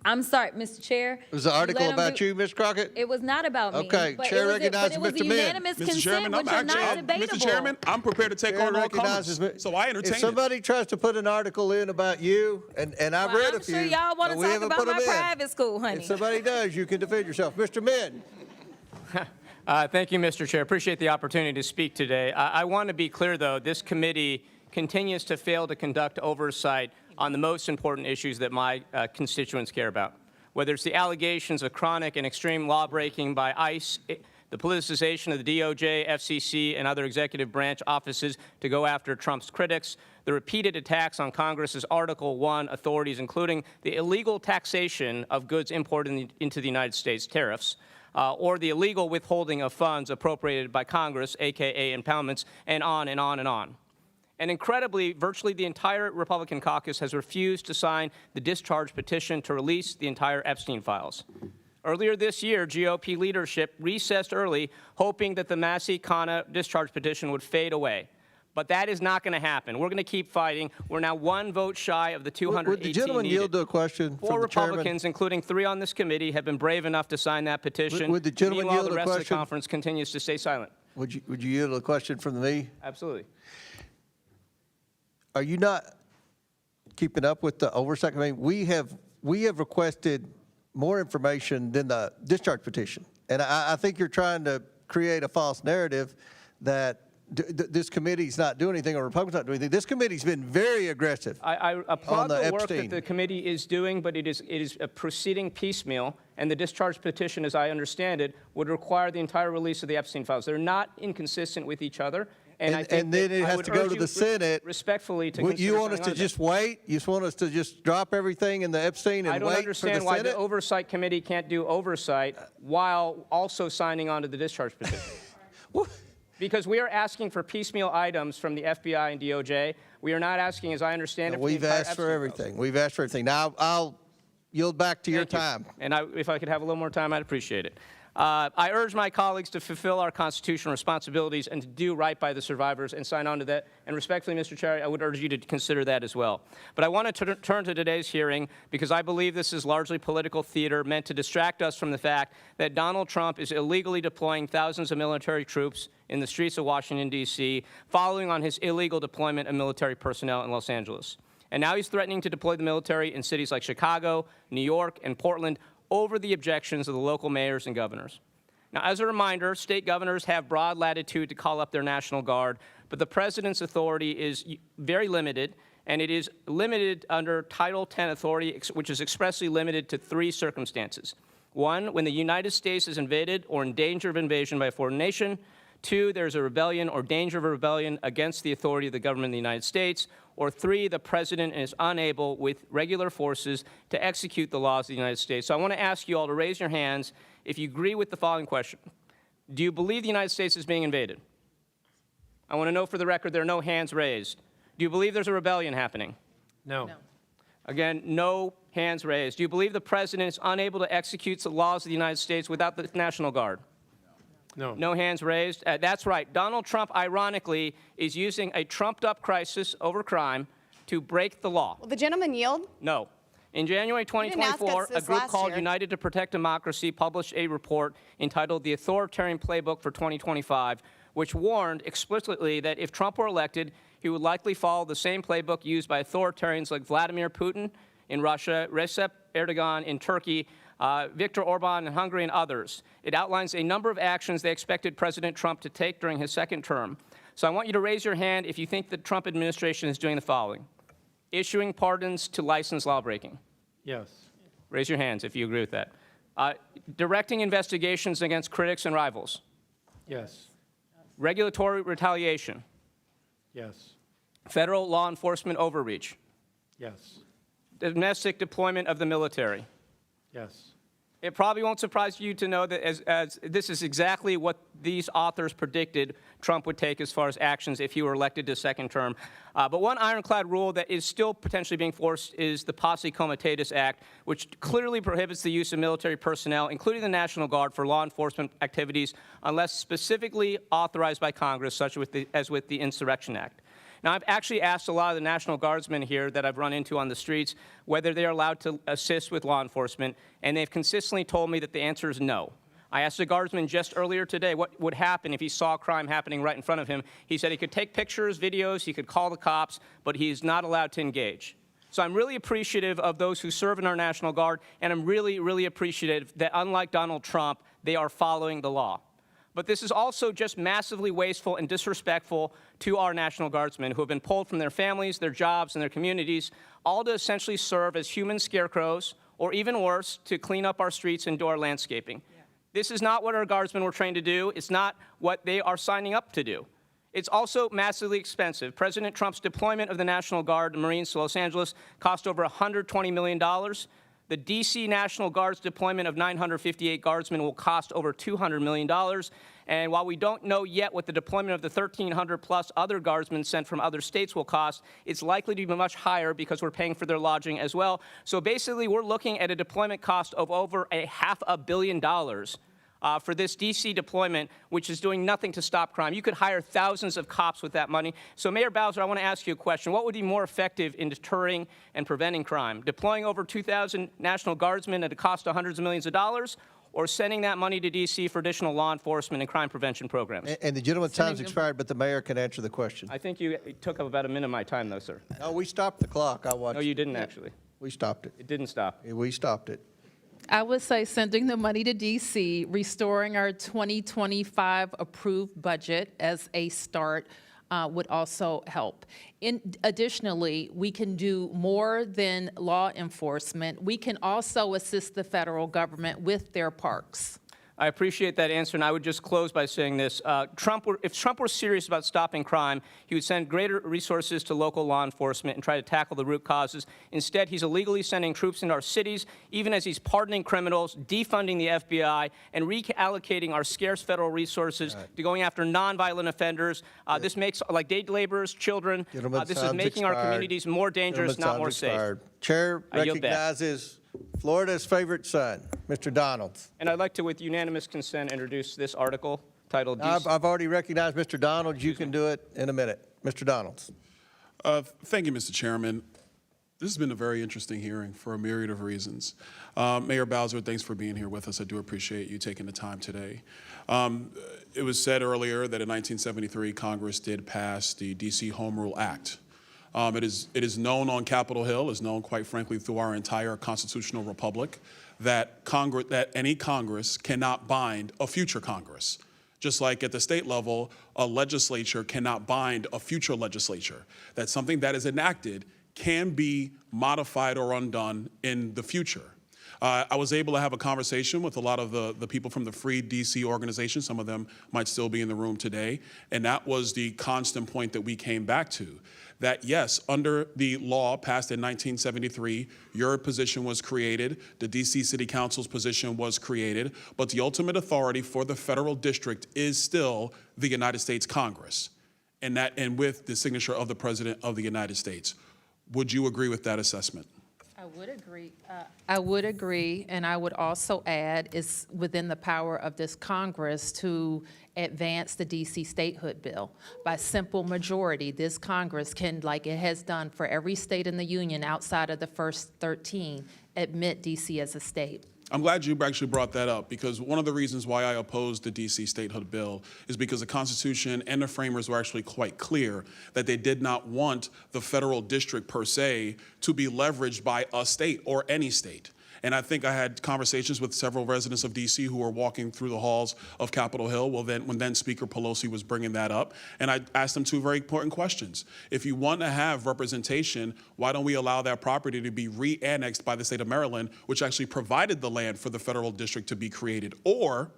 U: I'm sorry, Mr. Chair.
A: Was the article about you, Ms. Crockett?
U: It was not about me.
A: Okay,
U: but
A: Chair
U: it was
A: recognizes
U: it was
A: Mr.
U: a
A: Min.
U: unanimous
I: Mr.
U: consent,
I: Chairman,
U: which are not debatable.
I: Mr. Chairman, I'm prepared to take on all comers. So I entertain
A: If somebody tries to put an article in about you, and I've
U: Well,
A: read
U: I'm
A: a few.
U: sure y'all want
A: but
U: to
A: we
U: talk
A: haven't
U: about
A: put
U: my
A: 'em in.
U: private school, honey.
A: If somebody does, you can defend yourself. Mr. Min.
T: Thank you, Mr. Chair. Appreciate the opportunity to speak today. I want to be clear, though, this committee continues to fail to conduct oversight on the most important issues that my constituents care about, whether it's the allegations of chronic and extreme lawbreaking by ICE, the politicization of the DOJ, FCC, and other executive branch offices to go after Trump's critics, the repeated attacks on Congress's Article 1 authorities, including the illegal taxation of goods imported into the United States, tariffs, or the illegal withholding of funds appropriated by Congress, AKA impoundments, and on and on and on. And incredibly, virtually the entire Republican caucus has refused to sign the discharge petition to release the entire Epstein files. Earlier this year, GOP leadership recessed early, hoping that the Massey Khanna discharge petition would fade away. But that is not going to happen. We're going to keep fighting. We're now one vote shy of the 218
A: Would the gentleman
T: needed.
A: yield to a question
T: Four
A: from the chairman?
T: Republicans, including 3 on this committee, have been brave enough to sign that petition.
A: Would the gentleman
T: Meanwhile,
A: yield
T: the
A: to a
T: rest of the
A: question?
T: conference continues to stay silent.
A: Would you yield to a question from me?
T: Absolutely.
A: Are you not keeping up with the oversight committee? We have requested more information than the discharge petition. And I think you're trying to create a false narrative that this committee's not doing anything or Republicans not doing anything. This committee's been very aggressive.
T: I applaud
A: on
T: the work
A: Epstein.
T: that the committee is doing, but it is proceeding piecemeal, and the discharge petition, as I understand it, would require the entire release of the Epstein files. They're not inconsistent with each other. And I think
A: and then
T: that
A: it
T: I
A: has
T: would
A: to go
T: urge
A: to
T: you
A: the Senate.
T: Respectfully to
A: Would
T: consider
A: you want us
T: signing
A: to
T: on
A: just wait? You just want us to just drop everything in the Epstein and
T: I don't
A: wait
T: understand
A: for the
T: why
A: Senate?
T: the Oversight Committee can't do oversight while also signing on to the discharge petition. Because we are asking for piecemeal items from the FBI and DOJ. We are not asking, as I understand it, for the
A: We've
T: entire
A: asked for
T: Epstein
A: everything.
T: files.
A: We've asked for everything. Now, I'll yield back to your
T: Thank you.
A: time.
T: And if I could have a little more time, I'd appreciate it. I urge my colleagues to fulfill our constitutional responsibilities and to do right by the survivors and sign on to that. And respectfully, Mr. Chair, I would urge you to consider that as well. But I want to turn to today's hearing because I believe this is largely political theater meant to distract us from the fact that Donald Trump is illegally deploying thousands of military troops in the streets of Washington, D.C., following on his illegal deployment of military personnel in Los Angeles. And now he's threatening to deploy the military in cities like Chicago, New York, and Portland over the objections of the local mayors and governors. Now, as a reminder, state governors have broad latitude to call up their National Guard, but the president's authority is very limited, and it is limited under Title X authority, which is expressly limited to 3 circumstances. 1, when the United States is invaded or in danger of invasion by a foreign nation. 2, there's a rebellion or danger of a rebellion against the authority of the government of the United States. Or 3, the president is unable with regular forces to execute the laws of the United States. So I want to ask you all to raise your hands if you agree with the following question. Do you believe the United States is being invaded? I want to know for the record there are no hands raised. Do you believe there's a rebellion happening?
D: No.
T: Again, no hands raised. Do you believe the president is unable to execute the laws of the United States without the National Guard?
D: No.
T: No hands raised. That's right. Donald Trump, ironically, is using a trumped-up crisis over crime to break the law.
P: Will the gentleman yield?
T: No. In January
P: didn't ask us
T: 2024, a
P: this
T: group
P: last
T: called
P: year.
T: United to Protect Democracy published a report entitled The Authoritarian Playbook for 2025, which warned explicitly that if Trump were elected, he would likely follow the same playbook used by authoritarians like Vladimir Putin in Russia, Recep Erdogan in Turkey, Viktor Orban in Hungary, and others. It outlines a number of actions they expected President Trump to take during his second term. So I want you to raise your hand if you think the Trump administration is doing the following. Issuing pardons to licensed lawbreaking.
D: Yes.
T: Raise your hands if you agree with that. Directing investigations against critics and rivals.
D: Yes.
T: Regulatory retaliation.
D: Yes.
T: Federal law enforcement overreach.
D: Yes.
T: domestic deployment of the military.
D: Yes.
T: It probably won't surprise you to know that as this is exactly what these authors predicted Trump would take as far as actions if he were elected to a second term. But one ironclad rule that is still potentially being forced is the Posse Comitatus Act, which clearly prohibits the use of military personnel, including the National Guard, for law enforcement activities unless specifically authorized by Congress, such as with the Insurrection Act. Now, I've actually asked a lot of the National Guardsmen here that I've run into on the streets whether they are allowed to assist with law enforcement, and they've consistently told me that the answer is no. I asked a Guardsman just earlier today what would happen if he saw crime happening right in front of him. He said he could take pictures, videos, he could call the cops, but he's not allowed to engage. So I'm really appreciative of those who serve in our National Guard, and I'm really, really appreciative that unlike Donald Trump, they are following the law. But this is also just massively wasteful and disrespectful to our National Guardsmen who have been pulled from their families, their jobs, and their communities, all to essentially serve as human scarecrows, or even worse, to clean up our streets and do our landscaping. Yeah. This is not what our Guardsmen were trained to do. It's not what they are signing up to do. It's also massively expensive. President Trump's deployment of the National Guard and Marines to Los Angeles cost over $120 million. The D.C. National Guard's deployment of 958 Guardsmen will cost over $200 million. And while we don't know yet what the deployment of the 1,300-plus other Guardsmen sent from other states will cost, it's likely to be much higher because we're paying for their lodging as well. So basically, we're looking at a deployment cost of over $500 million for this D.C. deployment, which is doing nothing to stop crime. You could hire thousands of cops with that money. So, Mayor Bowser, I want to ask you a question. What would be more effective in deterring and preventing crime? Deploying over 2,000 National Guardsmen at a cost of hundreds of millions of dollars, or sending that money to D.C. for additional law enforcement and crime prevention programs?
A: And the gentleman's time's expired, but the mayor can answer the question.
T: I think you took up about a minute of my time, though, sir.
A: No, we stopped the clock. I watched.
T: No, you didn't, actually.
A: We stopped it.
T: It didn't stop.
A: We stopped it.
C: I would say sending the money to DC, restoring our 2025 approved budget as a start would also help. Additionally, we can do more than law enforcement. We can also assist the federal government with their parks.
T: I appreciate that answer, and I would just close by saying this. If Trump were serious about stopping crime, he would send greater resources to local law enforcement and try to tackle the root causes. Instead, he's illegally sending troops into our cities, even as he's pardoning criminals, defunding the FBI, and reallocating our scarce federal resources to going after nonviolent offenders. This makes, like day laborers, children, this is making our communities more dangerous, not more safe.
A: Chair recognizes Florida's favorite son, Mr. Donalds.
T: And I'd like to, with unanimous consent, introduce this article titled...
A: I've already recognized Mr. Donalds. You can do it in a minute. Mr. Donalds.
I: Thank you, Mr. Chairman. This has been a very interesting hearing for a myriad of reasons. Mayor Bowser, thanks for being here with us. I do appreciate you taking the time today. It was said earlier that in 1973, Congress did pass the D.C. Home Rule Act. It is known on Capitol Hill, is known, quite frankly, through our entire constitutional republic, that any Congress cannot bind a future Congress. Just like at the state level, a legislature cannot bind a future legislature. That something that is enacted can be modified or undone in the future. I was able to have a conversation with a lot of the people from the Free DC organization. Some of them might still be in the room today. And that was the constant point that we came back to. That yes, under the law passed in 1973, your position was created, the DC City Council's position was created, but the ultimate authority for the federal district is still the United States Congress, and with the signature of the President of the United States. Would you agree with that assessment?
C: I would agree. I would agree, and I would also add it's within the power of this Congress to advance the D.C. statehood bill. By simple majority, this Congress can, like it has done for every state in the union outside of the first 13, admit D.C. as a state.
I: I'm glad you actually brought that up, because one of the reasons why I opposed the D.C. statehood bill is because the Constitution and the framers were actually quite clear that they did not want the federal district per se to be leveraged by a state or any state. And I think I had conversations with several residents of D.C. who were walking through the halls of Capitol Hill when then Speaker Pelosi was bringing that up. And I asked them two very important questions. If you want to have representation, why don't we allow that property to be re-annexed by the state of Maryland, which actually provided the land for the federal district to be created? Or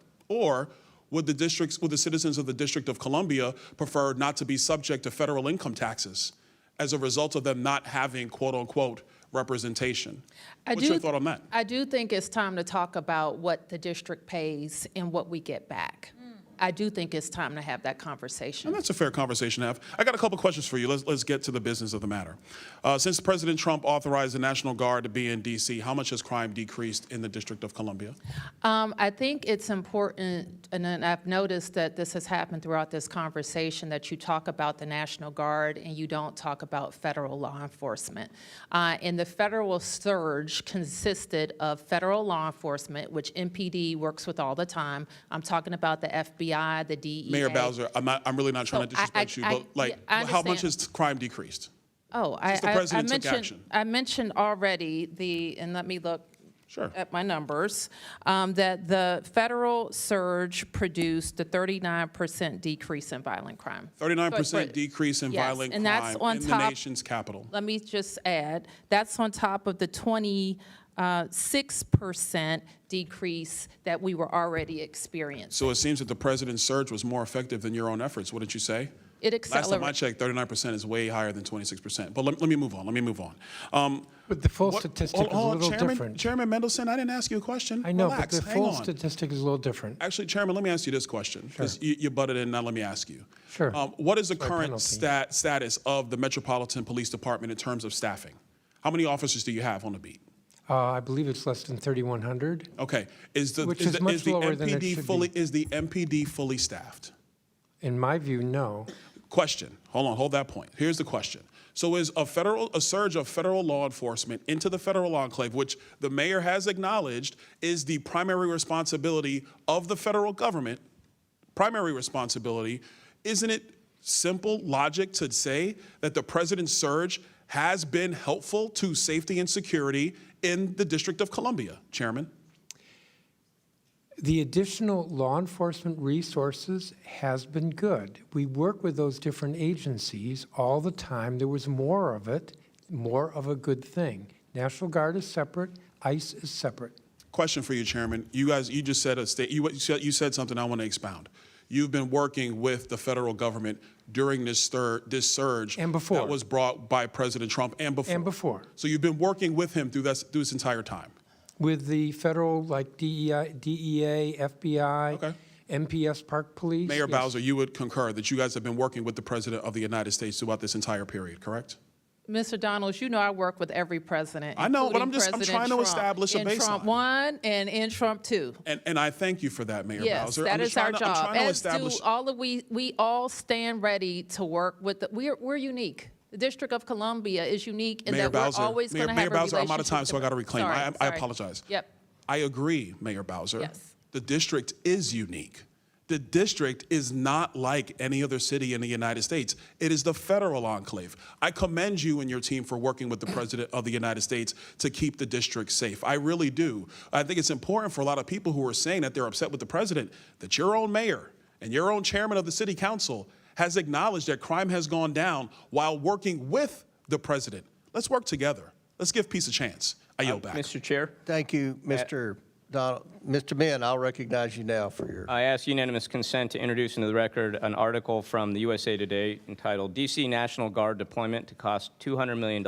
I: would the citizens of the District of Columbia prefer not to be subject to federal income taxes as a result of them not having, quote unquote, representation.
C: I
I: What's your thought on that?
C: I do think it's time to talk about what the district pays and what we get back. I do think it's time to have that conversation.
I: And that's a fair conversation to have. I got a couple questions for you. Let's get to the business of the matter. Since President Trump authorized the National Guard to be in D.C., how much has crime decreased in the District of Columbia?
C: I think it's important, and then I've noticed that this has happened throughout this conversation, that you talk about the National Guard and you don't talk about federal law enforcement. And the federal surge consisted of federal law enforcement, which MPD works with all the time. I'm talking about the FBI, the DEA.
I: Mayor Bowser, I'm really not trying to disrespect you, but how much has crime decreased?
C: Oh,
I: Since the president took action.
C: I mentioned already and let me look at my numbers, that the federal surge produced a 39% decrease in violent crime.
I: 39% decrease in violent
C: and
I: crime
C: that's on
I: in
C: top,
I: the nation's capital.
C: Let me just add, that's on top of the 6% decrease that we were already experiencing.
I: So it seems that the president's surge was more effective than your own efforts, wouldn't you say?
C: It
I: Last time I
C: accelerated.
I: checked, 39% is way higher than 26%. But let me move on.
D: But the full statistic is a little different.
I: Chairman Mendelson, I didn't ask you a question.
D: I know,
I: Relax,
D: but the
I: hang
D: full
I: on.
D: statistic is a little different.
I: Actually, Chairman, let me ask you this question, because you butted in, now let me ask you.
D: Sure.
I: What is the
D: By
I: current
D: penalty.
I: status of the Metropolitan Police Department in terms of staffing? How many officers do you have on the beat?
D: I believe it's less than 3,100.
I: Okay.
D: Which is much lower than it should be.
I: Is the MPD fully staffed?
D: In my view, no.
I: Question. Hold that point. Here's the question. So is a surge of federal law enforcement into the federal enclave, which the mayor has acknowledged is the primary responsibility of the federal government, isn't it simple logic to say that the president's surge has been helpful to safety and security in the District of Columbia, Chairman?
D: The additional law enforcement resources has been good. We work with those different agencies all the time. There was more of it, more of a good thing. National Guard is separate, ICE is separate.
I: Question for you, Chairman. You just said you said something I want to expound. You've been working with the federal government during this surge
D: and before
I: that was brought by President Trump and before.
D: And before.
I: So you've been working with him through this entire time.
D: With the federal, like DEA, FBI, MPS Park Police.
I: Mayor Bowser, you would concur that you guys have been working with the President of the United States throughout this entire period, correct?
C: Mr. Donalds, you know I work with every president.
I: I know, but I'm
C: including
I: trying to
C: President
I: establish a
C: Trump. In Trump
I: baseline.
C: 1 and in Trump 2.
I: And I thank you for that, Mayor
C: Yes,
I: Bowser.
C: that is our job.
I: I'm trying to
C: As
I: establish.
C: do all of we all stand ready to work with. We're unique. The District of Columbia is unique in
I: Mayor
C: that
I: Bowser,
C: we're always going to have
I: Mayor
C: a
I: Bowser, I'm out of
C: relationship
I: time, so I got to reclaim.
C: Sorry,
I: I apologize.
C: Yep.
I: I agree, Mayor Bowser.
C: Yes.
I: The district is unique. The district is not like any other city in the United States. It is the federal enclave. I commend you and your team for working with the President of the United States to keep the district safe. I really do. I think it's important for a lot of people who are saying that they're upset with the president, that your own mayor and your own chairman of the city council has acknowledged that crime has gone down while working with the president. Let's work together. Let's give peace a chance. I yield back.
T: Mr. Chair.
A: Thank you, Mr. Donald. Mr. Mann, I'll recognize you now for your.
T: I ask unanimous consent to introduce into the record an article from the USA Today entitled DC National Guard Deployment to Cost $200 million,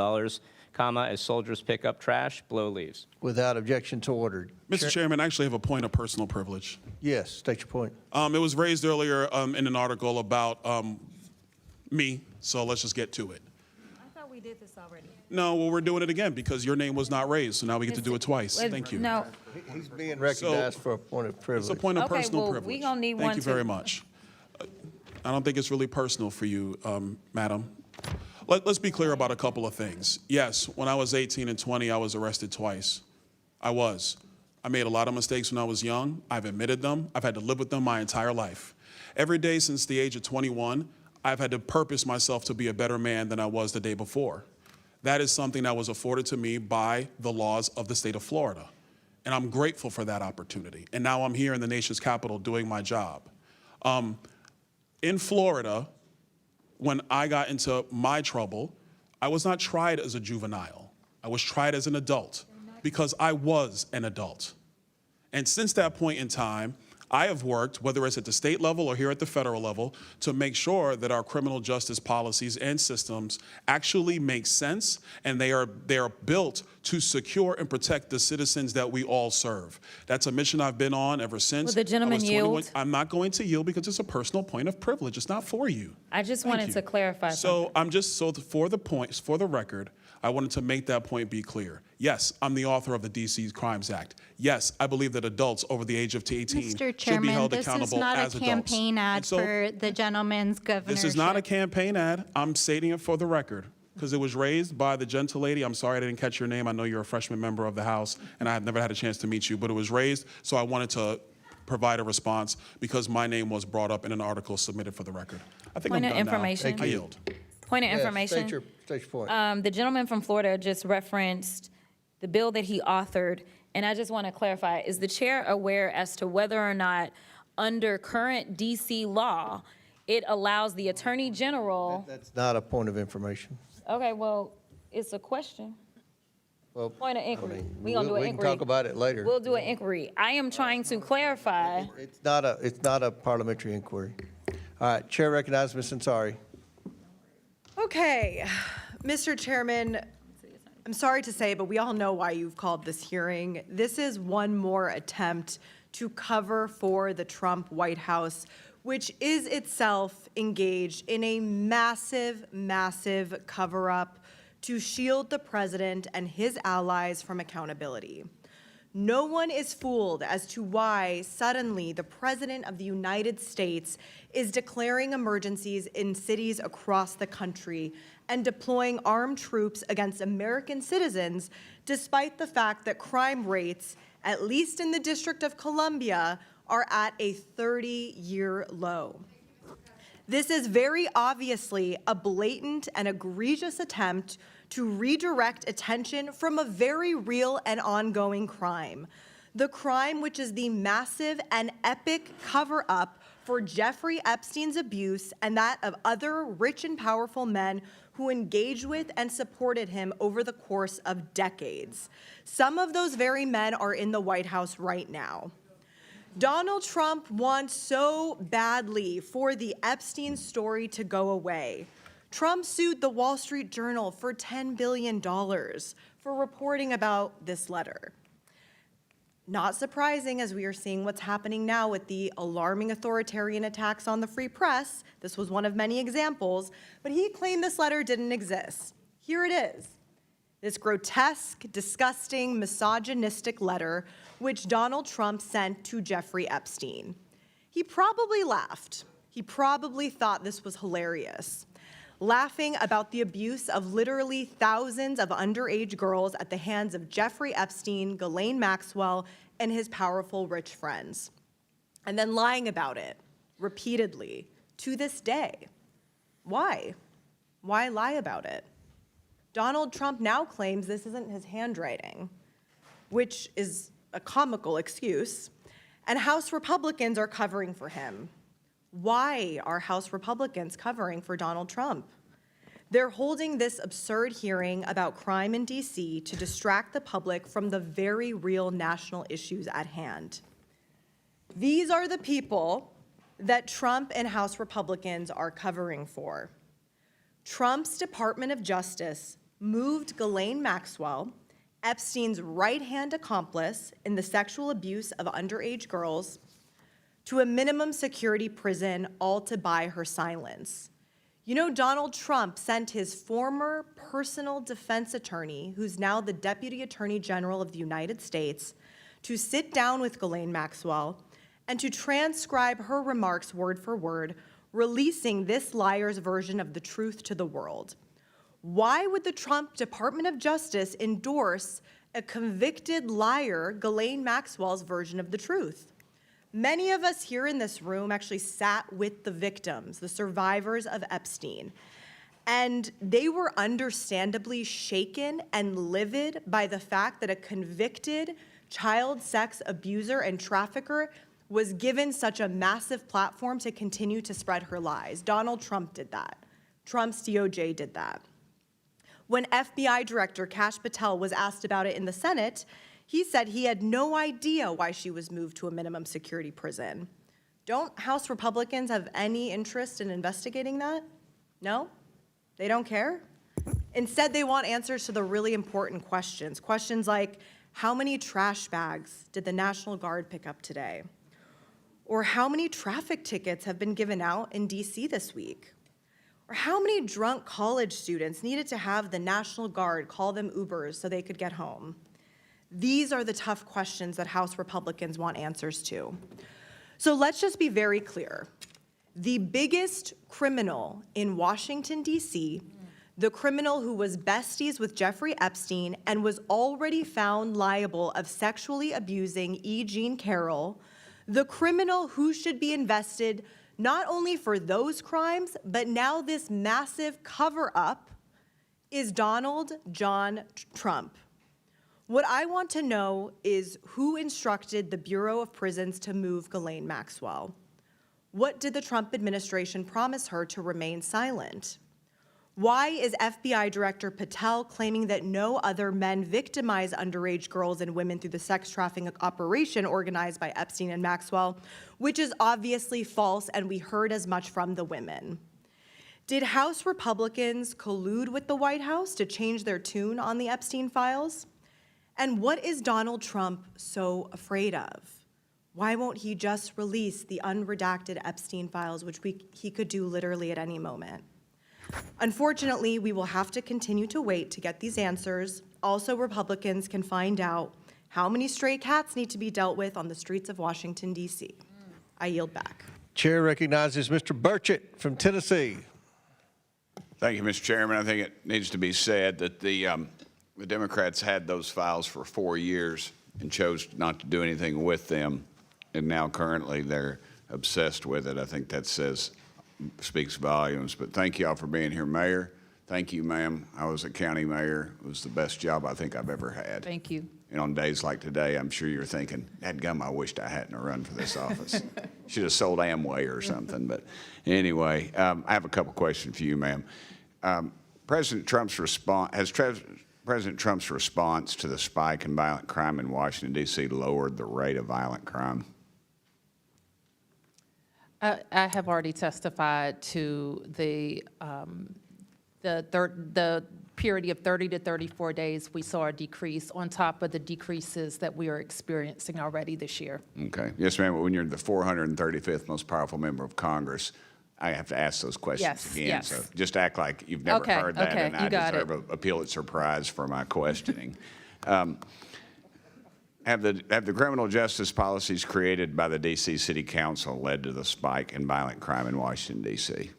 T: as soldiers pick up trash, blow leaves.
A: Without objection to ordered.
I: Mr. Chairman, I actually have a point of personal privilege.
A: Yes, state your point.
I: It was raised earlier in an article about me, so let's just get to it.
O: I thought we did this already.
I: No, well, we're doing it again because your name was not raised, so now we get to do it twice.
O: Well,
I: Thank you.
O: No.
A: He's being recognized for a point of privilege.
I: It's a point of
O: Okay,
I: personal
O: well,
I: privilege.
O: we gonna need
I: Thank
O: one
I: you
O: too.
I: very much. I don't think it's really personal for you, madam. Let's be clear about a couple of things. Yes, when I was 18 and 20, I was arrested twice. I was. I made a lot of mistakes when I was young. I've admitted them. I've had to live with them my entire life. Every day since the age of 21, I've had to purpose myself to be a better man than I was the day before. That is something that was afforded to me by the laws of the state of Florida. And I'm grateful for that opportunity. And now I'm here in the nation's capital doing my job. In Florida, when I got into my trouble, I was not tried as a juvenile. I was tried as an adult because I was an adult. And since that point in time, I have worked, whether it's at the state level or here at the federal level, to make sure that our criminal justice policies and systems actually make sense, and they are built to secure and protect the citizens that we all serve. That's a mission I've been on ever since.
U: Will the gentleman
I: I was 21.
U: yield?
I: I'm not going to yield because it's a personal point of privilege. It's not for you.
U: I just
I: Thank
U: wanted
I: you.
U: to clarify something.
I: So for the record, I wanted to make that point be clear. Yes, I'm the author of the D.C. Crimes Act. Yes, I believe that adults over the age of 18
N: Mr.
I: should be
N: Chairman,
I: held
N: this is
I: accountable
N: not
I: as
N: a
I: adults.
N: campaign ad
I: And so
N: for the gentleman's governorship.
I: this is not a campaign ad. I'm stating it for the record because it was raised by the gentle lady. I'm sorry I didn't catch your name. I know you're a freshman member of the House, and I have never had a chance to meet you, but it was raised, so I wanted to provide a response because my name was brought up in an article submitted for the record. I think
U: Point
I: I'm
U: of
I: done now.
U: information.
I: I yield.
U: Point of
A: Yes,
U: information.
A: state your point.
U: The gentleman from Florida just referenced the bill that he authored, and I just want to clarify, is the chair aware as to whether or not under current DC law, it allows the Attorney General?
A: That's not a point of information.
U: Okay, well, it's a question.
A: Well,
U: Point of inquiry.
A: I mean,
U: We gonna do an
A: we can
U: inquiry.
A: talk about it later.
U: We'll do an inquiry. I am trying to clarify.
A: It's not a parliamentary inquiry. All right, Chair recognizes Ms. Ansari.
M: Okay, Mr. Chairman, I'm sorry to say, but we all know why you've called this hearing. This is one more attempt to cover for the Trump White House, which is itself engaged in a massive, massive cover-up to shield the president and his allies from accountability. No one is fooled as to why suddenly the President of the United States is declaring emergencies in cities across the country and deploying armed troops against American citizens, despite the fact that crime rates, at least in the District of Columbia, are at a 30-year low. This is very obviously a blatant and egregious attempt to redirect attention from a very real and ongoing crime. The crime which is the massive and epic cover-up for Jeffrey Epstein's abuse and that of other rich and powerful men who engaged with and supported him over the course of decades. Some of those very men are in the White House right now. Donald Trump wants so badly for the Epstein story to go away. Trump sued the Wall Street Journal for $10 billion for reporting about this letter. Not surprising, as we are seeing what's happening now with the alarming authoritarian attacks on the free press. This was one of many examples, but he claimed this letter didn't exist. Here it is. This grotesque, disgusting, misogynistic letter which Donald Trump sent to Jeffrey Epstein. He probably laughed. He probably thought this was hilarious, laughing about the abuse of literally thousands of underage girls at the hands of Jeffrey Epstein, Ghislaine Maxwell, and his powerful rich friends, and then lying about it repeatedly to this day. Why? Why lie about it? Donald Trump now claims this isn't his handwriting, which is a comical excuse, and House Republicans are covering for him. Why are House Republicans covering for Donald Trump? They're holding this absurd hearing about crime in D.C. to distract the public from the very real national issues at hand. These are the people that Trump and House Republicans are covering for. Trump's Department of Justice moved Ghislaine Maxwell, Epstein's right-hand accomplice in the sexual abuse of underage girls, to a minimum security prison, all to buy her silence. You know, Donald Trump sent his former personal defense attorney, who's now the Deputy Attorney General of the United States, to sit down with Ghislaine Maxwell and to transcribe her remarks word for word, releasing this liar's version of the truth to the world. Why would the Trump Department of Justice endorse a convicted liar, Ghislaine Maxwell's version of the truth? Many of us here in this room actually sat with the victims, the survivors of Epstein, and they were understandably shaken and livid by the fact that a convicted child sex abuser and trafficker was given such a massive platform to continue to spread her lies. Donald Trump did that. Trump's DOJ did that. When FBI Director Kash Patel was asked about it in the Senate, He said he had no idea why she was moved to a minimum security prison. Don't House Republicans have any interest in investigating that? No? They don't care? Instead, they want answers to the really important questions. Questions like, how many trash bags did the National Guard pick up today? Or how many traffic tickets have been given out in DC this week? Or how many drunk college students needed to have the National Guard call them Ubers so they could get home? These are the tough questions that House Republicans want answers to. So let's just be very clear. The biggest criminal in Washington, D.C., the criminal who was besties with Jeffrey Epstein and was already found liable of sexually abusing E. Jean Carroll, the criminal who should be invested not only for those crimes, but now this massive cover-up, is Donald John Trump. What I want to know is who instructed the Bureau of Prisons to move Ghislaine Maxwell? What did the Trump administration promise her to remain silent? Why is FBI Director Patel claiming that no other men victimize underage girls and women through the sex trafficking operation organized by Epstein and Maxwell, which is obviously false, and we heard as much from the women? Did House Republicans collude with the White House to change their tune on the Epstein files? And what is Donald Trump so afraid of? Why won't he just release the unredacted Epstein files, which he could do literally at any moment? Unfortunately, we will have to continue to wait to get these answers. Also, Republicans can find out how many stray cats need to be dealt with on the streets of Washington, D.C. I yield back.
A: Chair recognizes Mr. Burchett from Tennessee.
J: Thank you, Mr. Chairman. I think it needs to be said that the Democrats had those files for 4 years and chose not to do anything with them, and now currently they're obsessed with it. I think that speaks volumes. But thank you all for being here, Mayor. Thank you, ma'am. I was a county mayor. It was the best job I think I've ever had.
C: Thank you.
J: And on days like today, I'm sure you're thinking, dadgum, I wished I hadn't run for this office. Should have sold Amway or something. But anyway, I have a couple questions for you, ma'am. President Trump's response to the spike in violent crime in Washington, D.C. lowered the rate of violent crime?
C: I have already testified to the period of 30 to 34 days. We saw a decrease on top of the decreases that we are experiencing already this year.
J: Okay. Yes, ma'am. But when you're the 435th most powerful member of Congress, I have to ask those questions again.
C: Yes.
J: So just act like you've never heard that, and I deserve a Pulitzer Prize for my questioning. Have the criminal justice policies created by the D.C. City Council led to the spike in violent crime in Washington, D.C.?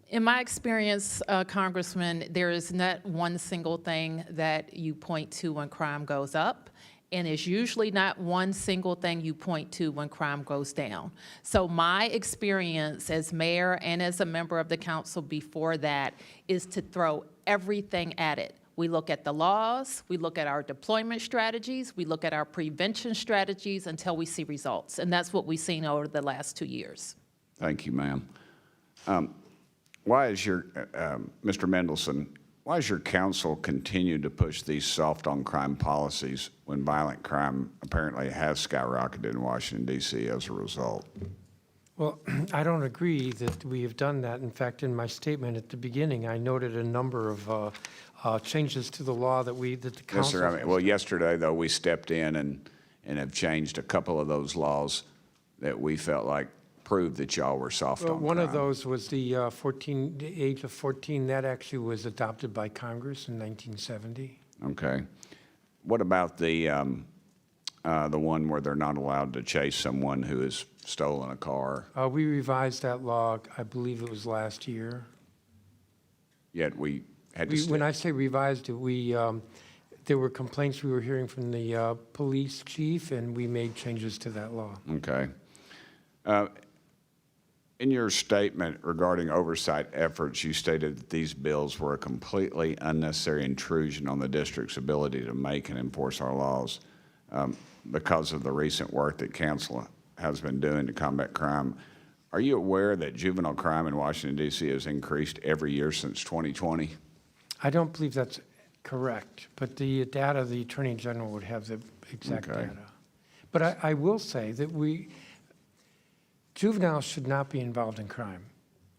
C: In my experience, Congressman, there is not one single thing that you point to when crime goes up, and it's usually not one single thing you point to when crime goes down. So my experience as mayor and as a member of the council before that is to throw everything at it. We look at the laws, we look at our deployment strategies, we look at our prevention strategies until we see results. And that's what we've seen over the last 2 years.
J: Thank you, ma'am. Why is your, Mr. Mendelson, why does your council continue to push these soft-on-crime policies when violent crime apparently has skyrocketed in Washington, D.C. as a result?
D: Well, I don't agree that we have done that. In fact, in my statement at the beginning, I noted a number of changes to the law that the council.
J: Yes, sir. Well, yesterday, though, we stepped in and have changed a couple of those laws that we felt like proved that y'all were soft on crime.
D: One of those was the age of 14. That actually was adopted by Congress in 1970.
J: Okay. What about the one where they're not allowed to chase someone who has stolen a car?
D: We revised that law, I believe it was last year.
J: Yet we had to.
D: When I say revised it, there were complaints we were hearing from the police chief, and we made changes to that law.
J: Okay. In your statement regarding oversight efforts, you stated that these bills were a completely unnecessary intrusion on the district's ability to make and enforce our laws because of the recent work that council has been doing to combat crime. Are you aware that juvenile crime in Washington, D.C. has increased every year since 2020?
D: I don't believe that's Correct, but the data, the Attorney General would have the exact
J: Okay.
D: data. But I will say that juveniles should not be involved in crime.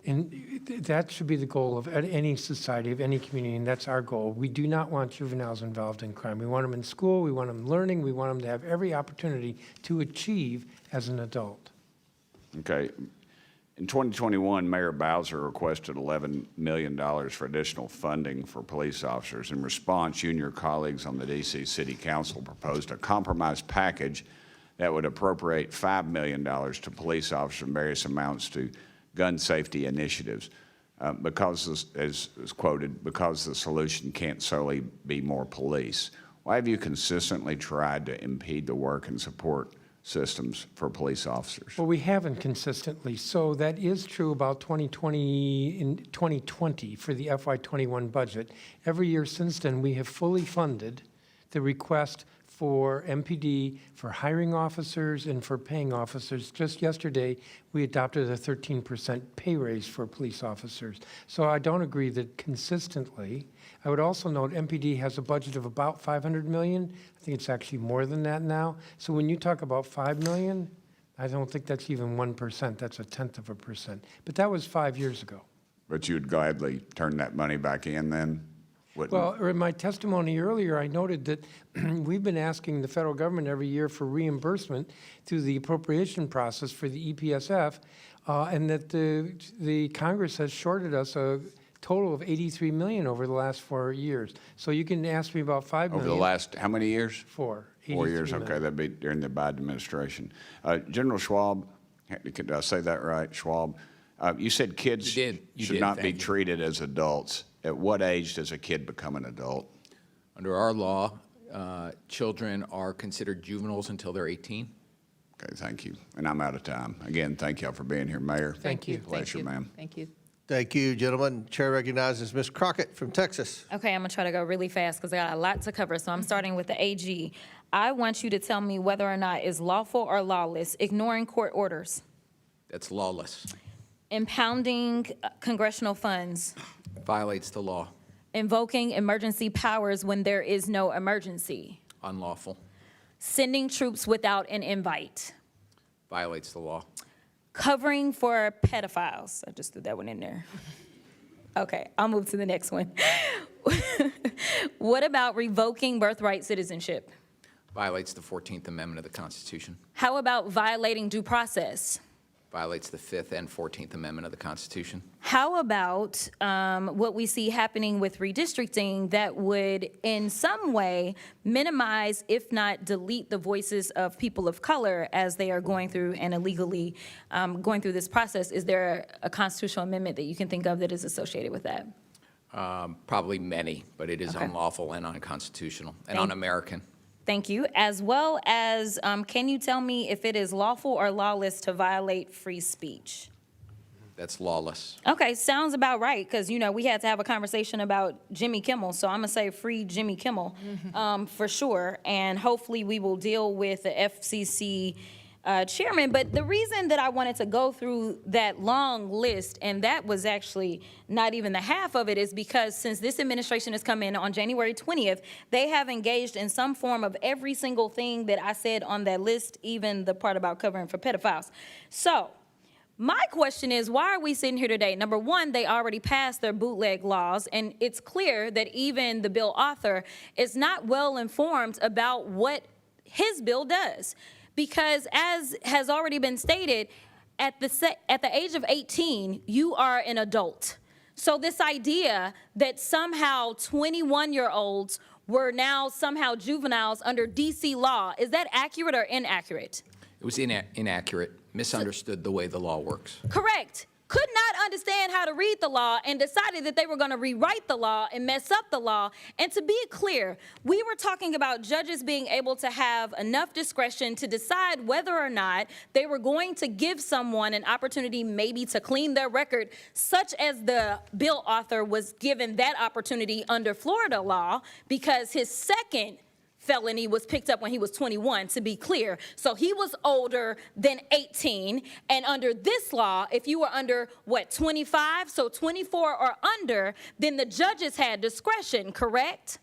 D: And that should be the goal of any society, of any community, and that's our goal. We do not want juveniles involved in crime. We want them in school, we want them learning, we want them to have every opportunity to achieve as an adult.
J: Okay. In 2021, Mayor Bowser requested $11 million for additional funding for police officers. In response, you and your colleagues on the D.C. City Council proposed a compromise package that would appropriate $5 million to police officers and various amounts to gun safety initiatives. Because, as is quoted, because the solution can't solely be more police. Why have you consistently tried to impede the work and support systems for police officers?
D: Well, we haven't consistently. So that is true about 2020 for the FY21 budget. Every year since then, we have fully funded the request for MPD, for hiring officers and for paying officers. Just yesterday, we adopted a 13% pay raise for police officers. So I don't agree that consistently. I would also note MPD has a budget of about $500 million. I think it's actually more than that now. So when you talk about $5 million, I don't think that's even 1%. That's 0.1%. But that was 5 years ago.
J: But you would gladly turn that money back in then? Wouldn't?
D: Well, in my testimony earlier, I noted that we've been asking the federal government every year for reimbursement through the appropriation process for the EPSF, and that the Congress has shorted us a total of $83 million over the last 4 years. So you can ask me about $5 million.
J: Over the last, how many years?
D: 4.
J: 4 years,
D: $83 million.
J: okay, that'd be during the Biden administration. General Schwab, did I say that right, Schwab? You said kids
E: You
J: should
E: did,
J: not be
E: thank you.
J: treated as adults. At what age does a kid become an adult?
E: Under our law, children are considered juveniles until they're 18.
J: Okay, thank you. And I'm out of time. Again, thank y'all for being here, Mayor.
C: Thank you.
J: Pleasure, ma'am.
C: Thank you.
A: Thank you, gentlemen. Chair recognizes Ms. Crockett from Texas.
U: Okay, I'm gonna try to go really fast because I got a lot to cover, so I'm starting with the AG. I want you to tell me whether or not it's lawful or lawless ignoring court orders,
E: That's lawless.
U: impounding congressional funds,
E: Violates the law.
U: invoking emergency powers when there is no emergency,
E: Unlawful.
U: sending troops without an invite,
E: Violates the law.
U: covering for pedophiles. I just threw that one in there. Okay, I'll move to the next one. What about revoking birthright citizenship?
E: Violates the 14th Amendment of the Constitution.
U: How about violating due process?
E: Violates the 5th and 14th Amendment of the Constitution.
U: How about what we see happening with redistricting that would in some way minimize, if not delete, the voices of people of color as they are going through and illegally going through this process? Is there a constitutional amendment that you can think of that is associated with that?
E: Probably many, but it is
U: Okay.
E: unlawful and unconstitutional and
U: Thank-
E: un-American.
U: Thank you. As well as, can you tell me if it is lawful or lawless to violate free speech?
E: That's lawless.
U: Okay, sounds about right, because, you know, we had to have a conversation about Jimmy Kimmel, so I'm going to say free Jimmy Kimmel for sure, and hopefully we will deal with the FCC chairman. But the reason that I wanted to go through that long list, and that was actually not even the half of it, is because since this administration has come in on January 20th, they have engaged in some form of every single thing that I said on that list, even the part about covering for pedophiles. So my question is, why are we sitting here today? Number one, they already passed their bootleg laws, and it's clear that even the bill author is not well informed about what his bill does. Because as has already been stated, at the age of 18, you are an adult. So this idea that somehow 21-year-olds were now somehow juveniles under DC law, is that accurate or inaccurate?
E: It was inaccurate, misunderstood the way the law works.
U: Correct. Could not understand how to read the law and decided that they were going to rewrite the law and mess up the law. And to be clear, we were talking about judges being able to have enough discretion to decide whether or not they were going to give someone an opportunity maybe to clean their record, such as the bill author was given that opportunity under Florida law because his second felony was picked up when he was 21, to be clear. So he was older than 18. And under this law, if you were under, 25, so 24 or under, then the judges had discretion, correct?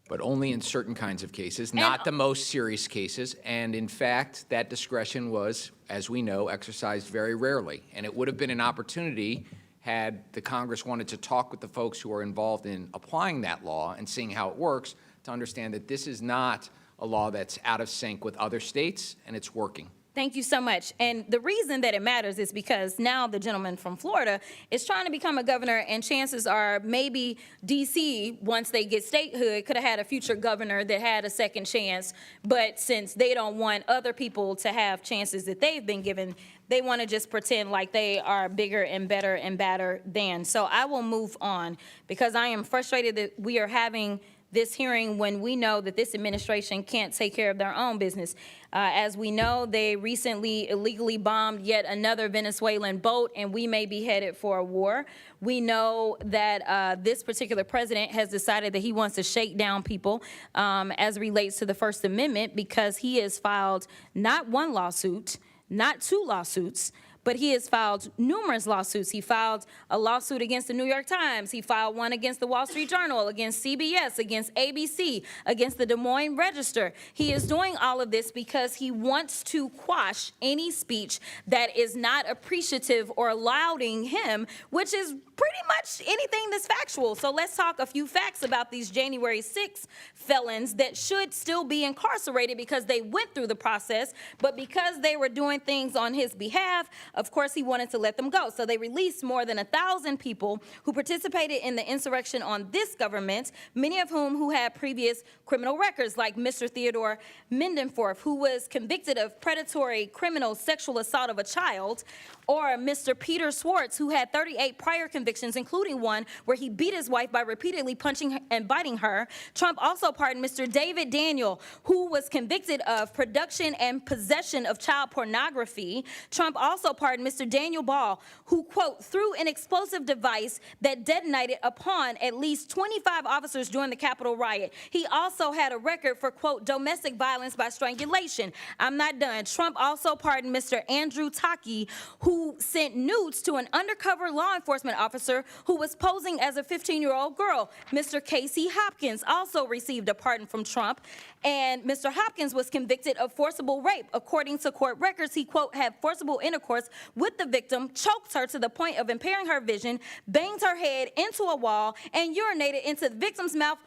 E: but only in certain kinds of cases, not the most serious cases. And in fact, that discretion was, as we know, exercised very rarely. And it would have been an opportunity had the Congress wanted to talk with the folks who are involved in applying that law and seeing how it works to understand that this is not a law that's out of sync with other states, and it's working.
U: Thank you so much. And the reason that it matters is because now the gentleman from Florida is trying to become a governor, and chances are maybe D.C., once they get statehood, could have had a future governor that had a second chance. But since they don't want other people to have chances that they've been given, they want to just pretend like they are bigger and better and badder than. So I will move on because I am frustrated that we are having this hearing when we know that this administration can't take care of their own business. As we know, they recently illegally bombed yet another Venezuelan boat, and we may be headed for a war. We know that this particular president has decided that he wants to shake down people as relates to the First Amendment because he has filed not one lawsuit, not two lawsuits, but he has filed numerous lawsuits. He filed a lawsuit against the New York Times. He filed one against the Wall Street Journal, against CBS, against ABC, against the Des Moines Register. He is doing all of this because he wants to quash any speech that is not appreciative or lauding him, which is pretty much anything that's factual. So let's talk a few facts about these January 6 felons that should still be incarcerated because they went through the process, but because they were doing things on his behalf, of course, he wanted to let them go. So they released more than 1,000 people who participated in the insurrection on this government, many of whom had previous criminal records, like Mr. Theodore Mendenforth, who was convicted of predatory criminal sexual assault of a child, or Mr. Peter Schwartz, who had 38 prior convictions, including one where he beat his wife by repeatedly punching and biting her. Trump also pardoned Mr. David Daniel, who was convicted of production and possession of child pornography. Trump also pardoned Mr. Daniel Ball, who, quote, threw an explosive device that detonated upon at least 25 officers during the Capitol riot. He also had a record for, quote, domestic violence by strangulation. I'm not done. Trump also pardoned Mr. Andrew Taki, who sent nudes to an undercover law enforcement officer who was posing as a 15-year-old girl. Mr. Casey Hopkins also received a pardon from Trump, and Mr. Hopkins was convicted of forcible rape. According to court records, he, quote, had forcible intercourse with the victim, choked her to the point of impairing her vision, banged her head into a wall, and urinated into the victim's mouth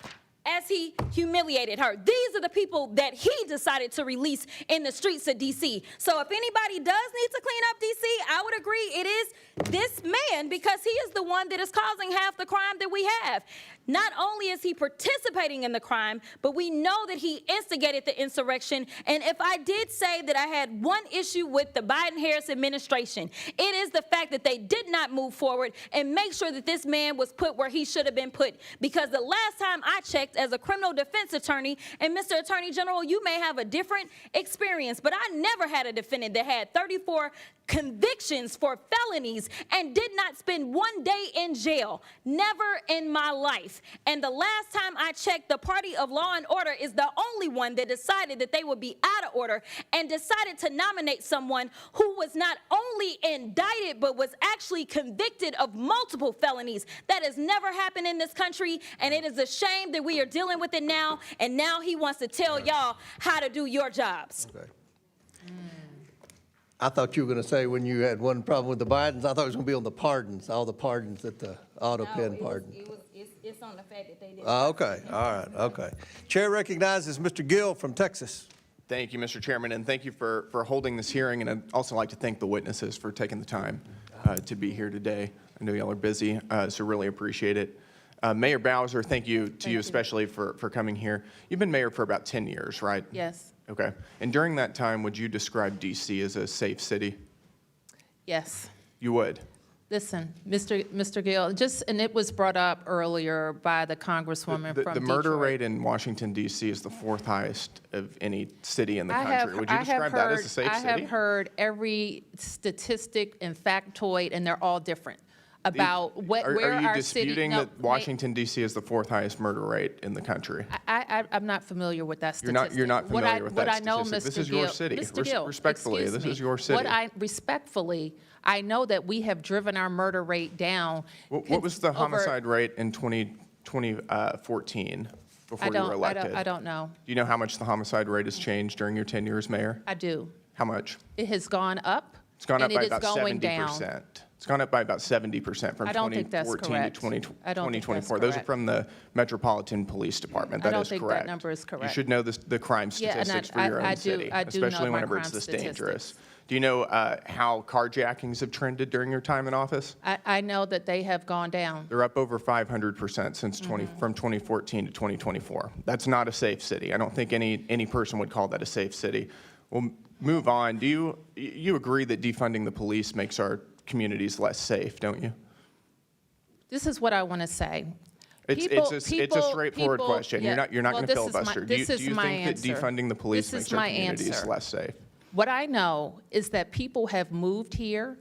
U: as he humiliated her. These are the people that he decided to release in the streets of D.C. So if anybody does need to clean up D.C., I would agree it is this man, because he is the one that is causing half the crime that we have. Not only is he participating in the crime, but we know that he instigated the insurrection. And if I did say that I had one issue with the Biden-Harris administration, it is the fact that they did not move forward and make sure that this man was put where he should have been put. Because the last time I checked as a criminal defense attorney, and Mr. Attorney General, you may have a different experience, but I never had a defendant that had 34 convictions for felonies and did not spend one day in jail. Never in my life. And the last time I checked, the party of law and order is the only one that decided that they would be out of order and decided to nominate someone who was not only indicted but was actually convicted of multiple felonies. That has never happened in this country, and it is a shame that we are dealing with it now, and now he wants to tell y'all how to do your jobs.
A: Okay. I thought you were going to say when you had one problem with the Bidens, I thought it was going to be on the pardons, all the pardons that the auto pen pardon.
U: It's on the fact that they did.
A: Okay, all right, okay. Chair recognizes Mr. Gill from Texas.
H: Thank you, Mr. Chairman, and thank you for holding this hearing. And I'd also like to thank the witnesses for taking the time to be here today. I know y'all are busy, so really appreciate it. Mayor Bowser, thank you to you especially for coming here. You've been mayor for about 10 years, right?
C: Yes.
H: Okay. And during that time, would you describe D.C. as a safe city?
C: Yes.
H: You would?
C: Listen, Mr. Gill, and it was brought up earlier by the Congresswoman from
H: The murder
C: Detroit.
H: rate in Washington, D.C. is the 4th highest of any city in the country. Would you describe that as a safe city?
C: I have heard every statistic and factoid, and they're all different about where our city.
H: Are you disputing that Washington, D.C. is the 4th highest murder rate in the country?
C: I'm not familiar with that statistic.
H: You're not familiar with that
C: statistic. What I know, Mr.
H: This is
C: Gill,
H: your city.
C: Mr. Gill,
H: Respectfully, this is your city.
C: Respectfully, I know that we have driven our murder rate down.
H: What was the homicide rate in 2014? before you were elected?
C: I don't know.
H: Do you know how much the homicide rate has changed during your tenure as mayor?
C: I do.
H: How much?
C: It has gone up.
H: It's gone up
C: and
H: by
C: it is
H: about
C: going
H: 70%.
C: down.
H: It's gone up by about 70% from
C: I don't think that's
H: 2014 to
C: correct.
H: 2024.
C: I don't think that's
H: Those are
C: correct.
H: from the Metropolitan Police Department.
C: I
H: That
C: don't
H: is
C: think that
H: correct.
C: number is
H: You
C: correct.
H: should know the crime
C: Yeah, and
H: statistics for your
C: I
H: own
C: do-
H: city,
C: I do know
H: especially
C: my
H: whenever
C: crime
H: it's this
C: statistics.
H: dangerous. Do you know how carjackings have trended during your time in office?
C: I know that they have gone down.
H: They're up over 500% since from 2014 to 2024. That's not a safe city. I don't think any person would call that a safe city. We'll move on. Do you agree that defunding the police makes our communities less safe, don't you?
C: This is what I want to say.
H: It's a straightforward question.
C: yeah.
H: You're not
C: Well,
H: going to
C: this is my-
H: filibuster. Do you
C: this is
H: think
C: my
H: that
C: answer.
H: defunding the police
C: This
H: makes
C: is
H: our
C: my
H: communities
C: answer.
H: less safe?
C: What I know is that people have moved here.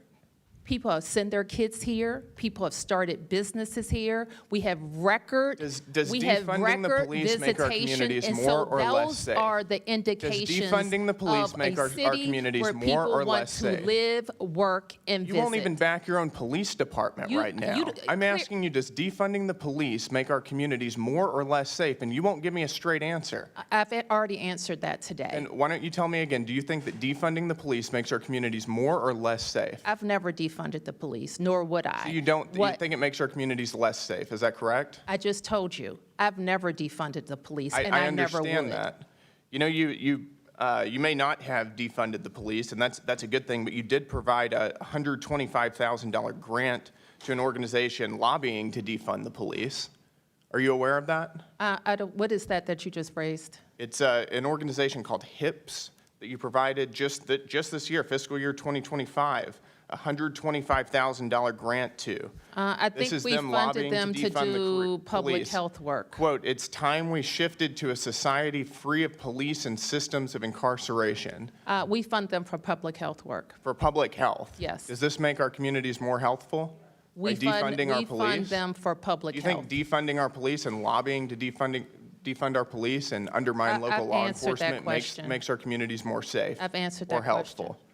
C: People have sent their kids here. People have started businesses here. We have record.
H: Does
C: we have
H: defunding the
C: record
H: police make our
C: visitation,
H: communities
C: and
H: more
C: so
H: or less
C: those
H: safe?
C: are the indications
H: defunding the police
C: of
H: make
C: a
H: our
C: city
H: communities
C: where
H: more
C: people
H: or
C: want
H: less
C: to
H: safe?
C: live, work, and
H: You
C: visit.
H: won't even back your own police department right now. I'm asking you, does defunding the police make our communities more or less safe? And you won't give me a straight answer.
C: I've already answered that today.
H: And why don't you tell me again, do you think that defunding the police makes our communities more or less safe?
C: I've never defunded the police, nor would I.
H: So you think it makes our communities less safe, is that correct?
C: I just told you, I've never defunded the police, and
H: I
C: I never would.
H: understand that. You know, you may not have defunded the police, and that's a good thing, but you did provide a $125,000 grant to an organization lobbying to defund the police. Are you aware of that?
C: What is that you just raised?
H: It's an organization called HIPS that you provided just this year, fiscal year 2025. $125,000 grant to.
C: I think we funded them to do public health work.
H: Quote, "It's time we shifted to a society free of police and systems of incarceration."
C: We fund them for public health work.
H: For public health?
C: Yes.
H: Does this make our communities more healthful? By defunding our police?
C: Fund them for public
H: Do you
C: health.
H: think defunding our police and lobbying to defund our police and undermine local law
C: answered that
H: enforcement
C: question.
H: makes our communities more safe?
C: I've answered
H: or
C: that
H: healthful?
C: question.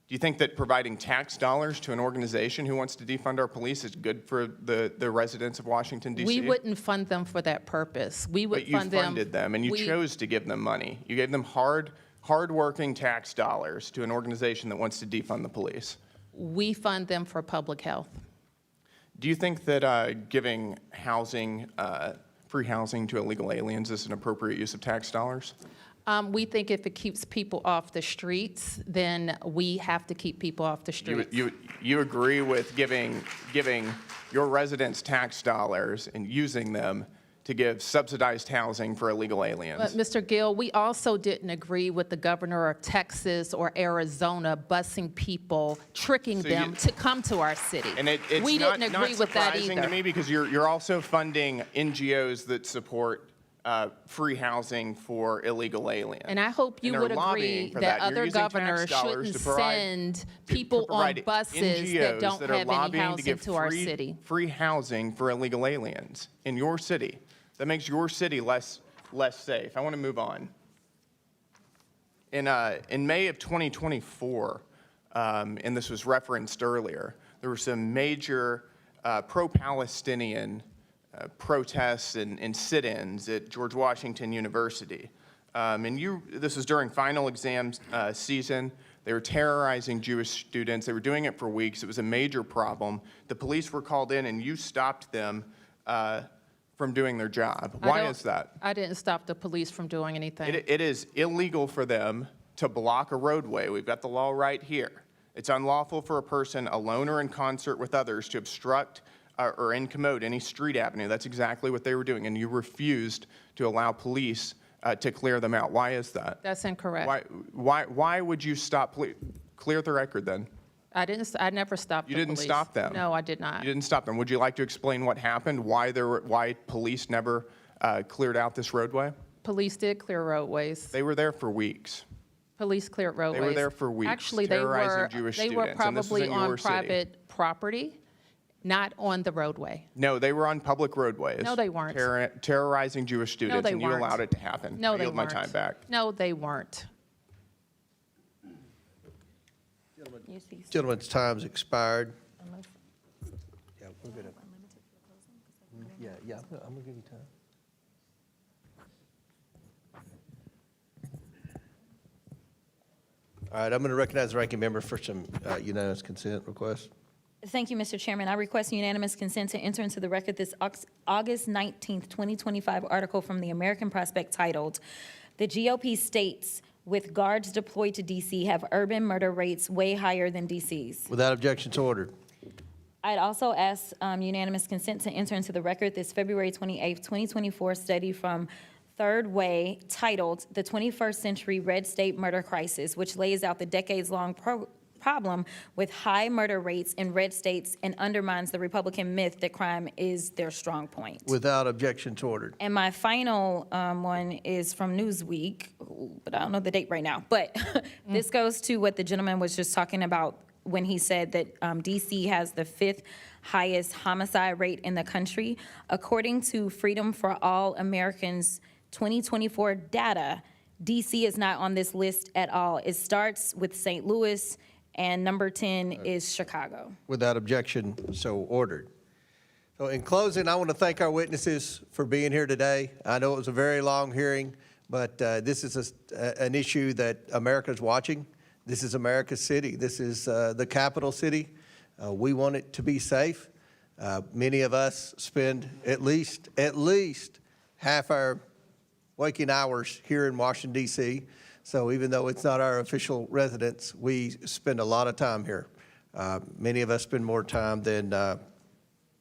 H: Do you think that providing tax dollars to an organization who wants to defund our police is good for the residents of Washington, D.C.?
C: We wouldn't fund them for that purpose. We would
H: But you
C: fund them.
H: funded them, and you chose to give them money. You gave them hard-working tax dollars to an organization that wants to defund the police.
C: We fund them for public health.
H: Do you think that giving housing, free housing to illegal aliens is an appropriate use of tax dollars?
C: We think if it keeps people off the streets, then we have to keep people off the streets.
H: You agree with giving your residents tax dollars and using them to give subsidized housing for illegal aliens?
C: But Mr. Gill, we also didn't agree with the governor of Texas or Arizona busing people, tricking them to come to our city.
H: And it's
C: we
H: not,
C: didn't agree
H: not
C: with that
H: surprising
C: either.
H: to me because you're also funding NGOs that support free housing for illegal aliens.
C: And I hope you
H: And
C: would
H: they're lobbying
C: agree
H: for
C: that
H: You're
C: other
H: using tax
C: governors
H: dollars
C: shouldn't
H: to provide-
C: send people on
H: provide
C: buses that
H: NGOs
C: don't
H: that are
C: have any
H: lobbying to
C: housing
H: give
C: to our city.
H: free housing for illegal aliens in your city. That makes your city less safe. I want to move on. In May of 2024, and this was referenced earlier, there were some major pro-Palestinian protests and sit-ins at George Washington University. This was during final exam season. They were terrorizing Jewish students. They were doing it for weeks. It was a major problem. The police were called in, and you stopped them from doing their job. Why is that?
C: I didn't stop the police from doing anything.
H: It is illegal for them to block a roadway. We've got the law right here. It's unlawful for a person, alone or in concert with others, to obstruct or incommode any street avenue. That's exactly what they were doing, and you refused to allow police to clear them out. Why is that?
C: That's incorrect.
H: Why would you stop? Clear the record then.
C: I never stopped the police.
H: You didn't stop them.
C: No, I did not.
H: You didn't stop them. Would you like to explain what happened? Why police never cleared out this roadway?
C: Police did clear roadways.
H: They were there for weeks.
C: Police cleared roadways.
H: They were there for weeks,
C: Actually,
H: terrorizing Jewish
C: they were
H: students, and this was
C: probably
H: in your
C: on
H: city.
C: private property, not on the roadway.
H: No, they were on public roadways.
C: No, they weren't.
H: Terrorizing Jewish students,
C: they
H: and you
C: weren't.
H: allowed it to happen.
C: No,
H: I
C: they
H: yield
C: weren't.
H: my time back.
C: No, they weren't.
A: Gentlemen's time's expired. Yeah, we're good. Yeah, I'm gonna give you time. All right, I'm going to recognize the ranking member for some unanimous consent requests.
U: Thank you, Mr. Chairman. I request unanimous consent to enter into the record this August 19th, 2025 article from the American Prospect titled, "The GOP states with guards deployed to D.C. have urban murder rates way higher than D.C.'s."
A: Without objection, so ordered.
U: I'd also ask unanimous consent to enter into the record this February 28th, 2024 study from Third Way titled, "The 21st Century Red State Murder Crisis," which lays out the decades-long problem with high murder rates in red states and undermines the Republican myth that crime is their strong point.
A: Without objection, so ordered.
U: And my final one is from Newsweek, but I don't know the date right now. But this goes to what the gentleman was just talking about when he said that D.C. has the 5th highest homicide rate in the country. According to Freedom for All Americans 2024 data, D.C. is not on this list at all. It starts with St. Louis, and number 10 is Chicago.
A: Without objection, so ordered. So in closing, I want to thank our witnesses for being here today. I know it was a very long hearing, but this is an issue that America's watching. This is America's city. This is the capital city. We want it to be safe. Many of us spend at least half our waking hours here in Washington, D.C., so even though it's not our official residence, we spend a lot of time here. Many of us spend more time than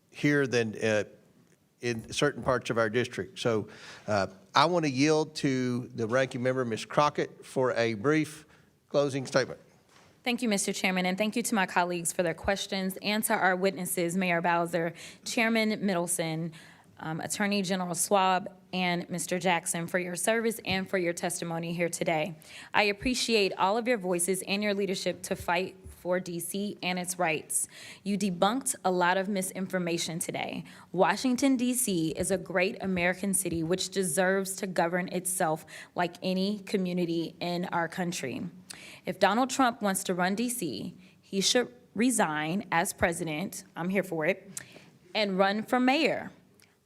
A: here than in certain parts of our district. So I want to yield to the ranking member, Ms. Crockett, for a brief closing statement.
U: Thank you, Mr. Chairman, and thank you to my colleagues for their questions, and to our witnesses, Mayor Bowser, Chairman Mendelson, Attorney General Schwab, and Mr. Jackson, for your service and for your testimony here today. I appreciate all of your voices and your leadership to fight for D.C. and its rights. You debunked a lot of misinformation today. Washington, D.C. is a great American city which deserves to govern itself like any community in our country. If Donald Trump wants to run D.C., he should resign as president, I'm here for it, and run for mayor.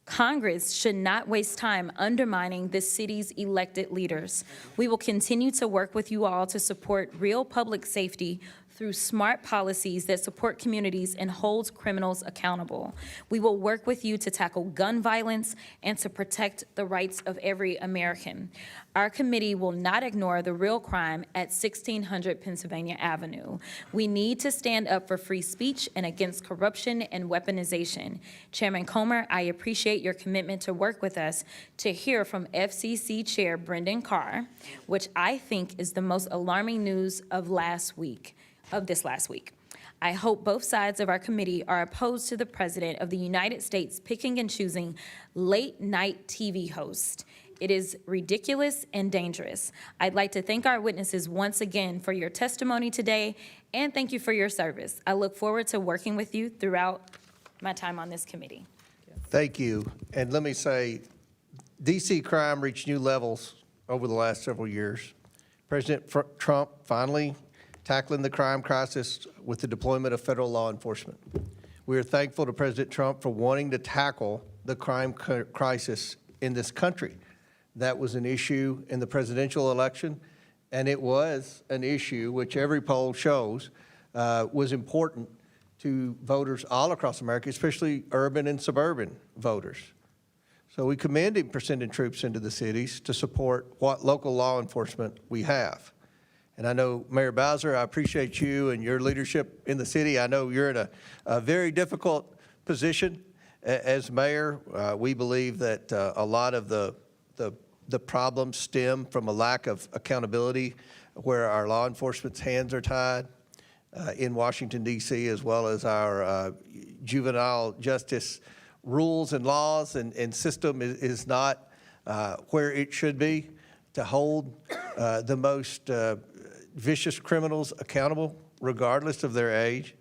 U: Congress should not waste time undermining this city's elected leaders. We will continue to work with you all to support real public safety through smart policies that support communities and hold criminals accountable. We will work with you to tackle gun violence and to protect the rights of every American. Our committee will not ignore the real crime at 1600 Pennsylvania Avenue. We need to stand up for free speech and against corruption and weaponization. Chairman Comer, I appreciate your commitment to work with us to hear from FCC Chair Brendan Carr, which I think is the most alarming news of this last week. I hope both sides of our committee are opposed to the President of the United States picking and choosing late-night TV hosts. It is ridiculous and dangerous. I'd like to thank our witnesses once again for your testimony today, and thank you for your service. I look forward to working with you throughout my time on this committee.
A: Thank you. And let me say, D.C. crime reached new levels over the last several years. President Trump finally tackling the crime crisis with the deployment of federal law enforcement. We are thankful to President Trump for wanting to tackle the crime crisis in this country. That was an issue in the presidential election, and it was an issue which every poll shows was important to voters all across America, especially urban and suburban voters. So we commend him for sending troops into the cities to support what local law enforcement we have. And I know, Mayor Bowser, I appreciate you and your leadership in the city. I know you're in a very difficult position as mayor. We believe that a lot of the problems stem from a lack of accountability where our law enforcement's hands are tied in Washington, D.C., as well as our juvenile justice rules and laws and system is not where it should be to hold the most vicious criminals accountable, regardless of their age.